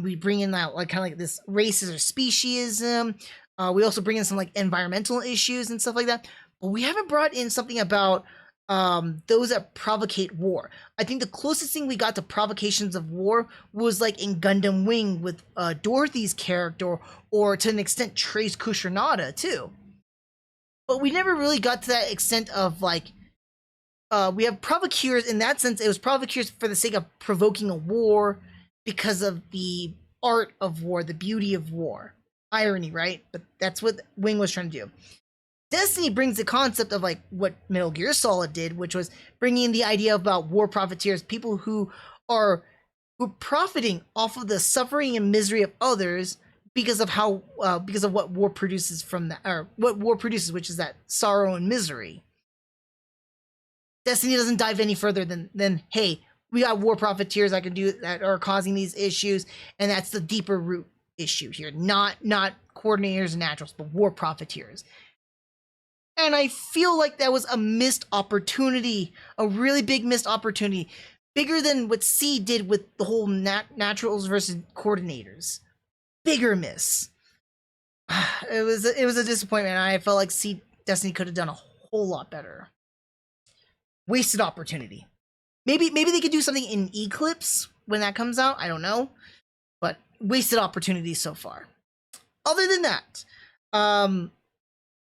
We bring in that like kind of like this racist or speciesism. We also bring in some like environmental issues and stuff like that. But we haven't brought in something about those that provocate war. I think the closest thing we got to provocations of war was like in Gundam Wing with Dorothy's character, or to an extent Trace Kushernada too. But we never really got to that extent of like, we have provocateurs. In that sense, it was provocateurs for the sake of provoking a war because of the art of war, the beauty of war. Irony, right? But that's what Wing was trying to do. Destiny brings the concept of like what Metal Gear Solid did, which was bringing in the idea about war profiteers, people who are profiting off of the suffering and misery of others because of what war produces from that, or what war produces, which is that sorrow and misery. Destiny doesn't dive any further than hey, we got war profiteers that are causing these issues, and that's the deeper root issue here. Not coordinators and naturals, but war profiteers. And I feel like that was a missed opportunity, a really big missed opportunity, bigger than what Seed did with the whole naturals versus coordinators. Bigger miss. It was a disappointment. I felt like Destiny could have done a whole lot better. Wasted opportunity. Maybe they could do something in Eclipse when that comes out. I don't know, but wasted opportunity so far. Other than that,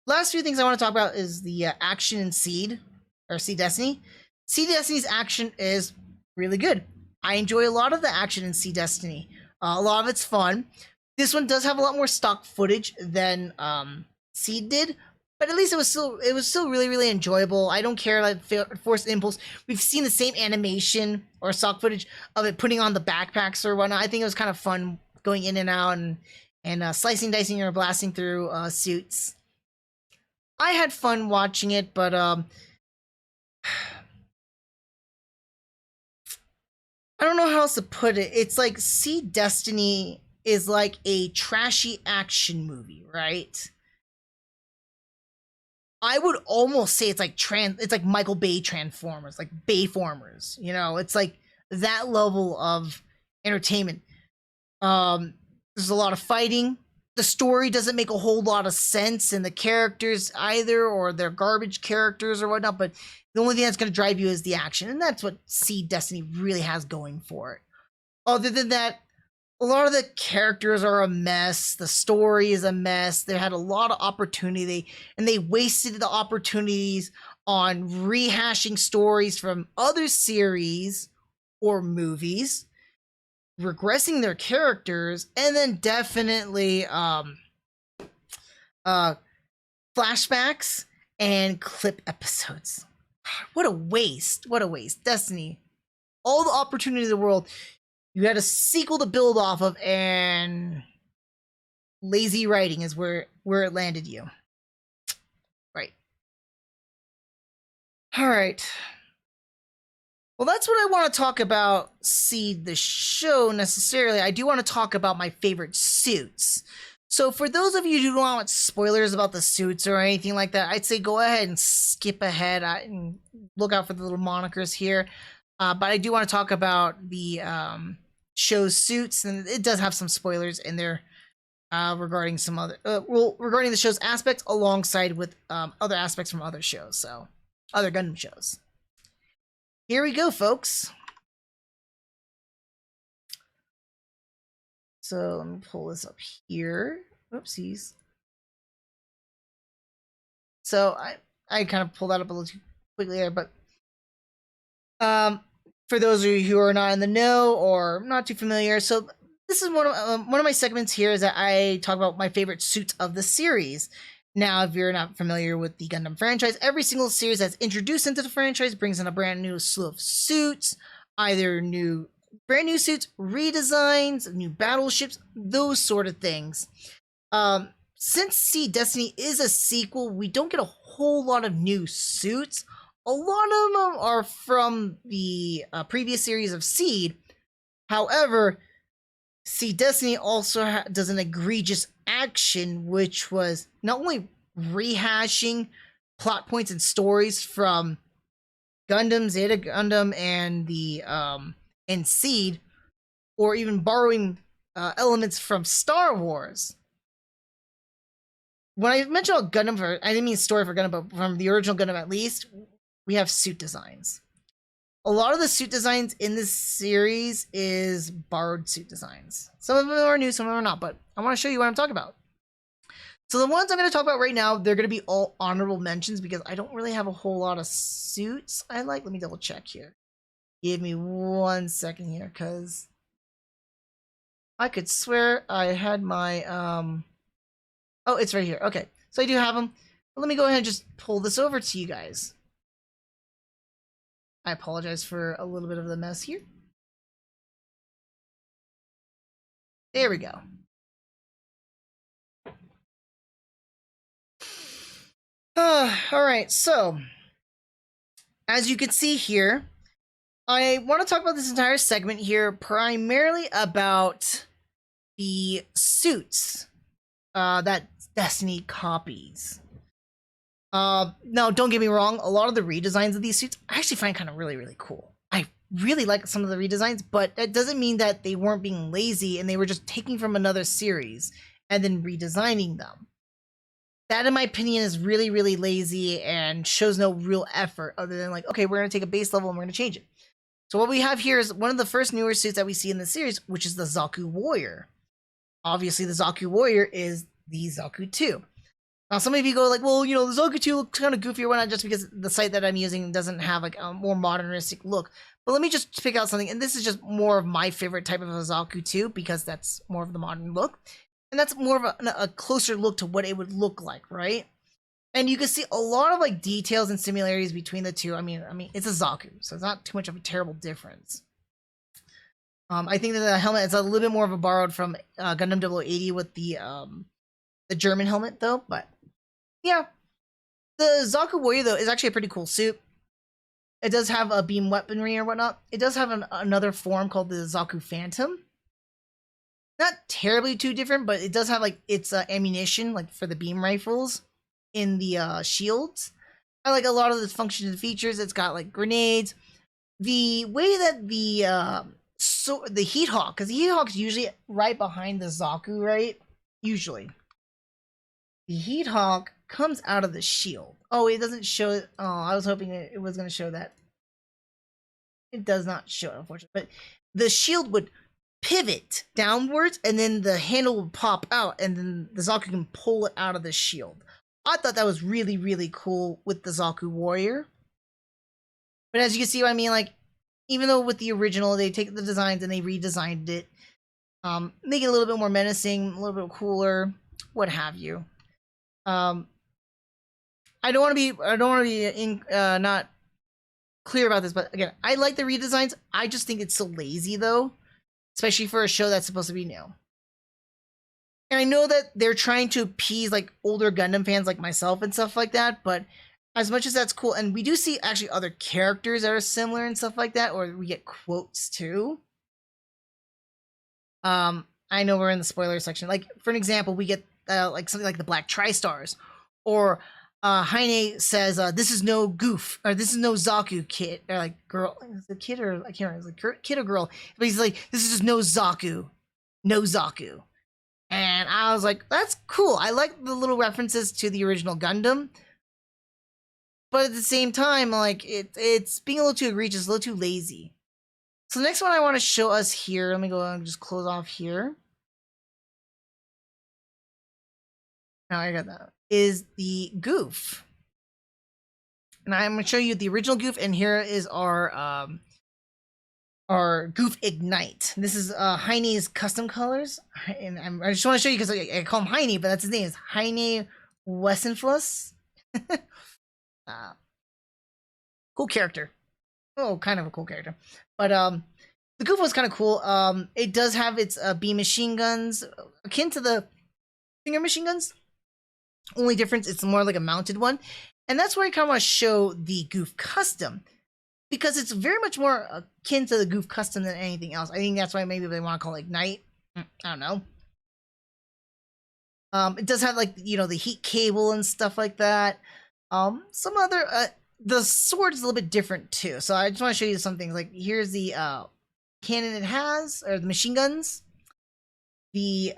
last few things I want to talk about is the action in Seed or Seed Destiny. Seed Destiny's action is really good. I enjoy a lot of the action in Seed Destiny. A lot of it's fun. This one does have a lot more stock footage than Seed did, but at least it was still really enjoyable. I don't care like Forced Impulse. We've seen the same animation or stock footage of it putting on the backpacks or whatnot. I think it was kind of fun going in and out and slicing, dicing, or blasting through suits. I had fun watching it, but I don't know how else to put it. It's like Seed Destiny is like a trashy action movie, right? I would almost say it's like Michael Bay Transformers, like Bayformers. You know, it's like that level of entertainment. There's a lot of fighting. The story doesn't make a whole lot of sense, and the characters either, or they're garbage characters or whatnot. But the only thing that's going to drive you is the action, and that's what Seed Destiny really has going for it. Other than that, a lot of the characters are a mess. The story is a mess. They had a lot of opportunity, and they wasted the opportunities on rehashing stories from other series or movies, regressing their characters, and then definitely flashbacks and clip episodes. What a waste. What a waste. Destiny. All the opportunity in the world. You had a sequel to build off of, and lazy writing is where it landed you. Right. Alright. Well, that's what I want to talk about Seed the show necessarily. I do want to talk about my favorite suits. So for those of you who don't want spoilers about the suits or anything like that, I'd say go ahead and skip ahead and look out for the little monikers here. But I do want to talk about the show's suits, and it does have some spoilers in there regarding some other regarding the show's aspects alongside with other aspects from other shows, so other Gundam shows. Here we go, folks. So let me pull this up here. Oopsies. So I kind of pulled that up a little too quickly there, but for those of you who are not in the know or not too familiar, so this is one of my segments here is that I talk about my favorite suits of the series. Now, if you're not familiar with the Gundam franchise, every single series that's introduced into the franchise brings in a brand new slew of suits, either brand new suits, redesigns, new battleships, those sort of things. Since Seed Destiny is a sequel, we don't get a whole lot of new suits. A lot of them are from the previous series of Seed. However, Seed Destiny also does an egregious action, which was not only rehashing plot points and stories from Gundam, Zeta Gundam, and the and Seed, or even borrowing elements from Star Wars. When I mentioned about Gundam, I didn't mean story for Gundam, but from the original Gundam at least, we have suit designs. A lot of the suit designs in this series is borrowed suit designs. Some of them are new, some of them are not, but I want to show you what I'm talking about. So the ones I'm going to talk about right now, they're going to be all honorable mentions because I don't really have a whole lot of suits I like. Let me double check here. Give me 1 second here, because I could swear I had my, oh, it's right here. Okay, so I do have them. But let me go ahead and just pull this over to you guys. I apologize for a little bit of the mess here. There we go. Alright, so as you can see here, I want to talk about this entire segment here primarily about the suits that Destiny copies. Now, don't get me wrong, a lot of the redesigns of these suits I actually find kind of really cool. I really like some of the redesigns, but that doesn't mean that they weren't being lazy and they were just taking from another series and then redesigning them. That, in my opinion, is really, really lazy and shows no real effort other than like, okay, we're going to take a base level and we're going to change it. So what we have here is one of the first newer suits that we see in the series, which is the Zaku Warrior. Obviously, the Zaku Warrior is the Zaku 2. Now, some of you go like, well, you know, the Zaku 2 looks kind of goofy or whatnot just because the site that I'm using doesn't have like a more modernistic look. But let me just pick out something, and this is just more of my favorite type of a Zaku 2 because that's more of the modern look. And that's more of a closer look to what it would look like, right? And you can see a lot of like details and similarities between the two. I mean, it's a Zaku, so it's not too much of a terrible difference. I think that the helmet is a little bit more of a borrowed from Gundam 0080 with the German helmet, though. But yeah, the Zaku Warrior though is actually a pretty cool suit. It does have a beam weaponry or whatnot. It does have another form called the Zaku Phantom. Not terribly too different, but it does have like its ammunition, like for the beam rifles, in the shields. I like a lot of the functions and features. It's got like grenades. The way that the Heat Hawk, because the Heat Hawk's usually right behind the Zaku, right? Usually. The Heat Hawk comes out of the shield. Oh, it doesn't show it. Oh, I was hoping it was going to show that. It does not show it, unfortunately. But the shield would pivot downwards, and then the handle would pop out, and then the Zaku can pull it out of the shield. I thought that was really, really cool with the Zaku Warrior. But as you can see what I mean, like, even though with the original, they take the designs and they redesigned it, make it a little bit more menacing, a little bit cooler, what have you. I don't want to be not clear about this, but again, I like the redesigns. I just think it's so lazy though, especially for a show that's supposed to be new. And I know that they're trying to appease like older Gundam fans like myself and stuff like that, but as much as that's cool, and we do see actually other characters that are similar and stuff like that, or we get quotes too. I know we're in the spoiler section. Like for an example, we get like something like the Black Tri-Stars, or Heine says, "This is no goof," or "This is no Zaku kid," or like girl. Is it a kid or I can't remember. It's like kid or girl, but he's like, "This is just no Zaku, no Zaku." And I was like, that's cool. I like the little references to the original Gundam. But at the same time, like, it's being a little too egregious, a little too lazy. So the next one I want to show us here, let me go and just close off here. Now I got that. Is the Goof. And I'm going to show you the original Goof, and here is our Goof Ignite. This is Heine's custom colors, and I just want to show you because I call him Heine, but that's his name. Is Heine Wessenfluss. Cool character. Oh, kind of a cool character. But the Goof was kind of cool. It does have its beam machine guns, akin to the finger machine guns. Only difference, it's more like a mounted one, and that's where I kind of want to show the Goof Custom, because it's very much more akin to the Goof Custom than anything else. I think that's why maybe they want to call it Ignite. I don't know. It does have like, you know, the heat cable and stuff like that. Some other the sword is a little bit different too. So I just want to show you some things. Like here's the cannon it has, or the machine guns. The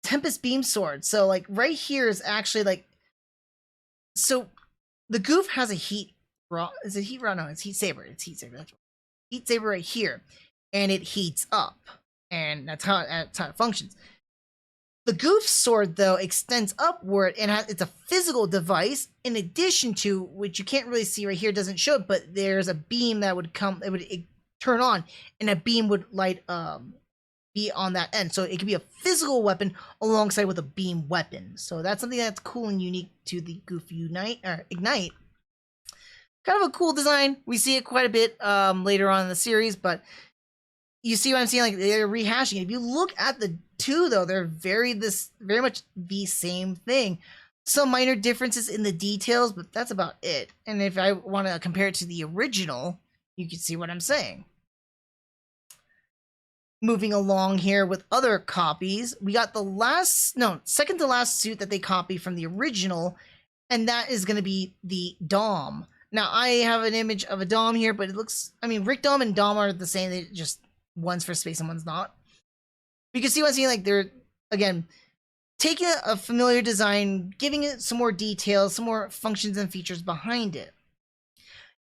Tempest Beam sword. So like right here is actually like, so the Goof has a heat rod. Is it heat rod? No, it's heat saber. It's heat saber. That's right. Heat saber right here, and it heats up, and that's how it functions. The Goof sword though extends upward, and it's a physical device. In addition to which you can't really see right here, doesn't show it, but there's a beam that would come. It would turn on, and a beam would light be on that end, so it can be a physical weapon alongside with a beam weapon. So that's something that's cool and unique to the Goof Ignite. Kind of a cool design. We see it quite a bit later on in the series, but you see what I'm saying? Like they're rehashing it. If you look at the two, though, they're very much the same thing. Some minor differences in the details, but that's about it. And if I want to compare it to the original, you can see what I'm saying. Moving along here with other copies, we got the second to last suit that they copy from the original, and that is going to be the Dom. Now, I have an image of a Dom here, but it looks, I mean, Rick Dom and Dom are the same. They just, one's for space and one's not. You can see what I'm saying, like they're, again, taking a familiar design, giving it some more details, some more functions and features behind it.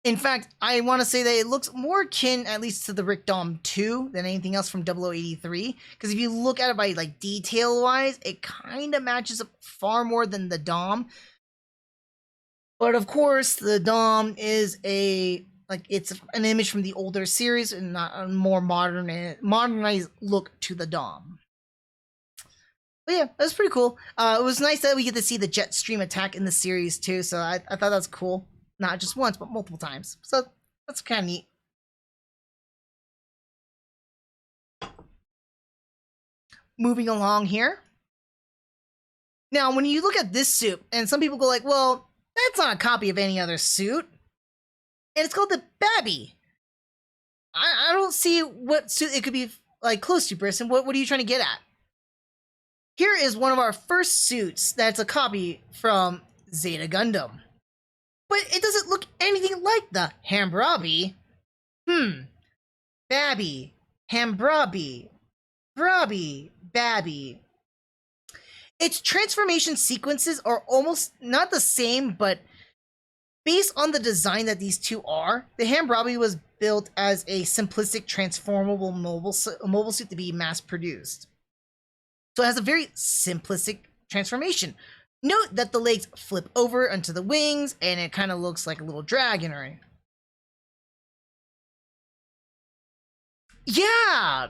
In fact, I want to say that it looks more akin, at least to the Rick Dom 2, than anything else from 0083. Because if you look at it by like detail-wise, it kind of matches up far more than the Dom. But of course, the Dom is it's an image from the older series and not a more modernized look to the Dom. But yeah, that's pretty cool. It was nice that we get to see the jet stream attack in the series too, so I thought that's cool. Not just once, but multiple times. So that's kind of neat. Moving along here. Now, when you look at this suit, and some people go like, well, that's not a copy of any other suit. And it's called the Babby. I don't see what suit it could be like close to, Brisson. What are you trying to get at? Here is one of our first suits that's a copy from Zeta Gundam. But it doesn't look anything like the Hambrabi. Babby. Hambrabi. Brabi. Babby. Its transformation sequences are almost not the same, but based on the design that these two are, the Hambrabi was built as a simplistic transformable mobile suit to be mass-produced. So it has a very simplistic transformation. Note that the legs flip over onto the wings, and it kind of looks like a little dragon, right? Yeah!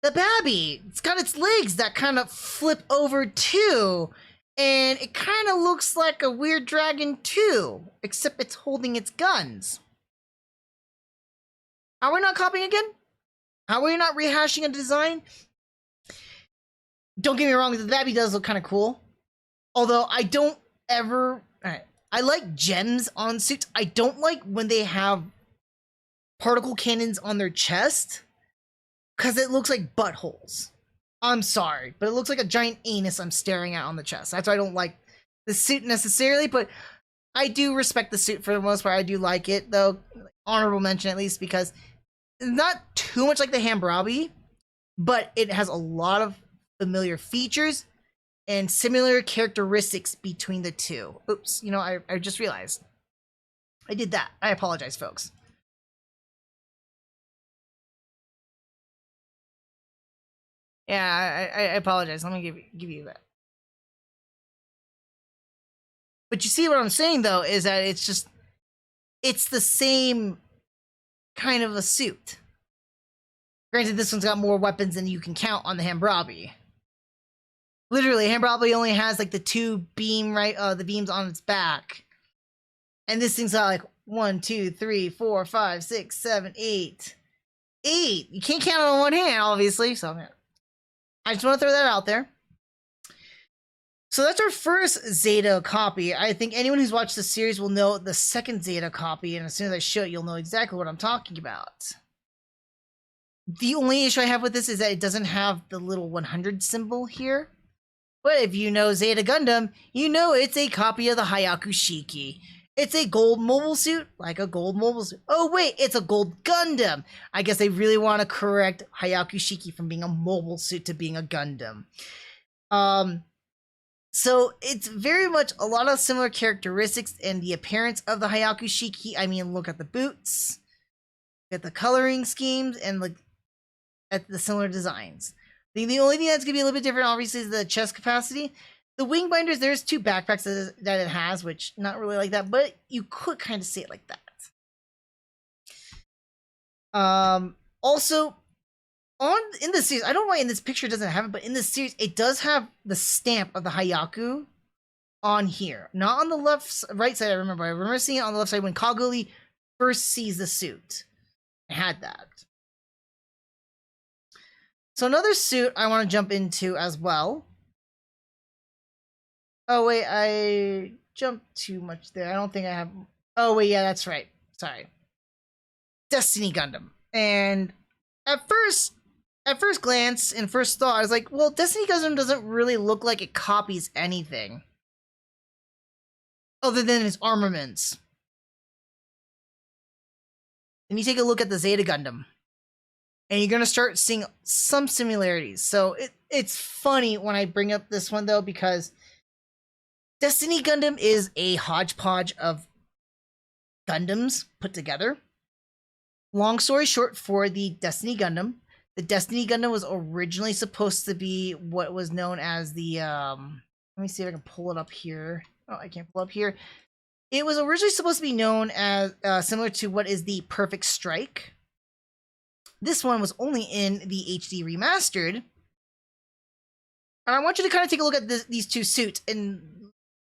The Babby! It's got its legs that kind of flip over too. And it kind of looks like a weird dragon too, except it's holding its guns. Are we not copying again? Are we not rehashing a design? Don't get me wrong, the Babby does look kind of cool. Although I don't ever... I like gems on suits. I don't like when they have particle cannons on their chest, because it looks like buttholes. I'm sorry, but it looks like a giant anus I'm staring at on the chest. That's why I don't like the suit necessarily, but I do respect the suit for the most part. I do like it, though. Honorable mention, at least, because it's not too much like the Hambrabi, but it has a lot of familiar features and similar characteristics between the two. Oops, you know, I just realized. I did that. I apologize, folks. Yeah, I apologize. Let me give you that. But you see what I'm saying, though, is that it's the same kind of a suit. Granted, this one's got more weapons than you can count on the Hambrabi. Literally, Hambrabi only has like the two the beams on its back. And this thing's got like 1, 2, 3, 4, 5, 6, 7, 8. 8! You can't count it on one hand, obviously, so I just want to throw that out there. So that's our first Zeta copy. I think anyone who's watched the series will know the second Zeta copy, and as soon as I show it, you'll know exactly what I'm talking about. The only issue I have with this is that it doesn't have the little 100 symbol here. But if you know Zeta Gundam, you know it's a copy of the Hayaku Shiki. It's a gold mobile suit, like a gold mobile suit. Oh wait, it's a gold Gundam. I guess they really want to correct Hayaku Shiki from being a mobile suit to being a Gundam. So it's very much a lot of similar characteristics in the appearance of the Hayaku Shiki. I mean, look at the boots, at the coloring schemes, and look at the similar designs. The only thing that's going to be a little bit different, obviously, is the chest capacity. The wing binders, there's 2 backpacks that it has, which not really like that, but you could kind of see it like that. Also, in the series, I don't know why in this picture it doesn't have it, but in this series, it does have the stamp of the Hayaku on here. Not on the right side, I remember seeing it on the left side when Kaguli first sees the suit. It had that. So another suit I want to jump into as well. Oh wait, I jumped too much there. I don't think I have... Oh wait, yeah, that's right. Sorry. Destiny Gundam. And at first glance and first thought, I was like, well, Destiny Gundam doesn't really look like it copies anything other than its armaments. And you take a look at the Zeta Gundam. and you're going to start seeing some similarities. So it's funny when I bring up this one, though, because Destiny Gundam is a hodgepodge of Gundams put together. Long story short, for the Destiny Gundam was originally supposed to be what was known as the, let me see if I can pull it up here. Oh, I can't pull up here. It was originally supposed to be known as, similar to what is the Perfect Strike. This one was only in the HD Remastered. And I want you to kind of take a look at these two suits and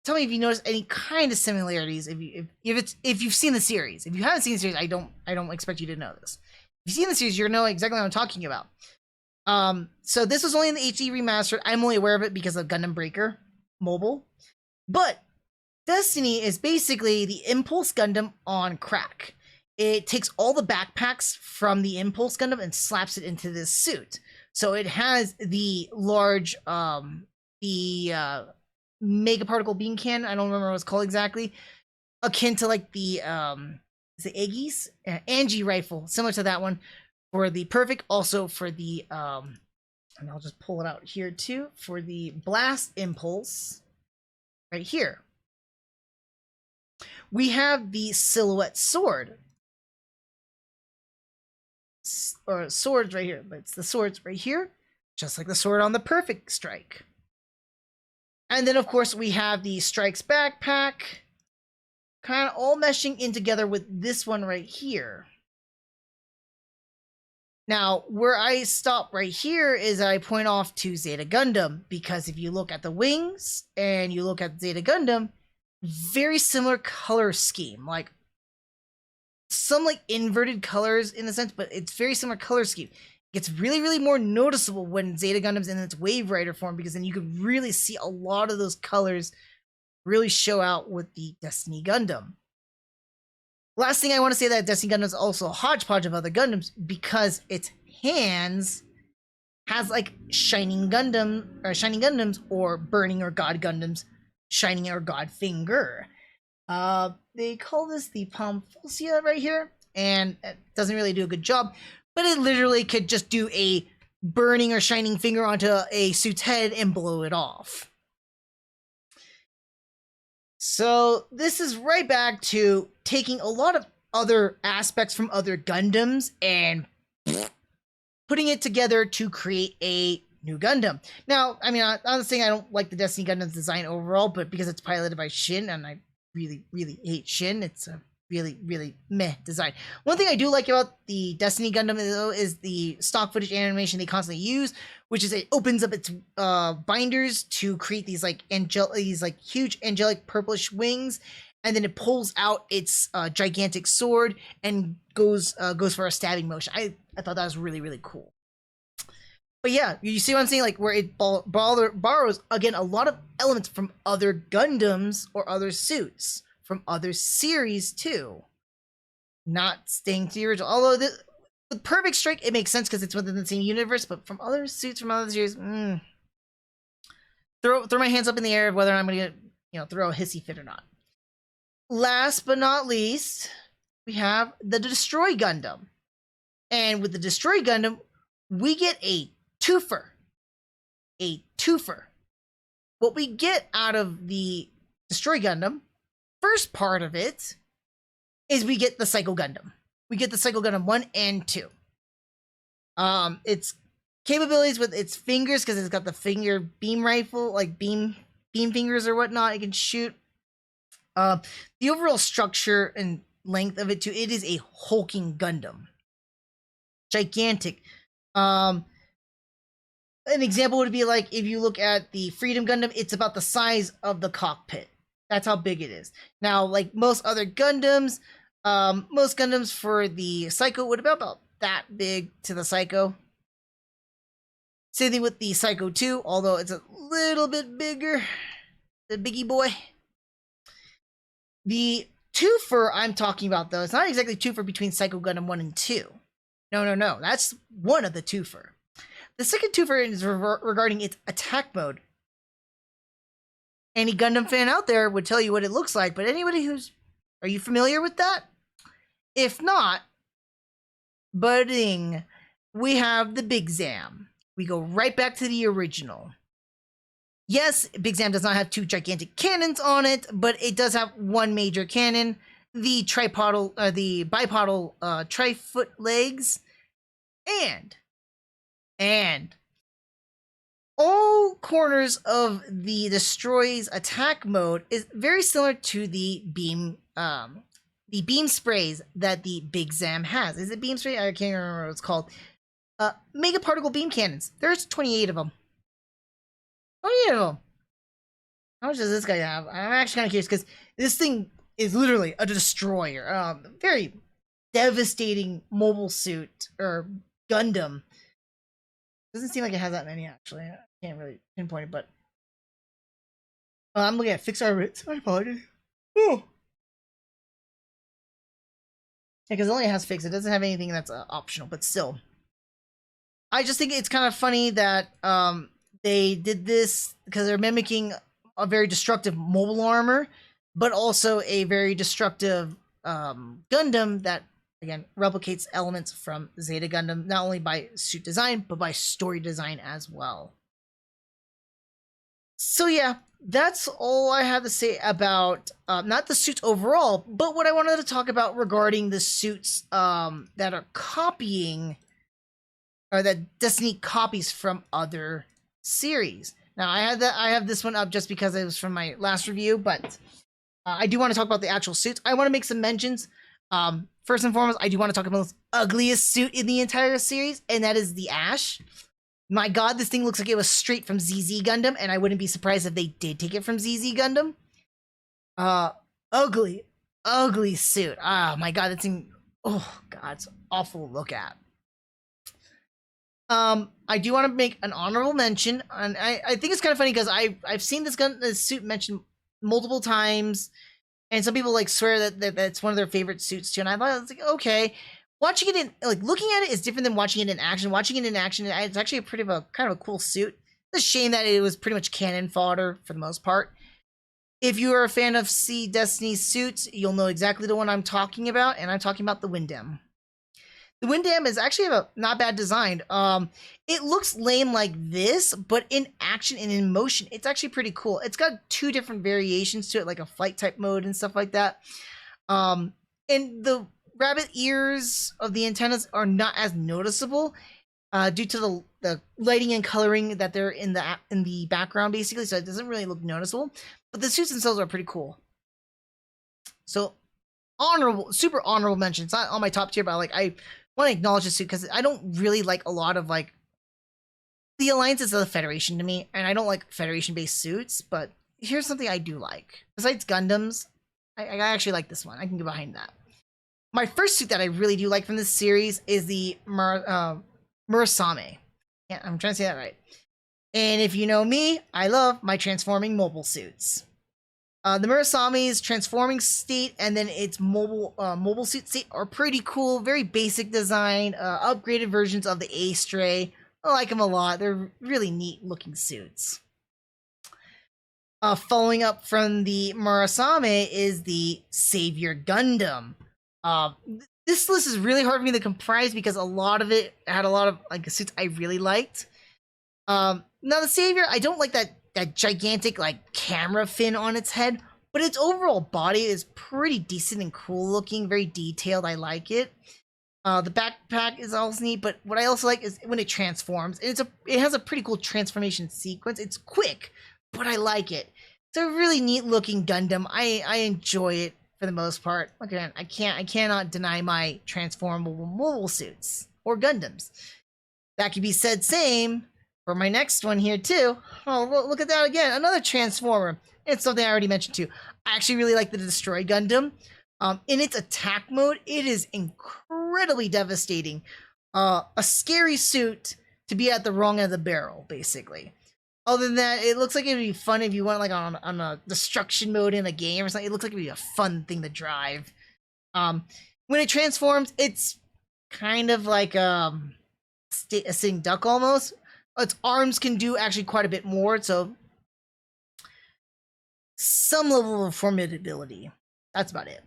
tell me if you notice any kind of similarities. If you've seen the series. If you haven't seen the series, I don't expect you to know this. If you've seen the series, you know exactly what I'm talking about. So this was only in the HD Remastered. I'm only aware of it because of Gundam Breaker Mobile. But Destiny is basically the Impulse Gundam on crack. It takes all the backpacks from the Impulse Gundam and slaps it into this suit. So it has the large, mega particle beam cannon. I don't remember what it's called exactly. Akin to like the is it Aegis? Angie rifle, similar to that one for the Perfect. Also for the and I'll just pull it out here too for the Blast Impulse. Right here, we have the Silhouette Sword. Or swords right here, but it's the swords right here, just like the sword on the Perfect Strike. And then, of course, we have the Strike's backpack, kind of all meshing in together with this one right here. Now, where I stop right here is I point off to Zeta Gundam, because if you look at the wings and you look at Zeta Gundam, very similar color scheme, like some like inverted colors in a sense, but it's very similar color scheme. It gets really, really more noticeable when Zeta Gundam's in its Wave Rider form, because then you can really see a lot of those colors really show out with the Destiny Gundam. Last thing I want to say, that Destiny Gundam is also a hodgepodge of other Gundams because its hands has like Shining Gundams or Burning or God Gundams, Shining or God Finger. They call this the Pomfulcia right here, and it doesn't really do a good job, but it literally could just do a burning or shining finger onto a suit's head and blow it off. So this is right back to taking a lot of other aspects from other Gundams and putting it together to create a new Gundam. Now, I mean, I'm not saying I don't like the Destiny Gundam's design overall, but because it's piloted by Shin, and I really, really hate Shin, it's a really, really meh design. One thing I do like about the Destiny Gundam, though, is the stock footage animation they constantly use, which is it opens up its binders to create these like huge angelic purplish wings, and then it pulls out its gigantic sword and goes for a stabbing motion. I thought that was really, really cool. But yeah, you see what I'm saying? Like, where it borrows, again, a lot of elements from other Gundams or other suits, from other series, too. Not staying to the original. Although, with Perfect Strike, it makes sense because it's within the same universe, but from other suits, from other series, throw my hands up in the air of whether I'm going to, throw a hissy fit or not. Last but not least, we have the Destroy Gundam. And with the Destroy Gundam, we get a twofer. A twofer. What we get out of the Destroy Gundam, first part of it, is we get the Psycho Gundam. We get the Psycho Gundam 1 and 2. Its capabilities with its fingers, because it's got the finger beam rifle, like beam fingers or whatnot, it can shoot. The overall structure and length of it too, it is a hulking Gundam. Gigantic. An example would be like if you look at the Freedom Gundam, it's about the size of the cockpit. That's how big it is. Now, like most other Gundams, most Gundams for the Psycho would about that big to the Psycho. Same thing with the Psycho 2, although it's a little bit bigger. The biggie boy. The twofer I'm talking about, though, it's not exactly twofer between Psycho Gundam 1 and 2. No. That's one of the twofer. The second twofer is regarding its attack mode. Any Gundam fan out there would tell you what it looks like, but anybody are you familiar with that? If not, budding. we have the Big Zam. We go right back to the original. Yes, Big Zam does not have two gigantic cannons on it, but it does have one major cannon, the bipodal tri-foot legs, and all corners of the Destroy's attack mode is very similar to the beam sprays that the Big Zam has. Is it beam spray? I can't remember what it's called. Mega particle beam cannons. There's 28 of them. 28 of them. How much does this guy have? I'm actually kind of curious because this thing is literally a destroyer. Very devastating mobile suit or Gundam. Doesn't seem like it has that many actually. I can't really pinpoint it, but I'm looking at fixed rates. I apologize. Oh. Yeah, because it only has fixed. It doesn't have anything that's optional, but still. I just think it's kind of funny that they did this because they're mimicking a very destructive mobile armor, but also a very destructive Gundam that, again, replicates elements from Zeta Gundam, not only by suit design, but by story design as well. So yeah, that's all I have to say about not the suits overall, but what I wanted to talk about regarding the suits that are copying, or that Destiny copies from other series. Now I have this one up just because it was from my last review, but I do want to talk about the actual suits. I want to make some mentions. First and foremost, I do want to talk about the ugliest suit in the entire series, and that is the Ash. My god, this thing looks like it was straight from ZZ Gundam, and I wouldn't be surprised if they did take it from ZZ Gundam. Ugly suit. Ah, my god, that thing, oh god, it's awful to look at. I do want to make an honorable mention, and I think it's kind of funny because I've seen this suit mentioned multiple times, and some people like swear that that's one of their favorite suits too. And I thought, it's like, okay, watching it in, like, looking at it is different than watching it in action. Watching it in action, it's actually a kind of a cool suit. It's a shame that it was pretty much cannon fodder for the most part. If you are a fan of Destiny suits, you'll know exactly the one I'm talking about, and I'm talking about the Windam. The Windam is actually not bad designed. It looks lame like this, but in action and in motion, it's actually pretty cool. It's got two different variations to it, like a flight type mode and stuff like that. And the rabbit ears of the antennas are not as noticeable due to the lighting and coloring that they're in the background, basically. So it doesn't really look noticeable. But the suits themselves are pretty cool. So super honorable mention. It's not on my top tier, but I want to acknowledge the suit because I don't really like a lot of the alliances of the Federation to me, and I don't like Federation-based suits. But here's something I do like. Besides Gundams, I actually like this one. I can get behind that. My first suit that I really do like from this series is the Murasame. Yeah, I'm trying to say that right. And if you know me, I love my transforming mobile suits. The Murasame's transforming state and then its mobile suit state are pretty cool. Very basic design, upgraded versions of the A-Stray. I like them a lot. They're really neat looking suits. Following up from the Murasame is the Savior Gundam. This list is really hard for me to comprise because a lot of it had a lot of suits I really liked. Now the Savior, I don't like that gigantic camera fin on its head, but its overall body is pretty decent and cool looking, very detailed. I like it. The backpack is also neat, but what I also like is when it transforms. It has a pretty cool transformation sequence. It's quick, but I like it. It's a really neat looking Gundam. I enjoy it for the most part. Again, I cannot deny my transformable mobile suits or Gundams. That could be said same for my next one here too. Oh, look at that again. Another Transformer. It's something I already mentioned too. I actually really like the Destroy Gundam. In its attack mode, it is incredibly devastating. A scary suit to be at the wrong end of the barrel, basically. Other than that, it looks like it'd be fun if you went on a destruction mode in a game or something. It looks like it'd be a fun thing to drive. When it transforms, it's kind of like a sitting duck almost. Its arms can do actually quite a bit more, so some level of formidability. That's about it.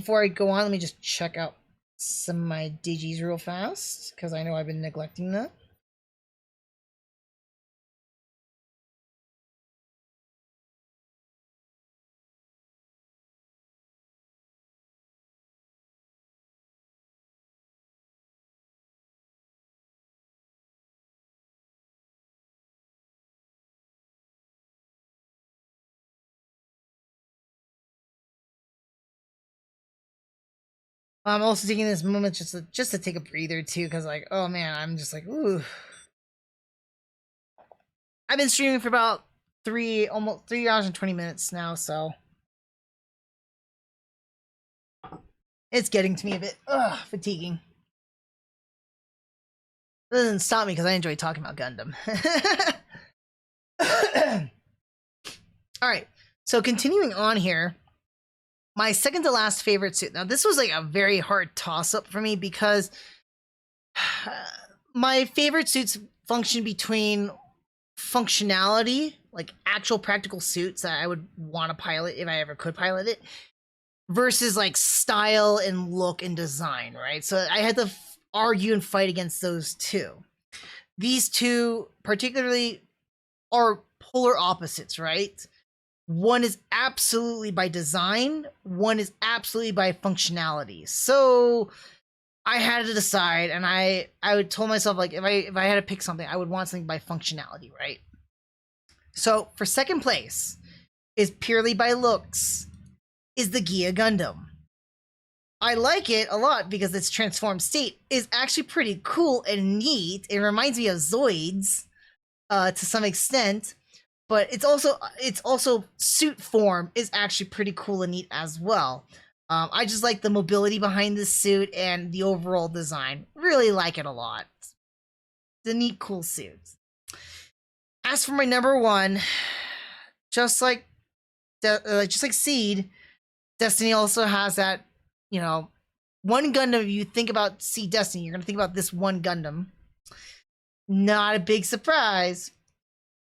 before I go on, let me just check out some of my digis real fast, because I know I've been neglecting that. I'm also taking this moment just to take a breather too, because like, oh man, I'm just like, ooh. I've been streaming for about almost 3 hours and 20 minutes now, so it's getting to me a bit fatiguing. It doesn't stop me because I enjoy talking about Gundam. Alright, so continuing on here, my second to last favorite suit. Now, this was like a very hard toss-up for me because my favorite suits function between functionality, like actual practical suits that I would want to pilot if I ever could pilot it, versus like style and look and design, right? So I had to argue and fight against those two. These two particularly are polar opposites, right? One is absolutely by design, one is absolutely by functionality. So I had to decide, and I told myself, like, if I had to pick something, I would want something by functionality, right? So for second place is purely by looks, is the Gia Gundam. I like it a lot because its transformed state is actually pretty cool and neat. It reminds me of Zoids to some extent. But it's also suit form is actually pretty cool and neat as well. I just like the mobility behind this suit and the overall design. Really like it a lot. It's a neat, cool suit. As for my number one, just like Seed, Destiny also has that, you know, one Gundam. If you think about Seed Destiny, you're gonna think about this one Gundam. Not a big surprise,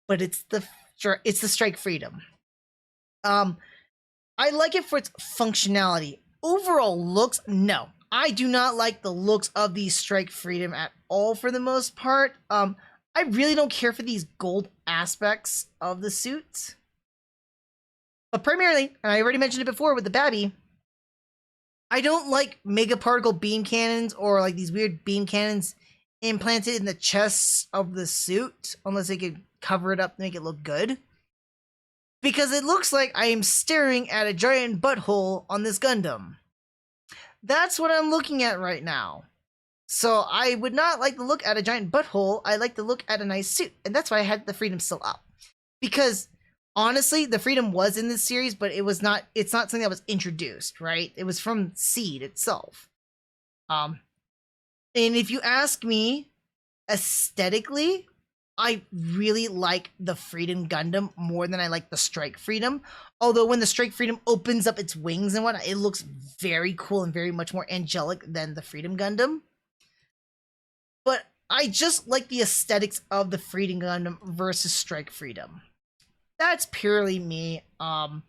but it's the Strike Freedom. I like it for its functionality. Overall looks, no. I do not like the looks of the Strike Freedom at all for the most part. I really don't care for these gold aspects of the suit. But primarily, and I already mentioned it before with the Babby, I don't like mega particle beam cannons or like these weird beam cannons implanted in the chest of the suit, unless they could cover it up and make it look good. Because it looks like I am staring at a giant butthole on this Gundam. That's what I'm looking at right now. So I would not like to look at a giant butthole. I like to look at a nice suit. And that's why I had the Freedom still up. Because honestly, the Freedom was in this series, but it's not something that was introduced, right? It was from Seed itself. And if you ask me, aesthetically, I really like the Freedom Gundam more than I like the Strike Freedom. Although when the Strike Freedom opens up its wings and whatnot, it looks very cool and very much more angelic than the Freedom Gundam. But I just like the aesthetics of the Freedom Gundam versus Strike Freedom. That's purely me. I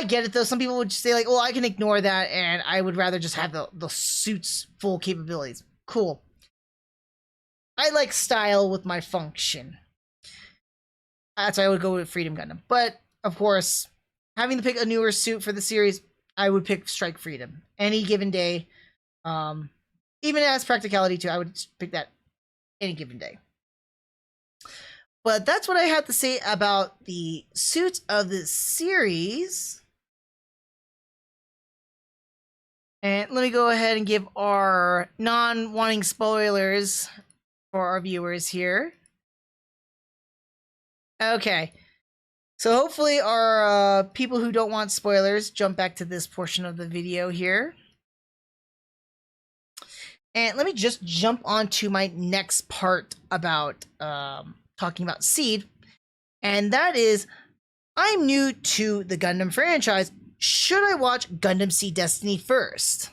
get it though. Some people would say like, "Oh, I can ignore that, and I would rather just have the suit's full capabilities." Cool. I like style with my function. That's why I would go with Freedom Gundam. But, of course, having to pick a newer suit for the series, I would pick Strike Freedom. Any given day. Even as practicality, too, I would pick that any given day. But that's what I have to say about the suits of this series. And let me go ahead and give our non-wanting spoilers for our viewers here. Okay. So hopefully our people who don't want spoilers jump back to this portion of the video here. And let me just jump on to my next part about talking about Seed. And that is, I'm new to the Gundam franchise. Should I watch Gundam Seed Destiny first?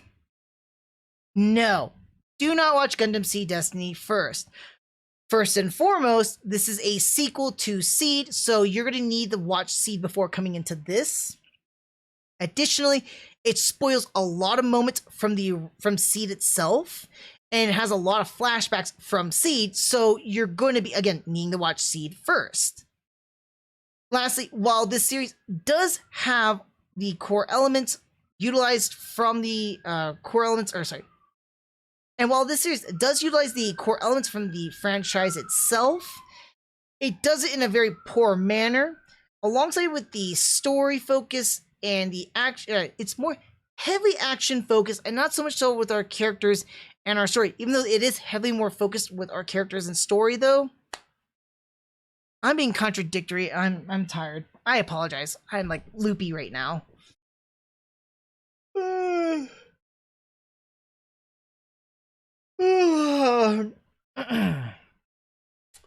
No. Do not watch Gundam Seed Destiny first. First and foremost, this is a sequel to Seed, so you're going to need to watch Seed before coming into this. Additionally, it spoils a lot of moments from Seed itself, and it has a lot of flashbacks from Seed, so you're going to be, again, needing to watch Seed first. Lastly, while this series does have the core elements utilized from the and while this series does utilize the core elements from the franchise itself, it does it in a very poor manner. Alongside with the story focus and the action, it's more heavily action focused and not so much so with our characters and our story. Even though it is heavily more focused with our characters and story, though, I'm being contradictory. I'm tired. I apologize. I'm like loopy right now.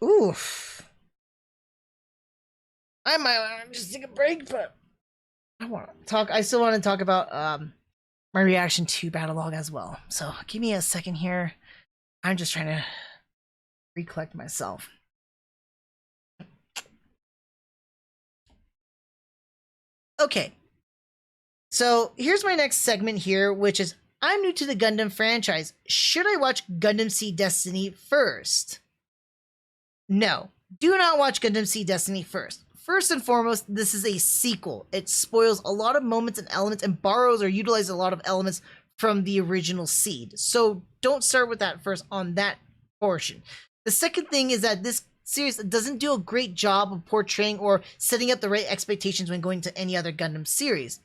Oof. I might want to just take a break, but I still want to talk about my reaction to Battlogue as well. So give me a second here. I'm just trying to recollect myself. Okay. So here's my next segment here, which is I'm new to the Gundam franchise. Should I watch Gundam Seed Destiny first? No. Do not watch Gundam Seed Destiny first. First and foremost, this is a sequel. It spoils a lot of moments and elements and borrows or utilizes a lot of elements from the original Seed. So don't start with that first on that portion. The second thing is that this series doesn't do a great job of portraying or setting up the right expectations when going to any other Gundam series.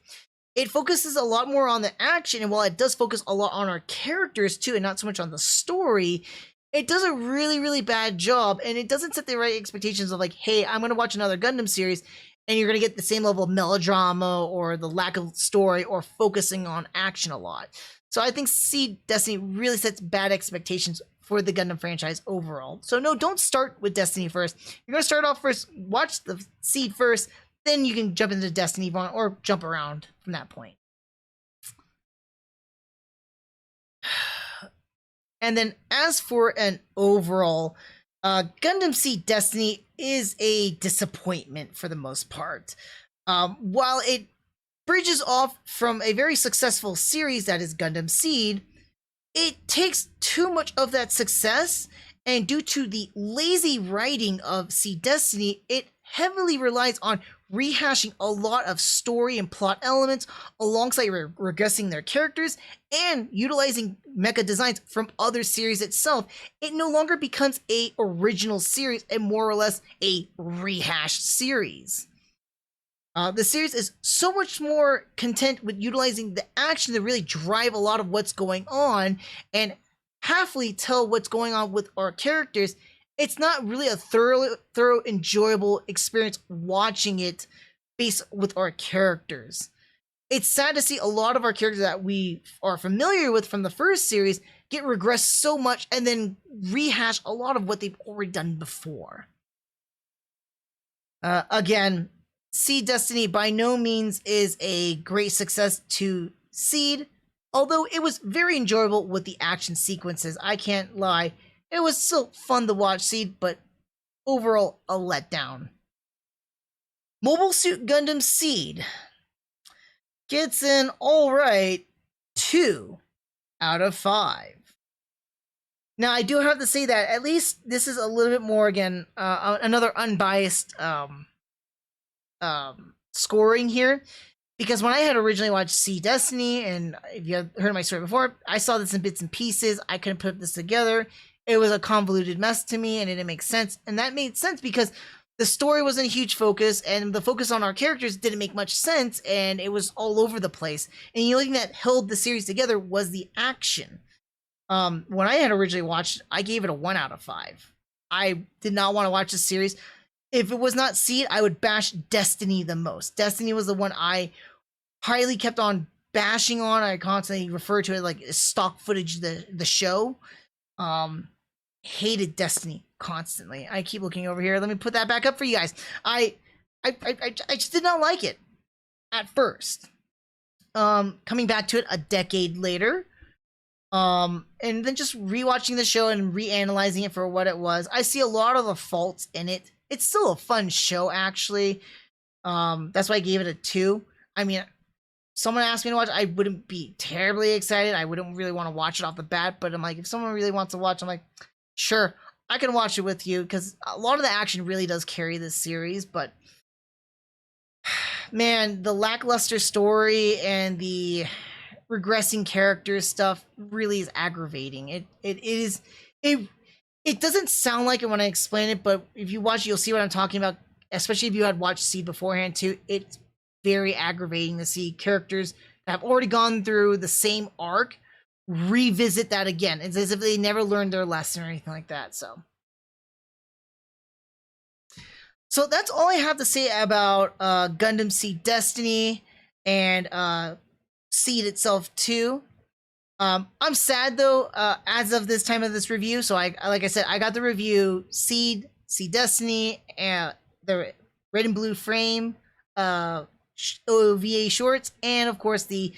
It focuses a lot more on the action, and while it does focus a lot on our characters too, and not so much on the story, it does a really, really bad job, and it doesn't set the right expectations of like, hey, I'm going to watch another Gundam series, and you're going to get the same level of melodrama or the lack of story or focusing on action a lot. So I think Seed Destiny really sets bad expectations for the Gundam franchise overall. So no, don't start with Destiny first. You're going to start off first, watch the Seed first, then you can jump into Destiny or jump around from that point. And then as for an overall, Gundam Seed Destiny is a disappointment for the most part. While it bridges off from a very successful series that is Gundam Seed, it takes too much of that success, and due to the lazy writing of Seed Destiny, it heavily relies on rehashing a lot of story and plot elements alongside regressing their characters and utilizing mecha designs from other series itself. It no longer becomes a original series and more or less a rehashed series. The series is so much more content with utilizing the action to really drive a lot of what's going on and halfly tell what's going on with our characters. It's not really a thorough, enjoyable experience watching it based with our characters. It's sad to see a lot of our characters that we are familiar with from the first series get regressed so much and then rehash a lot of what they've already done before. Again, Seed Destiny by no means is a great success to Seed, although it was very enjoyable with the action sequences. I can't lie. It was still fun to watch Seed, but overall a letdown. Mobile Suit Gundam Seed gets an alright 2 out of 5. Now I do have to say that at least this is a little bit more, again, another unbiased scoring here. Because when I had originally watched Seed Destiny, and if you have heard my story before, I saw this in bits and pieces. I couldn't put this together. It was a convoluted mess to me, and it didn't make sense. And that made sense because the story wasn't a huge focus, and the focus on our characters didn't make much sense, and it was all over the place. And the only thing that held the series together was the action. When I had originally watched, I gave it a 1 out of 5. I did not want to watch the series. If it was not Seed, I would bash Destiny the most. Destiny was the one I highly kept on bashing on. I constantly referred to it like stock footage, the show. Hated Destiny constantly. I keep looking over here. Let me put that back up for you guys. I just did not like it at first. Coming back to it a decade later, and then just rewatching the show and reanalyzing it for what it was, I see a lot of the faults in it. It's still a fun show, actually. That's why I gave it a 2. I mean, someone asked me to watch, I wouldn't be terribly excited. I wouldn't really want to watch it off the bat, but I'm like, if someone really wants to watch, I'm like, sure, I can watch it with you, because a lot of the action really does carry this series, but man, the lackluster story and the regressing characters stuff really is aggravating. It doesn't sound like it when I explain it, but if you watch it, you'll see what I'm talking about. Especially if you had watched Seed beforehand too, it's very aggravating to see characters that have already gone through the same arc revisit that again. It's as if they never learned their lesson or anything like that. So that's all I have to say about Gundam Seed Destiny and Seed itself too. I'm sad though, as of this time of this review. So like I said, I got the review Seed Destiny, and the red and blue frame, OVA shorts, and of course the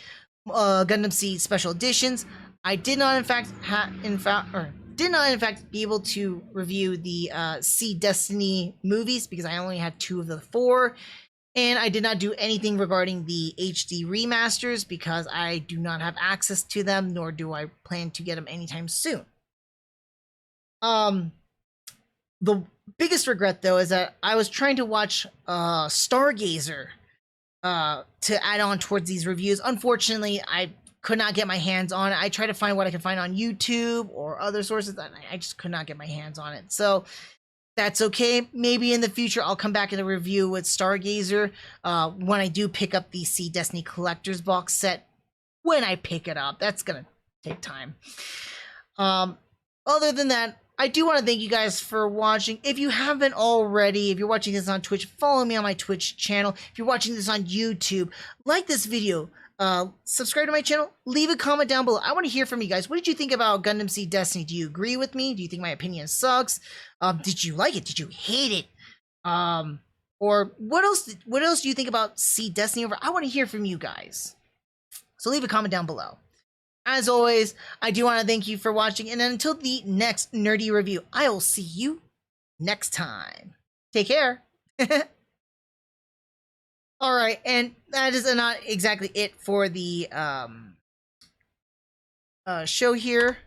Gundam Seed special editions. I did not, in fact, be able to review the Seed Destiny movies because I only had 2 of the 4. And I did not do anything regarding the HD remasters because I do not have access to them, nor do I plan to get them anytime soon. The biggest regret, though, is that I was trying to watch Stargazer to add on towards these reviews. Unfortunately, I could not get my hands on it. I tried to find what I could find on YouTube or other sources, and I just could not get my hands on it. So that's okay. Maybe in the future I'll come back in a review with Stargazer when I do pick up the Seed Destiny Collector's Box set. When I pick it up, that's gonna take time. Other than that, I do want to thank you guys for watching. If you haven't already, if you're watching this on Twitch, follow me on my Twitch channel. If you're watching this on YouTube, like this video, subscribe to my channel, leave a comment down below. I want to hear from you guys. What did you think about Gundam Seed Destiny? Do you agree with me? Do you think my opinion sucks? Did you like it? Did you hate it? Or what else do you think about Seed Destiny over? I want to hear from you guys. So leave a comment down below. As always, I do want to thank you for watching, and until the next nerdy review, I will see you next time. Take care. Alright, and that is not exactly it for the show here.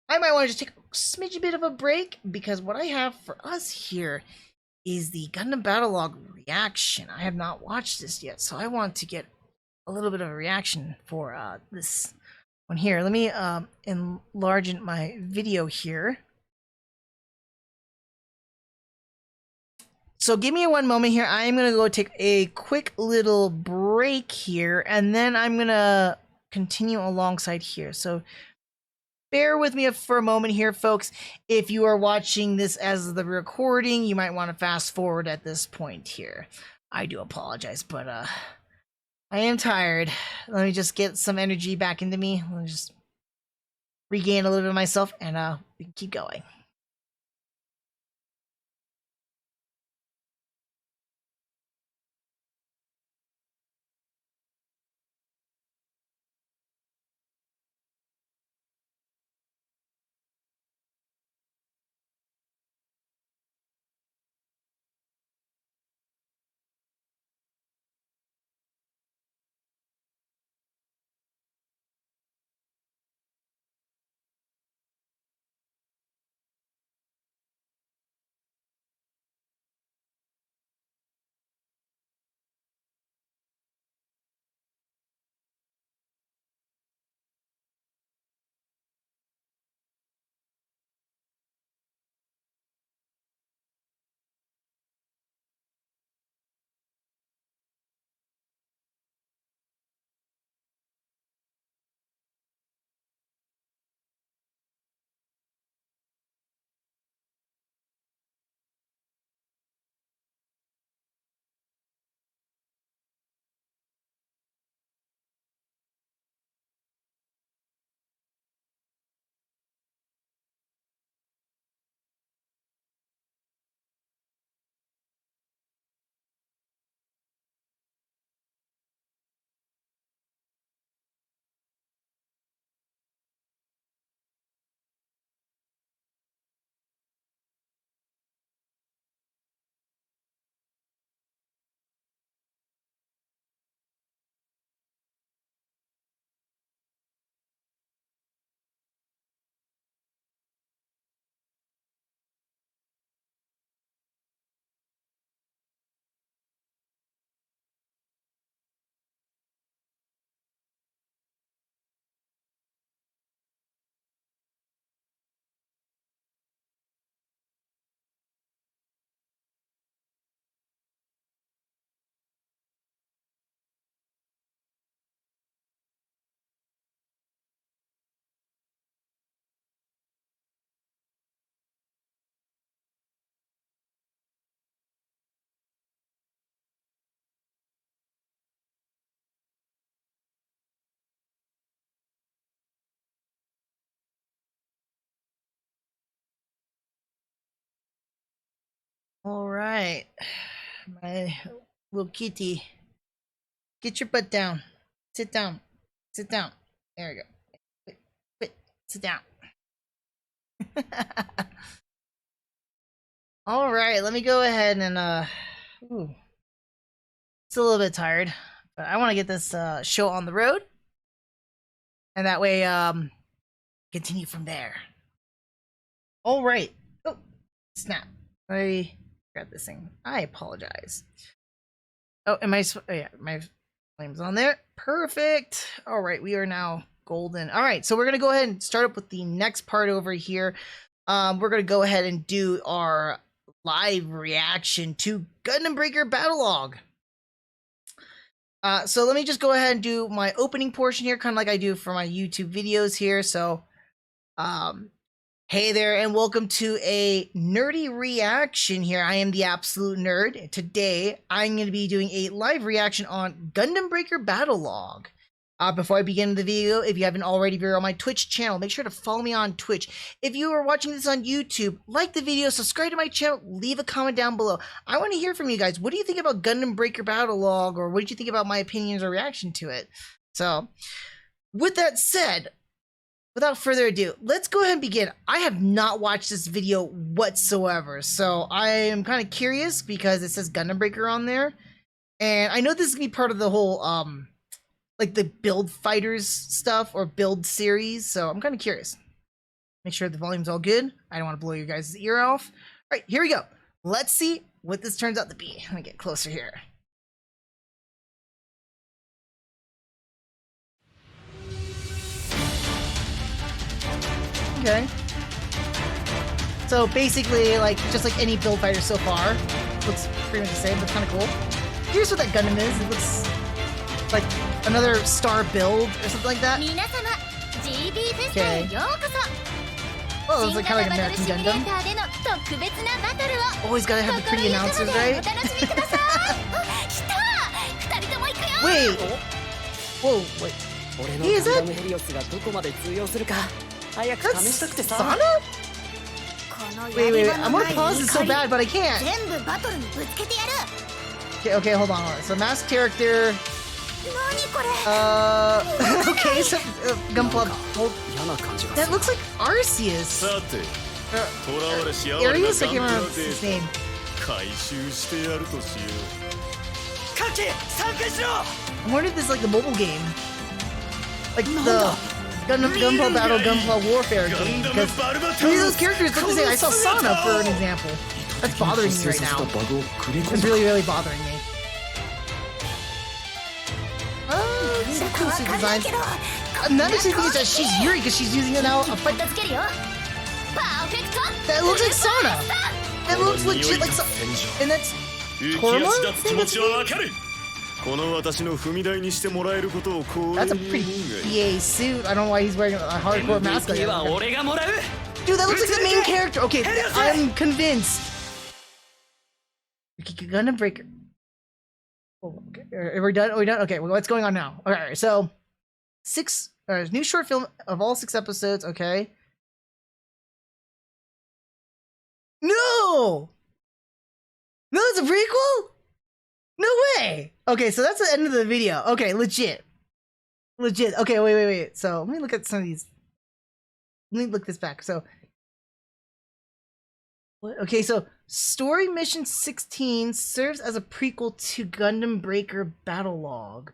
I might want to just take a smidge bit of a break, because what I have for us here is the Gundam Battlogue reaction. I have not watched this yet, so I want to get a little bit of a reaction for this one here. Let me enlarge my video here. So give me one moment here. I am going to go take a quick little break here, and then I'm going to continue alongside here. So bear with me for a moment here, folks. If you are watching this as the recording, you might want to fast forward at this point here. I do apologize, but I am tired. Let me just get some energy back into me. Let me just regain a little bit of myself, and we can keep going. All right, my little kitty, get your butt down. Sit down. Sit down. There we go. Quit. Quit. Sit down. All right, let me go ahead and ooh, it's a little bit tired, but I want to get this show on the road, and that way continue from there. All right. Oh, snap! I grabbed this thing. I apologize. Oh, and my my flames on there. Perfect. All right, we are now golden. All right, so we're gonna go ahead and start up with the next part over here. We're gonna go ahead and do our live reaction to Gundam Break Battlogue. So let me just go ahead and do my opening portion here, kind of like I do for my YouTube videos here. So, hey there, and welcome to a nerdy reaction here. I am the Absolute Nerd. Today, I'm going to be doing a live reaction on Gundam Break Battlogue. Before I begin the video, if you haven't already, if you're on my Twitch channel, make sure to follow me on Twitch. If you are watching this on YouTube, like the video, subscribe to my channel, leave a comment down below. I want to hear from you guys. What do you think about Gundam Break Battlogue, or what did you think about my opinions or reaction to it? So, with that said, without further ado, let's go ahead and begin. I have not watched this video whatsoever, so I am kind of curious because it says Gundam Breaker on there, and I know this is gonna be part of the whole like the build fighters stuff or build series, so I'm kind of curious. Make sure the volume's all good. I don't want to blow your guys' ear off. All right, here we go. Let's see what this turns out to be. Let me get closer here. Okay. So basically, like, just like any build fighter so far, looks pretty much the same, but kind of cool. Here's what that Gundam is. It looks like another star build or something like that. Okay. Oh, it's like kind of like American Gundam. Always gotta have the pretty announcers, right? Wait. Whoa, wait. Hey, is that? That's Sana? Wait. I want to pause this so bad, but I can't. Okay, hold on. So, masked character. Okay, so Gunpla. That looks like Arceus. Arius? I can't remember his name. I wonder if this is like the mobile game. Like the Gunpla Battle, Gunpla Warfare game. Because three of those characters look the same. I saw Sana for an example. That's bothering me right now. It's really bothering me. Cool suit designs. I'm not actually thinking that she's Yuri because she's using it now a fight. That looks like Sana. That looks legit like Sana. And that's Torma? That's a pretty EA suit. I don't know why he's wearing a hardcore mask. Dude, that looks like the main character. Okay, I'm convinced. Gundam Breaker. Okay, are we done? Are we done? Okay, well, what's going on now? Okay, so new short film of all 6 episodes. Okay. No, it's a prequel. No way. Okay, so that's the end of the video. Okay, legit. Okay, wait. So let me look at some of these. Let me look this back. So. Okay, so Story Mission 16 serves as a prequel to Gundam Break Battlogue.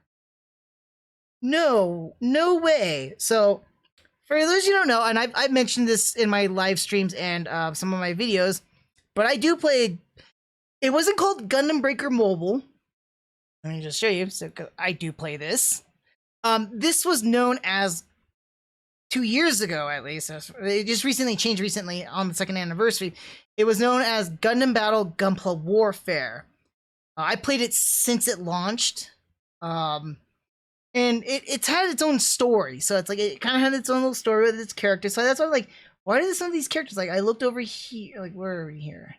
No way. So, for those you don't know, and I've mentioned this in my live streams and some of my videos, but I do play. It wasn't called Gundam Breaker Mobile. Let me just show you. So I do play this. This was known as 2 years ago, at least. It just changed recently on the 2nd anniversary. It was known as Gundam Battle Gunpla Warfare. I played it since it launched. And it's had its own story. So it's like, it kind of had its own little story with its characters. So that's why I'm like, why do some of these characters, like, I looked over here, like, where are we here?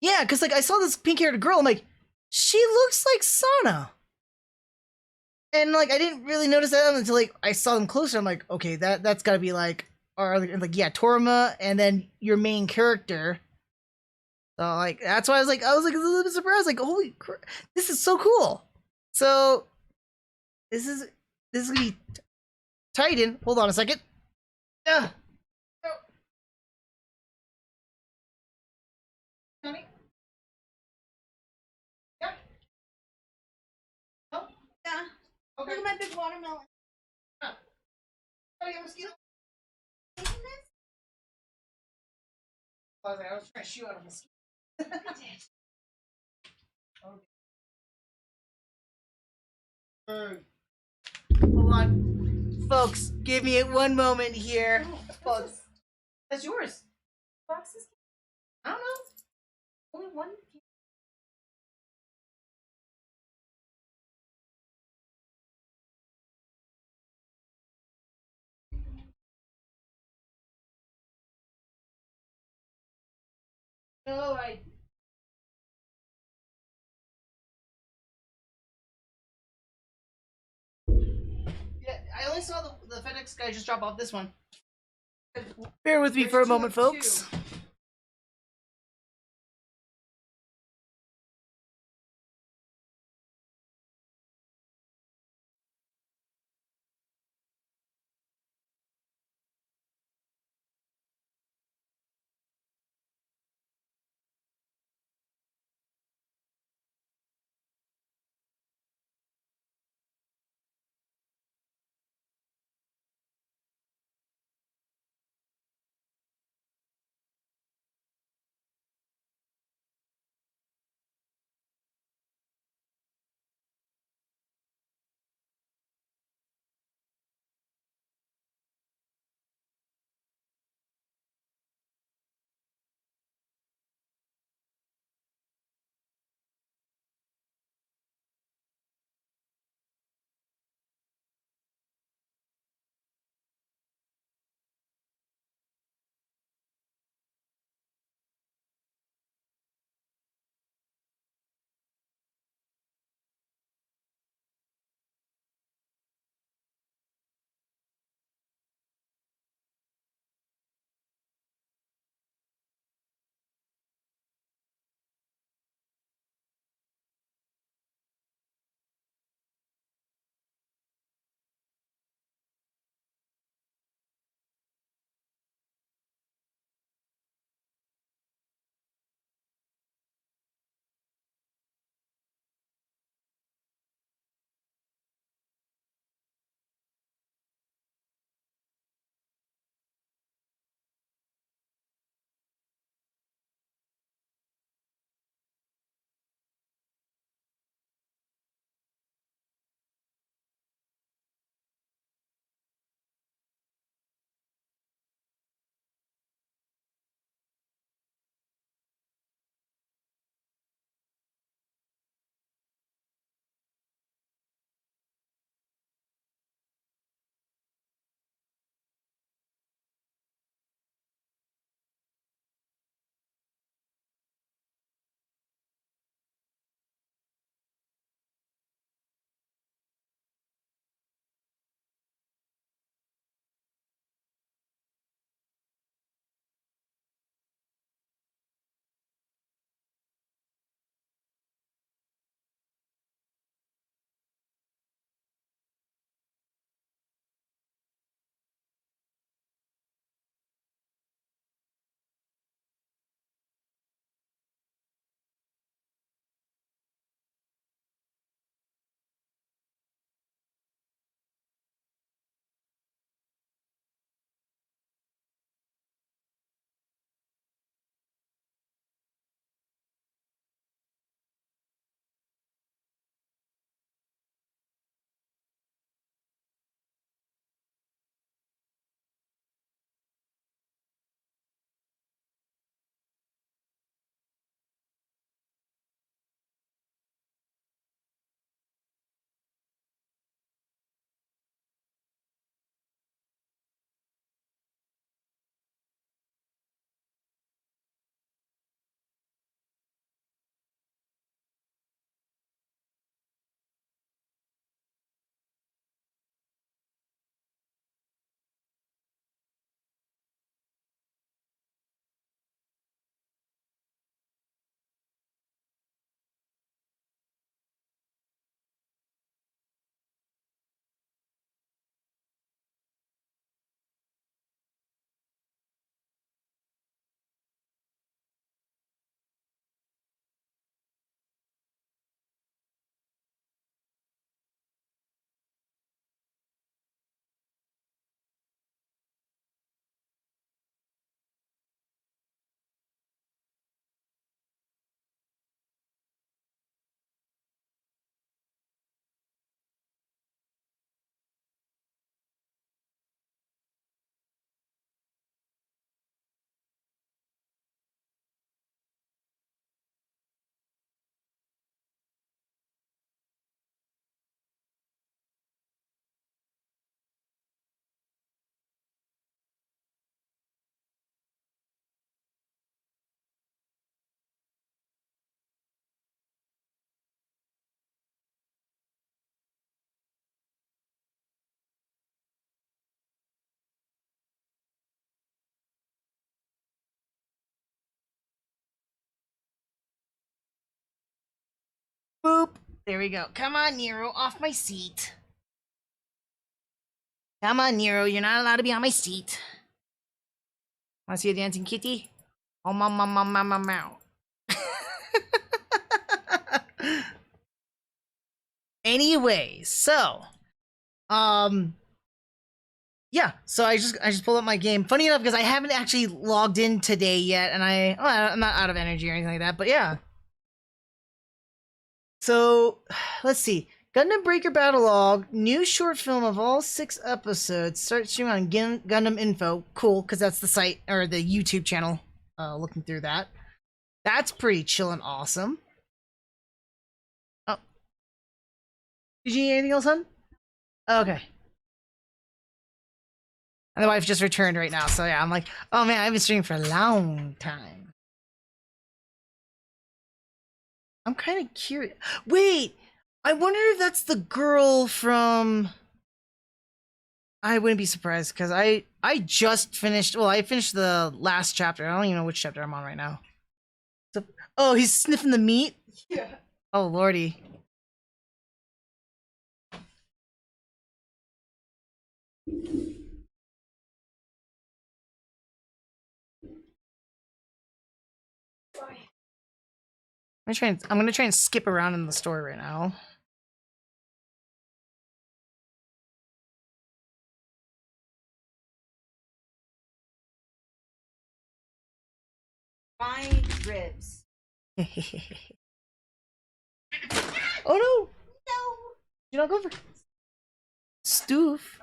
Yeah, because, like, I saw this pink-haired girl, I'm like, she looks like Sana. And, like, I didn't really notice that until, like, I saw them closer. I'm like, okay, that's gotta be, like, or, like, yeah, Torma, and then your main character. So like that's why I was like a little bit surprised. Like holy crap, this is so cool. So this is gonna be Titan. Hold on a second. Yeah. Honey. Yeah. Oh. Yeah. Okay. Look at my big watermelon. Oh. Oh, yeah, mosquito. I was trying to shoot out a mosquito. Okay. Hold on, folks. Give me one moment here, folks. That's yours. Boxes? I don't know. Only one? No, I. Yeah, I only saw the FedEx guy just drop off this one. Bear with me for a moment, folks. There we go. Come on, Nero, off my seat. Come on, Nero, you're not allowed to be on my seat. Want to see a dancing kitty? Oh, meow. Anyway, so, yeah, so I just pulled up my game. Funny enough, because I haven't actually logged in today yet, and I'm not out of energy or anything like that, but yeah. So, let's see. Gundam Break Battlogue, new short film of all 6 episodes. Start streaming on Gundam Info. Cool, because that's the site, or the YouTube channel. Looking through that. That's pretty chill and awesome. Oh. Did you need anything else, hon? Okay. And the wife just returned right now, so yeah, I'm like, oh man, I've been streaming for a long time. I'm kind of curious. Wait! I wonder if that's the girl from... I wouldn't be surprised, because I just finished... Well, I finished the last chapter. I don't even know which chapter I'm on right now. So, oh, he's sniffing the meat? Yeah. Oh, lordy. I'm gonna try and skip around in the story right now. My ribs. Oh no! No. You don't go for Stoof.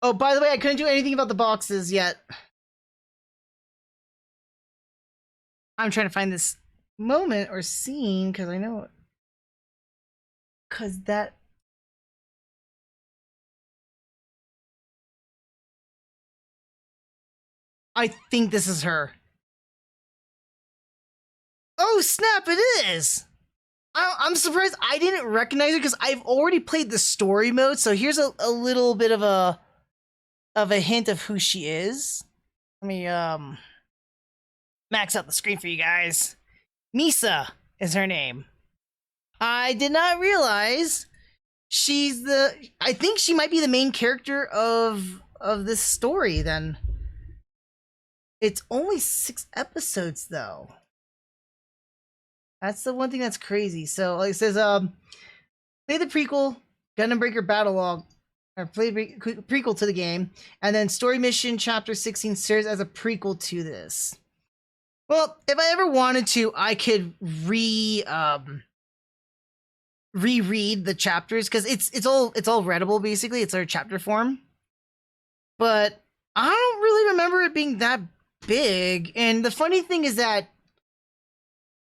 Oh, by the way, I couldn't do anything about the boxes yet. I'm trying to find this moment or scene because I know it. Because that. I think this is her. Oh, snap, it is! I'm surprised I didn't recognize her because I've already played the story mode, so here's a little bit of a hint of who she is. Let me max out the screen for you guys. Misa is her name. I did not realize she's I think she might be the main character of this story then. It's only 6 episodes though. That's the one thing that's crazy. So like it says play the prequel Gundam Breaker Battlogue, or play the prequel to the game, and then story mission chapter 16 serves as a prequel to this. Well, if I ever wanted to, I could reread the chapters because it's all readable basically. It's our chapter form, but I don't really remember it being that big. And the funny thing is that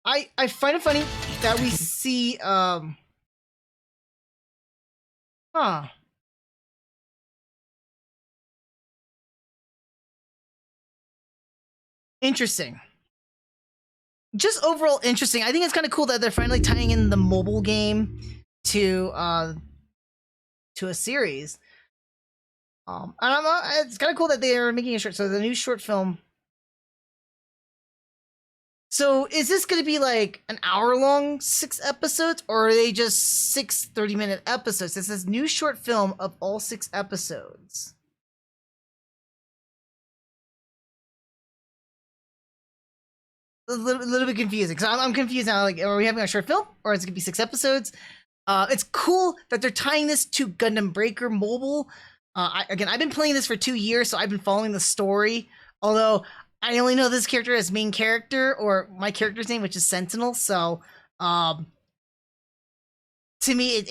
I find it funny that we see interesting. Just overall interesting. I think it's kind of cool that they're finally tying in the mobile game to a series. And it's kind of cool that they are making a short. So the new short film. So is this going to be like an hour-long 6 episodes, or are they just 6 30-minute episodes? It says new short film of all 6 episodes. A little bit confusing. So I'm confused now. Like, are we having a short film, or is it gonna be 6 episodes? It's cool that they're tying this to Gundam Breaker Mobile. I've been playing this for 2 years, so I've been following the story. Although I only know this character as main character, or my character's name, which is Sentinel. So, to me,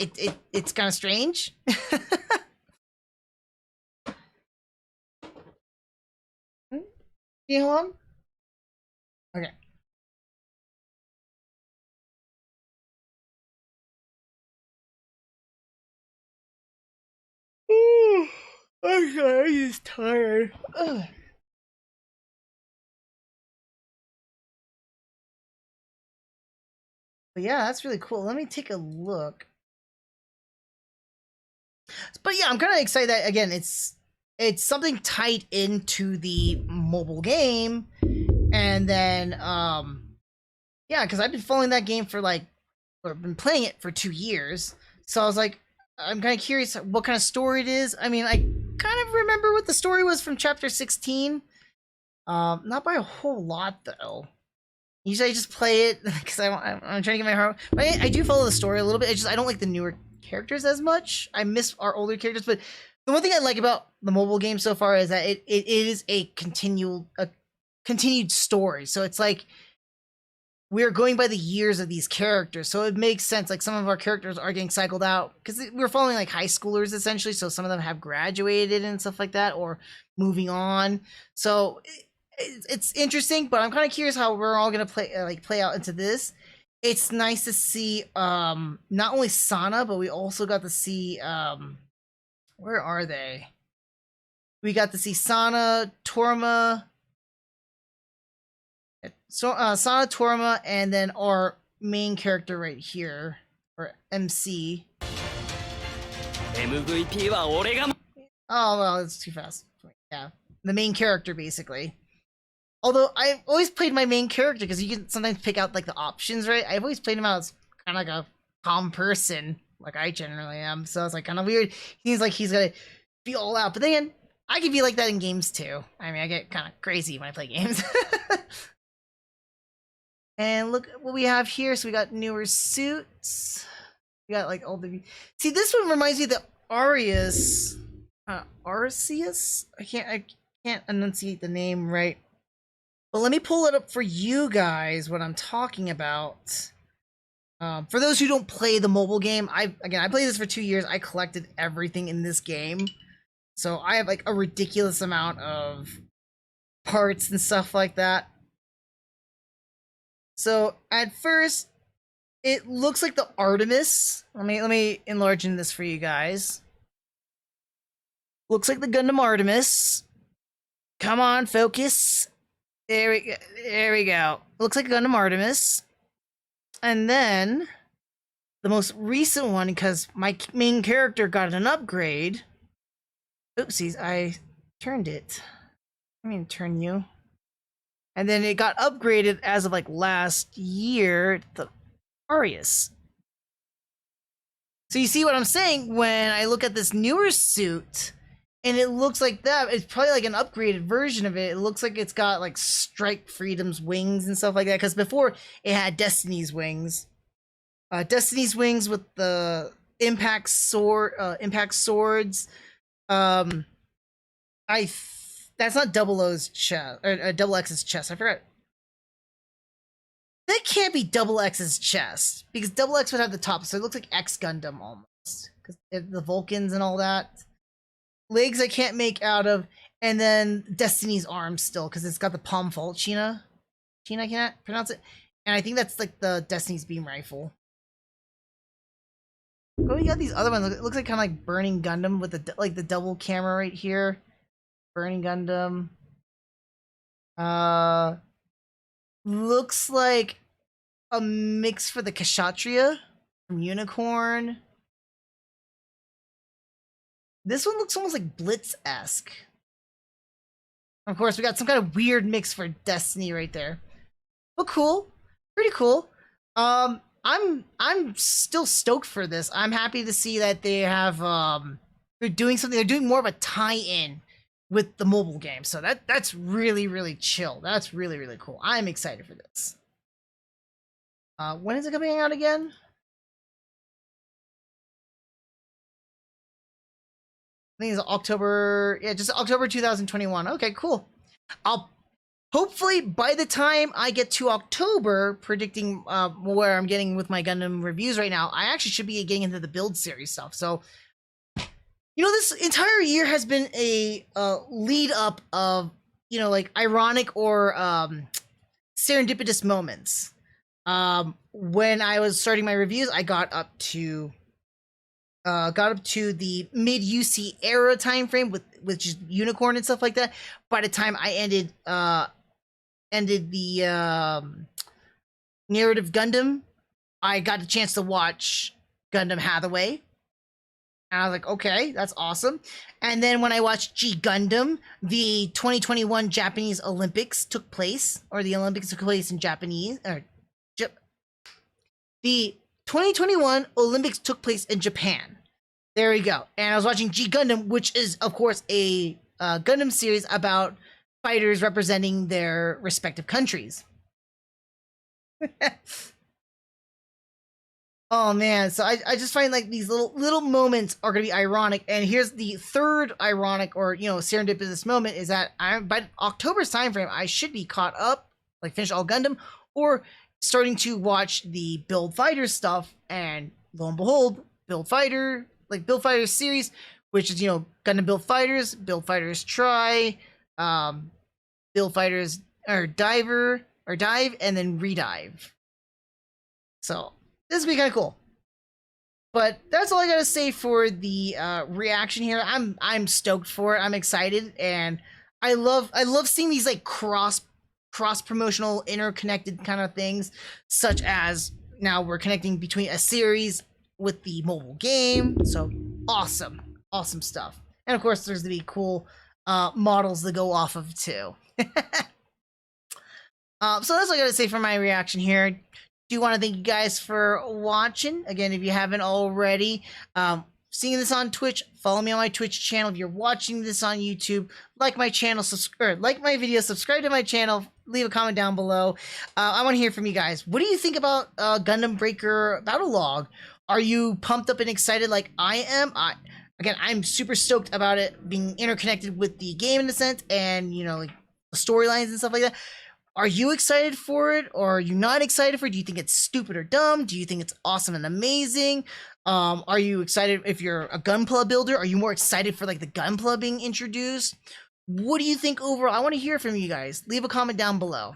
it's kind of strange. You hold on? Okay. I'm sorry, I'm just tired. Ugh. But yeah, that's really cool. Let me take a look. But yeah, I'm kind of excited that, again, it's it's something tied into the mobile game, and then yeah, because I've been following that game for like, or I've been playing it for 2 years, so I was like, I'm kind of curious what kind of story it is. I mean, I kind of remember what the story was from chapter 16, not by a whole lot though. Usually I just play it because I'm trying to get my heart. But I do follow the story a little bit. It's just I don't like the newer characters as much. I miss our older characters. But the one thing I like about the mobile game so far is that it is a continued story. So it's like we're going by the years of these characters. So it makes sense. Like some of our characters are getting cycled out because we're following like high schoolers essentially. So some of them have graduated and stuff like that or moving on. So it's interesting, but I'm kind of curious how we're all gonna play out into this. It's nice to see not only Sana, but we also got to see where are they? We got to see Sana, Torma, Sana, Torma, and then our main character right here, or MC. MVP は俺が Oh well, it's too fast. Yeah, the main character basically. Although I've always played my main character because you can sometimes pick out like the options, right? I've always played him out as kind of like a calm person, like I generally am. So it's like kind of weird. He seems like he's gonna be all out, but then I can be like that in games too. I mean, I get kind of crazy when I play games. And look what we have here. So we got newer suits. We got like all the. See, this one reminds me of the Arius, Arceus. I can't enunciate the name right. But let me pull it up for you guys what I'm talking about. For those who don't play the mobile game, I played this for 2 years. I collected everything in this game. So I have like a ridiculous amount of parts and stuff like that. So at first, it looks like the Artemis. Let me enlarge in this for you guys. Looks like the Gundam Artemis. Come on, focus. There we go. Looks like Gundam Artemis. And then the most recent one, because my main character got an upgrade. Oopsies, I turned it. I mean, turn you. And then it got upgraded as of like last year, the Arius. So you see what I'm saying when I look at this newer suit, and it looks like that. It's probably like an upgraded version of it. It looks like it's got like Strike Freedom's wings and stuff like that. Because before it had Destiny's wings. Destiny's wings with the impact swords. That's not Double O's chest or Double X's chest. I forgot. That can't be Double X's chest because Double X would have the top, so it looks like X Gundam almost because the Vulcans and all that. Legs I can't make out of, and then Destiny's arms still because it's got the palm fault. Sheena, I can't pronounce it, and I think that's like the Destiny's beam rifle. Oh, we got these other ones. It looks like kind of like Burning Gundam with the double camera right here. Burning Gundam. Looks like a mix for the Kshatriya from Unicorn. This one looks almost like Blitz-esque. Of course, we got some kind of weird mix for Destiny right there. But cool. Pretty cool. I'm still stoked for this. I'm happy to see that they have they're doing something. They're doing more of a tie-in with the mobile game. So that's really, really chill. That's really, really cool. I'm excited for this. When is it coming out again? I think it's October. Yeah, just October 2021. Okay, cool. I'll hopefully by the time I get to October, predicting where I'm getting with my Gundam reviews right now, I actually should be getting into the build series stuff. So, you know, this entire year has been a lead up of, you know, like ironic or serendipitous moments. When I was starting my reviews, I got up to the mid UC era time frame with just Unicorn and stuff like that. By the time I ended the narrative Gundam, I got a chance to watch Gundam Hathaway. And I was like, okay, that's awesome. And then when I watched G Gundam, the 2021 Japanese Olympics took place, or the Olympics took place in Japanese, or the 2021 Olympics took place in Japan. There we go. And I was watching G Gundam, which is, of course, a Gundam series about fighters representing their respective countries. Oh man, so I just find like these little moments are gonna be ironic, and here's the third ironic or serendipitous moment is that by October's time frame I should be caught up, like finish all Gundam, or starting to watch the Build Fighter stuff, and lo and behold, Build Fighter series, which is Gundam Build Fighters Try, Build Fighters or Dive, and then Redive. So this will be kind of cool. But that's all I gotta say for the reaction here. I'm stoked for it. I'm excited, and I love seeing these like cross promotional, interconnected kind of things, such as now we're connecting between a series with the mobile game. So awesome stuff. And of course, there's the cool models to go off of too. So that's all I gotta say for my reaction here. Do want to thank you guys for watching. Again, if you haven't already, seeing this on Twitch, follow me on my Twitch channel. If you're watching this on YouTube, like my channel, like my video, subscribe to my channel, leave a comment down below. I want to hear from you guys. What do you think about Gundam Breaker Battlogue? Are you pumped up and excited like I am? Again, I'm super stoked about it being interconnected with the game in a sense, and like the storylines and stuff like that. Are you excited for it, or are you not excited for it? Do you think it's stupid or dumb? Do you think it's awesome and amazing? Are you excited if you're a Gunpla builder? Are you more excited for like the Gunpla being introduced? What do you think overall? I want to hear from you guys. Leave a comment down below.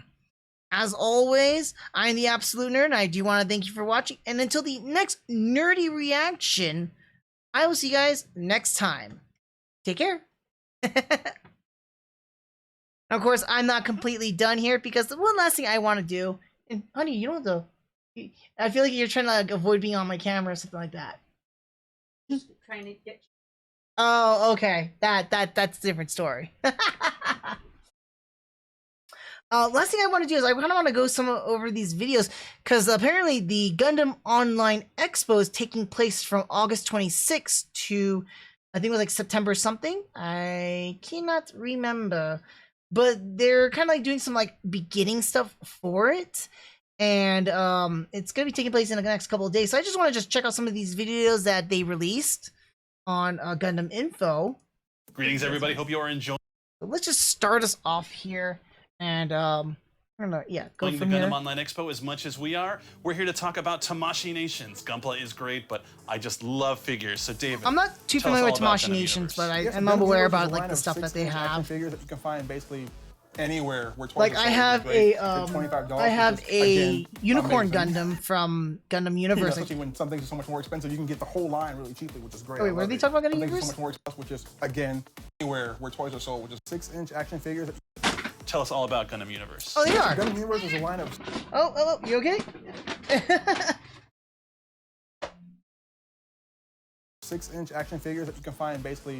As always, I'm the Absolute Nerd, and I do want to thank you for watching. And until the next nerdy reaction, I will see you guys next time. Take care. Of course, I'm not completely done here, because the one last thing I want to do, and honey, you don't have to. I feel like you're trying to like avoid being on my camera or something like that. Just trying to get. Oh, okay. That's a different story. Last thing I want to do is I kind of want to go over these videos, because apparently the Gundam Online Expo is taking place from August 26th to, I think it was like September something. I cannot remember. But they're kind of like doing some like beginning stuff for it, and it's gonna be taking place in the next couple of days. So I just want to check out some of these videos that they released on Gundam Info. Greetings, everybody. Hope you are enjoying. So let's just start us off here, and go the from here. Gundam Online Expo as much as we are. We're here to talk about Tamashii Nations. Gunpla is great, but I just love figures. So, David, I'm not too tell us familiar with all about Tamashii Gundam Nations, Universe. but I'm aware about like the stuff that they have. Figures that you can find basically anywhere. Like I have a unicorn Gundam from Gundam Universe. Especially when something's so much more expensive, you can get the whole line really cheaply, which is great. Oh, wait, what are they talking about Gundam Universe? So much more expensive, which is again anywhere where toys are sold, which is 6-inch action figures. Tell us all about Gundam Universe. Oh, they are. Gundam Universe is a line of. Oh, you okay? 6-inch action figures that you can find basically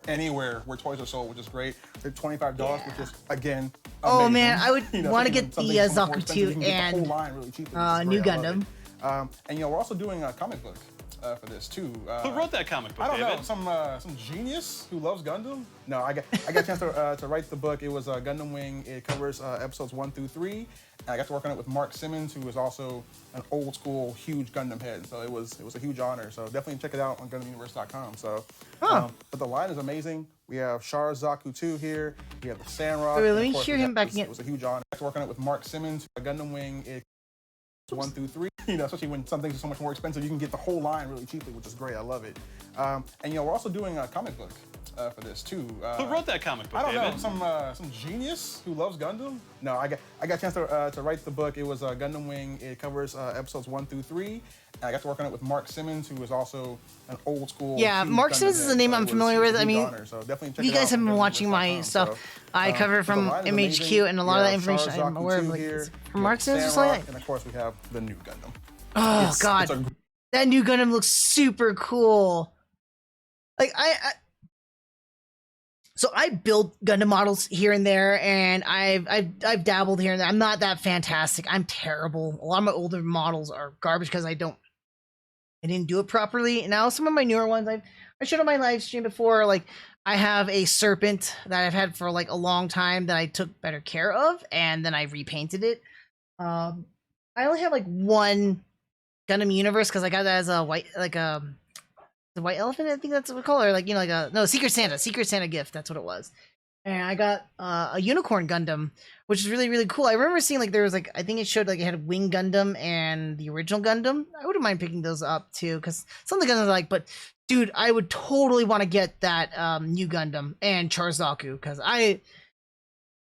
anywhere where toys are sold, which is great. They're $25, which is again. Oh amazing. man, I would want to get the Zaku 2 and New Gundam. And we're also doing a comic book for this too. Who wrote that comic book, I don't David? know, some genius who loves Gundam. No, I got a chance to write the book. It was Gundam Wing. It covers episodes 1 through 3. And I got to work on it with Mark Simmons, who is also an old school huge Gundam head. So it was a huge honor. So definitely check it out on GundamUniverse.com. So, but the line is amazing. We have Char Zaku 2 here. We have the Sandrock. Wait, let me hear him back again. It was a huge honor. I got to work on it with Mark Simmons. Gundam Wing. It 1 through 3. Especially when something's so much more expensive, you can get the whole line really cheaply, which is great. I love it. And we're also doing a comic book for this too. Who wrote that comic book, I don't David? know, some genius who loves Gundam. No, I got a chance to write the book. It was Gundam Wing. It covers episodes 1 through 3. And I got to work on it with Mark Simmons, who is also an old school. Yeah, huge Mark Gundam Simmons is head. a name So I'm it was familiar a with. huge I mean, honor. So definitely check if you it guys out have on been watching my GundamUniverse.com. stuff, So, I cover from the line is MHQ, amazing. and a lot of that We have information Char I'm Zaku aware of. 2 Like, here. it's We from have Mark Simmons or Sandrock, something. and of course we have the new Gundam. Oh It's God, a that new Gundam looks super cool. like so I build Gundam models here and there, and I've dabbled here and there. I'm not that fantastic. I'm terrible. A lot of my older models are garbage because I didn't do it properly. And now some of my newer ones, I showed on my live stream before. Like I have a serpent that I've had for like a long time that I took better care of, and then I repainted it. I only have like one Gundam Universe because I got that as a white, like the white elephant, I think that's what we call it, or like, you know, like no, Secret Santa gift, that's what it was. And I got a unicorn Gundam, which is really, really cool. I remember seeing like there was like, I think it showed like it had Wing Gundam and the original Gundam. I wouldn't mind picking those up too, because some of the Gundams I like, but dude, I would totally want to get that new Gundam and Char Zaku, because I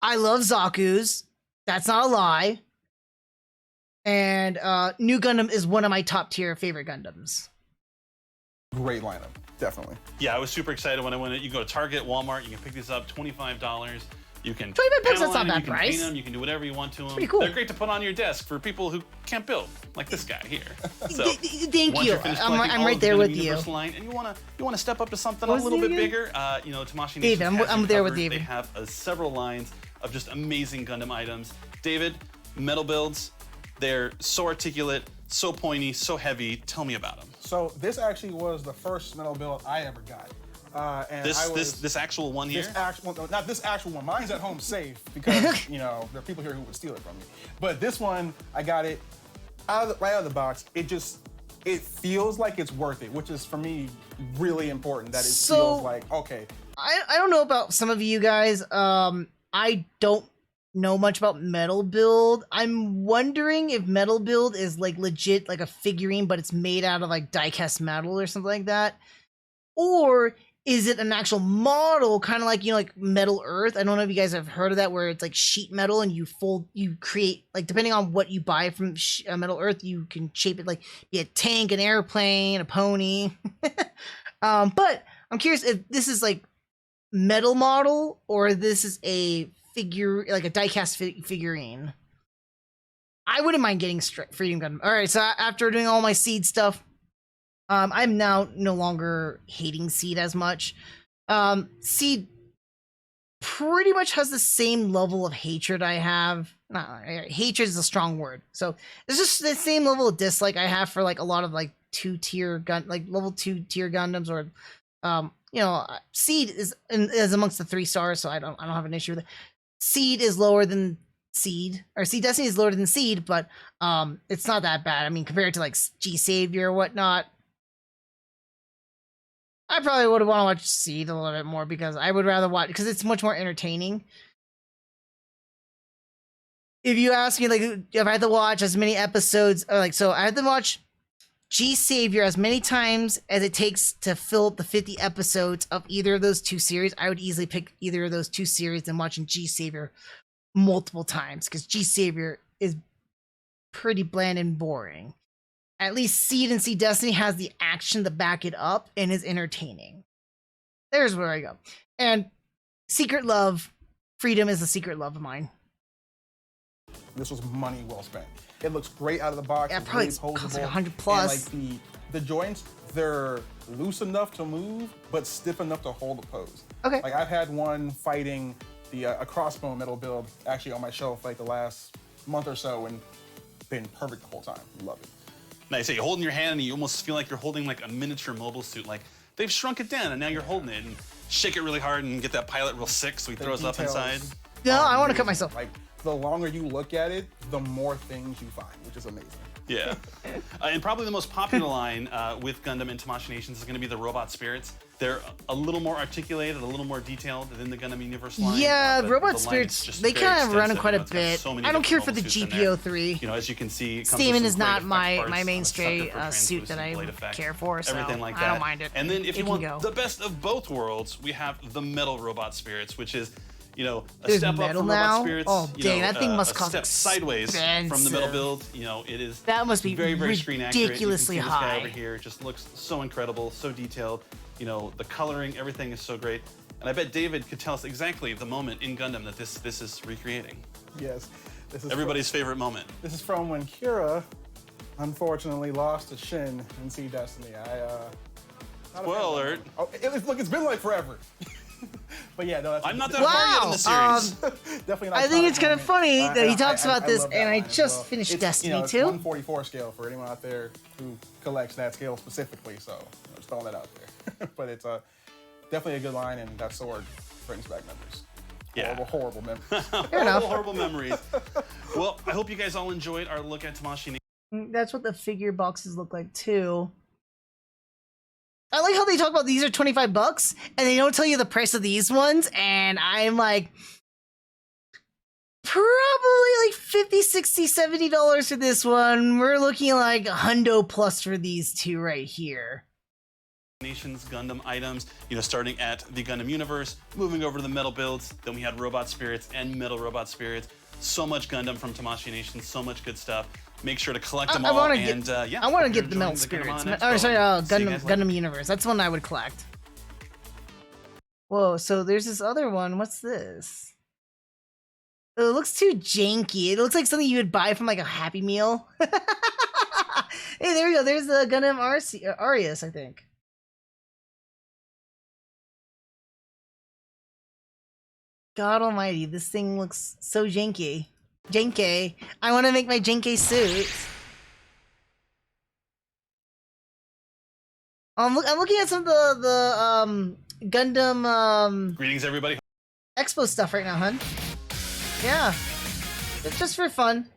love Zaku's. That's not a lie. And New Gundam is one of my top tier favorite Gundams. Great lineup, definitely. Yeah, I was super excited when I went. You go to Target, Walmart, you can pick these up, $25. You can 25 bucks, that's not analyze them, bad you can price. paint them, you can do whatever you want to them. pretty cool. They're great to put on your desk for people who can't build, like this guy here. So, Thank once you. you're finished I'm collecting all right of the there Gundam with you. Universe line, and you wanna step up to something What a was little his bit name bigger. You know, Tamashii David, Nations has I'm you there with covered. David. They have several lines of just amazing Gundam items. David, metal builds, they're so articulate, so pointy, so heavy. Tell me about them. So this actually was the first metal build I ever got. And This actual one here? Not this actual one. Mine's at home safe because, you know, there are people here who would steal it from me. But this one, I got it right out of the box. It feels like it's worth it, which is for me really important, that it feels like, okay. I don't know about some of you guys. I don't know much about metal build. I'm wondering if metal build is like legit like a figurine, but it's made out of like die-cast metal or something like that. Or is it an actual model, kind of like, you know, like Metal Earth? I don't know if you guys have heard of that, where it's like sheet metal and you create, like, depending on what you buy from Metal Earth, you can shape it like be a tank, an airplane, a pony. But I'm curious if this is like metal model or this is a figure, like a die-cast figurine. I wouldn't mind getting Freedom Gundam. All right, so after doing all my Seed stuff, I'm now no longer hating Seed as much. Seed pretty much has the same level of hatred I have. Hatred is a strong word. So it's just the same level of dislike I have for like a lot of like level 2 tier Gundams, or you know, Seed is amongst the 3 stars, so I don't have an issue with it. Seed is lower than Seed, or Seed Destiny is lower than Seed, but it's not that bad. I mean, compared to like G Savior or whatnot, I probably would want to watch Seed a little bit more, because I would rather watch, because it's much more entertaining. If you ask me, like, if I had to watch as many episodes, or like, so I had to watch G Savior as many times as it takes to fill up the 50 episodes of either of those 2 series, I would easily pick either of those 2 series than watching G Savior multiple times, because G Savior is pretty bland and boring. At least Seed and Seed Destiny has the action to back it up and is entertaining. There's where I go. And Secret Love, Freedom is a secret love of mine. This was money well spent. It looks great out of the box. Yeah, it's probably really costs posable. like 100 plus. And like the joints, they're loose enough to move, but stiff enough to hold a pose. Okay. Like I've had one fighting a crossbone metal build actually on my shelf like the last month or so, and been perfect the whole time. Love it. Nice. You hold in your hand and you almost feel like you're holding like a miniature mobile suit. Like they've shrunk it down and now you're holding it, and shake it really hard and get that pilot real sick so he throws up inside. No, I want to cut myself. Like the longer you look at it, the more things you find, which is amazing. Yeah. And probably the most popular line with Gundam and Tamashii Nations is going to be the robot spirits. They're a little more articulated, a little more detailed than the Gundam Universe line. Yeah, but robot the line spirits, is just they very kind of run extensive. quite a You know, it's got bit. so many I don't care different for the mobile suits in there. GPO3. You know, as you can see, it comes Stamen with is some not great my effect parts, mainstay sucker for suit that translucent I blade effect, care for, so everything like I that. don't mind it. And then if It you can want go. the best of both worlds, we have the metal robot spirits, which is, you know, a There's step up metal from now? robot spirits. Oh, you dang, know, that thing must a cost step sideways from the metal expensive. build. You know, it is That must be very, very screen accurate. ridiculously You can see this guy high. over here. It just looks so incredible, so detailed. You know, the coloring, everything is so great. And I bet David could tell us exactly the moment in Gundam that this is recreating. Yes. This is Everybody's favorite moment. This is from when Kira unfortunately lost to Shin in Seed Destiny. Not a Spoiler fan alert. of Gundam. Oh, look, it's been like forever. But yeah, no, that's I'm not that far yet in the series. definitely. An I think iconic it's kind of moment. funny that he talks about this, love that and I line as just well. finished It's, Destiny it's 2. 144 scale for anyone out there who collects that scale specifically. So just throwing that out there. But it's definitely a good line, and that sword brings back memories. Yeah. Horrible memories. enough. Horrible memories. Well, I hope you guys all enjoyed our look at Tamashii That's what the figure boxes look like too. I like how they talk about these are $25 and they don't tell you the price of these ones, and I'm like, probably like $50, $60, $70 for this one. We're looking like $100 plus for these two right here. Nations Gundam items, starting at the Gundam universe, moving over to the metal builds, then we had robot spirits and metal robot spirits. So much Gundam from Tamashii Nation, so much good stuff. Make sure to collect them all. I want to hope you're get the metal enjoying the Gundam spirits. Online Oh, Expo. sorry, See you guys later. Gundam Universe. That's one I would collect. Whoa, so there's this other one. What's this? It looks too janky. It looks like something you would buy from like a Happy Meal. Hey, there we go. There's the Gundam Arius, I think. God almighty, this thing looks so janky. Janky. I want to make my janky suit. I'm looking at some of the Gundam Greetings, everybody. Expo stuff right now, hun. Yeah. Just for fun.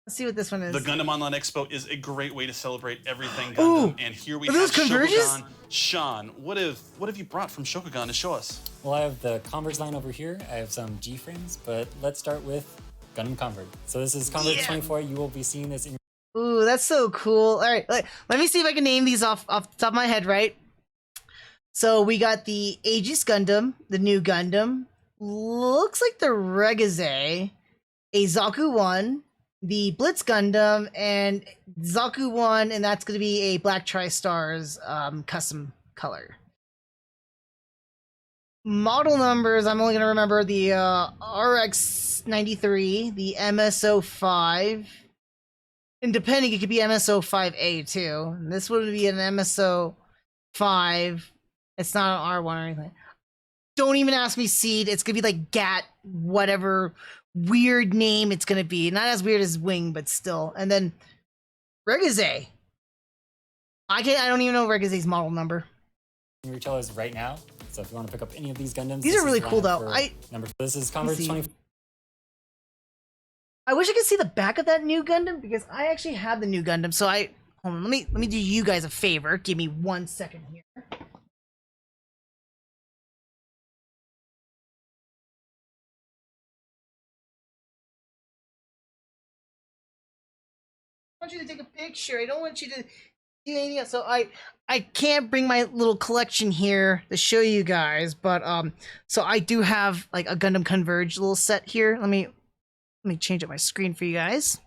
Let's see what this one is. The Gundam Online Expo is a great way to celebrate everything Gundam. Ooh, And here we are have those converges? Shokugan. Sean, what have you brought from Shokugan to show us? Well, I have the Converge line over here. I have some G-frames, but let's start with Gundam Converge. So this is Converge 24. You will be seeing this in your... Ooh, that's so cool. All right, let me see if I can name these off the top of my head, right? So we got the Aegis Gundam, the new Gundam. Looks like the Regaze, a Zaku 1, the Blitz Gundam, and Zaku 1, and that's going to be a Black Tri-Stars custom color. Model numbers, I'm only going to remember the RX-93, the MSO5, and depending, it could be MSO5A too. And this would be an MSO5. It's not an R1 or anything. Don't even ask me seed. It's going to be like GAT, whatever weird name it's going to be. Not as weird as Wing, but still. And then Regaze. I don't even know Regaze's model number. retailers right now. So if you want to pick up any of these Gundams, These this are really is the cool, lineup though. for this is Converge see. 24. I wish I could see the back of that new Gundam because I actually have the new Gundam. So hold on, let me do you guys a favor. Give me 1 second here. I want you to take a picture. I don't want you to do anything else. So I can't bring my little collection here to show you guys, but so I do have like a Gundam Converge little set here. Let me change up my screen for you guys.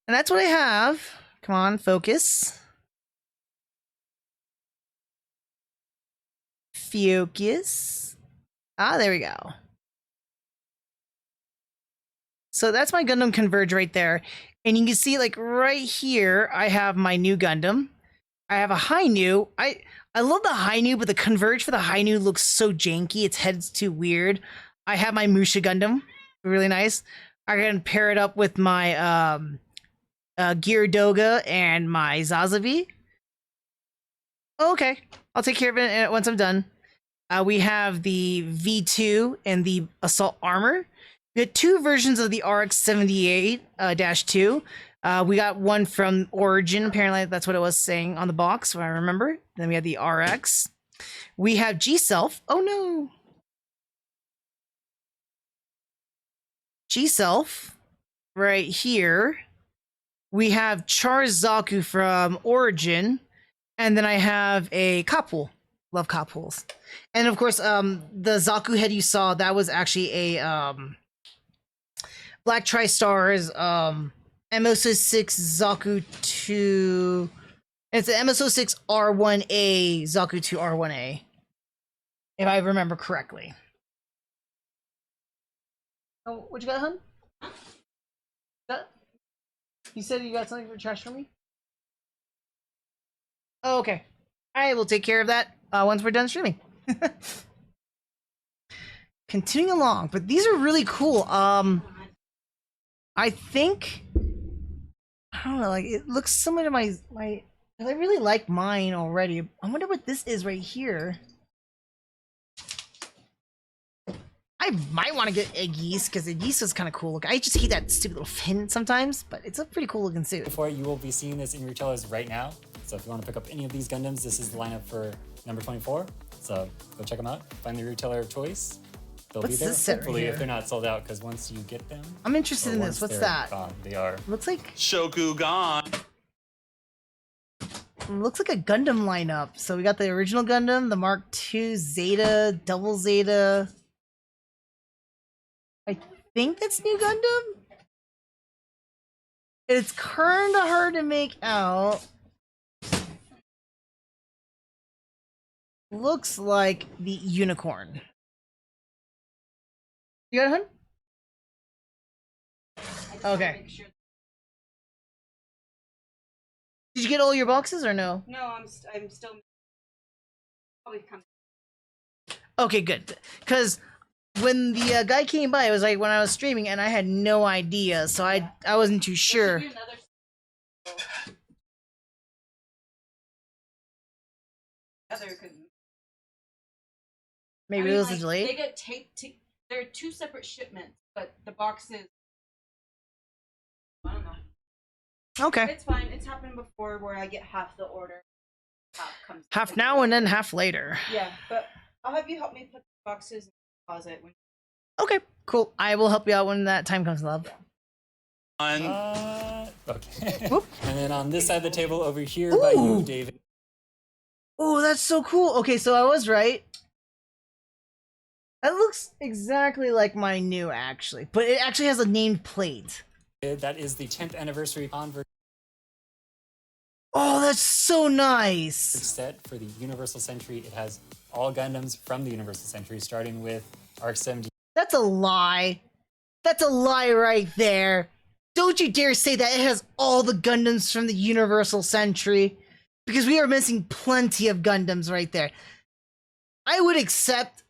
And that's what I have. Come on, focus. Focus. Ah, there we go. So that's my Gundam Converge right there. And you can see like right here, I have my new Gundam. I have a Hainu. I love the Hainu, but the Converge for the Hainu looks so janky. Its head's too weird. I have my Musha Gundam. Really nice. I can pair it up with my Gyaradoga and my Zazavi. Okay, I'll take care of it once I'm done. We have the V2 and the Assault Armor. We had two versions of the RX-78-2. We got one from Origin. Apparently, that's what it was saying on the box, if I remember. Then we had the RX. We have G-Self. Oh, no. G-Self right here. We have Charzaku from Origin. And then I have a Kapul. Love Kapuls. And, of course, the Zaku head you saw, that was actually a... Black Tri-Stars, MSO6 Zaku 2. It's the MSO6 R1A Zaku 2 R1A. If I remember correctly. Oh, what you got, hun? You said you got something for trash for me? Oh, okay. I will take care of that once we're done streaming. Continuing along, but these are really cool. I think I don't know, like it looks similar to my. I really like mine already. I wonder what this is right here. I might want to get Egg Yeast because Egg Yeast is kind of cool. Look, I just hate that stupid little fin sometimes, but it's a pretty cool looking suit. Before you will be seeing this in retailers right now. So if you want to pick up any of these Gundams, this is the lineup for number 24. So go check them out. Find the retailer of choice. They'll What's be there. this set right Hopefully, here? if they're not sold out, because once you get them, I'm interested or in once this. What's they're that? gone, they are. Looks like Shokugan. looks like a Gundam lineup. So we got the original Gundam, the Mark II Zeta, Double Zeta. I think that's New Gundam. It's kind of hard to make out. Looks like the unicorn. You got it, hun? I just Okay. wanna make sure- Did you get all your boxes or no? No, I'm still probably coming. Okay, good. Because when the guy came by, it was like when I was streaming, and I had no idea, so I wasn't too There sure. should be another- Other could- Maybe I mean, it was like, a delay. They get taped. There are two separate shipments, but the boxes. I don't know. Okay, It's fine. It's happened before where I get half the order. Half comes. half now and then half later. Yeah, but I'll have you help me put the boxes in the closet. Okay, cool. I will help you out when that time comes, love. Okay. Whoop. And then on this side of the table over here by you, Ooh. David. Oh, that's so cool. Okay, so I was right. That looks exactly like my new, actually, but it actually has a named plate. That is the 10th anniversary Convert Oh, that's so nice. set for the Universal Century. It has all Gundams from the Universal Century, starting with Arc 70. That's a lie. That's a lie right there. Don't you dare say that it has all the Gundams from the Universal Century, because we are missing plenty of Gundams right there. I would accept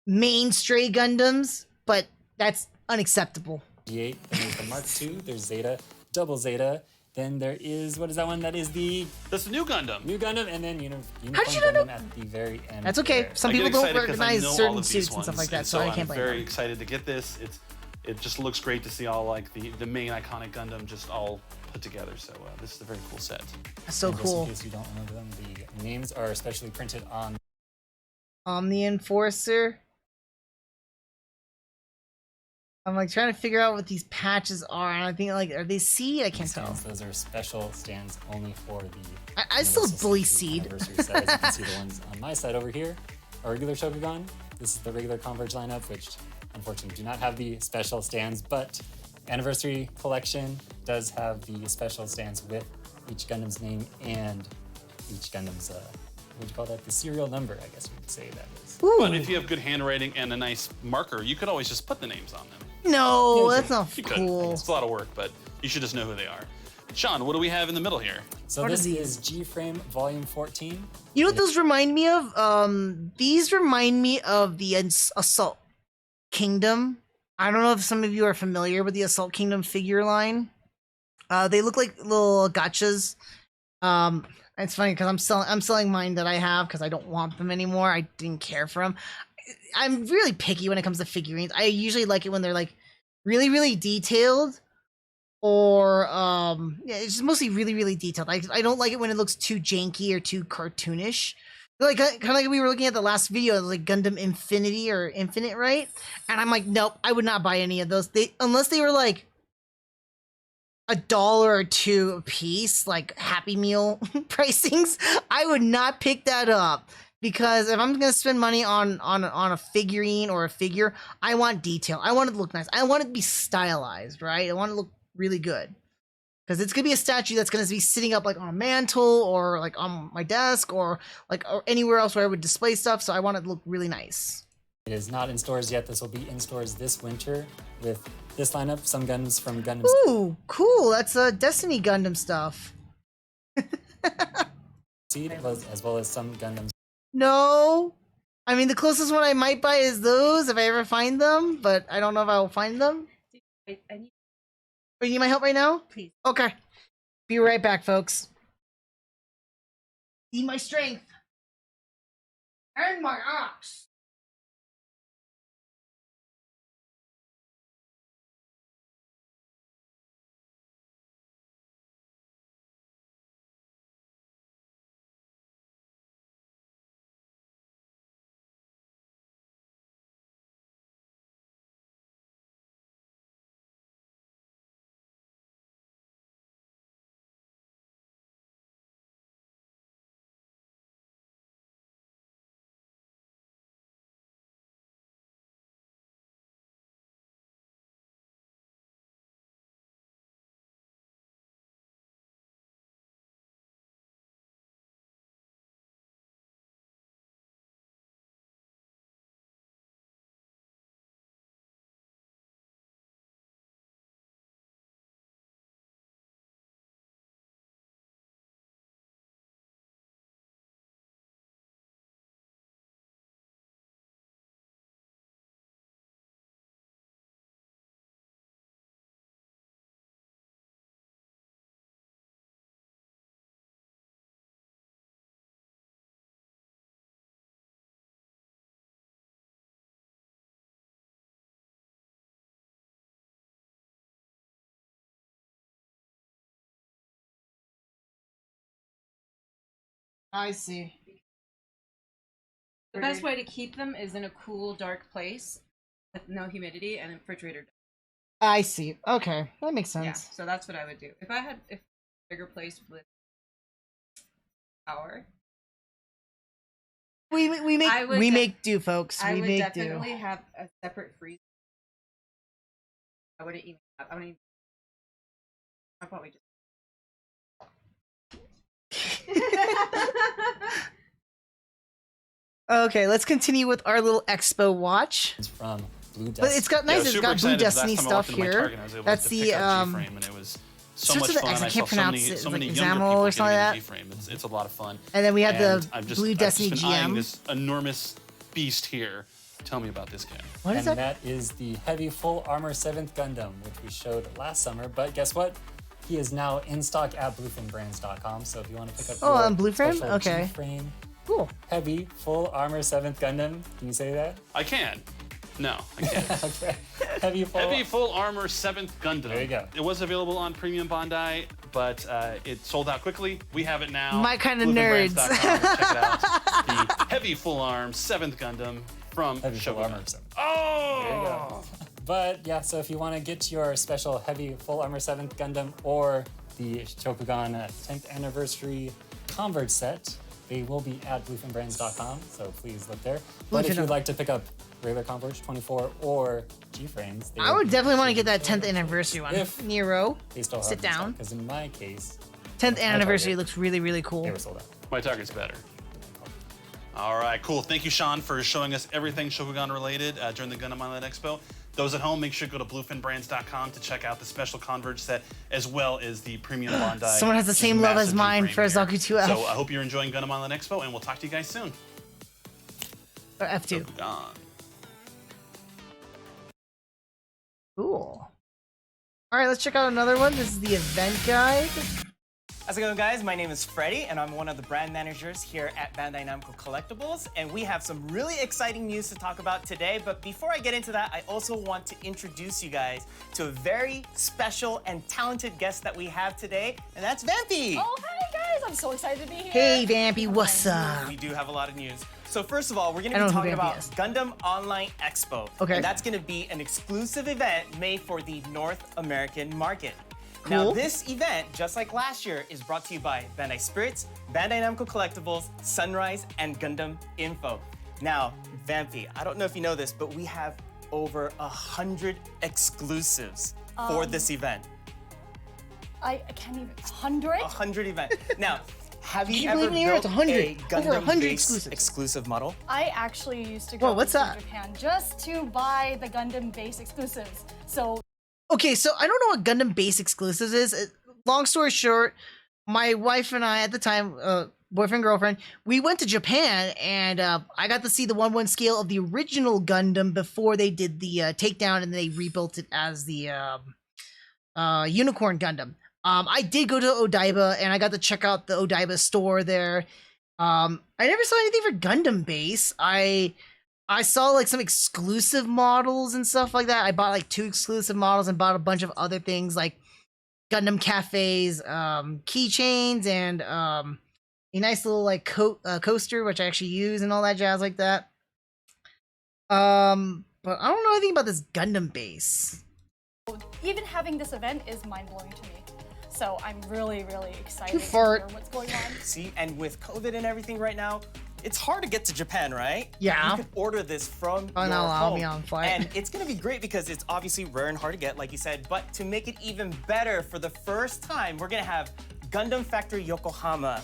main stray Gundams, but that's unacceptable. 8. Then there's the Mark II. There's Zeta, Double Zeta. Then there is, what is that one? That is the That's the new Gundam. new Gundam, and then Unicorn How'd you know? Gundam at the very end. That's okay. there. Some I get people don't excited 'cause I recognize know all certain of these suits and stuff ones, like that, and so I can't I'm blame very them. excited to get this. It just looks great to see all like the main iconic Gundam just all put together. So this is a very cool set. So And just cool. in case you don't remember them, the names are specially printed on The Enforcer. I'm like trying to figure out what these patches are, and I think like, are they Seed? I can't tell. stands. Those are special stands only for the. I still Universal bully Century Seed. anniversary set. As you can see, the ones on my side over here are regular Shokugan. This is the regular Converge lineup, which unfortunately do not have the special stands, but Anniversary Collection does have the special stands with each Gundam's name and each Gundam's, what would you call that? The serial number, I guess we could say that is. Ooh, But if you have good handwriting and a nice marker, you could always just put the names on them. no, Yeah, that's not You could. cool. It's a lot of work, but you should just know who they are. Sean, what do we have in the middle here? So What are this these? is G-Frame Volume 14. You know what those remind me of? These remind me of the Assault Kingdom. I don't know if some of you are familiar with the Assault Kingdom figure line. They look like little gachas. It's funny because I'm selling mine that I have because I don't want them anymore. I didn't care for them. I'm really picky when it comes to figurines. I usually like it when they're like really, really detailed, or yeah, it's just mostly really, really detailed. I don't like it when it looks too janky or too cartoonish. Like kind of like we were looking at the last video, like Gundam Infinity or Infinite, right? And I'm like, nope, I would not buy any of those. Unless they were like $1 or $2 a piece, like Happy Meal pricings, I would not pick that up. Because if I'm gonna spend money on a figurine or a figure, I want detail. I want it to look nice. I want it to be stylized, right? I want it to look really good. Because it's gonna be a statue that's gonna be sitting up like on a mantle or like on my desk or like or anywhere else where I would display stuff. So I want it to look really nice. It is not in stores yet. This will be in stores this winter with this lineup. Some Gundams from Gundam. Ooh, cool. That's Destiny Gundam stuff. Seed, as well as some Gundam. No. I mean, the closest one I might buy is those if I ever find them, but I don't know if I will find them. I need, Oh, you need my help right now? please. Okay. Be right back, folks. See my strength. And my axe. I see. The best way to keep them is in a cool, dark place with no humidity and a refrigerator. I see. Okay. That makes Yeah, sense. so that's what I would do. If I had a bigger place with power, We I would make do, folks. I We would make definitely do. have a separate freezer. I wouldn't even have, I wouldn't even, I'd probably just. Okay, let's continue with our little expo watch. It's from Blue Destiny. But it's got nice. Yeah, I was it's super got Blue excited. Last Destiny time I stuff walked into my here. Target, I was able That's to the pick out G-Frame, and it was so starts much with an fun. X, I I can't saw pronounce so it. It's many like younger Examo people or something getting like into that. G-Frame. It's a lot of fun. And then we have the And I've Blue Destiny I've just been eyeing GM. this enormous beast here. Tell me about this guy. What is And that? that is the Heavy Full Armor 7th Gundam, which we showed last summer. But guess what? He is now in stock at bluefinbrands.com. So if you want to pick up Oh, your on Bluefin? special Okay. G-Frame Cool. Heavy Full Armor 7th Gundam, can you say that? I can. No, I can't. Okay. Heavy Full. Heavy Full Armor 7th Gundam. There you go. It was available on Premium Bandai, but it sold out quickly. We have it now. My kind of Bluefin nerds. Brands.com. Check it out. The Heavy Full Arm 7th Gundam from Heavy Full Shogun. Armor 7th. Oh! There you go. But yeah, so if you want to get your special Heavy Full Armor 7th Gundam or the Shokugan 10th Anniversary Converge set, they will be at bluefinbrands.com, so please look there. But if Bluefin- you'd like to pick up regular Converge 24 or G-Frames, I would definitely want to get that 10th anniversary one. If- Nero. They still have Sit down. Because in my case, 10th my anniversary Target, looks really, really cool. they were sold out. My target's better. All right, cool. Thank you, Sean, for showing us everything Shokugan related during the Gundam Online Expo. Those at home, make sure to go to bluefinbrands.com to check out the special Converge set as well as the premium Bandai. Someone has the same love as massive mine G-frame for here. Zaku 2F. So I hope you're enjoying Gundam Online Expo, and we'll talk to you guys soon. Or F2. Shokugan. Cool. All right, let's check out another one. This is the event guide. How's it going, guys? My name is Freddie, and I'm one of the brand managers here at Bandai Namco Collectibles, and we have some really exciting news to talk about today. But before I get into that, I also want to introduce you guys to a very special and talented guest that we have today, and that's Vampy. Oh, hi guys! I'm so excited to be here. Hey, Vampy, what's up? We do have a lot of news. So first of all, we're going I to don't be know who talking Vampy about is. Gundam Online Expo. Okay. And that's going to be an exclusive event made for the North American market. Now, Cool. this event, just like last year, is brought to you by Bandai Spirits, Bandai Namco Collectibles, Sunrise, and Gundam Info. Now, Vampy, I don't know if you know this, but we have over 100 exclusives for this event. I can't even. 100? 100 events. Now, have you you ever believe me, Aaron? built It's 100. a Over 100 Gundam-based exclusives. exclusive model? I actually used to Whoa, go what's to that? Japan just to buy the Gundam base exclusives. So Okay, so I don't know what Gundam base exclusives is. Long story short, my wife and I at the time, boyfriend girlfriend, we went to Japan, and I got to see the 1/1 scale of the original Gundam before they did the takedown, and they rebuilt it as the Unicorn Gundam. I did go to Odaiba, and I got to check out the Odaiba store there. I never saw anything for Gundam Base. I saw like some exclusive models and stuff like that. I bought like 2 exclusive models and bought a bunch of other things like Gundam Cafes, keychains, and a nice little like coaster, which I actually use and all that jazz like that. But I don't know anything about this Gundam Base. Even having this event is mind-blowing to me. So I'm really, really excited You to fart. hear what's going on. See, and with COVID and everything right now, it's hard to get to Japan, right? Yeah. You can order this from Oh, your no, I'll home. be on flight. And it's gonna be great because it's obviously rare and hard to get, like you said, but to make it even better, for the first time, we're gonna have Gundam Factory Yokohama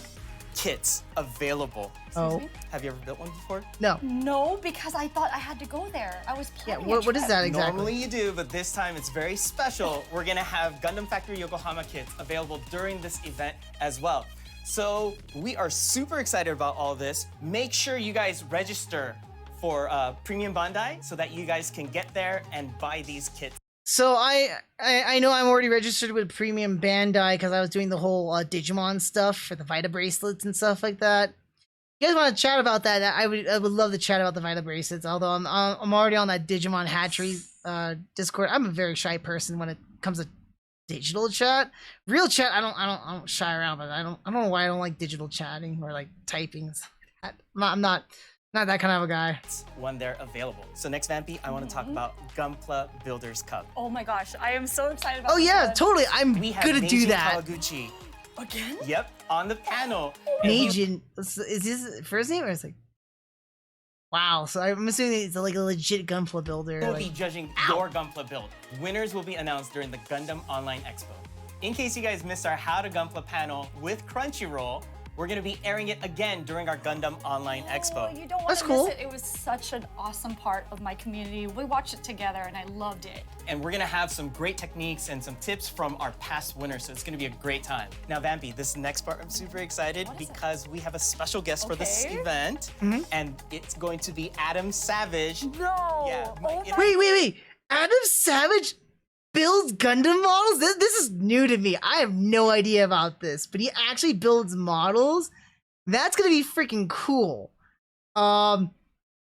kits available. Oh, Have you ever built one before? no. No, because I thought I had to go there. I was Yeah, planning a what is trip. that exactly? Normally you do, but this time it's very special. We're gonna have Gundam Factory Yokohama kits available during this event as well. So we are super excited about all this. Make sure you guys register for Premium Bandai so that you guys can get there and buy these kits. So I know I'm already registered with Premium Bandai because I was doing the whole Digimon stuff for the Vita bracelets and stuff like that. You guys want to chat about that? I would love to chat about the Vita bracelets. Although I'm already on that Digimon Hatchery Discord. I'm a very shy person when it comes to digital chat. Real chat, I don't shy around, but I don't know why I don't like digital chatting or like typing and stuff like that. I'm not that kind of a guy. When they're available. So next, Vampy, I want to talk about Gunpla Builders Cup. Oh my gosh, I am so excited about Oh this yeah, event. totally. I'm We have gonna do Neiji that. Kawaguchi. Again? Yep, on the panel. And he- Neijin, is his first name or is it? Wow, so I'm assuming it's like a legit Gunpla builder. will like- be judging your Gunpla build. Winners will be announced during the Gundam Online Expo. In case you guys missed our How to Gunpla panel with Crunchyroll, we're gonna be airing it again during our Gundam Online Expo. Oh, you don't want That's to cool. miss it. It was such an awesome part of my community. We watched it together and I loved it. And we're gonna have some great techniques and some tips from our past winners, so it's gonna be a great time. Now, Vampy, this next part I'm super excited What is it? because we have a special guest for this Okay. event, and it's going to be Adam Savage. No. Yeah, Oh my- my Wait! Adam Savage builds Gundam models? This is new to me. I have no idea about this, but he actually builds models. That's gonna be freaking cool.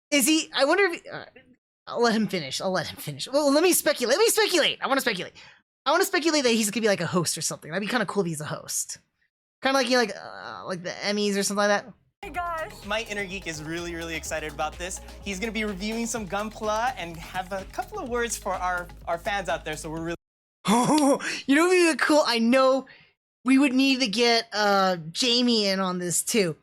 Is he? I wonder if. I'll let him finish. Well, let me speculate. I want to speculate. That he's gonna be like a host or something. That'd be kind of cool if he's a host. Kind of like like the Emmys or something like that. Oh my gosh. My inner geek is really, really excited about this. He's gonna be reviewing some Gunpla and have a couple of words for our fans out there, so we're really You know what would be cool? I know we would need to get Jamie in on this too.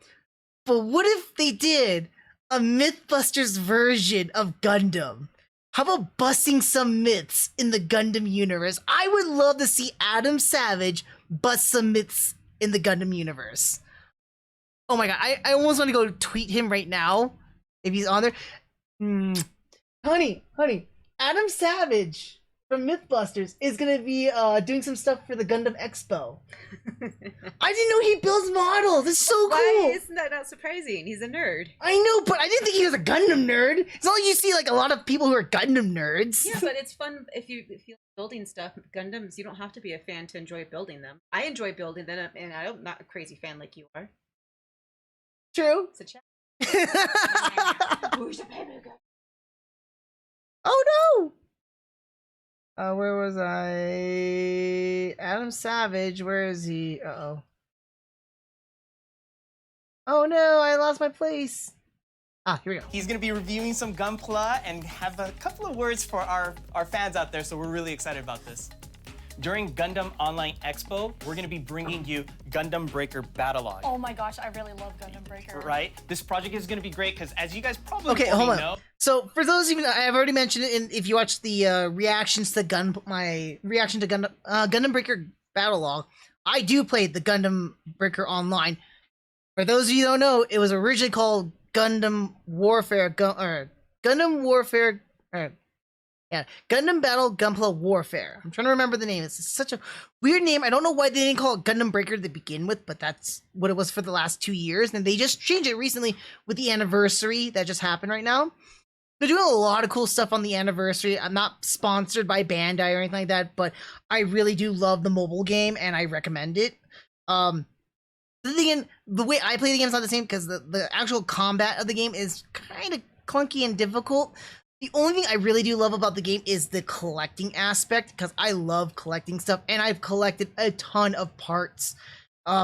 But what if they did a Mythbusters version of Gundam? How about busting some myths in the Gundam universe? I would love to see Adam Savage bust some myths in the Gundam universe. Oh my god, I almost want to go tweet him right now if he's on there. Honey, Adam Savage from Mythbusters is gonna be doing some stuff for the Gundam Expo. I didn't know he builds models. It's so Why cool. isn't that not surprising? He's a nerd. I know, but I didn't think he was a Gundam nerd. It's not like you see like a lot of people who are Gundam nerds. Yeah, but it's fun if you like building stuff. Gundams, you don't have to be a fan to enjoy building them. I enjoy building them, and I'm not a crazy fan like you are. True. It's a chat. Who's the baby girl? Oh no! Where was I? Adam Savage, where is he? Uh-oh. Oh no, I lost my place. Ah, here we go. He's gonna be reviewing some Gunpla and have a couple of words for our fans out there, so we're really excited about this. During Gundam Online Expo, we're gonna be bringing you Gundam Breaker Battlogue. Oh my gosh, I really love Gundam Breaker. Right? This project is gonna be great because, as you guys probably Okay, already hold on. know, So for those of you, I've already mentioned it. If you watch the reactions to my reaction to Gundam Breaker Battlogue, I do play the Gundam Breaker Online. For those of you who don't know, it was originally called Gundam Warfare. Yeah, Yeah, Gundam Battle Gunpla Warfare. I'm trying to remember the name. It's such a weird name. I don't know why they didn't call it Gundam Breaker to begin with, but that's what it was for the last 2 years. And they just changed it recently with the anniversary that just happened right now. They're doing a lot of cool stuff on the anniversary. I'm not sponsored by Bandai or anything like that, but I really do love the mobile game and I recommend it. The way I play the game is not the same because the actual combat of the game is kind of clunky and difficult. The only thing I really do love about the game is the collecting aspect, because I love collecting stuff, and I've collected a ton of parts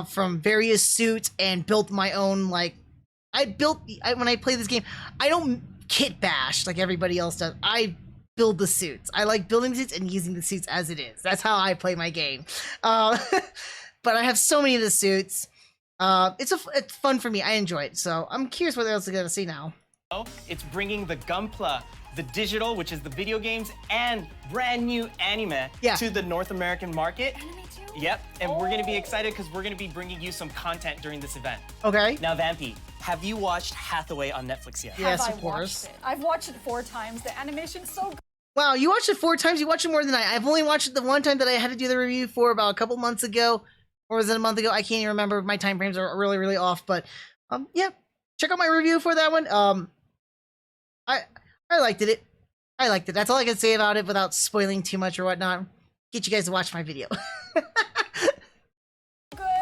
from various suits and built my own, like, when I play this game, I don't kit bash like everybody else does. I build the suits. I like building the suits and using the suits as it is. That's how I play my game. But I have so many of the suits. It's fun for me. I enjoy it. So I'm curious what else we're going to see now. It's bringing the Gunpla, the digital, which is the video games, and brand new anime to the North American market. Anime too? Yep, and we're gonna be excited because we're gonna be bringing you some content during this event. Okay. Now, Vampy, have you watched Hathaway on Netflix yet? Yes, Have of I course. watched it? I've watched it 4 times. The animation's so good. Wow, you watched it 4 times. You watched it more than I. I've only watched it the one time that I had to do the review for about a couple months ago, or was it a month ago? I can't even remember. My time frames are really, really off. But yeah, check out my review for that one. I liked it. I liked it. That's all I can say about it without spoiling too much or whatnot. Get you guys to watch my video. Good.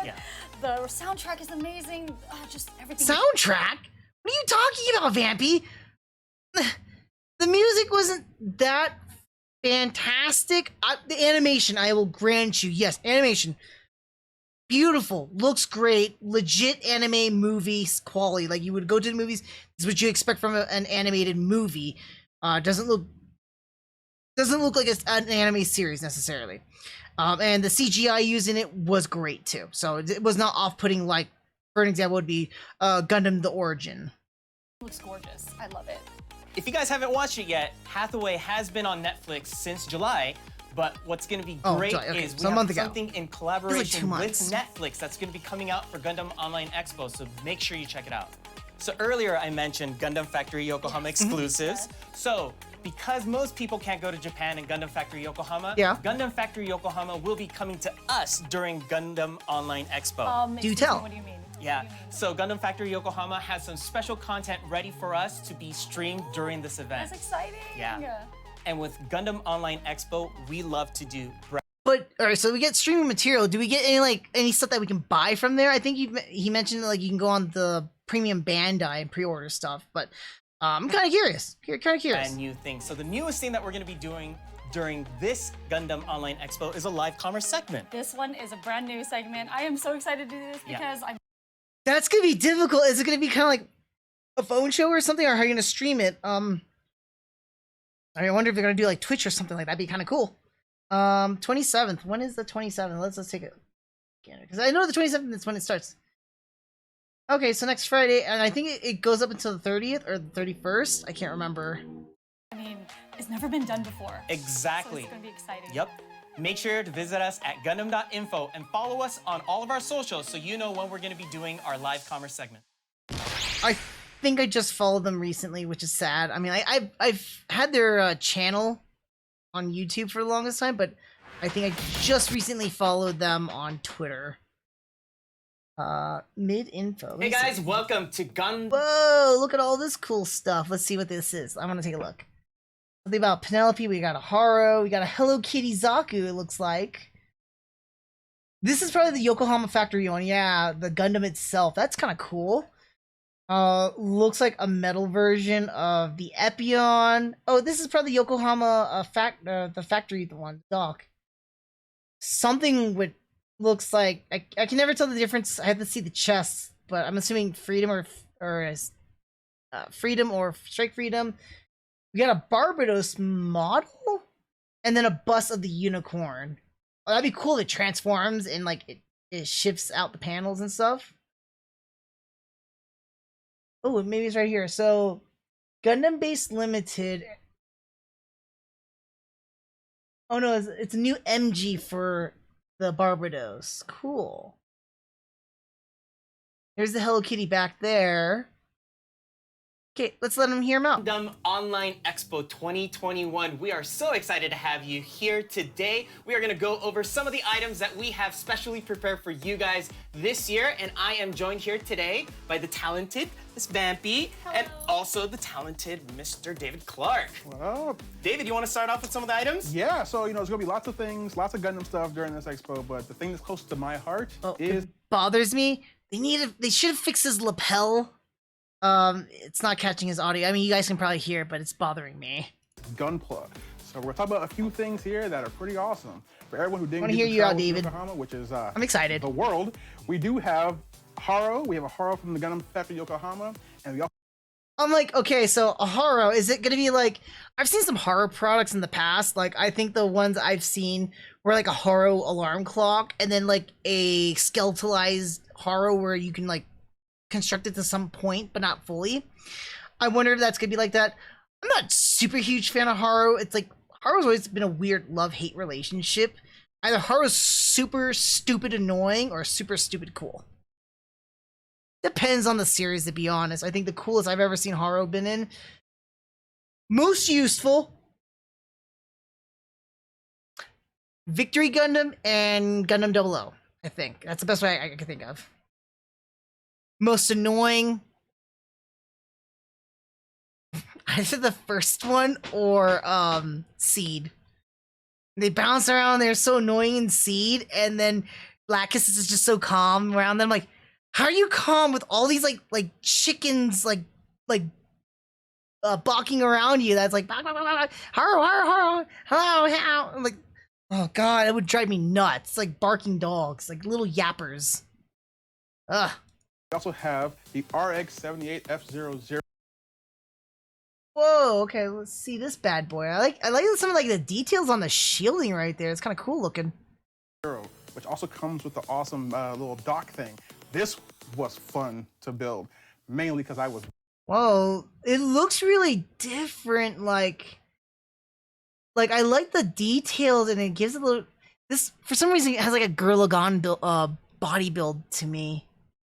Yeah. The soundtrack is amazing. Just everything. Soundtrack? What are you talking about, Vampy? The music wasn't that fantastic. The animation, I will grant you. Yes, animation. Beautiful. Looks great. Legit anime movie quality. Like you would go to the movies. This is what you expect from an animated movie. Doesn't look like an anime series necessarily. And the CGI used in it was great too. So it was not off-putting like, for an example, would be Gundam The Origin. It looks gorgeous. I love it. If you guys haven't watched it yet, Hathaway has been on Netflix since July. But what's going to be great is we have something in collaboration with Netflix that's going to be coming out for Gundam Online Expo, so make sure you check it out. So earlier I mentioned Gundam Factory Yokohama exclusives. So because most people can't go to Japan and Gundam Factory Yokohama, Gundam Factory Yokohama will be coming to us during Gundam Online Expo. Do tell. What do you mean? Yeah, so Gundam Factory Yokohama has some special content ready for us to be streamed during this event. That's exciting. Yeah. And with Gundam Online Expo, we love to do. But all right, so we get streaming material. Do we get any stuff that we can buy from there? I think he mentioned like you can go on the premium Bandai and pre-order stuff. But I'm kind of curious. Brand new thing. So the newest thing that we're going to be doing during this Gundam Online Expo is a live commerce segment. This one is a brand new segment. I am so excited to do this because That's gonna be difficult. Is it gonna be kind of like a phone show or something, or how are you gonna stream it? I wonder if they're gonna do like Twitch or something like that. That'd be kind of cool. 27th. When is the 27th? Let's take it. Because I know the 27th is when it starts. Okay, so next Friday, and I think it goes up until the 30th or the 31st. I can't remember. I mean, it's never been done before. Exactly. So it's gonna be exciting. Yep. Make sure to visit us at Gundam.info and follow us on all of our socials so you know when we're going to be doing our live commerce segment. I think I just followed them recently, which is sad. I mean, I've had their channel on YouTube for the longest time, but I think I just recently followed them on Twitter. Mid-info. Hey guys, welcome to Gundam. Whoa, look at all this cool stuff. Let's see what this is. I want to take a look. Something about Penelope. We got a Haro. We got a Hello Kitty Zaku, it looks like. This is probably the Yokohama factory one. Yeah, the Gundam itself. That's kind of cool. Looks like a metal version of the Epion. Oh, this is probably Yokohama the factory one, dock. Something with looks like I can never tell the difference. I have to see the chest, but I'm assuming Freedom or Freedom or Strike Freedom. We got a Barbados model, and then a bust of the unicorn. Oh, that'd be cool. It transforms and like it shifts out the panels and stuff. Oh, maybe it's right here. So, Gundam Base Limited. Oh no, it's a new MG for the Barbados. Cool. Here's the Hello Kitty back there. Okay, let's let him hear him out. Gundam Online Expo 2021. We are so excited to have you here today. We are going to go over some of the items that we have specially prepared for you guys this year. And I am joined here today by the talented Miss Vampy and also the talented Mr. David Clark. What up? David, you want to start off with some of the items? Yeah, so there's gonna be lots of things, lots of Gundam stuff during this expo, but the thing that's close to my heart is It bothers me. They should have fixed his lapel. It's not catching his audio. I mean, you guys can probably hear it, but it's bothering me. Gunplug. So we're talking about a few things here that are pretty awesome. For everyone who didn't Wanna get hear to you out, travel to David. Yokohama, which is I'm excited. the world, we do have Haro. We have a Haro from the Gundam Factory Yokohama, and we also I'm like, okay, so a Haro, is it gonna be like, I've seen some Haro products in the past. Like, I think the ones I've seen were like a Haro alarm clock, and then like a skeletalized Haro where you can like construct it to some point, but not fully. I wonder if that's gonna be like that. I'm not super huge fan of Haro. It's like, Haro's always been a weird love-hate relationship. Either Haro's super stupid annoying or super stupid cool. Depends on the series, to be honest. I think the coolest I've ever seen Haro been in. Most useful. Victory Gundam and Gundam 00, I think. That's the best way I can think of. Most annoying. Either the first one or Seed. They bounce around, they're so annoying in Seed, and then Lacus is just so calm around them. Like, how are you calm with all these like chickens barking around you? That's like hello. I'm like, oh god, it would drive me nuts. It's like barking dogs, like little yappers. Ugh. we also have the RX-78F00. Whoa, okay, let's see this bad boy. I like some of like the details on the shielding right there. It's kind of cool looking. Which also comes with the awesome little dock thing. This was fun to build, mainly because I was. Whoa, it looks really different. Like I like the details, and it gives a little. This for some reason it has like a Gorilla Gon body build to me.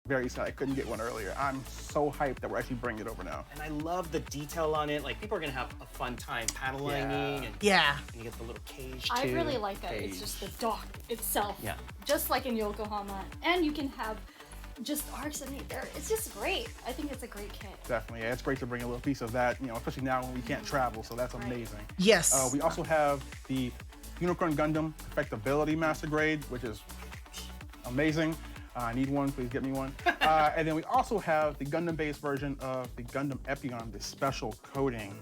Very sad I couldn't get one earlier. I'm so hyped that we're actually bringing it over now. And I love the detail on it. Like, people are going to have a fun time paddle lining. And Yeah. you get the little cage, too. I really like that. It's just the dock itself. Yeah. Just like in Yokohama. And you can have just arcs in there. It's just great. I think it's a great kit. Definitely, yeah, it's great to bring a little piece of that, especially now when we can't travel, so that's amazing. Yes. We also have the Unicorn Gundam Perfectibility Master Grade, which is amazing. I need one, please get me one. And then we also have the Gundam-based version of the Gundam Epion, the special coating.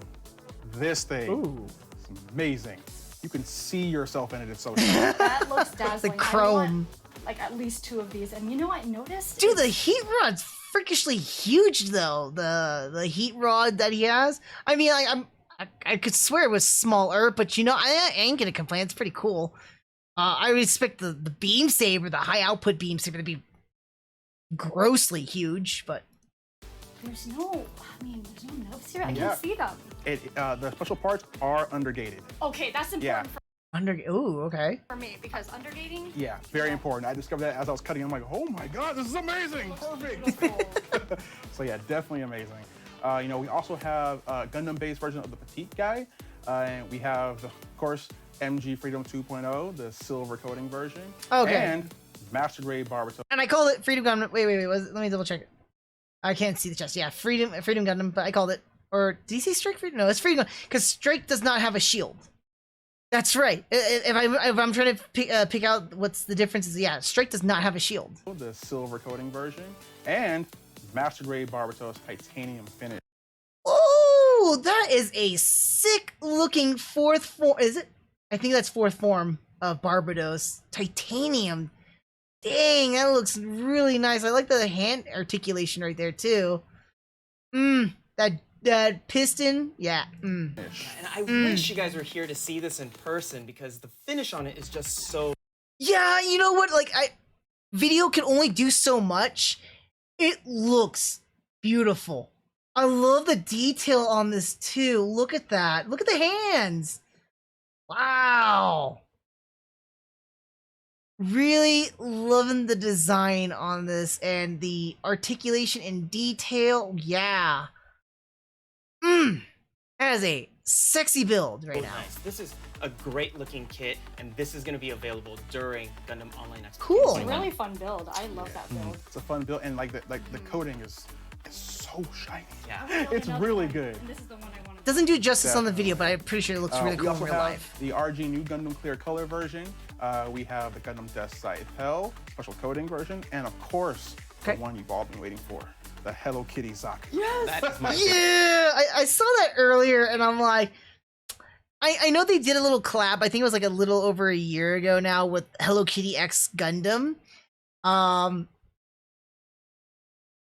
This thing is amazing. You can see yourself in it, it's so sharp. That looks dazzling. The chrome. I want, like, at least 2 of these. And you know what I noticed? Dude, the heat rod's freakishly huge though. The heat rod that he has. I mean, I could swear it was smaller, but I ain't gonna complain. It's pretty cool. I would expect the beam saber, the high output beam saber, to be grossly huge, but There's no notes here. I Yeah. can't see them. The special parts are undergated. Okay, that's important Yeah. okay. for me because undergating. Yeah, very important. I discovered that as I was cutting. I'm like, oh my god, this is amazing, perfect. So yeah, definitely amazing. We also have a Gundam-based version of the Petite guy, and we have, of course, MG Freedom 2.0, the silver coating version, Okay. and Master Grade Barbatos. And I call it Freedom Gundam. Wait. Let me double check it. I can't see the chest. Yeah, Freedom Gundam, but I called it. Or did he say Strike Freedom? No, it's Freedom Gundam, because Strike does not have a shield. That's right. If I'm trying to pick out what's the difference, is yeah, Strike does not have a shield. The silver coating version, and Master Grade Barbatos titanium finish. Oh, that is a sick looking fourth form. Is it? I think that's fourth form of Barbados. Titanium. Dang, that looks really nice. I like the hand articulation right there too. That piston, yeah. And I wish you guys were here to see this in person because the finish on it is just so. Yeah, you know what? Like, video can only do so much. It looks beautiful. I love the detail on this too. Look at that. Look at the hands. Wow. Really loving the design on this and the articulation and detail. Yeah. That is a sexy build right now. Nice. This is a great looking kit, and this is going to be available during Gundam Online Expo. Cool. It's a really fun build. I love that build. It's a fun build, and like the coating is so shiny. Yeah. It's really good. And this is the one I want to. Doesn't do justice on the video, but I'm pretty sure it looks really We cool in also real have life. the RG New Gundam Clear Color version. We have the Gundam Death Scythe Hell special coating version, and of course, Okay. the one you've all been waiting for, the Hello Kitty Zaku. That is my Yeah, I saw that earlier, and I'm like, I know they did a little collab. I think it was like a little over a year ago now with Hello Kitty X Gundam. I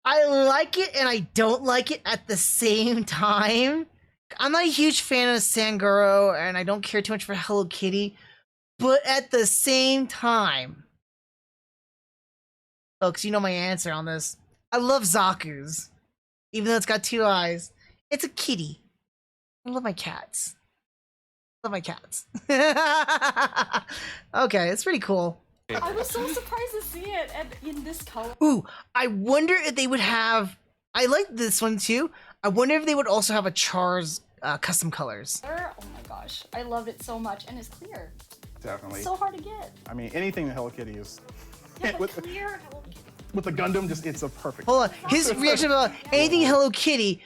like it and I don't like it at the same time. I'm not a huge fan of Sanguro, and I don't care too much for Hello Kitty, but at the same time, folks, you know my answer on this. I love Zaku's, even though it's got 2 eyes. It's a kitty. I love my cats. Love my cats. Okay, it's pretty cool. I was so surprised to see it and in this color. Ooh, I wonder if they would have. I like this one too. I wonder if they would also have a Char's custom colors. Oh my gosh, I loved it so much, and it's clear. Definitely. It's so hard to get. I mean, anything that Hello Kitty is. Yeah, but with, clear. Hello Kitty. with the Gundam, just it's a perfect. Hold on, his reaction about anything Hello Kitty.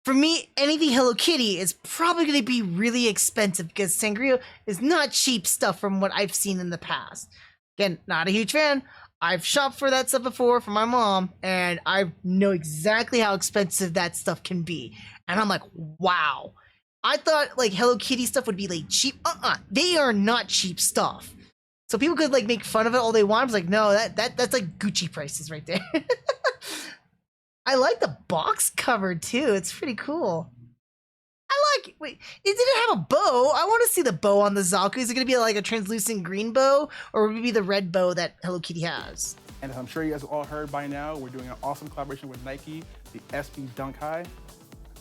For me, anything Hello Kitty is probably going to be really expensive because Sangrio is not cheap stuff from what I've seen in the past. Again, not a huge fan. I've shopped for that stuff before for my mom, and I know exactly how expensive that stuff can be. And I'm like, wow. I thought like Hello Kitty stuff would be like cheap. They are not cheap stuff. So people could like make fun of it all they want. I was like, no, that's like Gucci prices right there. I like the box cover too. It's pretty cool. I like. Wait, it didn't have a bow. I want to see the bow on the Zaku. Is it gonna be like a translucent green bow, or would it be the red bow that Hello Kitty has? And as I'm sure you guys have all heard by now, we're doing an awesome collaboration with Nike, the SB Dunk High.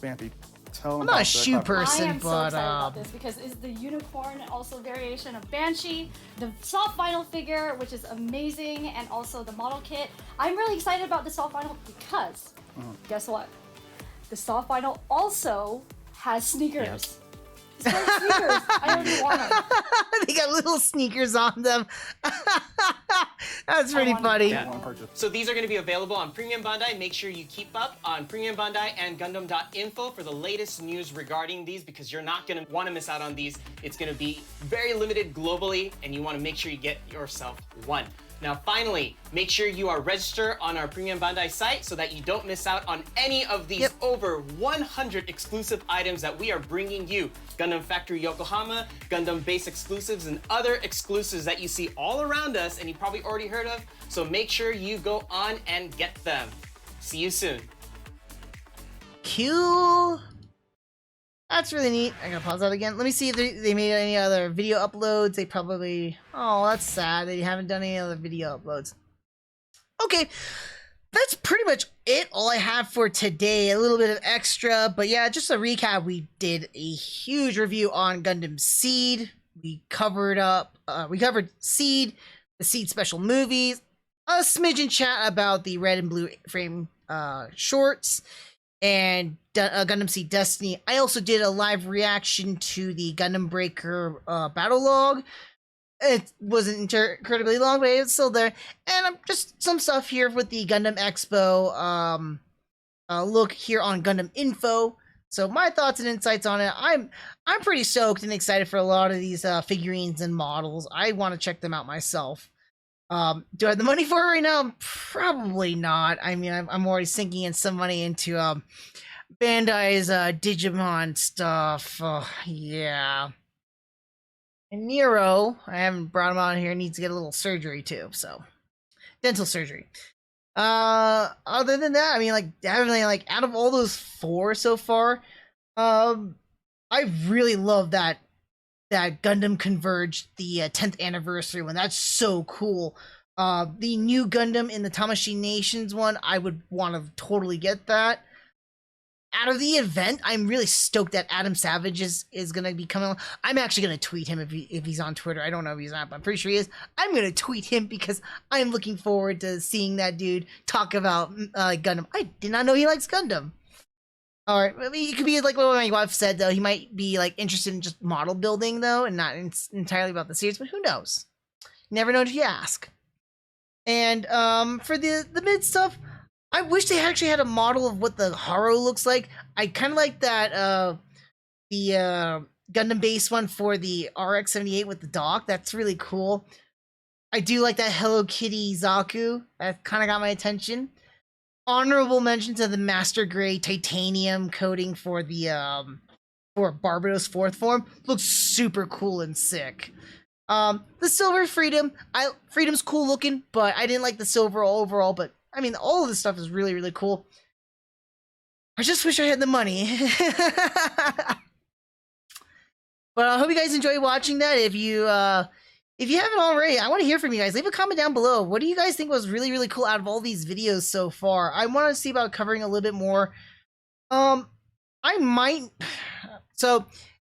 Bampi, tell them I'm about not a the shoe collaboration. person, I am so but excited about this because it's the unicorn and also variation of Banshee, the soft vinyl figure, which is amazing, and also the model kit. I'm really excited about the soft vinyl because guess what? The soft vinyl also has sneakers. Yes. It's got sneakers. I already want them. they got little sneakers on them. That's pretty want funny. them. Yeah. One purchase. So these are going to be available on Premium Bandai. Make sure you keep up on Premium Bandai and Gundam.info for the latest news regarding these because you're not going to want to miss out on these. It's going to be very limited globally, and you want to make sure you get yourself one. Now, finally, make sure you are registered on our Premium Bandai site so that you don't miss out on any of these over 100 exclusive items that we are bringing you. Gundam Factory Yokohama, Gundam Base exclusives, and other exclusives that you see all around us and you probably already heard of. So make sure you go on and get them. See you soon. Cool. That's really neat. I'm gonna pause that again. Let me see if they made any other video uploads. They probably... Oh, that's sad. They haven't done any other video uploads. Okay. That's pretty much it. All I have for today. A little bit of extra. But yeah, just a recap. We did a huge review on Gundam Seed. We covered Seed, the Seed special movies, a smidgen chat about the red and blue frame shorts, and Gundam Seed Destiny. I also did a live reaction to the Gundam Breaker Battlogue. It wasn't incredibly long, but it's still there. And I'm just some stuff here with the Gundam Expo look here on Gundam Info. So my thoughts and insights on it. I'm pretty stoked and excited for a lot of these figurines and models. I want to check them out myself. Do I have the money for it right now? Probably not. I mean, I'm already sinking in some money into Bandai's Digimon stuff. Yeah. And Nero, I haven't brought him out here, needs to get a little surgery too, so. Dental surgery. Other than that, I mean, like, definitely, like, out of all those 4 so far, I really love that Gundam Converge, the 10th anniversary one. That's so cool. The new Gundam in the Tamashii Nations one, I would want to totally get that. Out of the event, I'm really stoked that Adam Savage is going to be coming. I'm actually going to tweet him if he's on Twitter. I don't know if he's not, but I'm pretty sure he is. I'm going to tweet him because I'm looking forward to seeing that dude talk about Gundam. I did not know he likes Gundam. All right, I mean, it could be like what my wife said though. He might be like interested in just model building though, and not entirely about the series. But who knows? Never know if you ask. And for the mid stuff, I wish they actually had a model of what the Haro looks like. I kind of like that the Gundam base one for the RX-78 with the dock. That's really cool. I do like that Hello Kitty Zaku. That kind of got my attention. Honorable mention to the Master Gray titanium coating for the for Barbados 4th form. Looks super cool and sick. The silver Freedom's cool looking, but I didn't like the silver overall. But I mean, all of this stuff is really, really cool. I just wish I had the money. But I hope you guys enjoy watching that. If you haven't already, I want to hear from you guys. Leave a comment down below. What do you guys think was really, really cool out of all these videos so far? I want to see about covering a little bit more. I might. So,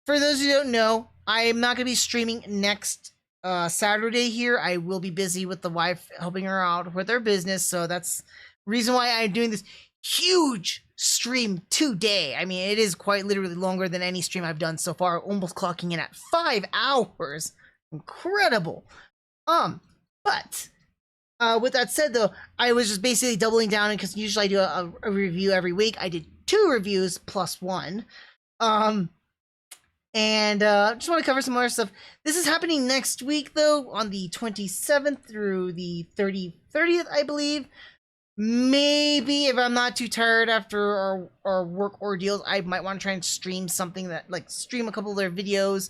for those who don't know, I'm not going to be streaming next Saturday here. I will be busy with the wife, helping her out with her business. So that's the reason why I'm doing this huge stream today. I mean, it is quite literally longer than any stream I've done so far. Almost clocking in at 5 hours. Incredible. But with that said though, I was just basically doubling down because usually I do a review every week. I did 2 reviews plus 1. And just want to cover some more stuff. This is happening next week though, on the 27th through the 30th, I believe. Maybe if I'm not too tired after our work ordeals, I might want to try and stream something stream a couple of their videos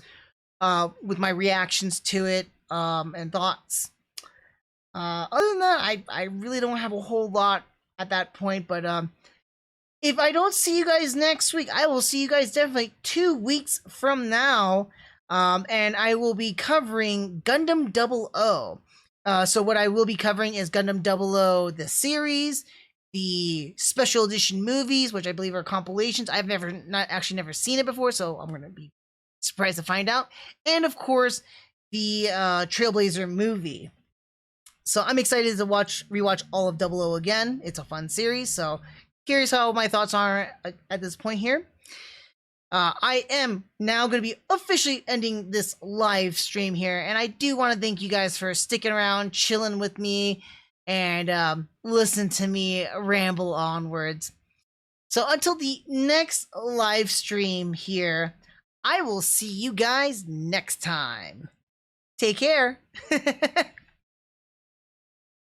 with my reactions to it and thoughts. Other than that, I really don't have a whole lot at that point, but if I don't see you guys next week, I will see you guys definitely 2 weeks from now, and I will be covering Gundam 00. So what I will be covering is Gundam 00, the series, the special edition movies, which I believe are compilations. I've never seen it before, so I'm going to be surprised to find out. And of course, the Trailblazer movie. So I'm excited to rewatch all of 00 again. It's a fun series, so curious how my thoughts are at this point here. I am now going to be officially ending this live stream here, and I do want to thank you guys for sticking around, chilling with me, and listen to me ramble onwards. So until the next live stream here, I will see you guys next time. Take care.